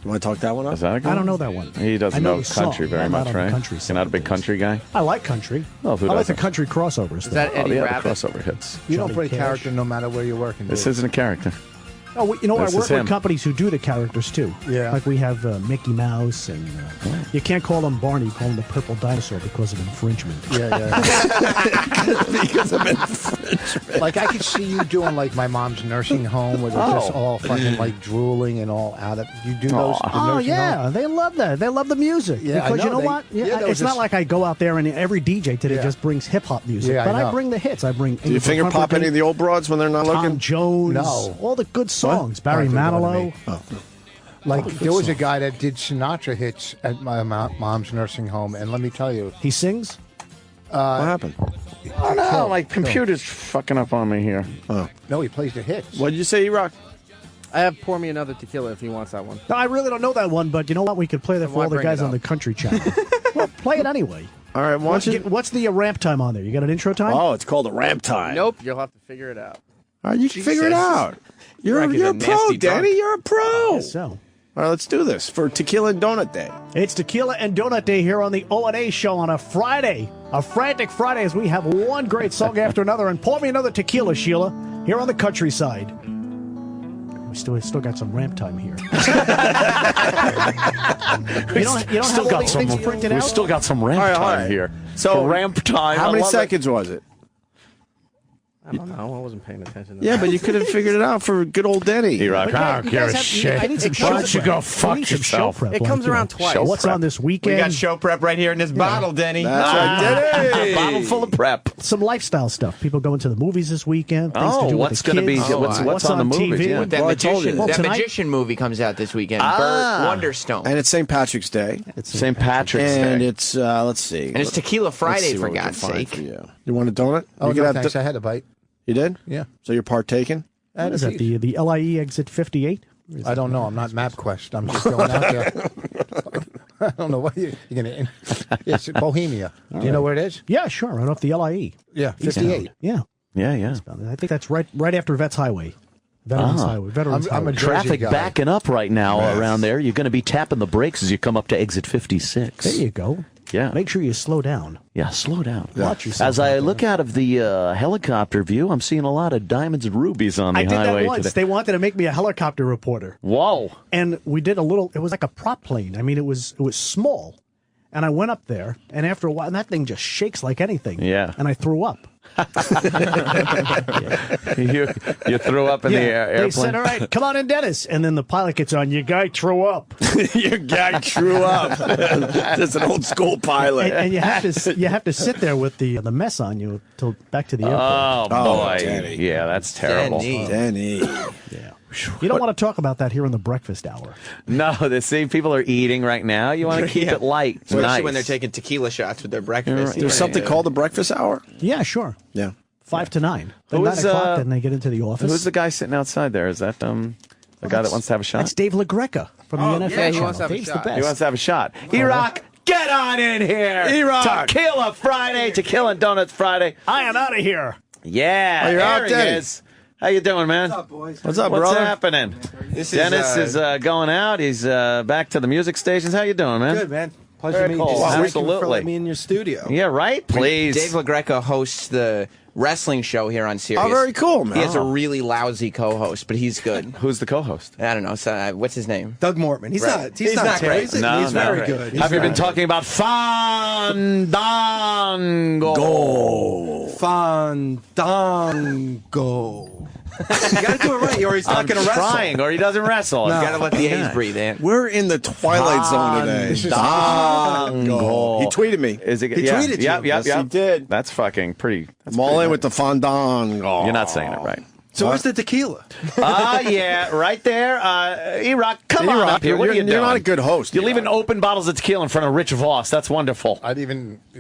S2: You want to talk that one up?
S10: Is that a good
S4: I don't
S10: one?
S4: know that one.
S10: He doesn't
S4: I know
S10: know
S4: the song.
S10: country very
S4: I'm not
S10: much,
S4: on the
S10: right?
S4: country
S10: You're not a big country guy?
S4: I like country.
S10: Well, who
S4: I like the
S10: doesn't?
S4: country crossovers.
S17: Is that Eddie
S10: yeah,
S17: Rabbit?
S10: the crossover hits.
S13: You don't
S4: Johnny
S13: play
S4: Cash.
S13: character no matter where you're working.
S10: This
S13: do you?
S10: isn't a character.
S4: Oh, you know,
S10: This
S4: I
S10: is
S4: work
S10: him.
S4: with companies who do the characters too.
S13: Yeah.
S4: Like we have Mickey Mouse, and you can't call him Barney, you call him the Purple Dinosaur because of infringement.
S13: Yeah.
S2: Because of infringement.
S13: Like I could see you doing like my mom's nursing home where they're just all fucking like drooling and all out of. You do those? The
S4: Oh
S13: nursing
S4: yeah,
S13: home?
S4: they love that. They love the music.
S13: Yeah, I
S4: because you
S13: know.
S4: know
S13: They-
S4: what?
S13: yeah, that was
S4: it's not
S13: just-
S4: like I go out there and every DJ today
S13: Yeah.
S4: just brings hip hop music.
S13: Yeah, I
S4: but I
S13: know.
S4: bring the hits. I bring.
S2: Do you finger pop any of the old broads when they're not
S4: Tom
S2: looking?
S4: Jones?
S13: No.
S4: all the good songs.
S13: What?
S4: Barry
S13: Oh, I think
S4: Manilow.
S2: Oh.
S13: Like
S4: Oh, good
S13: there was a
S4: song.
S13: guy that did Sinatra hits at my mom's nursing home, and let me tell you,
S4: He sings.
S2: What happened?
S10: Oh, no, my computer's fucking up on me here.
S2: Oh.
S13: no, he plays the hits.
S2: What did you say, E-Rock?
S17: I have Pour Me Another Tequila if he wants that one.
S4: No, I really don't know that one, but you know what? We could play that for
S17: Why
S4: all the
S17: bring
S4: guys
S17: it
S4: on the
S17: up?
S4: country channel. Well, play it anyway.
S2: All right,
S4: what's the ramp time on there? You got an intro time?
S2: Oh, it's called a ramp time.
S17: Nope, you'll have to figure it out.
S2: All right, you can figure it out. You're a pro, Danny. You're a pro.
S4: Yes, so.
S2: All right, let's do this for Tequila and Donut Day.
S4: It's Tequila and Donut Day here on the O&A Show on a Friday. A frantic Friday as we have one great song after another. And pour me another tequila, Sheila, here on the countryside. We still got some ramp time here. you don't have all these things printed out?
S10: We still got some ramp time here.
S2: So
S10: ramp time.
S2: How many seconds was it?
S21: I don't know. I wasn't paying attention.
S2: Yeah, but you could have figured it out for good old Denny.
S10: I don't give a shit.
S4: I need some
S10: Why don't you go fuck yourself?
S17: It comes around twice.
S4: What's on this weekend?
S20: We got show prep right here in this bottle, Denny.
S2: That's right, Denny.
S10: Bottle full of prep.
S4: Some lifestyle stuff. People going to the movies this weekend. Things to do
S10: what's
S4: going to
S10: be? What's on the movies?
S4: TV?
S10: Yeah.
S20: That magician movie comes out this weekend. Wonderstone.
S2: And it's St. Patrick's Day.
S10: It's St. Patrick's Day.
S2: And it's, let's see.
S20: And it's Tequila Friday, for God's sake.
S2: You want a donut?
S13: Oh, no, thanks. I had a bite.
S2: You did?
S13: Yeah.
S2: So you're partaking?
S4: Is that the LIE exit 58?
S13: I don't know. I'm not MapQuest. I'm just going out there. I don't know what you're going to. It's Bohemia. Do you know where it is?
S4: Yeah, sure. Right off the LIE.
S13: Yeah, 58.
S4: Yeah.
S10: Yeah.
S4: I think that's right after Vets Highway. Veterans Highway. Veterans
S13: I'm
S4: Highway.
S13: a
S10: Traffic
S13: guy.
S10: backing up right now around there. You're going to be tapping the brakes as you come up to exit 56.
S4: There you go.
S10: Yeah.
S4: Make sure you slow down.
S10: Yeah, slow down.
S4: Watch yourself.
S10: As I look out of the helicopter view, I'm seeing a lot of diamonds and rubies on the
S4: I did
S10: highway
S4: that once.
S10: today.
S4: They wanted to make me a helicopter reporter.
S10: Whoa.
S4: And we did a little, it was like a prop plane. I mean, it was small. And I went up there, and after a while, and that thing just shakes like anything.
S10: Yeah.
S4: And I threw up.
S10: You threw up in the airplane?
S4: They said, all right, come on in, Dennis. And then the pilot gets on, your guy threw up.
S2: Your guy threw up. That's an old school pilot.
S4: And you have to sit there with the mess on you till back to the airport.
S10: Oh, boy.
S2: Denny.
S10: Yeah, that's terrible.
S2: Denny.
S4: Yeah. You don't want to talk about that here in the breakfast hour.
S10: No, people are eating right now. You want to keep it light.
S20: Especially
S10: nice.
S20: when they're taking tequila shots with their breakfast.
S2: There's something called the breakfast hour?
S4: Yeah, sure.
S2: Yeah.
S4: 5 to 9. Then
S10: Who's,
S4: 9 o'clock, then they get into the office.
S10: Who's the guy sitting outside there? Is that the guy that wants to have a shot?
S4: That's Dave LaGreca from the NFL
S17: yeah, he
S4: channel.
S17: wants to have a
S4: Dave's
S17: shot.
S4: the best.
S10: He wants to have a shot. E-Rock, get on in here.
S2: E-Rock.
S10: Tequila Friday, Tequila and Donuts Friday.
S4: I am out of here.
S10: Yeah,
S2: Oh, you're
S10: there
S2: out,
S10: he
S2: Denny.
S10: is. How you doing, man?
S15: What's up, boys?
S2: What's up,
S10: What's
S2: brother?
S10: happening? Dennis is going out. He's back to the music stations. How you doing, man?
S15: Good, man. Pleasure
S10: Very
S15: meeting
S10: cool.
S15: you. Thank you for
S10: Absolutely.
S15: letting me in your studio.
S10: Yeah, right? Please.
S20: Dave LaGreca hosts the wrestling show here on Sirius.
S2: Oh, very cool, man.
S20: He has a really lousy co-host, but he's good.
S10: Who's the co-host?
S20: I don't know. So, what's his name?
S15: Doug Mortman. He's
S20: Right.
S15: not. He's not
S20: great.
S15: great.
S10: No,
S15: he's
S10: no.
S15: very good. He's
S10: Have you been
S15: very
S10: talking about Fandango?
S15: Fandango. You got to do it right, or he's not going to wrestle.
S10: Trying, or he doesn't wrestle.
S20: You got to let the A's breathe in.
S2: We're in the twilight zone today.
S10: Fandango.
S2: He tweeted me.
S10: Is it?
S15: He tweeted you.
S10: Yep,
S2: Yes, he did.
S10: That's fucking pretty.
S2: I'm all in with the fandango.
S10: You're not saying it right.
S15: So where's the tequila?
S10: Yeah, right there. E-Rock, come on up here. What are you doing?
S2: You're not a good host.
S10: You're leaving open bottles of tequila in front of Rich Voss. That's wonderful.
S13: It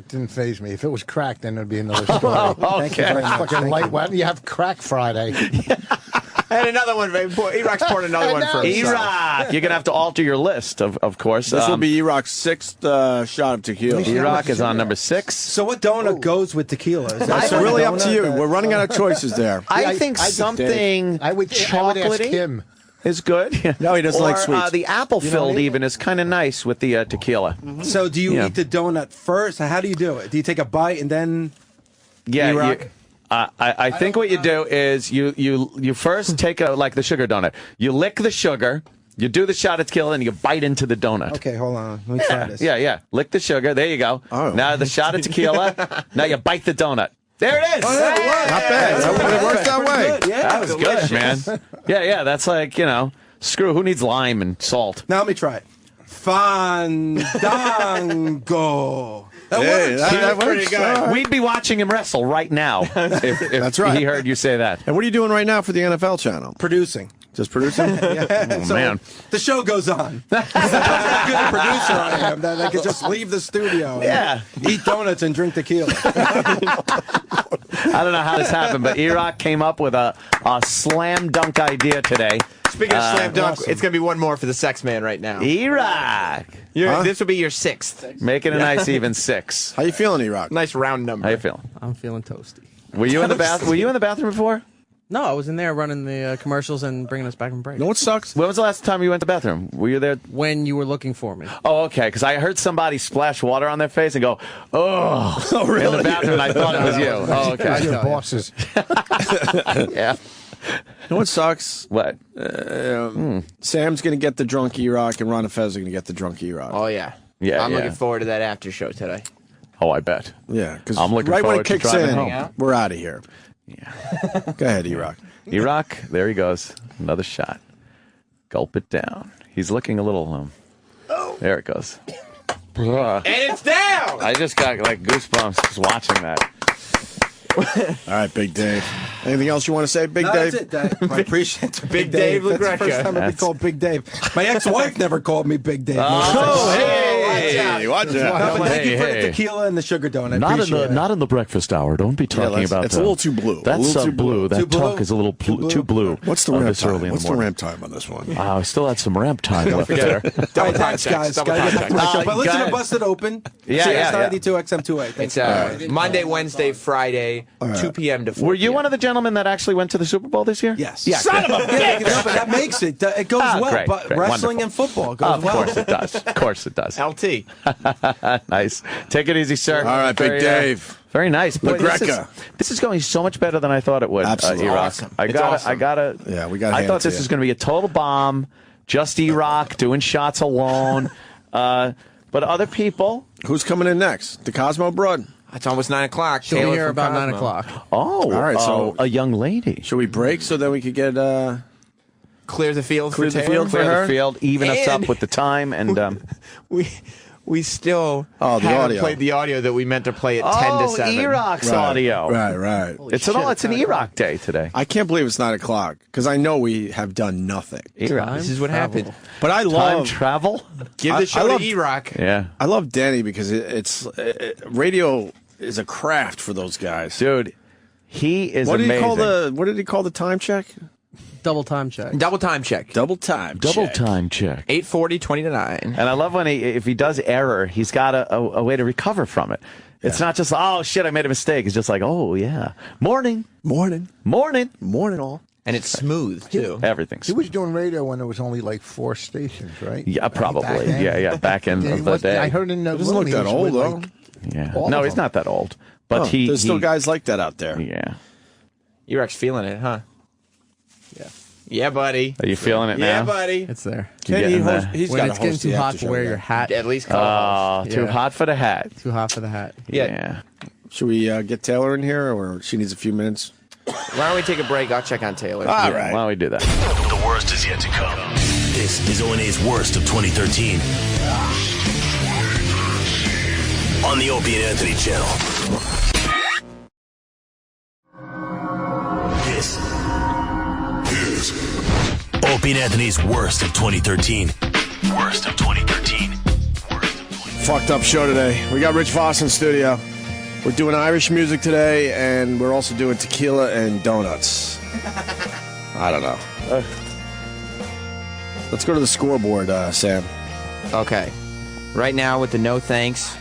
S13: didn't faze me. If it was crack, then it'd be another story.
S10: Thank you very much.
S13: Fucking light. Why don't you have crack Friday?
S20: And another one. E-Rock's poured another one for himself.
S10: E-Rock, you're gonna have to alter your list, of course.
S2: This will be E-Rock's 6th shot of tequila.
S10: E-Rock is on number 6.
S15: So what donut goes with tequila? Is that
S2: It's
S15: some
S2: really up to
S15: donut
S2: you.
S15: that-
S2: We're running out of choices there.
S10: I think something
S13: I would ask
S10: chocolatey
S13: him.
S10: is good.
S2: No, he doesn't
S10: or,
S2: like sweets.
S10: The apple filled even is kind of nice with the tequila.
S15: So do you
S10: Yeah.
S15: eat the donut first? How do you do it? Do you take a bite and then?
S10: Yeah,
S15: E-Rock?
S10: I think what you do is you first take like the sugar donut. You lick the sugar, you do the shot of tequila, and you bite into the donut.
S15: Okay, hold on. Let me try this.
S10: Yeah. Lick the sugar. There you go.
S2: Oh.
S10: Now the shot of tequila. Now you bite the donut. There it is.
S2: Not bad. It works that way.
S10: That was good, man. Yeah. That's like, screw. Who needs lime and salt?
S15: Now let me try it. Fandango. That works.
S2: That works. All right.
S10: We'd be watching him wrestle right now if
S2: That's right.
S10: he heard you say that.
S2: And what are you doing right now for the NFL channel?
S15: Producing.
S2: Just producing?
S15: Yeah.
S10: Oh, man.
S15: The show goes on. That's how good a producer I am that I could just leave the studio.
S10: Yeah.
S15: Eat donuts and drink tequila.
S10: I don't know how this happened, but E-Rock came up with a slam dunk idea today.
S20: Speaking of slam dunk,
S10: awesome.
S20: it's going to be one more for the sex man right now.
S10: E-Rock.
S20: This will be your 6th.
S10: Make it a nice even 6.
S2: How you feeling, E-Rock?
S20: Nice round number.
S10: How you feeling?
S6: I'm feeling toasty.
S10: Were you in the bathroom? Were you in the bathroom before?
S6: No, I was in there running the commercials and bringing us back from break.
S2: No, it sucks.
S10: When was the last time you went to the bathroom? Were you there?
S6: When you were looking for me.
S10: Oh, okay. Because I heard somebody splash water on their face and go, "Oh,
S2: really?"
S10: In the bathroom, and I thought it was you. Oh, okay.
S13: Your bosses.
S10: Yeah.
S2: You know what sucks?
S10: What?
S2: Sam's going to get the drunk E-Rock, and Ron and Fez are going to get the drunk E-Rock.
S20: Oh, yeah.
S10: Yeah,
S20: I'm
S10: yeah.
S20: looking forward to that after show today.
S10: Oh, I bet.
S2: Yeah, because
S10: I'm looking
S2: right when it
S10: forward to
S2: kicks
S10: driving
S2: in,
S10: home.
S2: we're out of here.
S10: Yeah.
S2: Go ahead, E-Rock.
S10: E-Rock, there he goes. Another shot. Gulp it down. He's looking a little. There it goes.
S20: And it's down!
S10: I just got like goosebumps just watching that.
S2: All right, Big Dave. Anything else you want to say, Big Dave?
S15: That's it, Dave. I appreciate it.
S20: Big Dave
S15: That's the
S20: LaGreca.
S15: first time I've been called Big Dave. My ex-wife never called me Big Dave.
S10: Oh,
S2: hey, watch out.
S15: No, but thank you for
S10: Hey.
S15: the tequila and the sugar donut.
S10: Not in the breakfast hour. Don't be talking about
S2: it's a little too blue.
S10: That's
S2: a little too blue.
S10: That
S15: Too blue?
S10: talk is a little too blue.
S2: What's the ramp
S10: this
S2: time?
S10: early in
S2: What's
S10: the
S2: the
S10: morning?
S2: ramp time on this one?
S10: I still had some ramp time left there.
S15: All right, thanks, guys.
S20: Double
S15: Gotta
S20: time
S15: get back to my show. But listen
S10: Go
S15: to
S10: ahead.
S15: Busted Open.
S10: Yeah,
S15: CS
S10: yeah.
S15: 92 XM28.
S20: It's Monday, Wednesday, Friday, 2 p.m. to 4
S10: Were you
S20: p.m.
S10: one of the gentlemen that actually went to the Super Bowl this year?
S15: Yes.
S10: Yeah.
S2: Son of a
S15: Yeah, but that makes it. It goes well.
S10: Great,
S15: But
S10: great,
S15: wrestling
S10: wonderful.
S15: and football goes
S10: Of
S15: well.
S10: course it does. Of course it does.
S20: LT.
S10: Nice. Take it easy, sir.
S2: All right, Big
S10: Very,
S2: Dave.
S10: Very nice. Boy,
S2: LaGreca.
S10: this is going so much better than I thought it would.
S2: Absolutely.
S10: E-Rock.
S20: Awesome.
S10: I
S20: It's
S10: gotta.
S20: awesome.
S2: Yeah, we got.
S10: I thought this was going to be a total bomb. Just E-Rock doing shots alone. But other people.
S2: Who's coming in next? The Cosmo Broad.
S20: It's almost 9 o'clock.
S6: She'll be
S20: Taylor
S6: here
S20: from
S6: about 9
S20: Cosmo.
S6: o'clock.
S10: Oh,
S2: All right, so-
S10: a young lady.
S2: Should we break so that we could get
S20: Clear the field
S2: Clear
S20: for
S2: the
S20: Taylor.
S2: field for
S10: Clear
S2: her?
S10: the field, even us
S20: And-
S10: up with the time, and
S20: We still
S2: the
S20: haven't
S2: audio.
S20: played the audio that we meant to play at 10 to 7.
S10: E-Rock's audio.
S2: Right.
S10: It's an E-Rock day today.
S2: I can't believe it's 9 o'clock because I know we have done nothing.
S10: E-Rock.
S20: This is what happened.
S2: But I
S10: Time
S2: love
S10: travel.
S20: Give
S2: I
S20: the show
S2: love-
S20: to E-Rock.
S10: Yeah,
S2: I love Danny because radio is a craft for those guys.
S10: dude, he is
S2: What did
S10: amazing.
S2: he call the? What did he call the time check?
S6: Double time check.
S20: Double time check.
S2: Double time.
S10: Double
S2: check.
S10: time check.
S20: 8:40, 20 to 9.
S10: And I love when if he does error, he's got a way to recover from it. It's not just, oh, shit, I made a mistake. It's just like, oh, yeah. Morning.
S2: all.
S20: And it's smooth, too.
S10: Everything's
S13: He was doing radio when there was only like 4 stations, right?
S10: Yeah, probably.
S13: Back then?
S10: Yeah, back end
S13: Yeah,
S10: of
S13: he
S10: the
S13: was-
S10: day.
S13: I heard in the
S2: He doesn't look
S13: room,
S2: that
S13: he was
S2: old
S13: with,
S2: though.
S13: like,
S10: Yeah.
S13: all
S10: No,
S13: of
S10: he's
S13: them.
S10: not that old. But
S2: There's still
S10: he-
S2: guys like that out there.
S10: Yeah.
S20: E-Rock's feeling it, huh? Yeah, buddy.
S10: Are you feeling it now?
S20: Yeah, buddy.
S6: It's there.
S10: You getting there?
S2: He's
S6: When
S2: got
S6: it's getting too hot to wear your hat.
S20: At least
S10: Oh, too
S6: Yeah.
S10: hot for the hat.
S6: Too hot for the hat.
S10: Yeah.
S2: Should we get Taylor in here, or she needs a few minutes?
S20: Why don't we take a break? I'll check on Taylor.
S2: All
S10: Yeah,
S2: right.
S10: Why don't we do that?
S1: The worst is yet to come. This is O&A's worst of 2013. On the Opie and Anthony channel. This is Opie and Anthony's worst of 2013. Worst of 2013.
S2: Fucked up show today. We got Rich Voss in studio. We're doing Irish music today, and we're also doing tequila and donuts. I don't know. Let's go to the scoreboard, Sam.
S20: Okay. Right now, with the no thanks,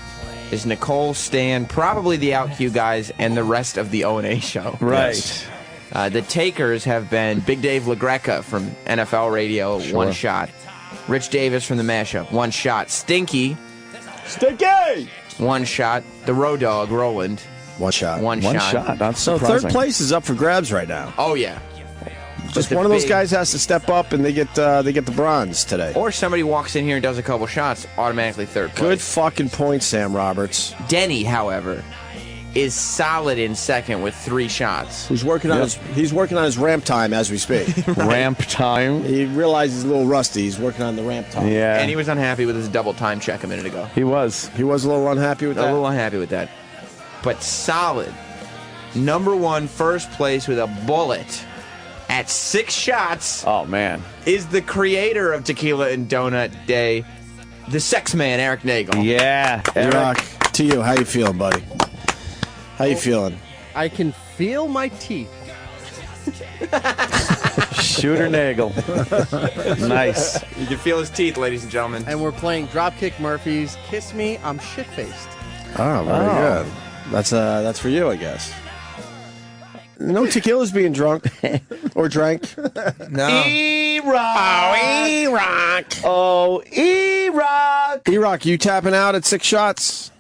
S20: is Nicole, Stan, probably the OutQ guys, and the rest of the O&A show.
S10: Right.
S20: The takers have been Big Dave LaGreca from NFL Radio, 1 shot. Rich Davis from the Mashup, 1 shot. Stinky, 1 shot. The Road Dog, Roland,
S2: 1 shot.
S20: 1
S10: One
S20: shot.
S10: shot. That's
S2: So
S10: surprising.
S2: third place is up for grabs right now.
S20: Oh, yeah.
S2: Just
S20: the
S2: one of those
S20: big-
S2: guys has to step up, and they get the bronze today.
S20: Or somebody walks in here and does a couple shots, automatically third place.
S2: Good fucking point, Sam Roberts.
S20: Denny, however, is solid in second with 3 shots.
S2: He's working on he's working on his ramp time as we speak.
S10: Ramp time.
S2: He realizes he's a little rusty. He's working on the ramp time.
S10: Yeah.
S20: And he was unhappy with his double time check a minute ago.
S10: He was.
S2: He was a little unhappy with
S20: A
S2: that.
S20: little unhappy with that. But solid. Number 1, first place with a bullet. at 6 shots.
S10: Oh, man.
S20: Is the creator of Tequila and Donut Day, the sex man, Eric Nagel.
S10: Yeah.
S2: Rock, to you, how you feeling, buddy? How you feeling?
S17: I can feel my teeth.
S10: Shooter Nagel. Nice.
S20: You can feel his teeth, ladies and gentlemen.
S17: And we're playing Dropkick Murphys. Kiss Me, I'm shit-faced.
S2: Oh, very good. That's for you, I guess. No tequila's being drunk or drank.
S5: No.
S10: E-Rock. Oh, E-Rock.
S2: E-Rock, you tapping out at 6 shots?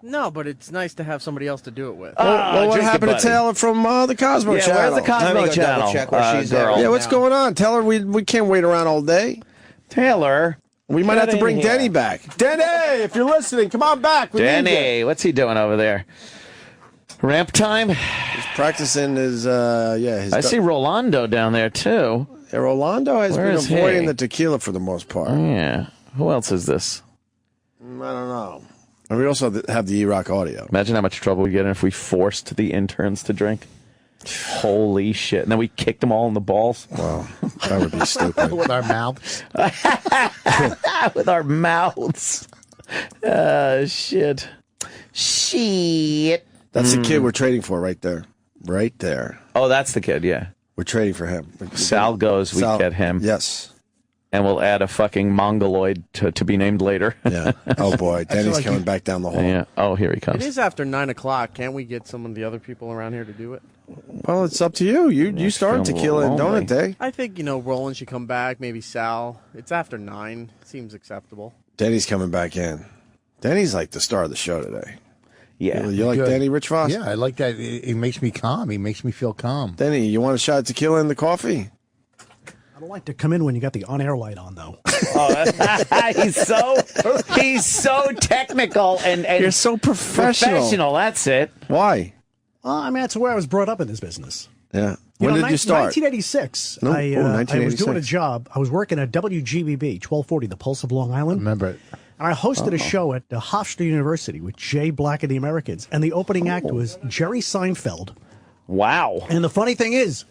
S17: No, but it's nice to have somebody else to do it with.
S2: Well, what happened to Taylor from the Cosmo Channel?
S10: Where's the Cosmo Channel?
S20: Check where she's at.
S2: Yeah, what's going on? Tell her we can't wait around all day.
S10: Taylor.
S2: We might have to bring
S10: here.
S2: Denny back. Denny, if you're listening, come on back. We need
S10: Denny,
S2: you.
S10: what's he doing over there? Ramp time?
S2: He's practicing his,
S10: I see Rolando down there, too.
S2: Yeah, Rolando has
S10: Where
S2: been
S10: is
S2: avoiding
S10: he?
S2: the tequila for the most part.
S10: Yeah. Who else is this?
S2: I don't know. And we also have the E-Rock audio.
S10: Imagine how much trouble we get in if we forced the interns to drink. Holy shit. And then we kicked them all in the balls.
S2: Wow. That would be stupid.
S13: With our mouths.
S10: With our mouths. Shit. Shit.
S2: That's the kid we're trading for right there. Right there.
S10: Oh, that's the kid, yeah.
S2: We're trading for him.
S10: Sal goes, we
S2: Sal,
S10: get him.
S2: Yes.
S10: And we'll add a fucking mongoloid to be named later.
S2: Yeah. Oh, boy. Denny's coming back down the hall.
S10: Yeah. Oh, here he
S17: It
S10: comes.
S17: is after 9 o'clock. Can't we get some of the other people around here to do it?
S2: Well, it's up to you. You started
S10: feeling a
S2: Tequila and
S10: little lonely.
S2: Donut Day.
S17: I think, Roland should come back, maybe Sal. It's after 9. Seems acceptable.
S2: Denny's coming back in. Denny's like the star of the show today.
S10: Yeah.
S2: You like
S13: Good.
S2: Denny, Rich Voss?
S13: Yeah, I like that. It makes me calm. He makes me feel calm.
S2: Denny, you want a shot of tequila in the coffee?
S4: I don't like to come in when you got the on-air light on, though.
S10: He's so technical and
S2: You're so professional.
S10: That's it.
S2: Why?
S4: Well, I mean, that's where I was brought up in this business.
S2: Yeah. When did you start?
S4: 1986.
S2: No.
S4: I was
S2: 1986.
S4: doing a job. I was working at WGBB, 1240, the Pulse of Long Island.
S13: Remember it.
S4: And I hosted a show at Hofstra University with Jay Black and the Americans. And the opening act was Jerry Seinfeld.
S10: Wow.
S4: And the funny thing is,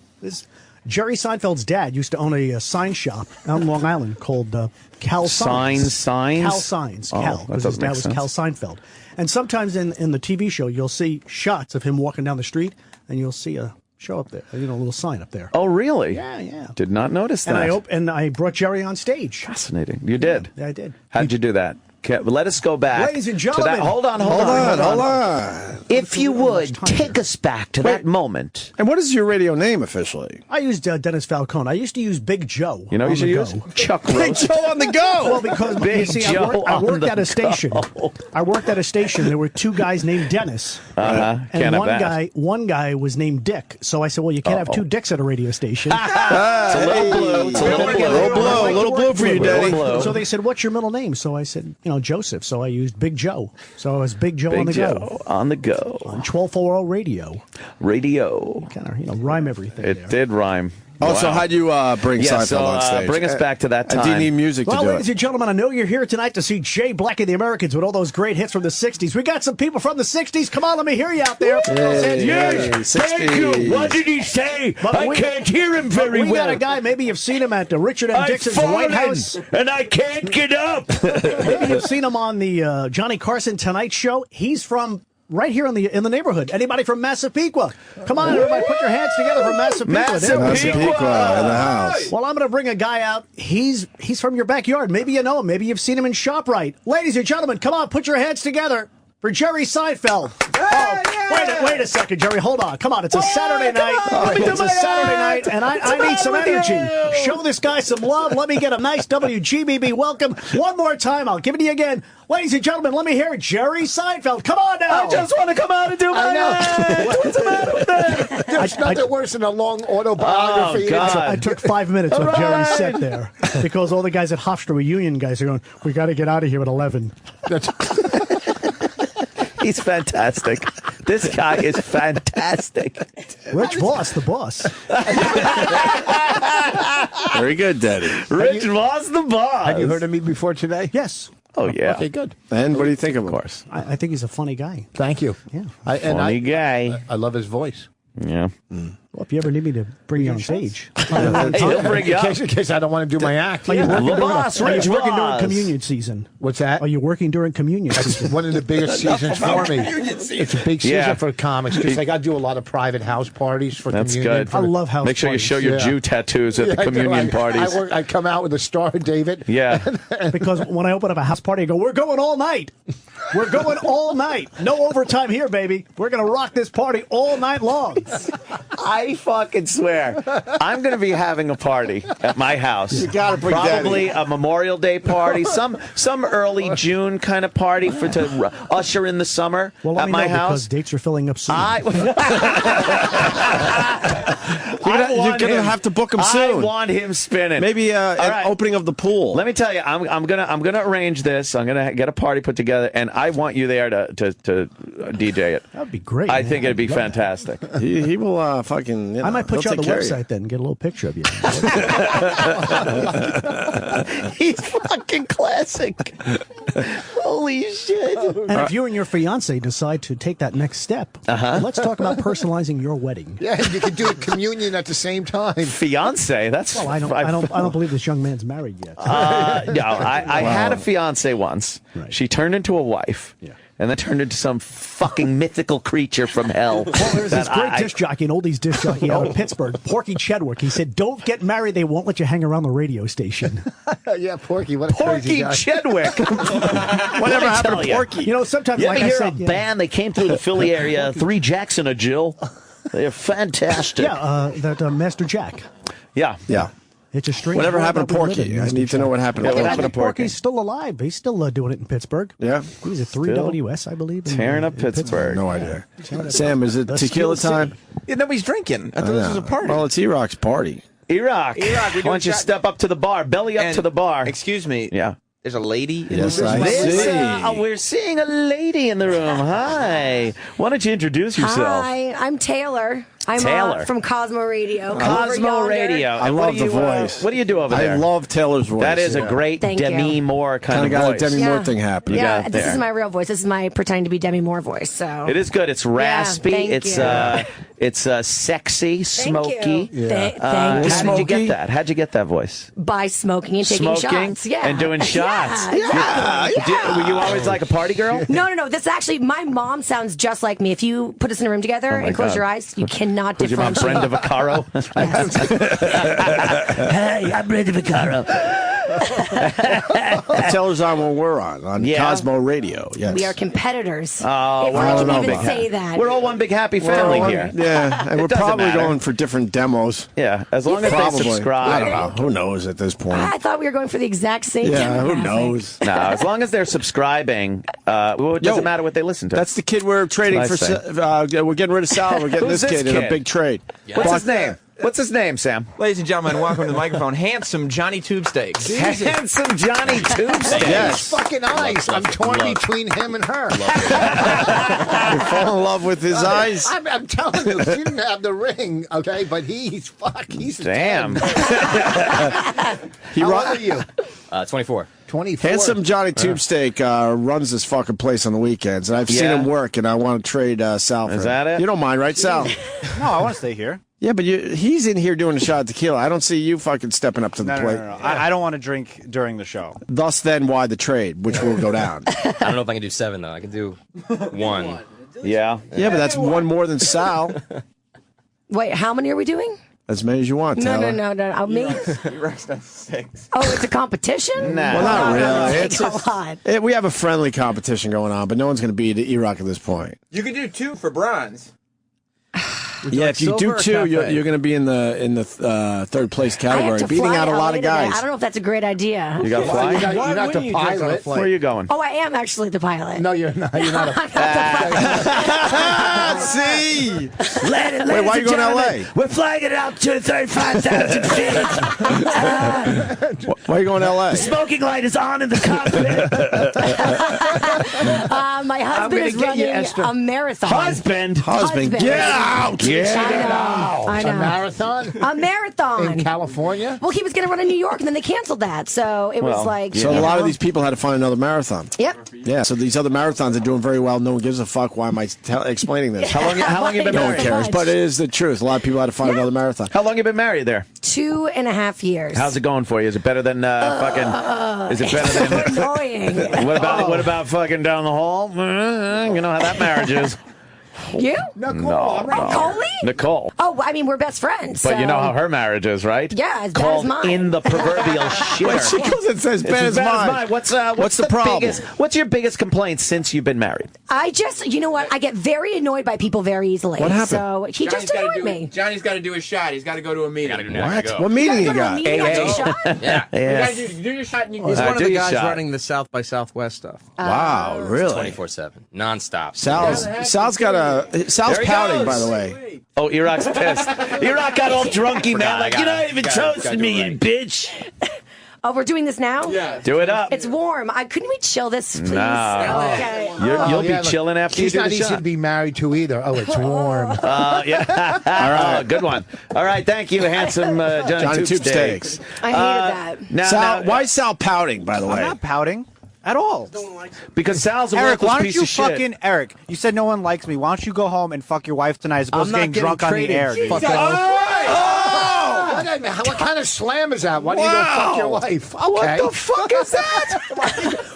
S4: Jerry Seinfeld's dad used to own a sign shop out in Long Island called Cal Signs.
S10: Signs?
S4: Cal Signs.
S10: Oh,
S4: Cal.
S10: that
S4: Because his
S10: doesn't
S4: dad
S10: make
S4: was
S10: sense.
S4: Cal Seinfeld. And sometimes in the TV show, you'll see shots of him walking down the street, and you'll see a show up there, a little sign up there.
S10: Oh, really?
S4: Yeah.
S10: Did not notice that.
S4: And I brought Jerry on stage.
S10: Fascinating. You did?
S4: Yeah, I did.
S10: How'd you do that? Okay, let us go back.
S4: Ladies and
S10: to that.
S4: gentlemen.
S10: Hold on. If you would, take us back to that moment.
S2: And what is your radio name officially?
S4: I used Dennis Falcone. I used to use Big Joe.
S10: You know
S4: on
S10: you should
S4: the
S10: use?
S4: go.
S10: Chuck
S2: Big
S10: Roast.
S2: Joe on the go.
S4: Well, because
S10: Big
S4: you see,
S10: Joe
S4: I
S10: on
S4: worked
S10: the
S4: at a station.
S10: go.
S4: I worked at a station. There were 2 guys named Dennis,
S10: Can't
S4: and
S10: have
S4: one
S10: that.
S4: guy was named Dick. So I said, "Well, you can't have 2 dicks at a radio station."
S10: It's a little blue. It's a little blue.
S2: A little blue for you, Daddy.
S10: Blue.
S4: So they said, "What's your middle name?" So I said, Joseph. So I used Big Joe. So I was Big Joe on the
S10: Big Joe on the go.
S4: on 1240 radio.
S10: Radio.
S4: Kind of rhyme everything.
S10: It did rhyme.
S2: Also,
S10: Wow.
S2: how'd you bring
S10: Yeah,
S2: Seinfeld
S10: so,
S2: on stage?
S10: bring us back to that
S2: And do you
S10: time.
S2: need music
S4: Well,
S2: to do
S4: ladies
S2: it?
S4: and gentlemen, I know you're here tonight to see Jay Black and the Americans with all those great hits from the 60s. We got some people from the 60s. Come on, let me hear you out there.
S2: Yes,
S10: Thank you. What did he say? I can't hear him very
S4: we
S10: well.
S4: got a guy, maybe you've seen him at Richard M. Dixon's White House.
S10: and I can't get up.
S4: Maybe you've seen him on the Johnny Carson Tonight Show. He's from right here in the neighborhood. Anybody from Massapequa? Come on, everybody, put your hands together for Massapequa.
S2: Massapequa in the house.
S4: Well, I'm going to bring a guy out. He's from your backyard. Maybe you know him. Maybe you've seen him in ShopRite. Ladies and gentlemen, come on, put your hands together for Jerry Seinfeld. Wait a second, Jerry. Hold on. Come on. It's a Saturday night. It's a Saturday night, and I need some energy. Show this guy some love. Let me get a nice WGBB welcome. One more time. I'll give it to you again. Ladies and gentlemen, let me hear Jerry Seinfeld. Come on now.
S10: I just want to come out and do my act. What's the matter with that?
S13: There's nothing worse than a long autobiography.
S10: Oh, God.
S4: I took 5 minutes of Jerry's set there because all the guys at Hofstra were union guys are going, we got to get out of here at 11.
S10: He's fantastic. This guy is fantastic.
S4: Rich Voss, the boss.
S2: Very good, Daddy.
S10: Rich was the boss.
S13: Have you heard of me before today?
S4: Yes.
S10: Oh, yeah.
S13: Okay, good.
S2: And what do you think of him?
S10: Of course.
S4: I think he's a funny guy.
S13: Thank you.
S4: Yeah.
S10: Funny guy.
S13: I love his voice.
S10: Yeah.
S4: Well, if you ever need me to bring you on stage,
S10: He'll bring you up.
S13: In case I don't want to do my act.
S4: Are you working,
S10: Are you
S4: working during communion season?
S13: What's that?
S4: Are you working during communion
S13: That's
S4: season?
S13: one of the biggest seasons for me. It's a big season for comics because I got to do a lot of private house parties for
S10: That's
S13: communion.
S10: good.
S4: I love house
S10: Make sure you
S4: parties.
S10: show your Jew tattoos at the communion parties.
S13: I come out with a Star of David.
S10: Yeah.
S4: Because when I open up a house party, I go, we're going all night. We're going all night. No overtime here, baby. We're going to rock this party all night long.
S10: I fucking swear, I'm going to be having a party at my house.
S2: You gotta bring
S10: probably
S2: Daddy.
S10: a Memorial Day party, some early June kind of party to usher in the summer
S4: Well, let
S10: at
S4: me
S10: my
S4: know
S10: house.
S4: because dates are filling up soon.
S2: You're gonna have to book him soon.
S10: I want him spinning.
S2: Maybe
S10: All
S2: an
S10: right.
S2: opening of the pool.
S10: Let me tell you, I'm gonna arrange this. I'm gonna get a party put together, and I want you there to DJ it.
S4: That'd be great.
S10: I
S4: man.
S10: think it'd be
S4: I'd love
S10: fantastic.
S2: He will fucking.
S4: I might put you
S2: he'll
S4: on the
S2: take care of you.
S4: website then and get a little picture of you.
S10: He's fucking classic. Holy shit.
S4: And if you and your fiance decide to take that next step, let's talk about personalizing your wedding.
S13: Yeah, you can do a communion at the same time.
S10: Fiance, that's.
S4: Well, I don't believe this young man's married yet.
S10: No, I had a fiance once.
S4: Right.
S10: She turned into a wife.
S4: Yeah.
S10: And then turned into some fucking mythical creature from hell.
S4: Well, there's this great disc jockey, an oldies disc jockey out of Pittsburgh, Porky Chedwick. He said, "Don't get married; they won't let you hang around the radio station."
S13: Yeah, Porky. What a crazy
S10: Porky
S13: guy.
S10: Chedwick.
S2: Whatever happened to
S10: you.
S2: Porky?
S4: You know, sometimes,
S10: You
S4: like
S10: ever
S4: I
S10: hear
S4: said,
S10: a band? They came through the Philly area. Three Jacks and a Jill. They're fantastic.
S4: that Master Jack.
S10: Yeah.
S4: It's a strange.
S2: Whatever
S4: world
S2: happened
S4: that
S2: to
S4: we live
S2: Porky?
S4: in,
S2: I
S4: Mr.
S2: need to know
S4: Jack.
S2: what happened to
S10: Yeah, what
S2: Porky.
S10: happened to Porky?
S4: Porky's still alive. He's still doing it in Pittsburgh.
S2: Yeah.
S4: He's at 3WS, I believe.
S10: Tearing up Pittsburgh.
S2: No idea. Sam, is it
S4: That's
S2: tequila
S4: Steel City.
S2: time?
S20: Yeah, nobody's drinking. I thought this was a party.
S2: Well, it's E-Rock's party.
S10: E-Rock.
S20: E-Rock, we're
S10: Why
S20: doing
S10: don't you
S20: shot-
S10: step up to the bar, belly up
S20: And-
S10: to the bar?
S20: Excuse me.
S10: Yeah.
S20: There's a lady in
S2: Yes,
S20: the room.
S2: I see.
S10: We're seeing a lady in the room. Hi. Why don't you introduce yourself?
S16: Hi, I'm Taylor. I'm
S10: Taylor.
S16: from Cosmo Radio.
S10: Cosmo Radio.
S2: I
S10: And
S2: love the voice.
S10: What do you do over there?
S2: I love Taylor's voice.
S10: That is a great
S16: Thank
S10: Demi
S16: you.
S10: Moore kind of
S2: got
S10: voice.
S2: a Demi Moore thing happening.
S16: Yeah,
S10: got
S16: this
S10: there.
S16: is my real voice. This is my pretending to be Demi Moore voice. So
S10: It is good. It's raspy.
S16: thank
S10: it's
S16: you.
S10: it's sexy, smoky.
S16: you. Thank
S10: How did you
S2: Smoky?
S10: get that? How'd you get that voice?
S16: by smoking and taking
S10: Smoking
S16: shots. Yeah,
S10: and doing shots.
S16: Yeah.
S10: Were you always like a party girl?
S16: No. This actually, my mom sounds just like me. If you put us in a room together
S10: Oh my
S16: and close
S10: God.
S16: your eyes, you cannot
S10: Was your mom
S16: differentiate.
S10: Brenda Vaccaro? Hey, I'm Brenda Vaccaro.
S2: Taylor's on when we're on
S10: Yeah.
S2: Cosmo Radio. Yes.
S16: We are competitors.
S10: Oh,
S16: if
S10: we're
S16: I
S10: all
S16: can
S10: one
S16: even
S10: big
S16: say that.
S10: We're all one big happy family here.
S2: Yeah, and
S10: It
S2: we're
S10: doesn't
S2: probably
S10: matter.
S2: going for different demos.
S10: Yeah, as long as
S2: Probably.
S10: they subscribe.
S2: I don't know. Who knows at this point?
S16: I thought we were going for the exact same
S2: Yeah, who
S16: demographic.
S2: knows?
S10: No, as long as they're subscribing, it doesn't matter what they listen to.
S2: That's the kid we're trading
S10: That's
S2: for.
S10: what I
S2: We're getting rid of Sal. We're getting
S10: Who's
S2: this
S10: this
S2: kid in a
S10: kid?
S2: big trade.
S10: What's his name? What's his name, Sam?
S20: Ladies and gentlemen, welcome to the microphone. Handsome Johnny Tube Steaks.
S10: Handsome Johnny Tube Steaks.
S2: Yes.
S13: Fucking eyes. I'm torn between him and her.
S2: You fall in love with his eyes.
S13: I'm telling you, she didn't have the ring, okay? But he's a
S10: Damn.
S13: 10. How old are you?
S17: 24.
S13: 24.
S2: Handsome Johnny Tubesteak runs this fucking place on the weekends, and I've seen
S10: Yeah.
S2: him work, and I want to trade Sal for
S10: Is
S2: him.
S10: that it?
S2: You don't mind, right, Sal?
S12: No, I want to stay here.
S2: Yeah, but he's in here doing a shot of tequila. I don't see you fucking stepping up to the plate.
S12: No. I don't want to drink during the show.
S2: Thus, then, why the trade, which will go down.
S17: I don't know if I can do 7, though. I can do 1.
S10: Yeah.
S2: Yeah, but that's one more than Sal.
S16: Wait, how many are we doing?
S2: As many as you want,
S16: No.
S2: Taylor.
S16: I'll make.
S20: He racks down 6.
S16: Oh, it's a competition?
S10: Nah.
S2: Well, not
S16: No,
S2: really.
S16: it's a lot.
S2: We have a friendly competition going on, but no one's going to beat E-Rock at this point.
S20: You can do 2 for bronze.
S2: Yeah, if you do
S20: silver or
S2: 2, you're
S20: cafe?
S2: going to be in the third place
S16: I have
S2: category,
S16: to
S2: beating
S16: fly
S2: out a lot
S16: LA
S2: of
S16: today.
S2: guys.
S16: I don't know if that's a great idea.
S10: You got to fly?
S13: You got to pilot.
S10: Where are you going?
S16: Oh, I am actually the pilot.
S13: No, you're not. You're not.
S2: See?
S10: Wait,
S2: Wait, why are you going to L.A.?
S10: We're flying it out to 35,000 feet.
S2: Why are you going to L.A.?
S10: Smoking light is on in the cockpit.
S16: My husband
S13: gonna
S16: is
S13: get you,
S16: running
S13: Esther.
S16: a marathon.
S10: Husband,
S2: Husband, get out!
S10: Get
S16: I know.
S13: A marathon?
S16: A marathon.
S13: In California?
S16: Well, he was going to run in New York, and then they canceled that. So it was like...
S2: So a lot of these people had to find another marathon.
S16: Yep.
S2: Yeah, so these other marathons are doing very well. No one gives a fuck. Why am I explaining this?
S10: How long you been
S2: No
S10: married?
S2: one cares, but it is the truth. A lot of people had to find another marathon.
S10: How long you been married there?
S16: 2.5 years.
S10: How's it going for you? Is it better than fucking? Is it better than?
S16: Annoying.
S10: What about fucking down the hall? You know how that marriage is.
S16: You?
S10: No.
S16: Coley?
S10: Nicole.
S16: Oh, I mean, we're best friends.
S10: But
S16: so.
S10: you know how her marriage is, right?
S16: Yeah, as bad
S10: Called
S16: as mine.
S10: in the proverbial shitter.
S2: Wait, she goes and says, bad as mine.
S10: What's
S2: the problem?
S10: What's your biggest complaint since you've been married?
S16: I just, you know what? I get very annoyed by people very easily.
S10: What happened?
S16: So he just annoyed me.
S17: Johnny's got to do his shot. He's got to go to a meeting.
S2: What? What meeting you got?
S17: Yeah.
S10: Yeah.
S17: You gotta do your shot. And you
S20: He's one of
S10: do
S20: the
S10: your
S20: guys
S10: shot.
S20: running the South by Southwest stuff.
S2: Wow, really?
S17: 24/7, nonstop.
S2: Sal's got Sal's
S10: There he
S2: pouting,
S10: goes.
S2: by the way.
S10: Oh, Iraq's pissed. Iraq got all drunky, man. Like, you're not even
S17: gotta
S10: toasting
S17: do
S10: me,
S17: it
S10: you bitch.
S16: Oh, we're doing this now?
S17: Yeah.
S10: Do it up.
S16: It's warm. Couldn't we chill this, please?
S10: No.
S16: Okay.
S10: You'll be
S13: look,
S10: chilling after you
S13: she's
S10: do
S13: not
S10: the
S13: easy
S10: shot.
S13: to be married to either. Oh, it's warm.
S10: Yeah. All right. Good one. All right. Thank you, handsome Johnny Tube-Steaks.
S16: I hated that.
S10: Now,
S2: Sal, why is Sal pouting, by the way?
S12: I'm not pouting at all.
S10: Because Sal's a
S12: Eric,
S10: worthless
S12: why don't
S10: piece
S12: you
S10: of shit.
S12: fucking Eric? You said no one likes me. Why don't you go home and fuck your wife tonight as opposed to
S13: I'm
S12: getting
S13: not
S12: drunk on the
S13: getting
S12: air?
S13: traded.
S12: Fucking
S13: What kind of slam is that? Why do you go fuck your wife? Okay.
S2: What the fuck is that?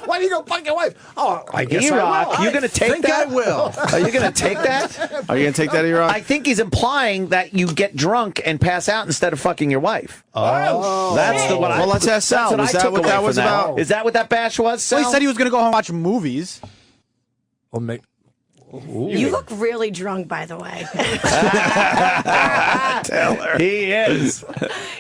S13: Why do you go fuck your wife? Oh, I guess
S10: E-Rock,
S13: I will.
S10: you going to take that?
S13: I will.
S10: Are you going to take that?
S2: Are you going to take that, E-Rock?
S10: I think he's implying that you get drunk and pass out instead of fucking your wife. Oh. That's the one.
S2: Well, let's ask Sal. Was that what that was about?
S10: Is that what that bash was, Sal?
S12: Well, he said he was going to go home and watch movies.
S13: Well, make.
S16: You look really drunk, by the way.
S2: Taylor.
S10: He is.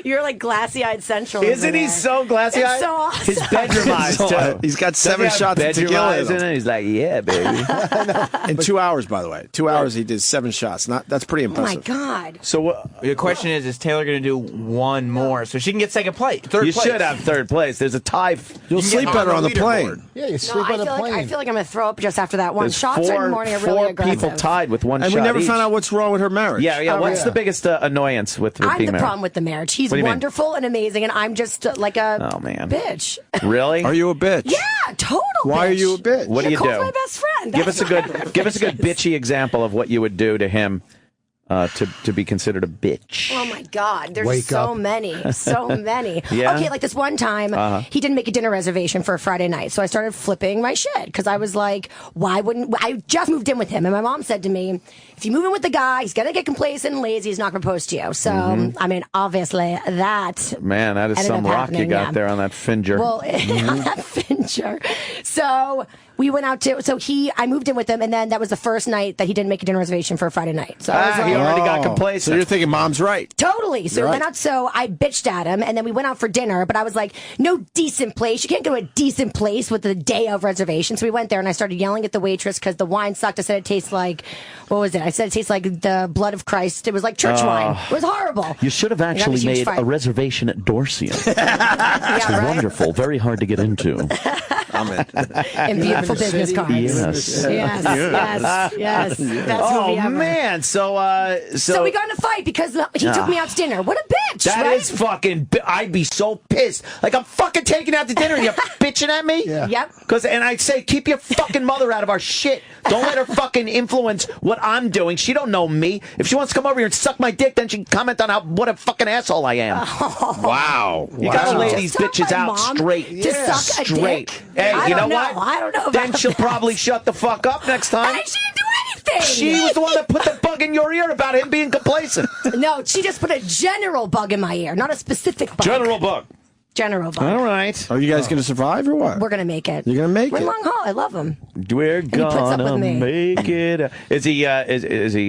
S16: You're like glassy-eyed central.
S10: Isn't he so glassy-eyed?
S16: It's so awesome.
S10: His bedroom eyes, too.
S2: He's got 7 shots of
S10: bedroom
S2: tequila
S10: eyes
S2: in
S10: in
S2: him.
S10: it. He's like, yeah, baby.
S2: In 2 hours, by the way. 2 hours, he did 7 shots. That's pretty
S16: Oh, my
S2: impressive.
S16: God.
S10: So
S20: The question is Taylor going to do one more so she can get second place? Third
S10: you
S20: place.
S10: should have third place. There's a tie.
S2: You'll sleep better on the plane.
S13: Yeah, you
S16: No,
S13: sleep on the plane.
S16: I feel like I'm going to throw up just after that one.
S10: There's
S16: Shots in the morning are really
S10: four
S16: aggressive.
S10: people tied with one
S2: And
S10: shot
S2: we never
S10: each.
S2: found out what's wrong with her marriage.
S10: Yeah.
S16: Oh,
S10: What's
S16: yeah.
S10: the biggest annoyance with
S16: I'm
S10: being
S16: the
S10: married?
S16: problem with the marriage. He's
S10: What do you mean?
S16: wonderful and amazing, and I'm just like a
S10: Oh, man.
S16: bitch.
S10: Really?
S2: Are you a bitch?
S16: Yeah, total
S2: Why
S16: bitch.
S2: are you a bitch?
S10: What do you do?
S16: Nicole's my best friend.
S10: Give us a
S16: That's
S10: good bitchy example of what you would do to him to be considered a bitch.
S16: Oh my God! There's
S13: Wake
S16: so
S13: up.
S16: many, so many.
S10: Yeah?
S16: Okay, like this one time, he didn't make a dinner reservation for a Friday night, so I started flipping my shit because I was like, "Why wouldn't I just moved in with him?" And my mom said to me, "If you move in with the guy, he's gonna get complacent and lazy. He's not gonna propose to you." So, I mean, obviously that.
S10: Man, that is
S16: ended
S10: some
S16: up
S10: rock you
S16: happening,
S10: got
S16: yeah.
S10: there on that finger.
S16: Well, on that Fincher. So we went out to. So I moved in with him, and then that was the first night that he didn't make a dinner reservation for a Friday night. So I was
S10: he
S16: like,
S10: already got complacent.
S2: So you're thinking mom's right.
S16: totally. So
S2: You're
S16: we went
S2: right.
S16: out. So I bitched at him, and then we went out for dinner. But I was like, no decent place. You can't go to a decent place with the day of reservation. So we went there, and I started yelling at the waitress because the wine sucked. I said it tastes like, what was it? I said it tastes like the blood of Christ. It was like church wine. It was horrible.
S10: You should have
S16: got in a
S10: actually
S16: huge
S10: made
S16: fight.
S10: a reservation at Dorsian. It's
S16: Yeah, right?
S10: wonderful. Very hard to get into.
S16: And beautiful business cards.
S10: Yes.
S16: Yes. That's
S10: Oh
S16: movie ever.
S10: man! So
S16: we got in a fight because he took me out to dinner. What a bitch!
S10: That
S16: right?
S10: is fucking. I'd be so pissed. Like I'm fucking taking out to dinner and you're bitching at me.
S13: Yeah.
S16: Yep.
S10: And I say, keep your fucking mother out of our shit. Don't let her fucking influence what I'm doing. She don't know me. If she wants to come over here and suck my dick, then she can comment on what a fucking asshole I am.
S2: Wow.
S10: You gotta lay
S16: To
S10: these
S16: suck
S10: bitches
S16: my
S10: out
S16: mom
S10: straight.
S16: to suck a
S10: straight.
S16: dick?
S10: Hey,
S16: I
S10: you know
S16: don't know.
S10: what?
S16: I don't know
S10: Then
S16: about
S10: she'll
S16: that.
S10: probably shut the fuck up next time.
S16: She didn't do anything.
S10: She was the one that put the bug in your ear about him being complacent.
S16: No, she just put a general bug in my ear, not a specific bug.
S10: General bug.
S16: General bug.
S10: All right.
S2: Are you guys going to survive or what?
S16: We're gonna make it.
S2: You're going to make
S16: We're
S2: it?
S16: long haul. I love him.
S10: We're
S16: he puts up
S10: gonna
S16: with me.
S10: make it. Is he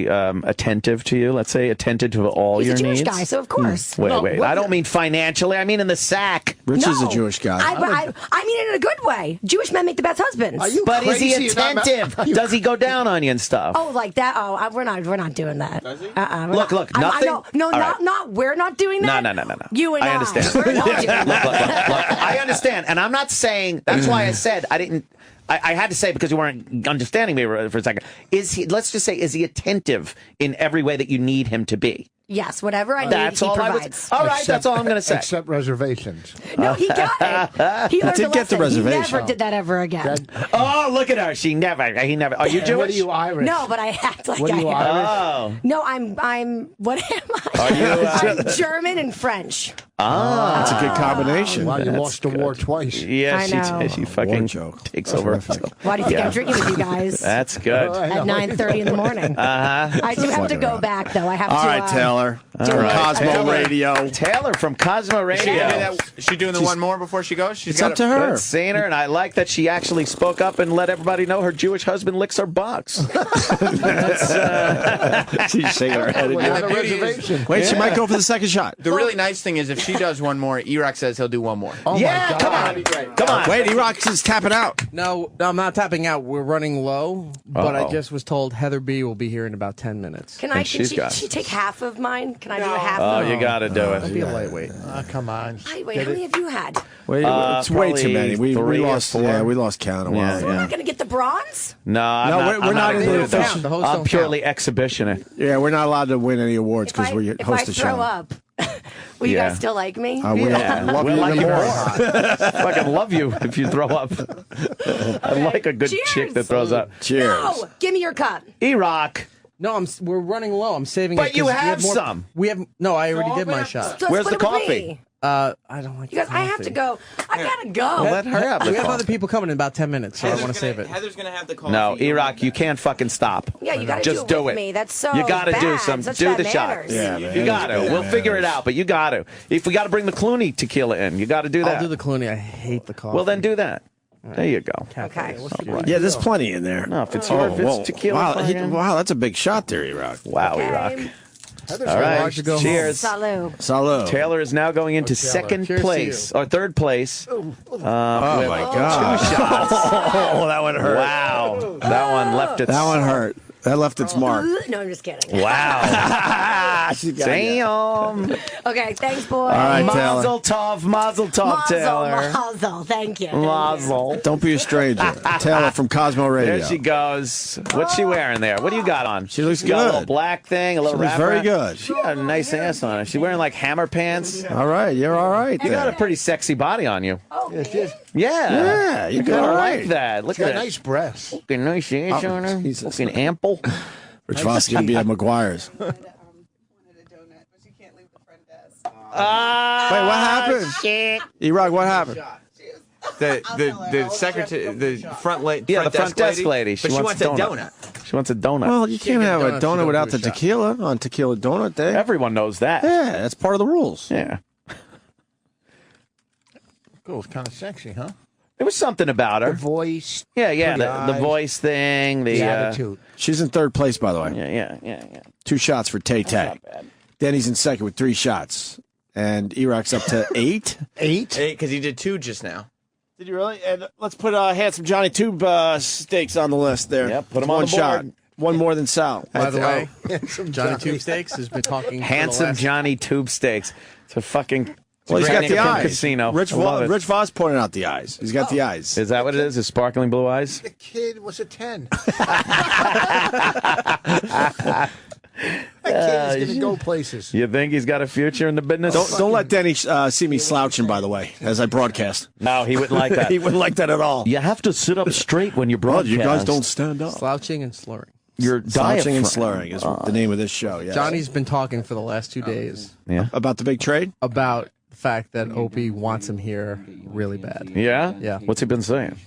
S10: attentive to you? Let's say attentive to all
S16: He's
S10: your
S16: a Jewish
S10: needs.
S16: guy, so of course.
S10: Wait. I don't mean financially. I mean in the sack.
S2: Rich is a
S16: No.
S2: Jewish guy.
S16: I mean it in a good way. Jewish men make the best husbands.
S13: Are you
S10: But is he
S13: crazy?
S10: attentive? Does he go down on you and stuff?
S16: Oh, like that? Oh, we're not doing that. Does he?
S10: Look, nothing.
S16: No,
S10: All right.
S16: not. We're not doing that.
S10: No.
S16: You and
S10: I understand.
S16: We're not doing that.
S18: I understand, and I'm not saying. That's why I said I didn't. I had to say because you weren't understanding me for a second. Is he? Let's just say, is he attentive in every way that you need him to be?
S16: Yes, whatever I need,
S18: That's
S16: he
S18: all
S16: provides.
S18: all right, that's all I'm going to say.
S13: Except reservations.
S16: No, he got it. He learned
S2: did
S16: a
S2: get the
S16: lesson.
S2: reservation.
S16: He never did that ever again.
S18: Oh, look at her. He never. Are you Jewish?
S13: What are you, Irish?
S16: No, but I act like
S13: What are
S16: I
S13: you,
S16: am.
S13: Irish?
S18: Oh.
S16: No, I'm. What am I?
S18: Are you,
S16: I'm German and French.
S2: That's a good combination.
S13: Wow, you lost the war twice.
S18: Yeah,
S16: I know.
S18: she fucking
S2: joke.
S18: takes over.
S16: Why do you think I'm drinking with you guys?
S18: That's good.
S16: At 9:30 in the morning. I do have to go back though. I have
S2: All
S16: to.
S2: right, Taylor.
S18: All right.
S2: Cosmo Radio.
S18: Taylor from Cosmo Radio.
S17: Is she doing the one more before she goes? She's
S2: It's up to her.
S18: Good seeing her, and I like that she actually spoke up and let everybody know her Jewish husband licks her box.
S2: She's shaking her head.
S13: Without a
S17: the beauty is-
S13: reservation.
S2: Wait, she might go for the second shot.
S17: The really nice thing is if she does one more, E-Rock says he'll do one more.
S13: Oh
S18: Yeah,
S13: my God.
S18: come on. Come on.
S2: Wait, E-Rock is tapping out.
S6: No, I'm not tapping out. We're running low, but I
S18: Uh-oh.
S6: just was told Heather B will be here in about 10 minutes.
S16: Can
S18: And
S16: she
S18: got-
S16: take half of mine? Can I do a half?
S18: Oh,
S16: of
S18: you got to do
S6: I'll be
S18: it.
S6: a lightweight.
S13: Come on.
S16: Wait, how many have you had?
S2: Wait, it's way too many. We
S18: three or
S2: lost.
S18: four.
S2: Yeah, we lost count a while
S18: Yeah,
S2: ago.
S16: We're not going to get the bronze?
S18: No, I'm
S2: No,
S18: not,
S2: we're not in the
S18: official.
S6: count. The hosts
S18: I'm
S6: don't
S18: purely exhibitionist.
S2: Yeah, we're not allowed to win any awards because we
S16: If I
S2: host a
S16: throw
S2: show.
S16: up, will you
S18: Yeah.
S16: guys still like me?
S2: We love
S18: We'll
S2: you
S18: like
S2: even
S18: you
S2: more.
S18: more. Fucking love you if you throw up. I like a good
S16: Cheers.
S18: chick that throws up.
S2: Cheers.
S16: No, give me your cup.
S18: E-Rock.
S6: No, we're running low. I'm saving
S18: But
S6: it. 'cause
S18: you
S6: we
S18: have
S6: more,
S18: some.
S6: We have no. I already did my shot.
S16: So
S18: Where's
S16: split
S18: the
S16: it with
S18: coffee?
S16: me.
S6: I don't like.
S16: You guys, I have to go. I gotta go.
S18: Let her have the
S6: We have
S18: coffee.
S6: other people coming in about 10 minutes, so I want to save it.
S17: Heather's going to have the coffee.
S18: No, E-Rock, you can't fucking stop.
S16: Yeah, you gotta
S18: Just
S16: do it with me. That's so
S18: You gotta do
S16: bad.
S18: some.
S16: Such
S18: Do
S16: bad
S18: the shot.
S16: manners.
S2: Yeah, man.
S18: You got to. We'll figure it out, but you got to. If we got to bring the Clooney tequila in, you got to do that.
S6: I'll do the Clooney. I hate the coffee.
S18: Well, then do that. There you go.
S16: Okay.
S2: Yeah, there's plenty in there.
S18: No, if it's tequila.
S2: Wow,
S18: fucking-
S2: wow, that's a big shot there, E-Rock.
S18: Wow,
S16: Okay.
S18: E-Rock.
S13: Heather's
S18: All right.
S6: Hard to go home.
S18: Cheers.
S16: Salud.
S2: Salud.
S18: Taylor is now going into
S13: Taylor.
S18: second
S6: Cheers to
S18: place or third place.
S2: Oh my God.
S18: Two shots.
S2: Oh, that one hurt.
S18: Wow, that one left its.
S2: That one hurt. That left its mark.
S16: No, I'm just kidding.
S18: Wow.
S2: She got you.
S18: Damn.
S16: Okay, thanks, boy.
S2: All right, Taylor.
S18: Mazel tov, Taylor.
S16: Mazel. Thank you.
S18: Mazel.
S2: Don't be a stranger. Taylor from Cosmo Radio.
S18: There she goes. What's she wearing there? What do you got on?
S2: She looks
S18: Got a little
S2: good.
S18: black thing, a little
S2: She looks
S18: wrapper.
S2: very good.
S18: She got a nice ass on her. She's wearing like hammer pants.
S2: All right, you're all right.
S18: You got a
S2: there.
S18: pretty sexy body on you.
S16: Oh,
S18: Yeah.
S2: You
S18: I
S2: got
S18: kind
S2: all
S18: of
S2: right.
S18: like that. Look
S13: She's got
S18: at that.
S13: nice breasts.
S18: Fucking nice ass on her.
S2: Jesus.
S18: Fucking ample.
S2: Rich Voss going to be at McGuire's. Wait, what happened?
S18: Shit.
S2: E-Rock, what happened?
S17: The secretary, the front lady.
S18: Yeah, the front desk lady.
S17: But she wants a donut.
S18: She wants a donut.
S2: Well, you can't have a
S6: donut if you
S2: donut
S6: don't
S2: without
S6: do
S2: the
S6: a shot.
S2: tequila on Tequila Donut Day.
S18: Everyone knows that.
S2: Yeah, that's part of the rules.
S18: Yeah.
S13: Cool, it's kind of sexy, huh?
S18: There was something about her.
S13: The voice.
S18: Yeah,
S13: pretty
S18: the
S13: eyes,
S18: voice thing.
S13: the attitude.
S2: She's in third place, by the way.
S18: Yeah.
S2: 2 shots for Tay Tay.
S18: Not bad.
S2: Denny's in second with 3 shots. And E-Rock's up to 8.
S13: 8?
S17: Because he did 2 just now.
S2: Did you really? And let's put Handsome Johnny Tube steaks on the list there.
S18: Yep, put 'em
S2: One
S18: on the
S2: shot.
S18: board.
S2: One more than Sal.
S6: By the way, Johnny Tube Steaks has been talking.
S18: Handsome Johnny Tube Steaks. It's a fucking.
S2: Well, he's got the eyes.
S18: Casino.
S2: Rich
S18: I love it.
S2: Voss pointed out the eyes. He's got the eyes.
S18: Is that what it is? His sparkling blue eyes?
S13: The kid was a 10. That kid is going to go places.
S18: You think he's got a future in the business?
S2: Don't let Denny see me slouching, by the way, as I broadcast.
S18: No, he wouldn't like that.
S2: He wouldn't like that at all.
S18: You have to sit up straight when you
S2: Well,
S18: broadcast.
S2: you guys don't stand up.
S6: Slouching and slurring.
S18: Your
S2: Slouching and
S18: diaphragm.
S2: slurring is the name of this show. Yes.
S6: Johnny's been talking for the last 2 days
S2: About the big trade?
S6: about the fact that Opie wants him here really bad.
S18: Yeah?
S6: Yeah.
S18: What's he been saying?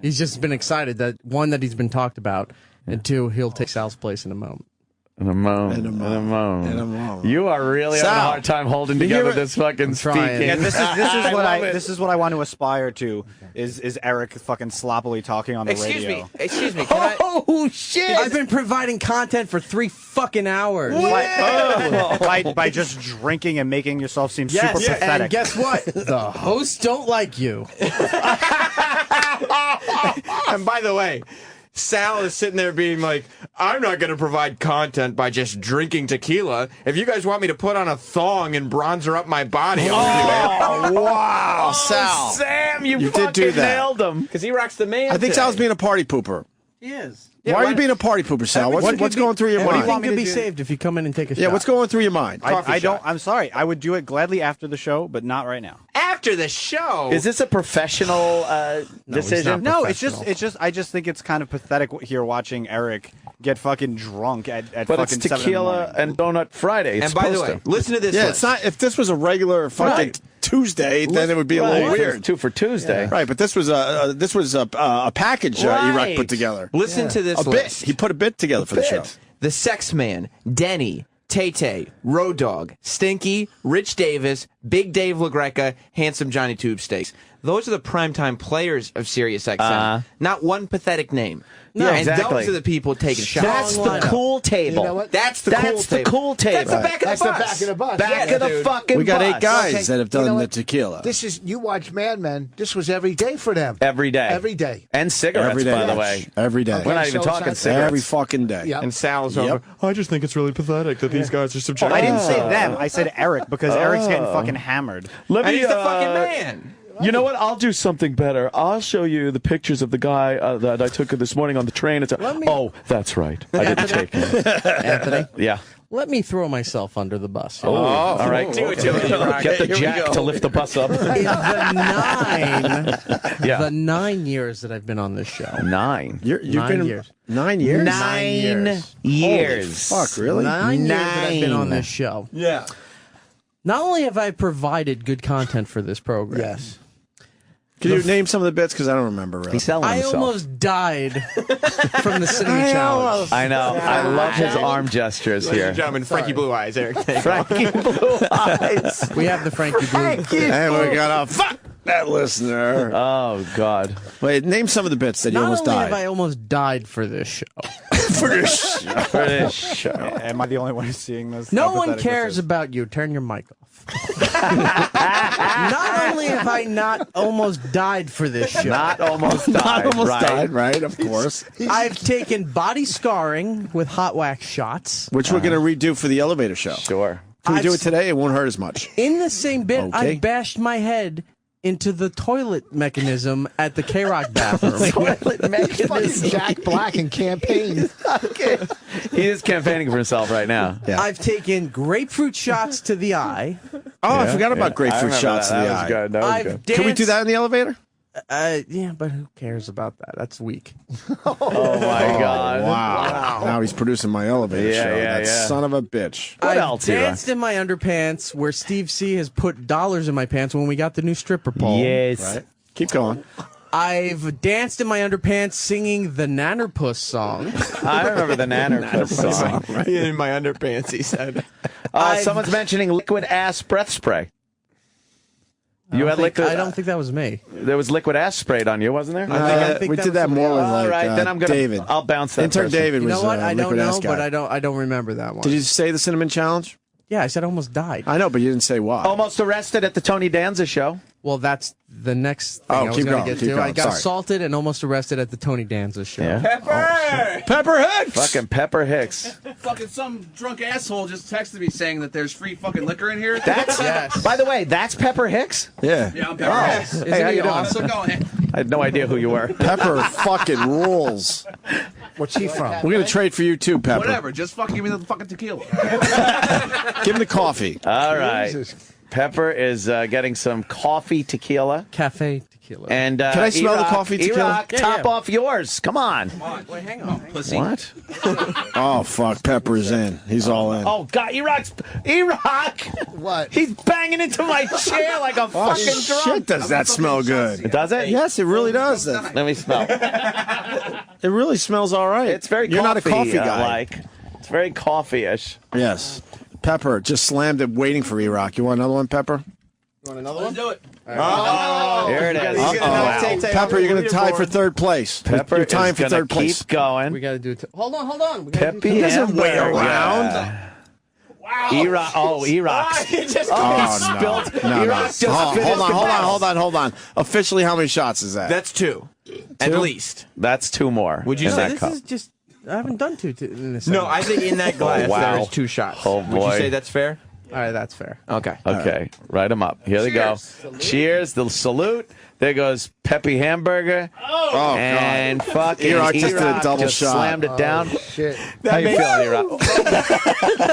S6: He's just been excited that, one, that he's been talked about, and 2, he'll take Sal's place in a moment.
S18: In a moment. You are really having a
S6: Sal,
S18: hard time holding together this fucking speaking.
S12: Yeah, this is what
S18: love it.
S12: this is what I want to aspire to. Is Eric fucking sloppily talking on the radio?
S17: Excuse me.
S6: Oh shit! I've been providing content for 3 fucking hours.
S12: By just drinking and making yourself seem super pathetic.
S6: And guess what? The hosts don't like you.
S12: And by the way,
S20: Sal is sitting there being like, I'm not going to provide content by just drinking tequila. If you guys want me to put on a thong and bronzer up my body, I'll do it.
S2: Wow, Sal.
S20: Sam, you
S2: did
S20: fucking
S2: do that.
S20: nailed him. Because he rocks the man.
S2: I think Sal's being a party pooper.
S21: He is.
S2: Why are you being a party pooper, Sal? What's going through your mind?
S6: Everything could be saved if you come in and take a shot.
S2: Yeah, what's going through your mind?
S12: I don't. I'm sorry. I would do it gladly after the show, but not right now.
S20: After the show.
S10: Is this a professional decision?
S12: No, it's just. I just think it's kind of pathetic here watching Eric get fucking drunk at
S10: But
S12: fucking
S10: it's
S12: 7 in the
S10: Tequila
S12: morning.
S10: and Donut Friday. It's
S20: And by the way,
S10: supposed to.
S20: listen to this.
S2: Yeah,
S20: list.
S2: it's not. If this was a regular fucking Tuesday, then it would be a little
S10: Right.
S2: weird.
S10: 2 for Tuesday.
S2: Right, but this was a package
S20: Right.
S2: Erock put together.
S20: Listen to this
S2: a
S20: list.
S2: bit. He put a bit together for the show.
S20: The Sex Man, Denny, Tay-Tay, Road Dog, Stinky, Rich Davis, Big Dave LaGreca, Handsome Johnny Tube Steaks. Those are the primetime players of Sirius XM. Not one pathetic name.
S10: No,
S20: and
S10: exactly.
S20: those are the people taking shots.
S10: That's the cool table.
S21: You know what?
S20: That's the cool table.
S10: That's
S20: the back of
S21: That's
S20: the
S21: the
S20: bus.
S21: back of the bus.
S10: Back
S21: Yeah,
S10: of the
S21: dude.
S10: fucking
S2: We got
S10: bus.
S2: 8 guys
S21: Okay,
S2: that have
S21: you know
S2: done the
S21: what?
S2: tequila.
S21: This is, you watch Mad Men. This was every day for them.
S10: Every day.
S21: Every day.
S10: And cigarettes,
S2: Every day.
S10: by the way.
S2: Every day.
S10: We're not even
S21: so
S10: talking
S21: it's
S10: cigarettes.
S2: Every fucking day.
S21: Yep.
S20: And Sal's
S2: Yep.
S20: over. I just think it's really pathetic that these guys are
S12: Oh,
S20: subjected.
S12: I didn't say them. I said Eric because Eric's getting fucking hammered.
S10: Let
S20: And
S10: me,
S20: he's the fucking man.
S10: You know what? I'll do something better. I'll show you the pictures of the guy that I took this morning on the train. Oh, that's right. I didn't take him.
S6: Anthony,
S10: Yeah.
S6: let me throw myself under the bus.
S10: Oh, all right.
S20: Do it to it, Rock.
S10: Get the
S20: Here we
S10: jack
S20: go.
S10: to lift the bus up.
S6: In
S10: Yeah.
S6: the 9 years that I've been on this show.
S10: 9.
S2: You've
S6: 9
S2: been
S6: years.
S2: 9 years.
S10: 9 years.
S2: Holy fuck, really?
S6: 9 years that I've been on this show.
S20: Yeah.
S6: Not only have I provided good content for this program,
S21: Yes.
S2: Can you name some of the bits? Because I don't remember really.
S10: He's selling
S6: I
S10: himself.
S6: almost died from the Cinema Challenge.
S10: I know. I love his arm gestures
S20: Ladies
S10: here.
S20: and gentlemen, Frankie Blue Eyes, Eric.
S10: Frankie Blue Eyes.
S6: We have the Frankie Blue.
S2: And we got a fuck that listener.
S10: Oh, God.
S2: Wait, name some of the bits that you
S6: Not
S2: almost
S6: only
S2: died.
S6: have I almost died for this show,
S2: For this show.
S10: For this show.
S12: Am I the only one who's seeing this?
S6: no
S12: How
S6: one
S12: pathetic
S6: cares
S12: this is.
S6: about you. Turn your mic off. Not only have I not almost died for this show,
S10: Not almost died.
S2: Not almost
S10: right?
S2: died, right? Of course.
S6: I've taken body scarring with hot wax shots.
S2: Which we're going to redo for the elevator show.
S10: Sure.
S2: If we do
S6: I've-
S2: it today, it won't hurt as much.
S6: In the same bit,
S2: Okay.
S6: I bashed my head into the toilet mechanism at the K-Rock bathroom.
S10: Toilet mechanism.
S21: Jack Black and campaign.
S10: Okay. He is campaigning for himself right now.
S2: Yeah.
S6: I've taken grapefruit shots to the eye.
S2: Oh, I forgot about
S10: I
S2: grapefruit
S10: remember
S2: shots
S10: that.
S2: to the
S10: That was
S2: eye.
S10: good. That was
S6: I've
S10: good.
S6: danced,
S2: Can we do that in the elevator?
S6: Yeah, but who cares about that? That's weak.
S10: Oh, my God.
S2: Wow. Now he's producing my elevator
S10: Yeah,
S2: show.
S10: yeah,
S2: that
S10: yeah.
S2: son of a bitch.
S10: What
S6: I've
S10: else, Ira?
S6: danced in my underpants where Steve C has put dollars in my pants when we got the new stripper pole.
S10: Yes.
S2: Right? Keep going.
S6: I've danced in my underpants singing the Nannerpuss song.
S10: I remember the Nanner song.
S20: In my underpants, he said.
S10: Someone's mentioning liquid ass breath spray. You had liquid.
S6: I don't think that was me.
S10: There was liquid ass sprayed on you, wasn't there?
S6: I think
S2: we
S6: that
S2: did
S6: was
S2: that more with
S10: All
S2: like
S10: right, then I'm gonna.
S2: David.
S10: I'll bounce that.
S2: Intern
S10: person.
S2: David
S6: You
S2: was
S6: know what? I don't
S2: liquid ass
S6: know,
S2: guy.
S6: but I don't remember that one.
S2: Did you say the cinnamon challenge?
S6: Yeah, I said I almost died.
S2: I know, but you didn't say why.
S10: Almost arrested at the Tony Danza show.
S6: Well, that's the next thing
S2: Oh,
S6: I was
S2: keep
S6: going
S2: going,
S6: to get
S2: keep
S6: to.
S2: going.
S6: I got
S2: Sorry.
S6: assaulted and almost arrested at the Tony Danza show.
S10: Yeah.
S2: Pepper Hicks!
S10: Fucking Pepper Hicks.
S8: Fucking some drunk asshole just texted me saying that there's free fucking liquor in here.
S10: That's By the way, that's Pepper Hicks.
S2: Yeah.
S8: Yeah, I'm Pepper Hicks.
S10: Hey, how you doing?
S8: Also going.
S10: I had no idea who you were.
S2: Pepper fucking rules.
S21: What's he from?
S2: We're going to trade for you too, Pepper.
S8: Whatever, just fucking give me the fucking tequila.
S2: Give him the coffee.
S10: All right. Pepper is getting some coffee tequila.
S6: Cafe tequila.
S10: And
S2: Can I smell the coffee tequila?
S10: Iraq, top off yours. Come on.
S6: Wait, hang on.
S8: Pussy.
S10: What?
S2: Oh, fuck. Pepper's in. He's all in.
S10: Oh, God. Iraq.
S21: What?
S10: He's banging into my chair like a
S2: Oh,
S10: fucking drunk.
S2: shit, does that smell good?
S10: Does it?
S2: Yes, it really does.
S10: Let me smell.
S2: It really smells all right.
S10: It's very
S2: You're not a coffee guy.
S10: like. It's very coffee-ish.
S2: Yes. Pepper just slammed it waiting for Iraq. You want another one, Pepper?
S8: You want another one? Do it.
S10: Oh, here it is.
S2: Uh-oh. Pepper, you're going to tie for third place.
S10: Pepper
S2: you're tying
S10: is
S2: for
S10: gonna
S2: third place.
S10: keep going.
S6: We got to do it. Hold on. We gotta do
S10: Peppy
S2: He doesn't wait
S10: Hamburger.
S2: around.
S8: Wow.
S10: Iraq. Oh, Iraq.
S2: Oh, no. No, no.
S10: Iraq just finished
S2: Hold on. Officially, how many shots is that?
S5: That's 2.
S20: At least.
S10: That's 2 more.
S20: Would you
S10: in
S20: say
S10: that
S6: This
S10: cup.
S6: is just. I haven't done 2 in this.
S20: No, I think in that glass
S10: wow.
S20: there is 2 shots.
S10: Oh,
S20: Would you
S10: boy.
S20: say that's fair?
S6: All right, that's fair.
S20: Okay.
S10: Okay, write them up. Here they go. Cheers. The salute. There goes Peppy Hamburger.
S2: Oh,
S10: and
S2: God.
S10: fucking
S2: E-Rock just did a
S10: E-Rock
S2: double
S10: just
S2: shot.
S10: slammed it down.
S13: Shit.
S10: How you feeling, E-Rock?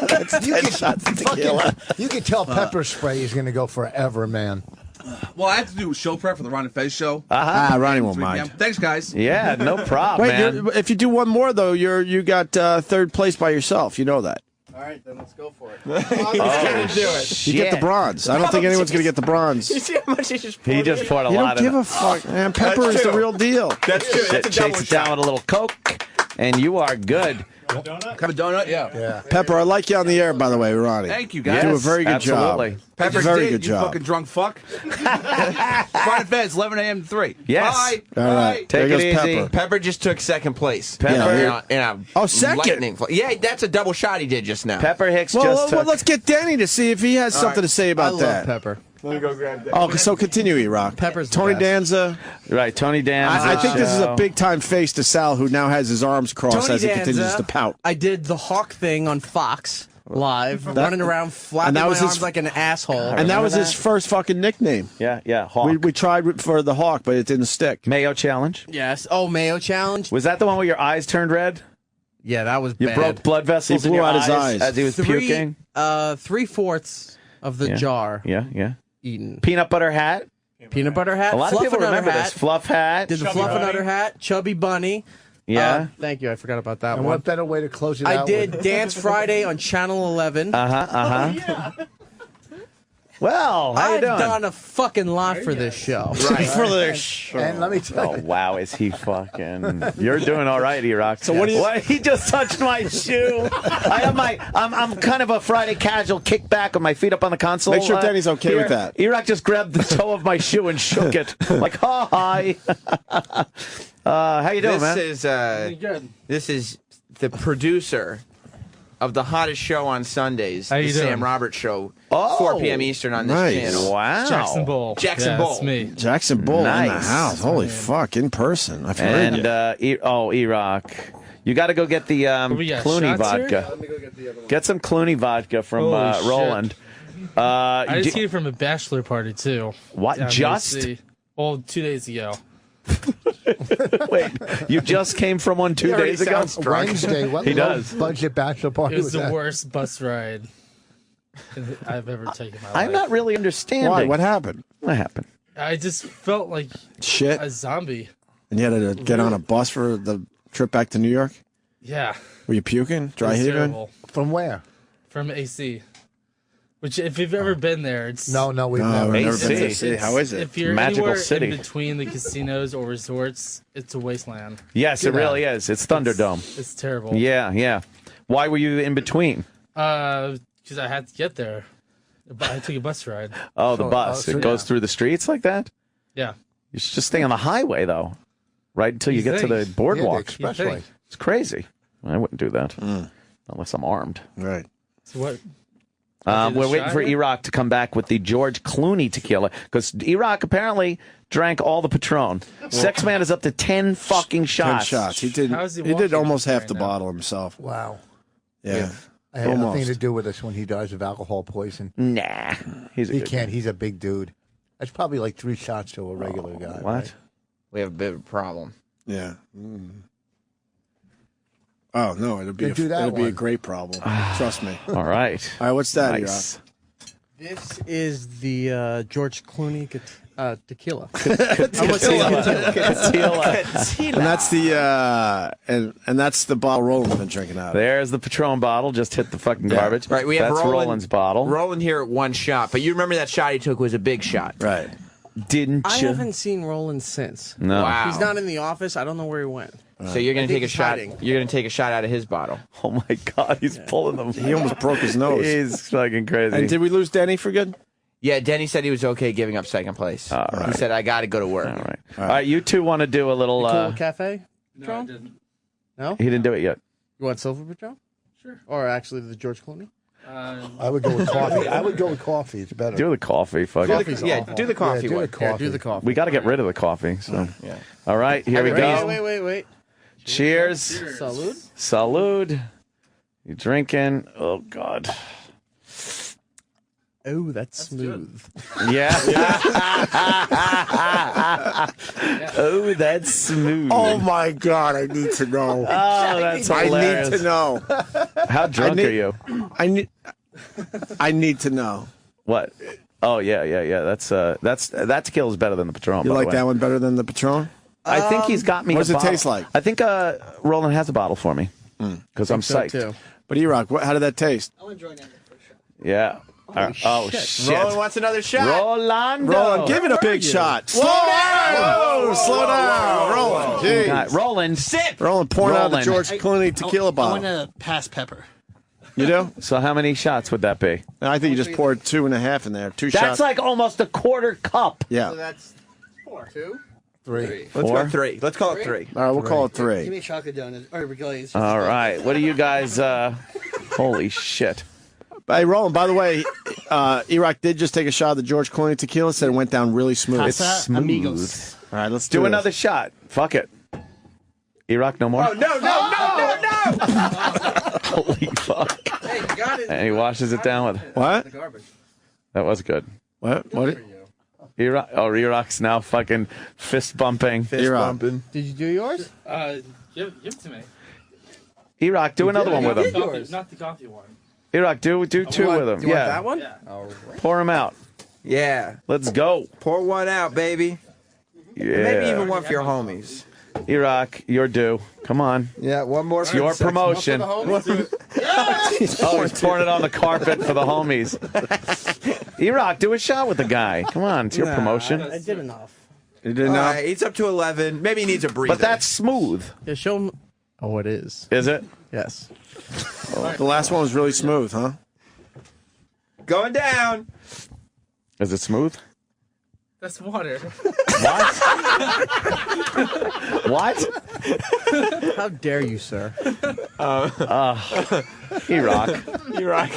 S13: That's 10 shots of tequila. You can tell pepper spray is going to go forever, man.
S8: Well, I have to do a show prep for the Ron and Fez show.
S2: Ronnie won't
S8: 3 p.m.
S2: mind.
S8: Thanks, guys.
S10: Yeah, no problem,
S2: Wait,
S10: man.
S2: if you do one more though, you got 3rd place by yourself. You know that.
S21: All right, then let's go for it.
S2: You get the bronze. I don't think anyone's going to get the bronze.
S20: You see how much he just poured?
S10: He just poured a
S2: You
S10: lot
S2: don't
S10: of
S2: give a fuck, man. Pepper is the real deal.
S20: That's true. That's a double
S10: Chase it down
S20: shot.
S10: with a little Coke, and you are good.
S8: Have a donut?
S13: Yeah.
S2: Pepper, I like you on the air, by the way, Ronnie.
S8: Thank you, guys.
S2: You do a very good
S10: absolutely.
S2: job.
S8: Pepper,
S2: very
S8: did,
S2: good
S8: you
S2: job.
S8: fucking drunk fuck. Ron and Fez, 11 a.m. to 3.
S10: Yes.
S8: Bye.
S2: All right.
S10: Take
S2: there goes
S10: it easy.
S2: Pepper.
S20: Pepper just took 2nd place.
S10: Pepper.
S20: In a
S2: Oh, second?
S20: lightning yeah, that's a double shot he did just now.
S10: Pepper Hicks
S2: Well,
S10: just took.
S2: let's get Danny to see if he has something to say
S6: I
S2: about
S6: love
S2: that.
S6: pepper.
S20: Let me go grab that.
S2: Oh, so continue, E-Rock.
S6: Pepper's the
S2: Tony
S6: best.
S2: Danza.
S10: Right, Tony Danza.
S2: I think this is a
S10: show.
S2: big time face to Sal, who now has his arms crossed
S6: Tony
S2: as he
S6: Danza,
S2: continues to pout.
S6: I did the hawk thing on Fox Live, running around flapping
S2: that
S6: my
S2: was his-
S6: arms like an asshole.
S2: And that was his first fucking nickname.
S10: Yeah, Hawk.
S2: We tried for the Hawk, but it didn't stick.
S10: Mayo Challenge.
S6: Yes. Oh, Mayo Challenge.
S10: Was that the one where your eyes turned red?
S6: Yeah, that was
S10: You
S6: bad.
S10: broke blood vessels
S2: He
S10: in
S2: blew
S10: your
S2: out his eyes.
S10: as he was puking?
S6: 3/4 of the jar
S10: Yeah.
S6: eaten.
S10: Peanut butter hat.
S6: Peanut butter hat.
S10: A lot of
S6: fluff
S10: people
S6: another
S10: remember
S6: hat.
S10: this. Fluff hat.
S6: Did the fluff another hat. Chubby bunny.
S10: Yeah.
S6: Thank you. I forgot about that
S13: And
S6: one.
S13: what better way to close it
S6: I
S13: out
S6: did
S13: with-
S6: Dance Friday on Channel 11.
S10: Well, how you
S6: I've
S10: doing?
S6: done a fucking lot for this show.
S2: For their show.
S13: And let me tell
S10: Oh
S13: you.
S10: wow, is he fucking? You're doing all right, E-Rock.
S2: So what do you-
S10: What? He just touched my shoe. I have I'm kind of a Friday casual kickback with my feet up on the console.
S2: Make sure Danny's okay with that.
S10: E-Rock just grabbed the toe of my shoe and shook it like, hi. How you doing,
S20: This
S10: man?
S20: This is the producer of the hottest show on Sundays,
S9: How
S20: the
S9: you
S20: Sam
S9: doing?
S20: Roberts Show,
S10: Oh,
S20: 4 p.m. Eastern on this
S2: nice.
S20: channel.
S10: Wow.
S9: Jackson Bull.
S20: Jackson
S9: yeah,
S20: Bull.
S9: That's me.
S2: Jackson Bull in the
S10: Nice.
S2: house. Holy fuck, in person. I've heard
S10: And
S2: you.
S10: E-Rock, you got to go get the
S9: we got
S10: Clooney
S9: shots here?
S10: vodka.
S8: Let me go get the other one.
S10: Get some Clooney vodka from
S9: Holy shit.
S10: Roland.
S9: I just came from a bachelor party too.
S10: What?
S9: down in
S10: Just?
S9: DC. Well, 2 days ago.
S10: Wait, you just came from one 2 days ago?
S13: Wednesday. What
S10: He
S13: low
S10: does.
S13: budget bachelor party
S9: It was the
S13: that?
S9: worst bus ride I've ever taken in my life.
S10: I'm not really understanding.
S2: Why? What happened?
S10: What happened?
S9: I just felt like
S2: Shit.
S9: a zombie.
S2: And you had to get on a bus for the trip back to New York?
S9: Yeah.
S2: Were you puking? Dry
S9: It was
S2: heaving?
S9: terrible.
S13: From where?
S9: From AC. Which, if you've ever been there, it's
S13: No, we've
S2: No,
S13: never.
S2: we've never
S10: AC.
S2: been to AC. How is it?
S9: If you're
S10: Magical
S9: anywhere
S10: city.
S9: in between the casinos or resorts, it's a wasteland.
S10: Yes, it really is. It's Thunderdome.
S9: It's terrible.
S10: Yeah. Why were you in between?
S9: Because I had to get there. But I took a bus ride.
S10: Oh, the bus. It goes through the streets like that?
S9: Yeah.
S10: You should just stay on the highway, though, right until you
S9: You
S10: get to the
S9: think?
S10: boardwalk.
S13: Yeah, the expressway.
S10: It's crazy. I wouldn't do that unless I'm armed.
S2: Right.
S9: So what?
S10: We're waiting for E-Rock to come back with the George Clooney tequila because E-Rock apparently drank all the Patron. Sex Man is up to 10 fucking
S2: 10
S10: shots.
S2: shots. He did.
S9: How is he
S2: He did
S9: walking
S2: almost half
S9: right
S2: the
S9: now?
S2: bottle himself.
S13: Wow.
S2: Yeah.
S13: I had nothing
S2: Almost.
S13: to do with this when he dies of alcohol poison.
S10: Nah, he's a
S13: He
S10: good
S13: can't. He's a big dude. That's probably like 3 shots to a regular guy.
S10: What?
S13: Right?
S20: We have a bit of a problem.
S2: Yeah. Oh no, it'll be
S13: Then do that
S2: it'll be a
S13: one.
S2: great problem. Trust me.
S10: All right.
S2: All right, what's that,
S10: Nice.
S6: This is the George Clooney tequila.
S2: And that's the and that's the bottle Roland's been drinking out of.
S10: There's the Patron bottle. Just hit the fucking garbage.
S20: Right, we have
S10: That's Roland's bottle.
S20: Roland here at 1 shot, but you remember that shot he took was a big shot.
S2: Right.
S10: Didn't
S6: I
S10: you?
S6: haven't seen Roland since.
S10: No.
S20: Wow.
S6: He's not in the office. I don't know where he went.
S20: So you're
S6: I
S20: gonna
S6: think
S20: take a
S6: he's
S20: shot.
S6: hiding.
S20: You're gonna take a shot out of his bottle.
S10: Oh my God, he's pulling them.
S2: He almost broke his nose.
S10: He's fucking crazy.
S2: And did we lose Denny for good?
S20: Yeah, Denny said he was okay giving up second place.
S10: All right.
S20: He said I got to go to work.
S10: All right, you two want to do a little?
S6: You cool with cafe Patron? No?
S10: He didn't do it yet.
S6: You want silver Patron? Sure. Or actually the George Clooney?
S13: I would go with coffee. I would go with coffee. It's better.
S10: Do the coffee. Fuck it.
S20: Do the coffee.
S13: Yeah, do the coffee.
S20: Do the coffee.
S10: We got to get rid of the coffee. So, all right, here we
S21: Wait,
S10: go.
S21: wait.
S10: Cheers.
S21: Salud.
S10: Salud. You drinking? Oh God.
S6: Oh, that's smooth.
S10: Yeah. Oh, that's smooth.
S2: Oh my God, I need to know.
S10: Oh, that's hilarious.
S2: I need to know.
S10: How drunk are you?
S2: I need to know.
S10: What? Oh yeah. That tequila is better than the Patron.
S2: You
S10: by
S2: like
S10: the way.
S2: that one better than the Patron?
S10: I think he's got me.
S2: What does
S10: a
S2: it
S10: bottle.
S2: taste like?
S10: I think Roland has a bottle for me because I'm psyched.
S6: Too.
S2: But E-Rock, how did that taste?
S21: I'll enjoy that for sure.
S10: Yeah. Oh shit!
S20: Roland wants another shot.
S10: Rolando.
S2: Roland, give it a big shot. Slow down! Whoa, slow down, Roland. Jeez.
S10: God, Roland,
S20: sip.
S2: Roland pouring out the
S10: Roland.
S2: George Clooney tequila
S21: I
S2: bottle.
S21: want to pass pepper.
S2: You do?
S10: So how many shots would that be?
S2: I think you just poured 2.5 in there. Two
S10: That's
S2: shots.
S10: like almost a quarter cup.
S2: Yeah.
S21: So that's 4. 2.
S13: 3.
S20: Let's go 3. Let's call it 3.
S2: All right, we'll call it
S21: Give
S2: 3.
S21: me chocolate donuts or glaze.
S10: All right. What do you guys? Holy shit!
S2: Hey, Roland, by the way, E-Rock did just take a shot of the George Clooney tequila, said it went down really smooth.
S10: It's smooth.
S21: Amigos.
S2: All right, let's
S10: Do
S2: this.
S10: another shot. Fuck it. E-Rock, no more.
S20: Oh, no.
S10: Holy fuck!
S21: Hey, you got it.
S10: And he washes it down with.
S2: What?
S21: The garbage.
S10: That was good.
S2: What?
S10: E-Rock, E-Rock's now fucking fist bumping.
S2: E-Rock.
S21: Did you do yours?
S7: Give it to me.
S10: E-Rock, do another one with him.
S7: Not the coffee one.
S10: E-Rock, do two with him.
S21: Do you
S10: Yeah.
S21: want that one?
S7: Yeah.
S10: Pour him out.
S20: Yeah.
S10: Let's go.
S20: Pour one out, baby.
S10: Yeah.
S20: Maybe even one for your homies.
S10: E-Rock, you're due. Come on.
S20: Yeah, one more.
S10: It's your promotion. Oh, he's pouring it on the carpet for the homies. E-Rock, do a shot with the guy. Come on, it's your promotion.
S21: I did enough.
S2: You did
S20: All
S2: not.
S20: right, he's up to 11. Maybe he needs a breather.
S10: But that's smooth.
S6: Yeah, show him. Oh, it is.
S10: Is it?
S6: Yes.
S2: The last one was really smooth, huh?
S20: going down.
S10: Is it smooth?
S7: That's water.
S10: What?
S6: How dare you, sir?
S10: E-Rock.
S20: E-Rock.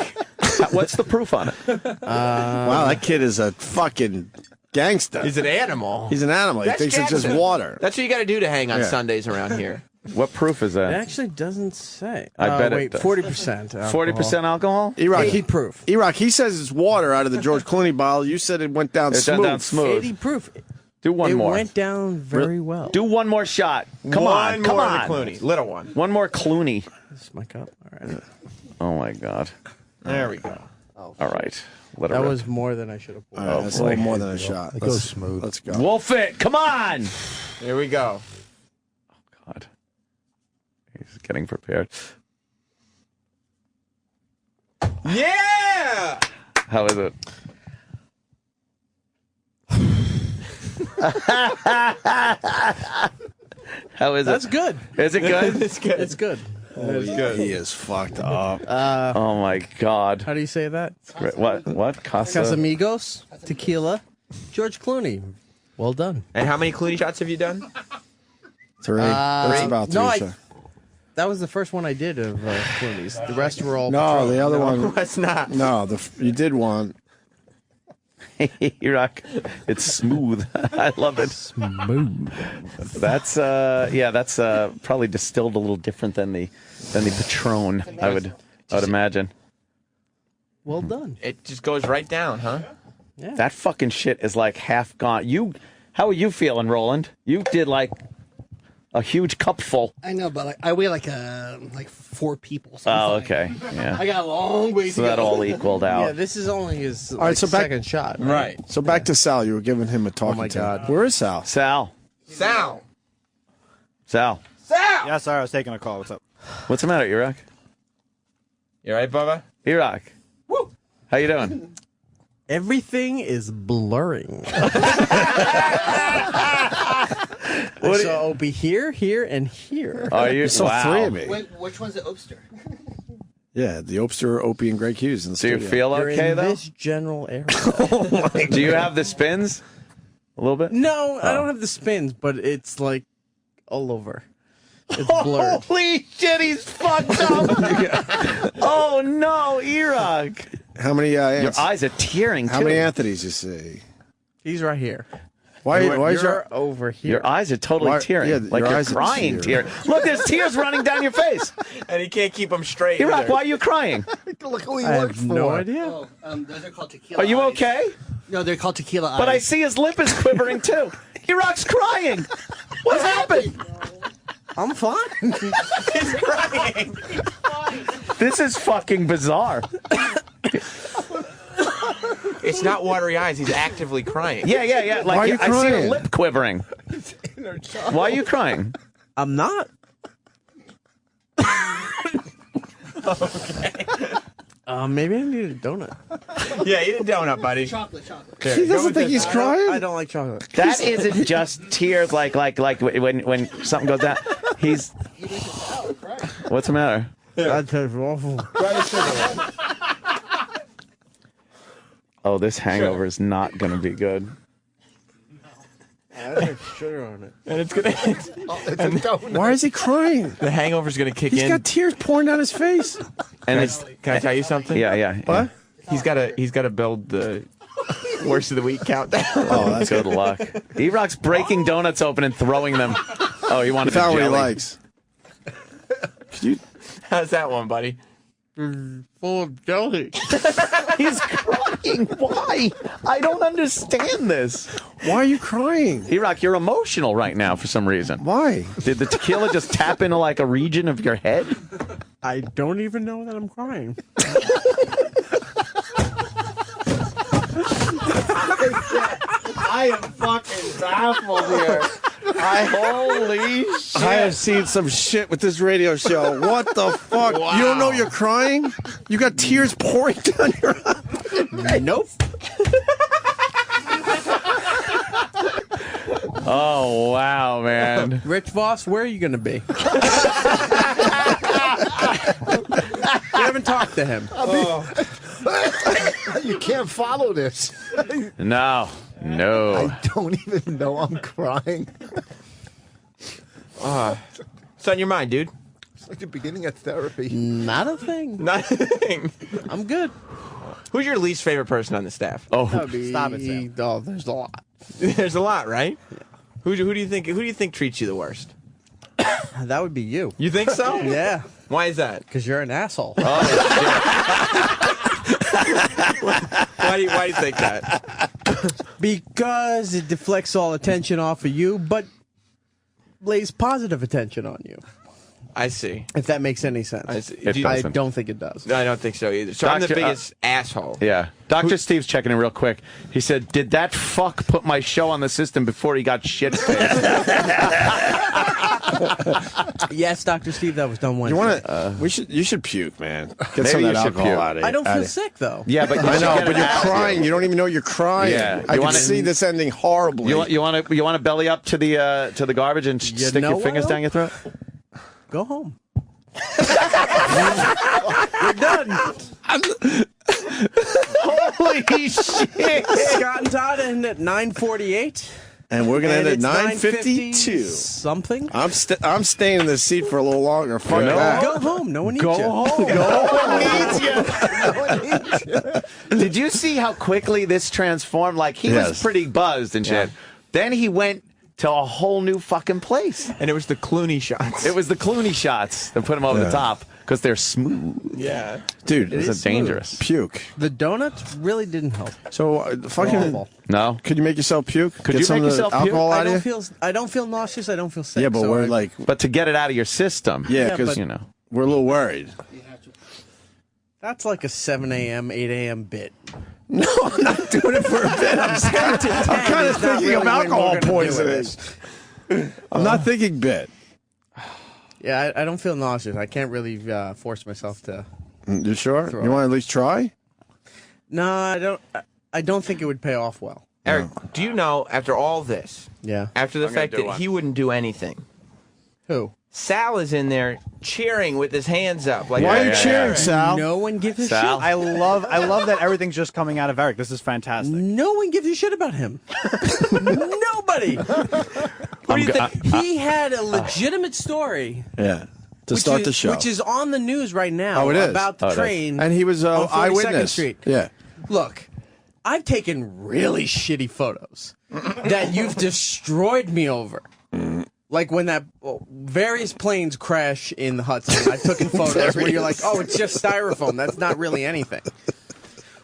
S10: What's the proof on it?
S2: Wow, that kid is a fucking gangster.
S20: He's an animal.
S2: He's an animal. He
S20: That's
S2: thinks it's just
S20: Jackson.
S2: water.
S20: That's what you got to do to hang on
S2: Yeah.
S20: Sundays around here.
S10: What proof is
S6: It
S10: that?
S6: actually doesn't say.
S10: I bet it
S6: wait,
S10: does.
S6: 40%.
S10: 40% alcohol?
S2: E-Rock,
S6: 80 proof.
S2: E-Rock, he says it's water out of the George Clooney bottle. You said it went down
S10: It
S2: smooth.
S10: went down smooth.
S6: 80 proof.
S10: Do one
S6: it
S10: more.
S6: went down very well.
S10: Do one more shot. Come on. Come
S20: more
S10: on.
S20: of the Clooney. Little one.
S10: One more Clooney.
S6: This is my cup. All right.
S10: Oh, my God.
S20: There we go.
S10: All right. Let it
S6: That
S10: rip.
S6: was more than I should have poured.
S2: All right, that's a
S10: boy.
S2: little more than a shot.
S13: It goes smooth.
S2: Let's go.
S10: Wolf it. Come on.
S20: Here we go.
S10: God. He's getting prepared.
S20: Yeah!
S10: How is it? How is
S6: That's
S10: it?
S6: good.
S10: Is it good?
S6: It's good. It's good.
S2: He is fucked up.
S10: Oh, my God.
S6: How do you say that?
S10: Great. What? Casa?
S6: Casamigos, tequila, George Clooney. Well done.
S20: And how many Clooney shots have you done?
S2: 3. That's about 3.
S6: No,
S2: sir.
S6: that was the first one I did of Clooney's. The rest were all
S2: No,
S6: Patron.
S2: the other one.
S20: It's not.
S2: No, you did one.
S10: E-Rock. It's smooth. I love it.
S6: Smooth.
S10: That's that's probably distilled a little different than the Patron. I would imagine.
S6: Well done.
S20: It just goes right down, huh?
S6: Yeah.
S10: That fucking shit is like half gone. How are you feeling, Roland? You did like a huge cupful.
S21: I know, but I weigh like 4 people. So I'm fine.
S10: Okay. Yeah.
S21: I got a long way to
S10: So
S21: go.
S10: that all equaled out.
S6: Yeah, this is only his
S2: right, so back-
S6: second shot.
S20: Right.
S2: So back to Sal. You were giving him a talking
S6: my
S2: to.
S6: God.
S2: Where is Sal?
S10: Sal.
S20: Sal.
S12: Yeah, sorry, I was taking a call. What's up?
S10: What's the matter, E-Rock?
S20: You all right, Bubba?
S10: E-Rock. Woo. How you doing?
S6: Everything is blurring.
S10: What
S6: I saw Opie here, and here.
S10: Are you?
S2: You saw
S10: Wow.
S2: 3 of me.
S21: Which one's the Obster?
S2: Yeah, the Opster, Opie, and Gregg Hughes in the
S10: Do you
S2: studio.
S10: feel
S6: You're
S10: okay
S6: in
S10: though?
S6: this general area.
S10: Do you have the spins? A little bit.
S6: No, I don't have the spins, but it's like all over. It's blurred.
S18: Holy shit, he's fucked up. Oh no, E-Rock.
S2: How many
S18: Your eyes are tearing,
S2: How
S18: too.
S2: many Anthonys you see?
S6: He's right here.
S2: Why is
S6: you're
S2: your
S6: over here?
S18: Your eyes are totally tearing.
S2: Yeah,
S18: like
S2: your
S18: you're
S2: eyes are
S18: crying
S2: tearing.
S18: tears. Look, there's tears running down your face.
S20: And he can't keep them straight.
S18: E-Rock,
S20: either.
S18: why are you crying?
S13: Look who he
S6: I
S13: works
S6: have
S13: for.
S6: no idea.
S21: Oh, those are called tequila
S18: Are you
S21: eyes.
S18: okay?
S21: No, they're called tequila eyes.
S18: But I see his lip is quivering, too. E-Rock's crying. What happened?
S21: I'm fine.
S20: He's crying.
S18: This is fucking bizarre.
S20: It's not watery eyes. He's actively crying.
S18: Yeah. Like,
S2: Why are you
S18: I see your
S2: crying?
S18: lip quivering. Why are you crying?
S6: I'm not.
S20: Okay.
S6: Maybe I need a donut.
S20: Yeah, eat a donut, buddy.
S21: Chocolate.
S20: There,
S2: He
S20: go
S2: doesn't
S20: with
S2: think
S20: this.
S2: he's crying?
S6: I don't like chocolate.
S18: That isn't just tears like when something goes down. He's... What's the matter?
S6: That tastes awful.
S18: Oh, this hangover is not going to be good.
S6: That has sugar on it.
S20: And it's gonna.
S13: It's a donut.
S2: Why is he crying?
S20: The hangover's gonna kick
S2: He's
S20: in.
S2: got tears pouring down his face.
S18: And it's...
S20: Can I tell you something?
S18: Yeah.
S2: What?
S20: He's gotta build the worst of the week countdown.
S2: Oh, that's
S18: Good luck. E-Rock's breaking donuts open and throwing them. Oh, he wanted
S2: He found
S18: the
S2: what he
S18: jelly.
S2: likes.
S20: How's that one, buddy?
S6: Full of jelly.
S18: He's crying. Why? I don't understand this.
S2: Why are you crying?
S18: E-Rock, you're emotional right now for some reason.
S2: Why?
S18: Did the tequila just tap into like a region of your head?
S6: I don't even know that I'm crying.
S20: I am fucking baffled here.
S18: Holy shit.
S2: I have seen some shit with this radio show. What the fuck?
S20: Wow.
S2: You don't know you're crying? You got tears pouring down your eyes.
S6: Nope.
S18: Oh, wow, man.
S6: Rich Voss, where are you going to be? You haven't talked to him.
S13: You can't follow this.
S18: No.
S13: I don't even know I'm crying.
S20: What's on your mind, dude?
S13: It's like the beginning of therapy.
S6: Not a thing.
S20: Not a thing.
S6: I'm good.
S20: Who's your least favorite person on the staff?
S18: Oh,
S6: Stop it, Sam. Oh, there's a lot.
S20: There's a lot, right? Yeah. Who do you think treats you the worst?
S6: That would be you.
S20: You think so?
S6: Yeah.
S20: Why is that?
S6: Because you're an asshole.
S20: Why do you think that?
S6: Because it deflects all attention off of you, but lays positive attention on you.
S20: I see.
S6: If that makes any sense.
S20: I see.
S6: I don't think it does.
S20: No, I don't think so either. So I'm the biggest asshole.
S18: Yeah. Dr. Steve's checking in real quick. He said, did that fuck put my show on the system before he got shit-faced?
S6: Yes, Dr. Steve, that was done Wednesday.
S2: You want to? You should puke, man. Get
S18: Maybe
S2: some of
S18: you
S2: that
S18: should
S2: alcohol
S18: puke.
S2: out of it.
S6: I don't feel sick, though.
S18: Yeah, but
S2: I know, but you're crying. You don't even know you're crying.
S18: Yeah.
S2: I
S18: You
S2: can
S18: wanna-
S2: see this ending horribly.
S18: You want to belly up to the garbage and stick
S6: know
S18: your fingers
S6: what?
S18: down your throat?
S6: Go home. We're done.
S18: Holy shit!
S6: Scott and Todd in at 9:48.
S2: And we're gonna end at
S6: it's
S2: 9:52.
S6: Something.
S2: I'm staying in this seat for a little longer. Fuck that.
S6: Go home. No one needs
S18: Go
S6: you.
S18: home. No one needs you. Did you see how quickly this transformed? Like, he was
S2: Yes.
S18: pretty buzzed and shit. Then he went to a whole new fucking place.
S20: And it was the Clooney shots.
S18: It was the Clooney shots that put him over the top because they're smooth.
S20: Yeah.
S2: Dude,
S18: This is dangerous.
S2: Puke.
S6: The donuts really didn't help.
S2: So fucking.
S6: Awful.
S18: No?
S2: Could you make yourself puke?
S18: Could
S2: Get
S18: you
S2: some
S18: make
S2: of the
S18: yourself puke?
S2: alcohol out
S6: I
S2: of you?
S6: don't feel nauseous. I don't feel sick.
S2: Yeah, but
S6: so
S2: we're
S6: I-
S2: like,
S18: But to get it out of your system.
S2: yeah,
S6: Yeah,
S2: because
S6: but-
S18: You know.
S2: we're a little worried.
S6: That's like a 7 a.m., 8 a.m. bit.
S2: No, I'm not doing it for a bit. I'm kind of thinking of alcohol poisoning. I'm not thinking bit.
S6: Yeah, I don't feel nauseous. I can't really force myself to.
S2: You sure?
S6: Throw
S2: You
S6: it.
S2: want to at least try?
S6: No, I don't. I don't think it would pay off well.
S20: Eric, do you know, after all this,
S6: Yeah.
S20: after the fact that he wouldn't do anything,
S6: Who?
S20: Sal is in there cheering with his hands up. Like,
S2: Why are you cheering, Sal?
S6: No one gives a
S18: Sal?
S6: shit.
S12: I love that everything's just coming out of Eric. This is fantastic.
S6: No one gives a shit about him. Nobody. He had a legitimate story.
S2: Yeah. To start the show.
S6: Which is on the news right now.
S2: Oh, it is.
S6: About the train.
S2: And he was
S6: on 42nd
S2: eyewitness.
S6: Street.
S2: Yeah.
S6: Look, I've taken really shitty photos that you've destroyed me over. Like when that various planes crash in the Hudson. I've taken photos where you're like, oh, it's just styrofoam. That's not really anything.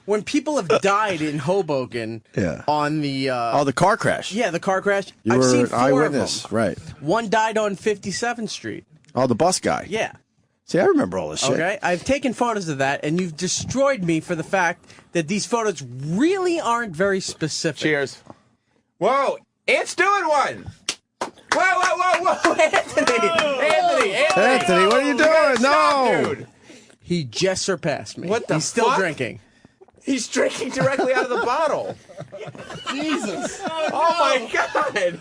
S6: When people have died in Hoboken on the...
S2: the car crash.
S6: Yeah, the car crash.
S2: You
S6: I've
S2: were
S6: seen
S2: an
S6: 4
S2: eyewitness,
S6: of them.
S2: right.
S6: One died on 57th Street.
S2: Oh, the bus guy.
S6: Yeah.
S2: See, I remember all this shit.
S6: Okay, I've taken photos of that, and you've destroyed me for the fact that these photos really aren't very specific.
S20: Cheers. Whoa, it's doing one. Whoa,
S2: Anthony, what are you doing? No.
S20: Dude.
S6: He just surpassed me.
S20: What the
S6: He's still
S20: fuck?
S6: drinking.
S20: He's drinking directly out of the bottle. Jesus. Oh, my God.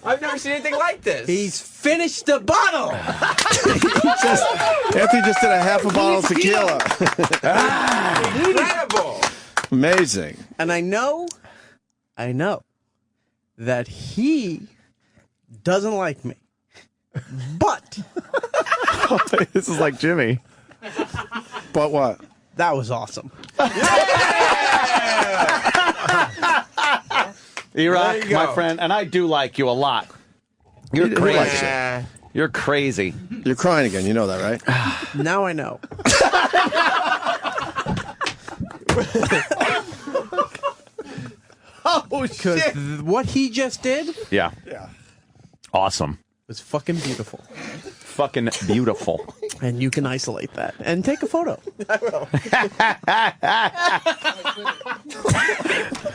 S20: I've never seen anything like this.
S6: He's finished the bottle.
S2: Anthony just did a half a bottle of tequila.
S20: Incredible.
S2: Amazing.
S6: And I know that he doesn't like me. But
S10: This is like Jimmy.
S2: But what?
S6: That was awesome.
S10: E-Rock, my friend, and I do like you a lot. You're
S2: Who
S10: crazy.
S2: likes you?
S10: You're crazy.
S2: You're crying again. You know that, right?
S6: Now I know.
S20: Oh, shit.
S6: What he just did
S10: Yeah. Awesome.
S6: was fucking beautiful.
S10: Fucking beautiful.
S6: And you can isolate that and take a photo.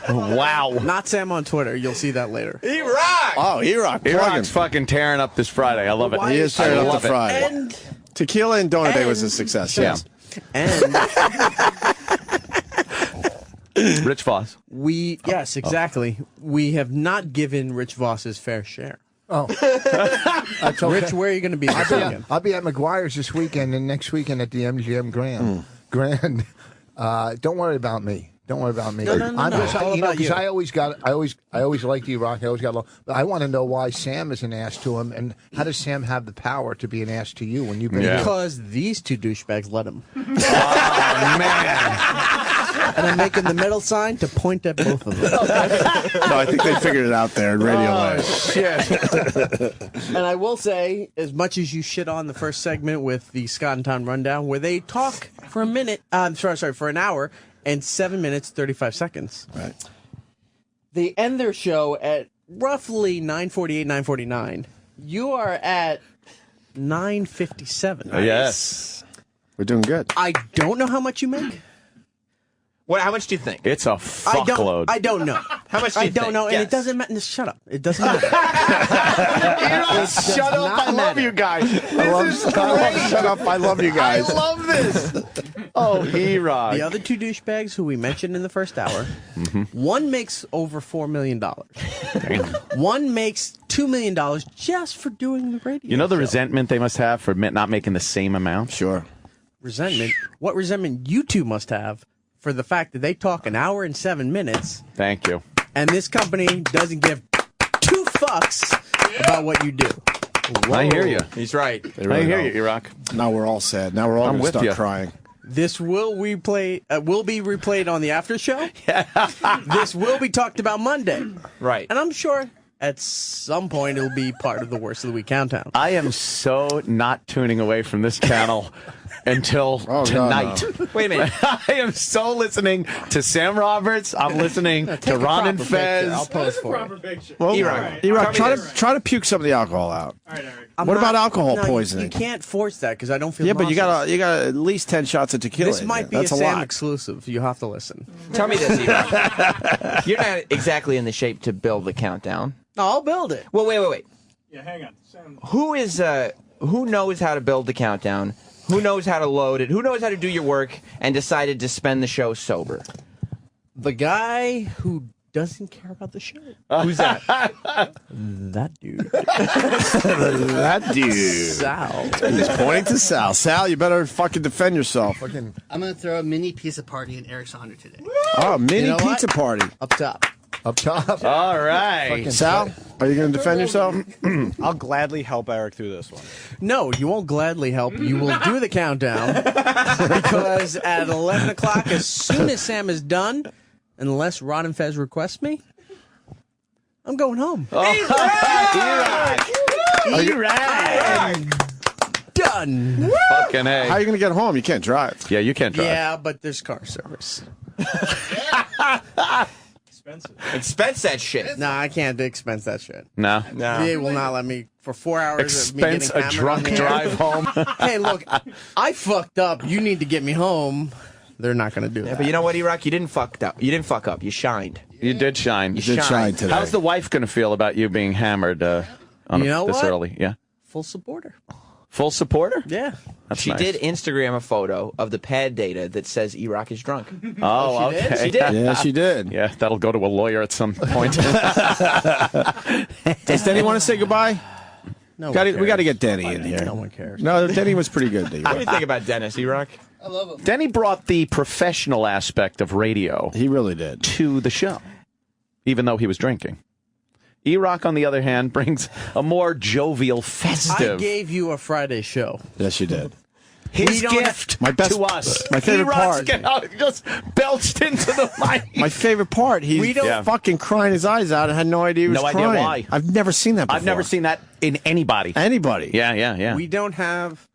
S10: Wow.
S6: Not Sam on Twitter. You'll see that later.
S20: E-Rock.
S2: Oh, E-Rock.
S10: E-Rock's fucking tearing up this Friday. I love it.
S2: He is tearing up the Friday.
S6: And
S2: Tequila and Donut Day was a success. Yes.
S6: and
S10: Rich Voss.
S6: yes, exactly. We have not given Rich Voss his fair share.
S13: Oh, that's okay.
S6: Rich, where are you going to be this weekend?
S13: I'll be at McGuire's this weekend and next weekend at the MGM Grand. Don't worry about me. Don't worry about me.
S6: No.
S13: Just,
S6: All
S13: you know,
S6: about
S13: because
S6: you.
S13: I always liked E-Rock. I always got along. But I want to know why Sam is an ass to him, and how does Sam have the power to be an ass to you when you've been here?
S6: Because these two douchebags let him.
S10: Oh, man.
S6: And I'm making the middle sign to point at both of them.
S2: No, I think they figured it out there in radio land.
S6: Shit. And I will say, as much as you shit on the first segment with the Scott and Tom rundown, where they talk for a minute, for an hour and 7 minutes, 35 seconds.
S2: Right.
S6: They end their show at roughly 9:48, 9:49. You are at 9:57.
S10: Yes.
S2: We're doing good.
S6: I don't know how much you make.
S20: How much do you think?
S10: It's a fuckload.
S6: I don't know.
S20: How much do you
S6: I don't
S20: think?
S6: know, and
S20: Yes.
S6: it doesn't matter. Shut up. It doesn't matter.
S10: Shut up. I love you guys.
S2: Shut up. I love you guys.
S10: I love this. Oh, E-Rock.
S6: The other two douchebags who we mentioned in the first hour, one makes over $4 million. One makes $2 million just for doing the radio.
S10: You know the
S6: show.
S10: resentment they must have for not making the same amount?
S2: Sure.
S6: Resentment? What resentment you two must have for the fact that they talk an hour and 7 minutes,
S10: Thank you.
S6: and this company doesn't give 2 fucks about what you do.
S10: I hear you.
S20: He's right.
S10: I hear you, E-Rock.
S2: Now we're all sad. Now we're all
S10: I'm
S2: going to
S10: with
S2: start
S10: you.
S2: crying.
S6: This will will be replayed on the after show. This will be talked about Monday.
S20: Right.
S6: And I'm sure at some point it'll be part of the worst of the week countdown.
S10: I am so not tuning away from this channel until tonight.
S20: No. Wait a minute.
S10: I am so listening to Sam Roberts. I'm listening to Ron and Fez.
S6: I'll pose for it.
S2: Well,
S20: E-Rock,
S2: E-Rock, try to puke some of the alcohol out. What about alcohol poisoning?
S6: You can't force that because I don't feel.
S2: Yeah, but you
S6: nauseous.
S2: got at least 10 shots of tequila.
S6: This
S2: in
S6: might
S2: there.
S6: be
S2: That's
S6: a
S2: a
S6: Sam
S2: lot.
S6: exclusive. You have to listen.
S20: Tell me this, E-Rock. You're not exactly in the shape to build the countdown.
S6: No, I'll build it.
S20: Well, wait.
S7: Yeah, hang on. Sam.
S20: Who knows how to build the countdown? Who knows how to load it? Who knows how to do your work and decided to spend the show sober?
S6: The guy who doesn't care about the show.
S20: Who's that?
S6: That dude.
S2: That dude.
S6: Sal.
S2: He's pointing to Sal. Sal, you better fucking defend yourself.
S21: I'm going to throw a mini pizza party in Eric's honor today.
S2: Oh, mini
S6: You know
S2: pizza
S6: what?
S2: party.
S6: Up top.
S13: Up top.
S10: All right.
S2: Sal, are you going to defend yourself?
S12: I'll gladly help Eric through this one.
S6: No, you won't gladly help. You will do the countdown because at 11 o'clock, as soon as Sam is done, unless Ron and Fez request me, I'm going home. Done.
S10: Fucking A.
S2: How are you going to get home? You can't drive.
S10: Yeah, you can't drive.
S6: Yeah, but there's car service.
S20: Expense that shit.
S6: No, I can't expense that shit.
S10: No.
S6: They will not let me for 4 hours.
S10: Expense
S6: of me
S10: a
S6: getting
S10: drunk
S6: hammered on the
S10: drive
S6: air.
S10: home.
S6: Hey, look, I fucked up. You need to get me home. They're not going to do that.
S20: But you know what, E-Rock? You didn't fuck up. You didn't fuck up. You shined.
S10: You did shine.
S20: You did shine
S2: today.
S10: How's the wife going to feel about you being hammered this
S6: what?
S10: early? Yeah.
S6: Full supporter.
S10: Full supporter?
S6: Yeah.
S10: That's
S20: She
S10: nice.
S20: did Instagram a photo of the pad data that says E-Rock is drunk.
S10: Oh,
S20: she did?
S10: okay.
S20: She did.
S2: Yeah, she did.
S10: Yeah, that'll go to a lawyer at some point.
S2: Does Denny want to say goodbye?
S6: No,
S2: we got to get Denny in here.
S6: No one cares.
S2: No, Denny was pretty good.
S20: What do you think about Dennis, E-Rock?
S21: I love him.
S10: Denny brought the professional aspect of radio.
S2: He really did.
S10: To the show, even though he was drinking. E-Rock, on the other hand, brings a more jovial, festive.
S6: I gave you a Friday show.
S2: Yes, you did.
S10: His gift to us.
S2: My favorite
S10: E-Rock's
S2: part.
S10: just belched into the mic.
S2: My favorite part. He's fucking crying his eyes out and had no idea he was
S10: No
S2: crying.
S10: idea why.
S2: I've never seen that before.
S10: I've never seen that in anybody.
S2: Anybody.
S10: Yeah.
S6: We don't have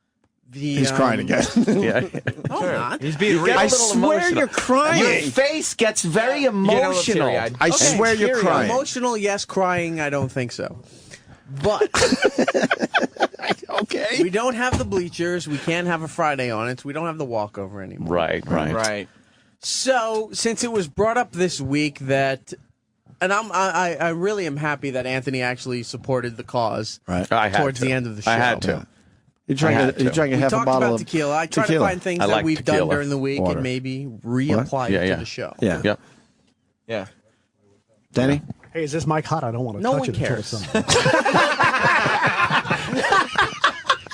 S6: the.
S2: He's crying again.
S10: Yeah.
S6: No, I'm not.
S20: He's being real.
S2: I swear you're crying.
S10: Your face gets very emotional.
S2: I swear you're crying.
S6: Emotional, yes. Crying, I don't think so. But
S2: okay,
S6: we don't have the bleachers. We can't have a Friday on it. So we don't have the walkover anymore.
S10: Right.
S6: So since it was brought up this week that, and I really am happy that Anthony actually supported the cause.
S2: Right.
S6: Towards the end of the show.
S10: I had to.
S2: You drank a half a bottle
S6: about
S2: of
S6: tequila. I try to find things
S10: I
S6: that
S10: like
S6: we've
S10: tequila.
S6: done during the week
S2: Water.
S6: and maybe reapply it to the show.
S2: Yeah.
S10: Yep.
S20: Yeah.
S2: Denny?
S4: Hey, is this mic hot? I don't want to
S6: No
S4: touch
S6: one
S4: it until
S6: cares.
S4: it's on.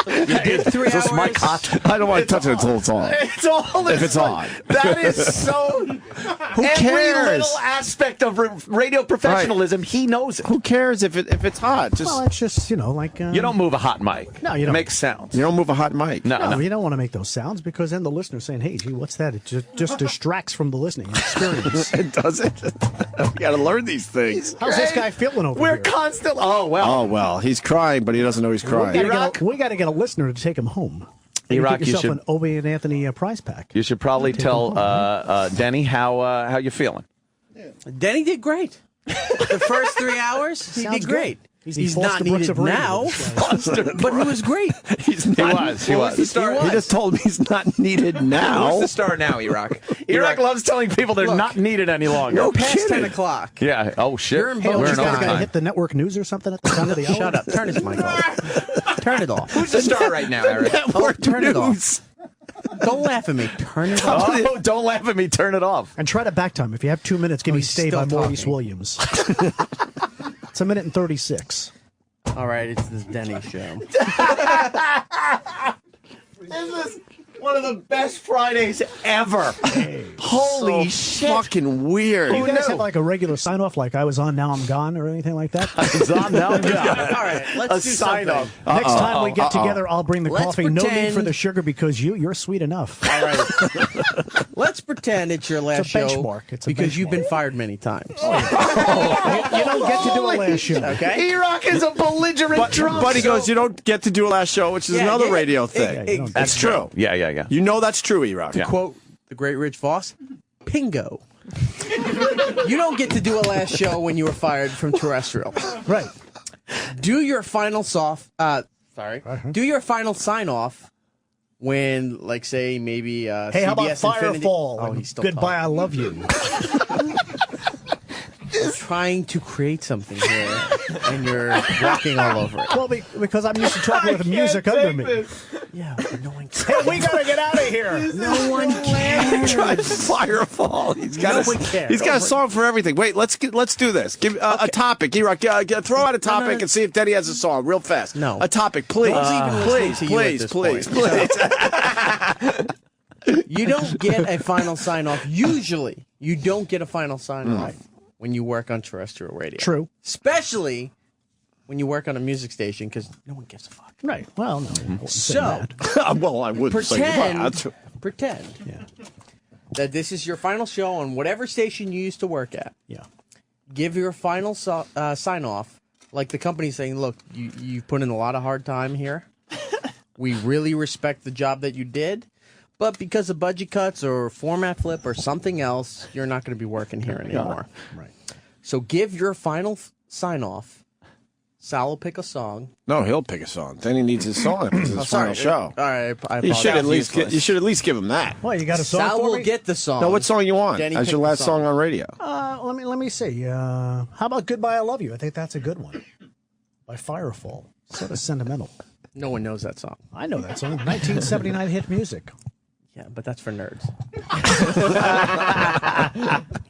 S6: You did 3
S10: Is this
S6: hours.
S10: mic hot?
S2: I don't want to touch it until it's on.
S10: It's all
S2: If it's on.
S10: That is so.
S2: Who
S10: Every
S2: cares?
S10: little aspect of radio professionalism, he knows it.
S2: Who cares if it's hot? Just
S4: Well, it's just, like...
S10: You don't move a hot mic.
S4: No, you don't.
S10: Make sounds.
S2: you don't move a hot mic.
S4: No, you don't want to make those sounds because then the listener's saying, hey, gee, what's that? It just distracts from the listening experience.
S2: It doesn't. We got to learn these things.
S4: How's this guy feeling over
S10: We're
S4: here?
S10: constantly. Oh well.
S2: Oh, well, he's crying, but he doesn't know he's
S4: We
S2: crying.
S4: got to get a listener to take him home. Maybe
S10: E-Rock,
S4: get
S10: you
S4: yourself
S10: should-
S4: an Opie and Anthony prize pack.
S10: You should probably tell Denny how you feeling.
S6: Denny did great. The first 3 hours, he
S4: Sounds
S6: did great.
S4: good. He's
S6: He's
S4: the
S6: not
S4: Foster Brooks
S6: needed
S4: of radio,
S6: now,
S4: this guy.
S6: but he was great.
S10: He was.
S2: He just told me he's not needed now.
S20: Who's the star now, E-Rock?
S10: E-Rock loves telling people they're not needed any longer.
S6: We're past 10 o'clock.
S10: Yeah. Oh shit.
S6: You're in
S4: Hey,
S6: We're
S4: don't you
S6: in
S4: guys got to
S10: overtime.
S4: hit the network news or something at the time of the hour?
S6: Shut up. Turn his mic off. Turn it off.
S20: Who's the star right now, Eric?
S6: Turn it off. Don't laugh at me. Turn it off.
S10: Oh, don't laugh at me. Turn it off.
S4: And try to back time. If you have 2 minutes, give me
S6: he's
S4: Stay by
S6: still
S4: Maurice
S6: talking.
S4: Williams. It's 1 minute and 36.
S6: All right, it's this Denny show.
S10: This is one of the best Fridays ever. Holy shit.
S2: Fucking weird.
S4: Do you guys have like a regular sign off, like I was on, now I'm gone, or anything like that?
S10: It's on now.
S6: All right, let's do
S10: sign
S6: something.
S10: off.
S4: Next time we get together, I'll bring the
S6: Let's
S4: coffee. No need
S6: pretend-
S4: for the sugar because you're sweet enough.
S6: All right. Let's pretend it's your last
S4: It's a
S6: show
S4: benchmark. It's a
S6: because you've
S4: benchmark.
S6: been fired many times.
S4: You don't get to do a last show.
S6: Okay?
S10: E-Rock is a belligerent drunk.
S2: But he goes, you don't get to do a last show, which is
S6: Yeah,
S2: another
S6: yeah.
S2: radio thing.
S4: Yeah, you don't
S2: That's true.
S10: Yeah.
S2: You know that's true, E-Rock.
S6: To quote the great Rich Voss, Pingo. You don't get to do a last show when you were fired from terrestrial.
S4: Right.
S6: Do your final Do your final sign off when, like, say maybe
S4: Hey, how about
S6: CBS Infinity-
S4: Firefall?
S6: Oh,
S4: and
S6: he's still
S4: Goodbye,
S6: talking.
S4: I love you.
S6: Trying to create something here, and you're walking all over it.
S4: Well, because I'm used to talking with music under me.
S6: Yeah, but no one cares.
S4: Hey, we gotta get out of here.
S6: No one cares.
S2: Tried Firefall. He's got
S6: No one cares.
S2: He's got a song for everything. Wait, let's do this. Give a topic. E-Rock, throw out a topic and see if Denny has a song real fast.
S6: No.
S2: A topic, please.
S6: No one's even listening to you at
S2: Please.
S6: this You don't get a final sign off. Usually, you don't get a final sign off when you work on terrestrial radio.
S4: True.
S6: Especially when you work on a music station, because no one gives a fuck.
S4: Right. Well, no.
S6: So,
S2: well, I would
S6: pretend that this is your final show on whatever station you used to work at.
S4: Yeah.
S6: Give your final sign off, like the company saying, "Look, you've put in a lot of hard time here. We really respect the job that you did, but because of budget cuts or format flip or something else, you're not going to be working here anymore."
S4: Right.
S6: So give your final sign off. Sal will pick a song.
S2: No, he'll pick a song. Then he needs his song. It's his final show.
S6: All right, I
S2: You should
S6: apologize.
S2: you should at least give him that.
S4: Well, you got a song
S6: Sal
S4: for
S6: will
S4: me?
S6: get the song.
S2: No, what song you want?
S6: Danny
S2: As
S6: picked
S2: your
S6: the
S2: last song on radio.
S4: Let me see. How about "Goodbye, I Love You"? I think that's a good one. By Firefall. Sort of sentimental.
S6: No one knows that song.
S4: I know that song. 1979 hit music.
S6: Yeah, but that's for nerds.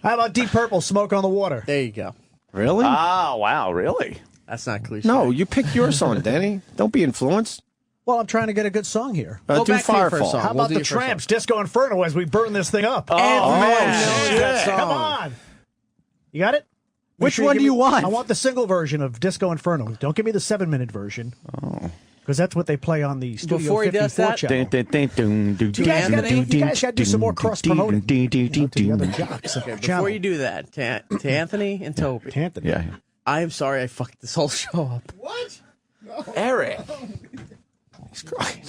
S4: How about Deep Purple, "Smoke on the Water"?
S6: There you go.
S2: Really?
S10: Oh, wow, really?
S6: That's not cliche.
S2: No, you pick your song, Danny. Don't be influenced.
S4: Well, I'm trying to get a good song here.
S2: Do Firefall.
S4: How about the Tramps, "Disco Inferno" as we burn this thing up?
S2: shit.
S4: Come on. You got it?
S2: Which one do you want?
S4: I want the single version of "Disco Inferno." Don't give me the 7-minute version.
S2: Oh.
S4: Because that's what they play on the Studio
S6: Before he
S4: 54
S6: does that,
S4: channel. You guys got to do some more cross-promoting to the other jocks.
S6: Okay, before you do that, to Anthony and Toby.
S4: Anthony.
S10: Yeah.
S6: I am sorry I fucked this whole show up.
S8: What? No.
S6: Eric.
S2: He's crying.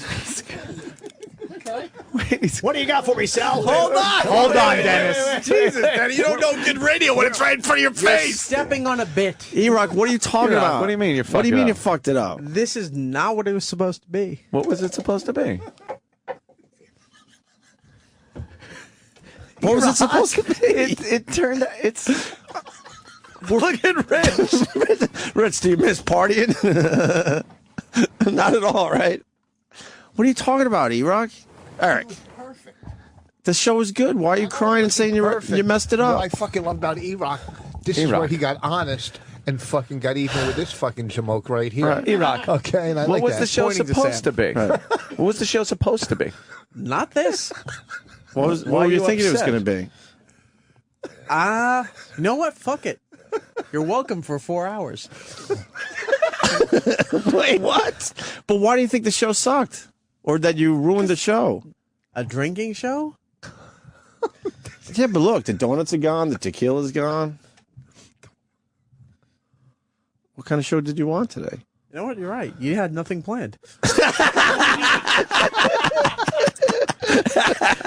S4: What do you got for me, Sal?
S2: Hold on, Dennis.
S3: Jesus, Danny, you don't know good radio when it's right in front of your
S6: You're
S3: face.
S6: stepping on a bit.
S2: E-Rock, what are you talking about?
S10: What do you mean you fucked
S2: What do you
S10: it
S2: mean you
S10: up?
S2: fucked it up?
S6: This is not what it was supposed to be.
S10: What was it supposed to be?
S2: What was it supposed to be?
S10: It turned out it's.
S2: Look at Rich. Rich, do you miss partying? Not at all, right? What are you talking about, E-Rock? Eric.
S13: Perfect.
S2: The show was good. Why are you crying and saying you messed it up?
S13: What I fucking love about E-Rock, this is where he got honest and fucking got even with this fucking jamoke right here.
S10: Right, E-Rock.
S13: Okay, and I
S10: What
S13: like
S10: was
S13: that.
S10: the show
S13: Pointing
S10: supposed to
S13: Sam.
S10: be? What was the show supposed to be?
S6: Not this.
S2: What
S10: Why
S2: were you
S10: are you
S2: thinking it was
S10: upset?
S2: going to be?
S6: You know what? Fuck it. You're welcome for 4 hours.
S2: Wait, what? But why do you think the show sucked? Or that you ruined the show?
S6: A drinking show?
S2: Yeah, but look, the donuts are gone, the tequila's gone. What kind of show did you want today?
S6: You know what? You're right. You had nothing planned.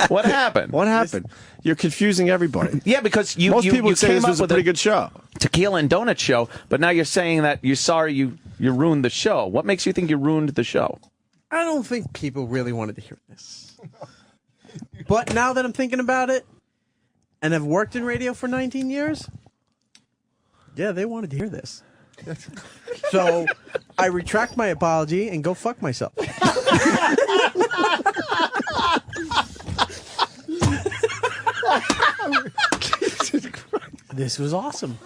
S10: What happened?
S2: What happened? You're confusing everybody.
S10: Yeah, because
S2: Most people would say
S10: came
S2: this
S10: up
S2: was a
S10: with
S2: pretty good show.
S10: Tequila and Donut show, but now you're saying that you're sorry you ruined the show. What makes you think you ruined the show?
S6: I don't think people really wanted to hear this. But now that I'm thinking about it, and I've worked in radio for 19 years, yeah, they wanted to hear this. So I retract my apology and go fuck myself. This was awesome.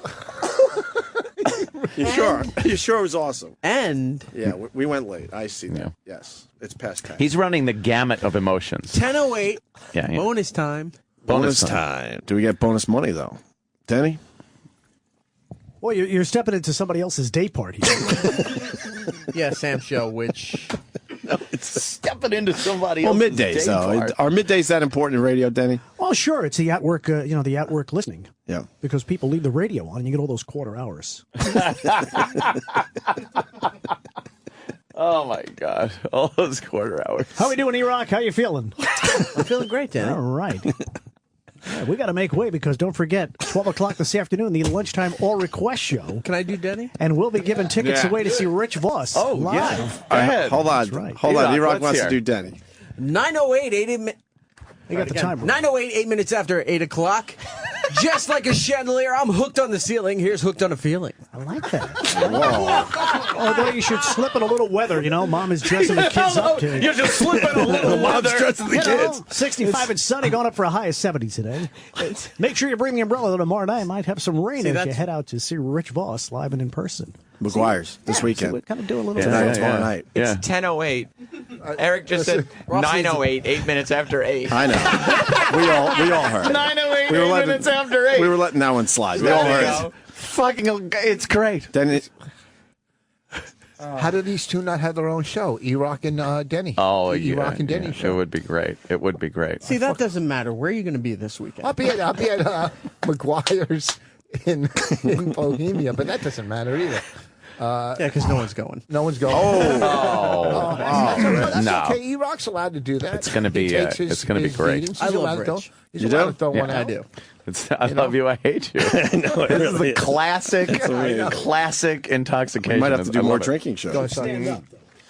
S2: You sure? You sure it was awesome?
S6: And
S2: yeah, we went late. I see that. Yes, it's past 10.
S10: He's running the gamut of emotions.
S6: 10:08.
S10: Yeah.
S6: Bonus time.
S2: Bonus time. Do we get bonus money though, Denny?
S4: Well, you're stepping into somebody else's day part here.
S6: Yeah, Sam's show, which
S10: it's stepping into somebody
S2: Well,
S10: else's
S2: middays
S10: day
S2: though.
S10: part.
S2: Are middays that important in radio, Denny?
S4: Well, sure. It's the at-work, the at-work listening.
S2: Yeah.
S4: Because people leave the radio on and you get all those quarter hours.
S10: Oh, my God. All those quarter hours.
S4: How we doing, E-Rock? How you feeling?
S6: I'm feeling great, Dan.
S4: All right. Yeah, we got to make way because don't forget, 12 o'clock this afternoon, the Lunchtime All Request Show.
S6: Can I do Denny?
S4: And we'll be giving tickets away to see Rich Voss live.
S10: Yeah.
S2: Go ahead. Hold on.
S4: right.
S2: Hold on.
S10: E-Rock,
S2: E-Rock
S10: let's
S2: wants
S10: hear.
S2: to do Denny.
S6: 9:08, 8 minutes.
S4: You got the timer.
S6: 9:08, 8 minutes after 8 o'clock. Just like a chandelier, I'm hooked on the ceiling. Here's Hooked on a Feeling.
S4: I like that. Although you should slip in a little weather, Mom is dressing the kids up to.
S10: You're just slipping a little
S2: Mom's dressing the kids.
S4: 65 and sunny, going up for a high of 70 today. Make sure you bring the umbrella though tomorrow night. Might have some rain as you head out to see Rich Voss live and in person.
S2: McGuire's this weekend.
S4: So we're kind of doing a little
S2: Tonight,
S4: bit.
S2: tomorrow night.
S20: It's 10:08. Eric just said 9:08, 8 minutes after 8.
S2: I know. We all heard.
S20: 9:08, 8 minutes after 8.
S2: We were letting that one slide. We all heard it.
S10: Fucking, it's great.
S2: Then
S13: How do these two not have their own show? E-Rock and Denny.
S10: Oh,
S13: the E-Rock and Denny
S10: yeah.
S13: show.
S10: It would be great. It would be great.
S6: See, that doesn't matter. Where are you going to be this weekend?
S13: I'll be at McGuire's in Bohemia, but that doesn't matter either.
S6: Yeah, because no one's going.
S13: No one's going. That's
S10: No.
S13: okay. E-Rock's allowed to do that.
S10: It's going to be.
S13: He takes his-
S10: It's going to be
S13: his
S10: great.
S13: meetings.
S6: I
S13: He's
S6: love
S13: allowed to
S6: Rich.
S13: throw- He's
S2: You
S13: allowed
S2: do?
S13: to throw one
S6: I
S13: out.
S6: do.
S10: I love you. I hate you.
S2: No,
S10: This is the classic,
S2: weird.
S10: classic intoxication.
S2: we might have to do
S10: I
S2: more
S10: love it.
S2: drinking
S13: Go
S2: shows.
S13: stand up.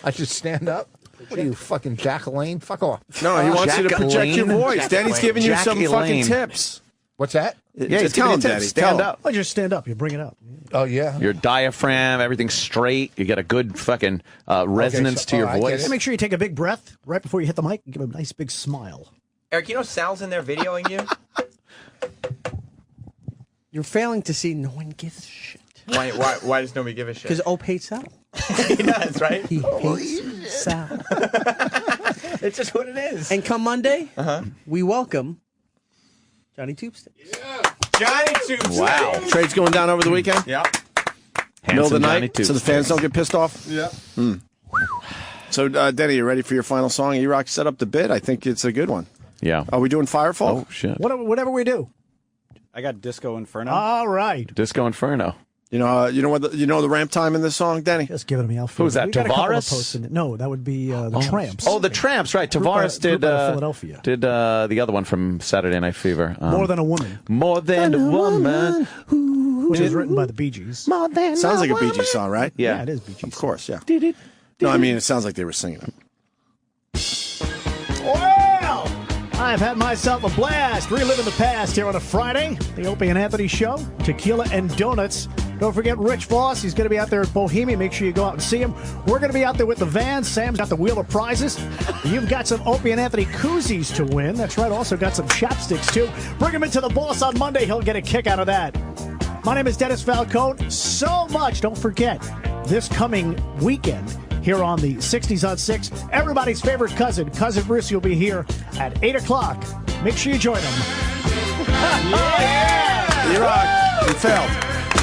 S13: I should stand up? What are you, fucking Jacqueline? Fuck off.
S2: No, he wants you to project your
S10: Elaine.
S2: voice. Danny's giving you some
S10: Jackie
S2: fucking
S10: Elaine.
S2: tips.
S13: What's that?
S10: Yeah, he's
S2: Tell
S10: giving
S2: him,
S10: you
S2: Daddy.
S10: tips.
S2: Tell
S10: Stand
S2: him.
S10: up.
S4: Oh, just stand up. You bring it up.
S13: Oh, yeah.
S10: Your diaphragm, everything's straight. You get a good fucking resonance to your
S13: I get
S10: voice.
S13: it.
S4: Make sure you take a big breath right before you hit the mic and give him a nice big smile.
S20: Eric, you know Sal's in there videoing you?
S6: You're failing to see no one gives a shit.
S20: Why does nobody give a shit?
S6: Because Ope hates Sal.
S20: He does, right?
S6: He hates Sal.
S20: It's just what it is.
S6: And come Monday, we welcome Johnny Tubesticks.
S20: Johnny Tubes.
S10: Wow.
S2: Trade's going down over the weekend?
S20: Yeah.
S2: Middle of the
S10: Handsome Johnny
S2: night, so the fans don't get pissed off?
S8: Yeah.
S2: So, Denny, you ready for your final song? E-Rock set up the bid. I think it's a good one.
S10: Yeah.
S2: Are we doing Firefall?
S10: Oh shit.
S12: Whatever we do. I got Disco Inferno.
S4: All right.
S10: Disco Inferno.
S2: You know the ramp time in this song, Danny?
S4: Just giving me out.
S10: Who's that,
S4: We got a couple of
S10: Tavares?
S4: posts in it. No, that would be the Tramps.
S10: Oh, the Tramps, right. Tavares
S4: Group
S10: did
S4: out of Philadelphia.
S10: did the other one from Saturday Night Fever.
S4: More Than a Woman.
S10: More Than a Woman.
S4: Which is written by the Bee Gees.
S2: Sounds like a Bee Gees song, right?
S4: Yeah, it is Bee Gees.
S2: Of course, yeah. No, I mean, it sounds like they were singing it.
S4: Well, I've had myself a blast reliving the past here on a Friday. The Opie and Anthony Show, Tequila and Donuts. Don't forget Rich Voss. He's going to be out there at Bohemia. Make sure you go out and see him. We're going to be out there with the van. Sam's got the wheel of prizes. You've got some Opie and Anthony koozies to win. That's right. Also got some chapsticks, too. Bring him into the boss on Monday. He'll get a kick out of that. My name is Dennis Falcone. So much. Don't forget, this coming weekend here on the 60s on 6, everybody's favorite cousin, Cousin Bruce, will be here at 8 o'clock. Make sure you join him.
S20: Yeah!
S2: E-Rock, you failed.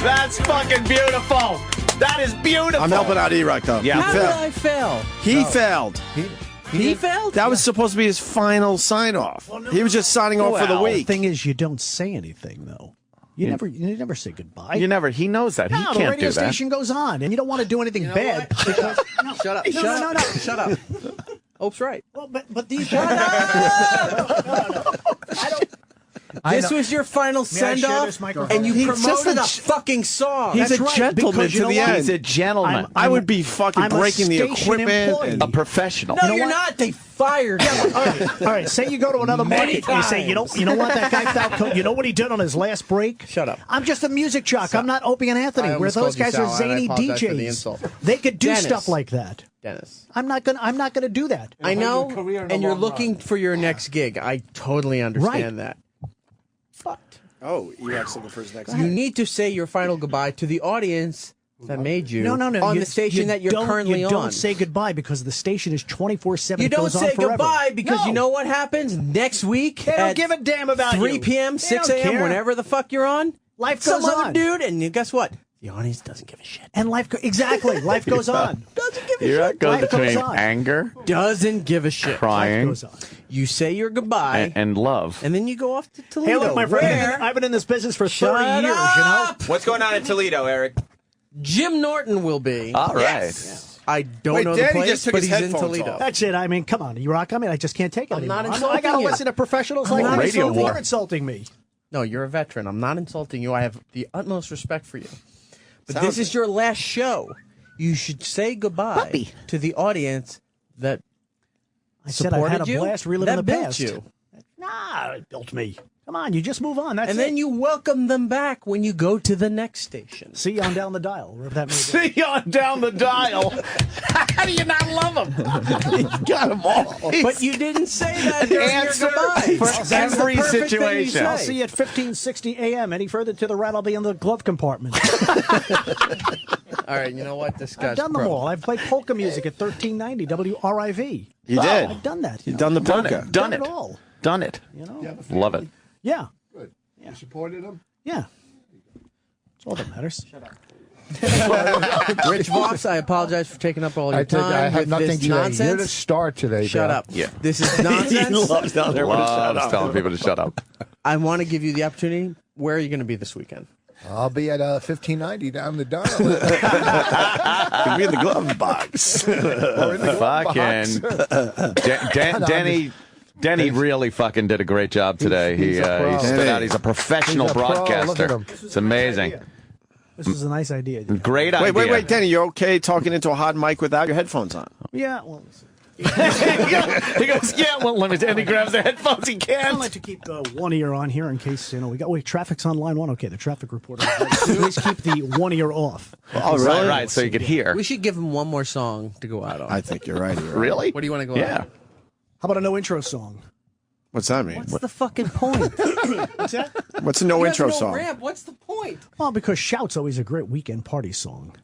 S20: That's fucking beautiful. That is beautiful.
S2: I'm helping out E-Rock, though.
S10: Yeah.
S6: How
S2: He
S6: did
S2: failed.
S6: I fail?
S2: He failed.
S6: He failed?
S2: That was supposed to be his final sign-off. He was just signing off for the
S4: The
S2: week.
S4: thing is, you don't say anything, though. You never say goodbye.
S10: You never. He knows that. He
S4: No, the
S10: can't
S4: radio
S10: do that.
S4: station goes on, and you don't want to do anything bad. Because,
S6: Shut up.
S4: No.
S6: Shut up. Ope's right.
S4: Well, but these.
S6: This was your final
S4: May I share
S6: send-off,
S4: this microphone?
S6: and you
S2: He's just
S6: promoted
S2: a
S6: a fucking song.
S2: He's
S4: That's
S2: a
S4: right,
S2: gentleman
S4: because you
S2: to
S4: know
S2: the
S4: what?
S2: end.
S10: He's a gentleman.
S2: I would be fucking
S4: I'm a
S2: breaking the
S4: station
S2: equipment.
S4: employee.
S2: And
S10: A professional.
S6: No, you're not. They fired you.
S4: All right. Say you go to another
S6: Many
S4: market and you say, you know what, that guy Falcone, you know what he did on his last break?
S6: Shut up.
S4: I'm just a music jock. I'm not Opie and Anthony.
S6: I
S4: Where
S6: almost
S4: those
S6: called you
S4: guys are
S6: Sal, and I
S4: zany
S6: apologize for the
S4: DJs.
S6: insult.
S4: They could do
S6: Dennis.
S4: stuff like that.
S6: Dennis.
S4: I'm not gonna do that.
S6: I know, and you're looking for your next gig. I totally understand that. But
S2: Oh, E-Rock's looking for his next.
S6: you need to say your final goodbye to the audience that made you
S4: No.
S6: on the station that you're currently
S4: you
S6: on.
S4: don't say goodbye because the station is 24/7.
S6: You
S4: It
S6: don't
S4: goes on
S6: say
S4: forever.
S6: goodbye because
S4: No.
S6: you know what happens next week
S4: They don't
S6: at
S4: give a damn about
S6: 3
S4: you.
S6: p.m.,
S4: They
S6: 6
S4: don't
S6: a.m.,
S4: care.
S6: whenever the fuck you're on.
S4: Life
S6: Some
S4: goes
S6: other
S4: on.
S6: dude, and guess what? The audience doesn't give a shit.
S4: And life exactly. Life goes on.
S6: Doesn't give a
S10: You're
S6: shit.
S10: not going
S4: Life goes
S10: between
S4: on.
S10: anger,
S6: Doesn't give a shit.
S10: crying,
S4: Life goes on.
S6: You say your goodbye,
S10: and love.
S6: and then you go off to Toledo.
S4: Hey, look, my friend,
S6: Where?
S4: I've been in this business for 30
S6: Shut
S4: years,
S6: up!
S20: What's going on in Toledo, Eric?
S6: Jim Norton will be.
S10: All right.
S20: Yes.
S6: I don't
S8: Wait,
S6: know the
S8: Danny
S6: place,
S8: just took
S6: but
S8: his
S6: he's in
S8: headphones
S6: Toledo.
S8: off.
S4: That's it. I mean, come on, E-Rock. I mean, I just can't take it
S6: I'm
S4: anymore.
S6: not
S4: I
S6: insulting
S4: got to
S6: you.
S4: listen to professionals
S6: I'm
S4: like
S6: not
S4: that.
S10: Radio
S4: So
S10: war.
S4: you're insulting me.
S6: No, you're a veteran. I'm not insulting you. I have the utmost respect for you. But
S2: Sounds
S6: this is your last show. You should say goodbye to the audience that
S4: I said I had a
S6: supported you,
S4: blast reliving
S6: that
S4: the
S6: built
S4: past.
S6: you.
S4: Nah, it built me. Come on, you just move on. That's
S6: And
S4: it.
S6: then you welcome them back when you go to the next station.
S4: See you on down the dial, wherever that may be.
S10: See you on down the dial. How do you not love him? You got them all.
S6: But you didn't say that during your
S10: Answer
S6: goodbye.
S10: for
S6: That's the
S10: every
S6: perfect thing you
S10: situation.
S4: I'll
S6: say.
S4: see you at 15:60 a.m. Any further to the right, I'll be in the glove compartment.
S17: All right, you know what? This guy's
S4: I've done them all. I've played polka music at 1390 WRIV.
S2: You did.
S4: I've done that.
S2: You've done the polka.
S4: Done it all.
S10: Done it.
S4: You know?
S10: Love it.
S4: Yeah.
S13: Good. You supported him?
S4: Yeah. That's all that matters. Shut up.
S17: Rich Voss, I apologize for taking up all your
S13: I think
S17: time.
S13: I have
S17: with
S13: nothing
S17: this
S13: today.
S17: nonsense.
S13: You're the star today.
S17: Shut
S13: Bill.
S17: up. Yeah. This is nonsense.
S10: He loves telling people to shut up.
S17: I want to give you the opportunity. Where are you going to be this weekend?
S13: I'll be at 1590 down the Donut.
S2: Could be in the glove box.
S13: Or in the glove
S10: Fucking Denny really fucking did a great job today. He stood out. He's a professional broadcaster. It's amazing.
S4: This is a nice idea.
S10: Great idea.
S2: Wait, Denny, you okay talking into a hot mic without your headphones on?
S4: Yeah, well...
S10: He goes, yeah, well, let me. And he grabs the headphones. He
S4: I
S10: can't.
S4: like to keep one ear on here in case, traffic's on line one. Okay, the traffic reporter. Please keep the one ear off.
S10: Oh, really? Right, so you could hear.
S17: We should give him one more song to go out on.
S2: I think you're right.
S10: Really?
S17: What do you want to go
S10: Yeah.
S17: out on?
S4: How about a no intro song?
S2: What's that mean?
S17: What's the fucking point?
S4: What's that?
S2: What's a no intro song?
S17: Ramp. What's the point?
S4: Well, because Shout's always a great weekend party song.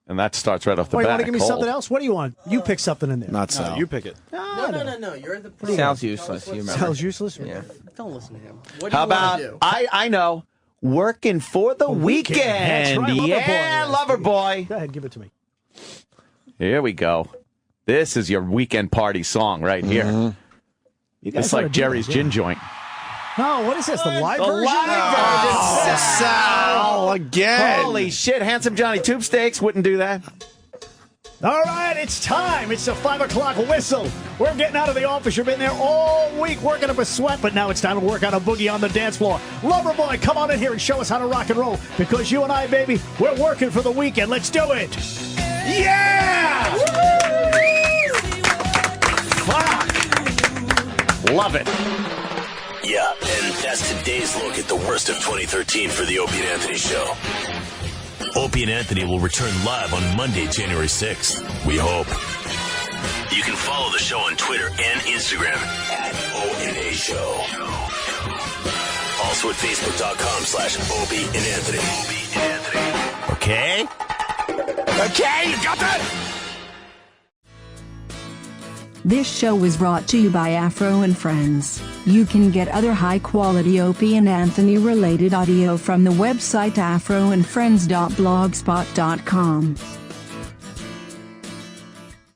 S10: And that starts right off the
S4: Oh, you
S10: bat.
S4: want to give me
S10: cold.
S4: something else? What do you want? You pick something in there.
S2: Not Sal.
S4: You pick it.
S17: No. You're the.
S20: Sal's useless. You remember?
S4: Sal's useless?
S20: Yeah.
S17: Don't listen to him. What do
S10: How
S17: you want
S10: about
S17: to do?
S10: I know working for the weekend?
S4: That's right,
S10: Yeah,
S4: Lover
S10: lover boy.
S4: Go ahead, give it to me.
S10: Here we go. This is your weekend party song right here.
S4: You guys
S10: It's like
S4: oughta do
S10: Jerry's
S4: that,
S10: gin joint.
S4: No, what is this? The live version?
S10: Live
S2: Sal again.
S10: Holy shit! Handsome Johnny Tube Steaks wouldn't do that.
S4: All right, it's time. It's the 5 o'clock whistle. We're getting out of the office. You've been there all week working up a sweat, but now it's time to work out a boogie on the dance floor. Loverboy, come on in here and show us how to rock and roll, because you and I, baby, we're working for the weekend. Let's do it.
S10: Yeah! Fuck! Love it.
S1: Yeah, and that's today's look at the worst of 2013 for the Opie and Anthony Show. Opie and Anthony will return live on Monday, January 6th. We hope. You can follow the show on Twitter and Instagram at ONA Show. Also at Facebook.com/Opie and Anthony. Opie and Anthony. Okay? Okay, you got that?
S11: This show was brought to you by Afro and Friends. You can get other high-quality Opie and Anthony related audio from the website afroandfriends.blogspot.com.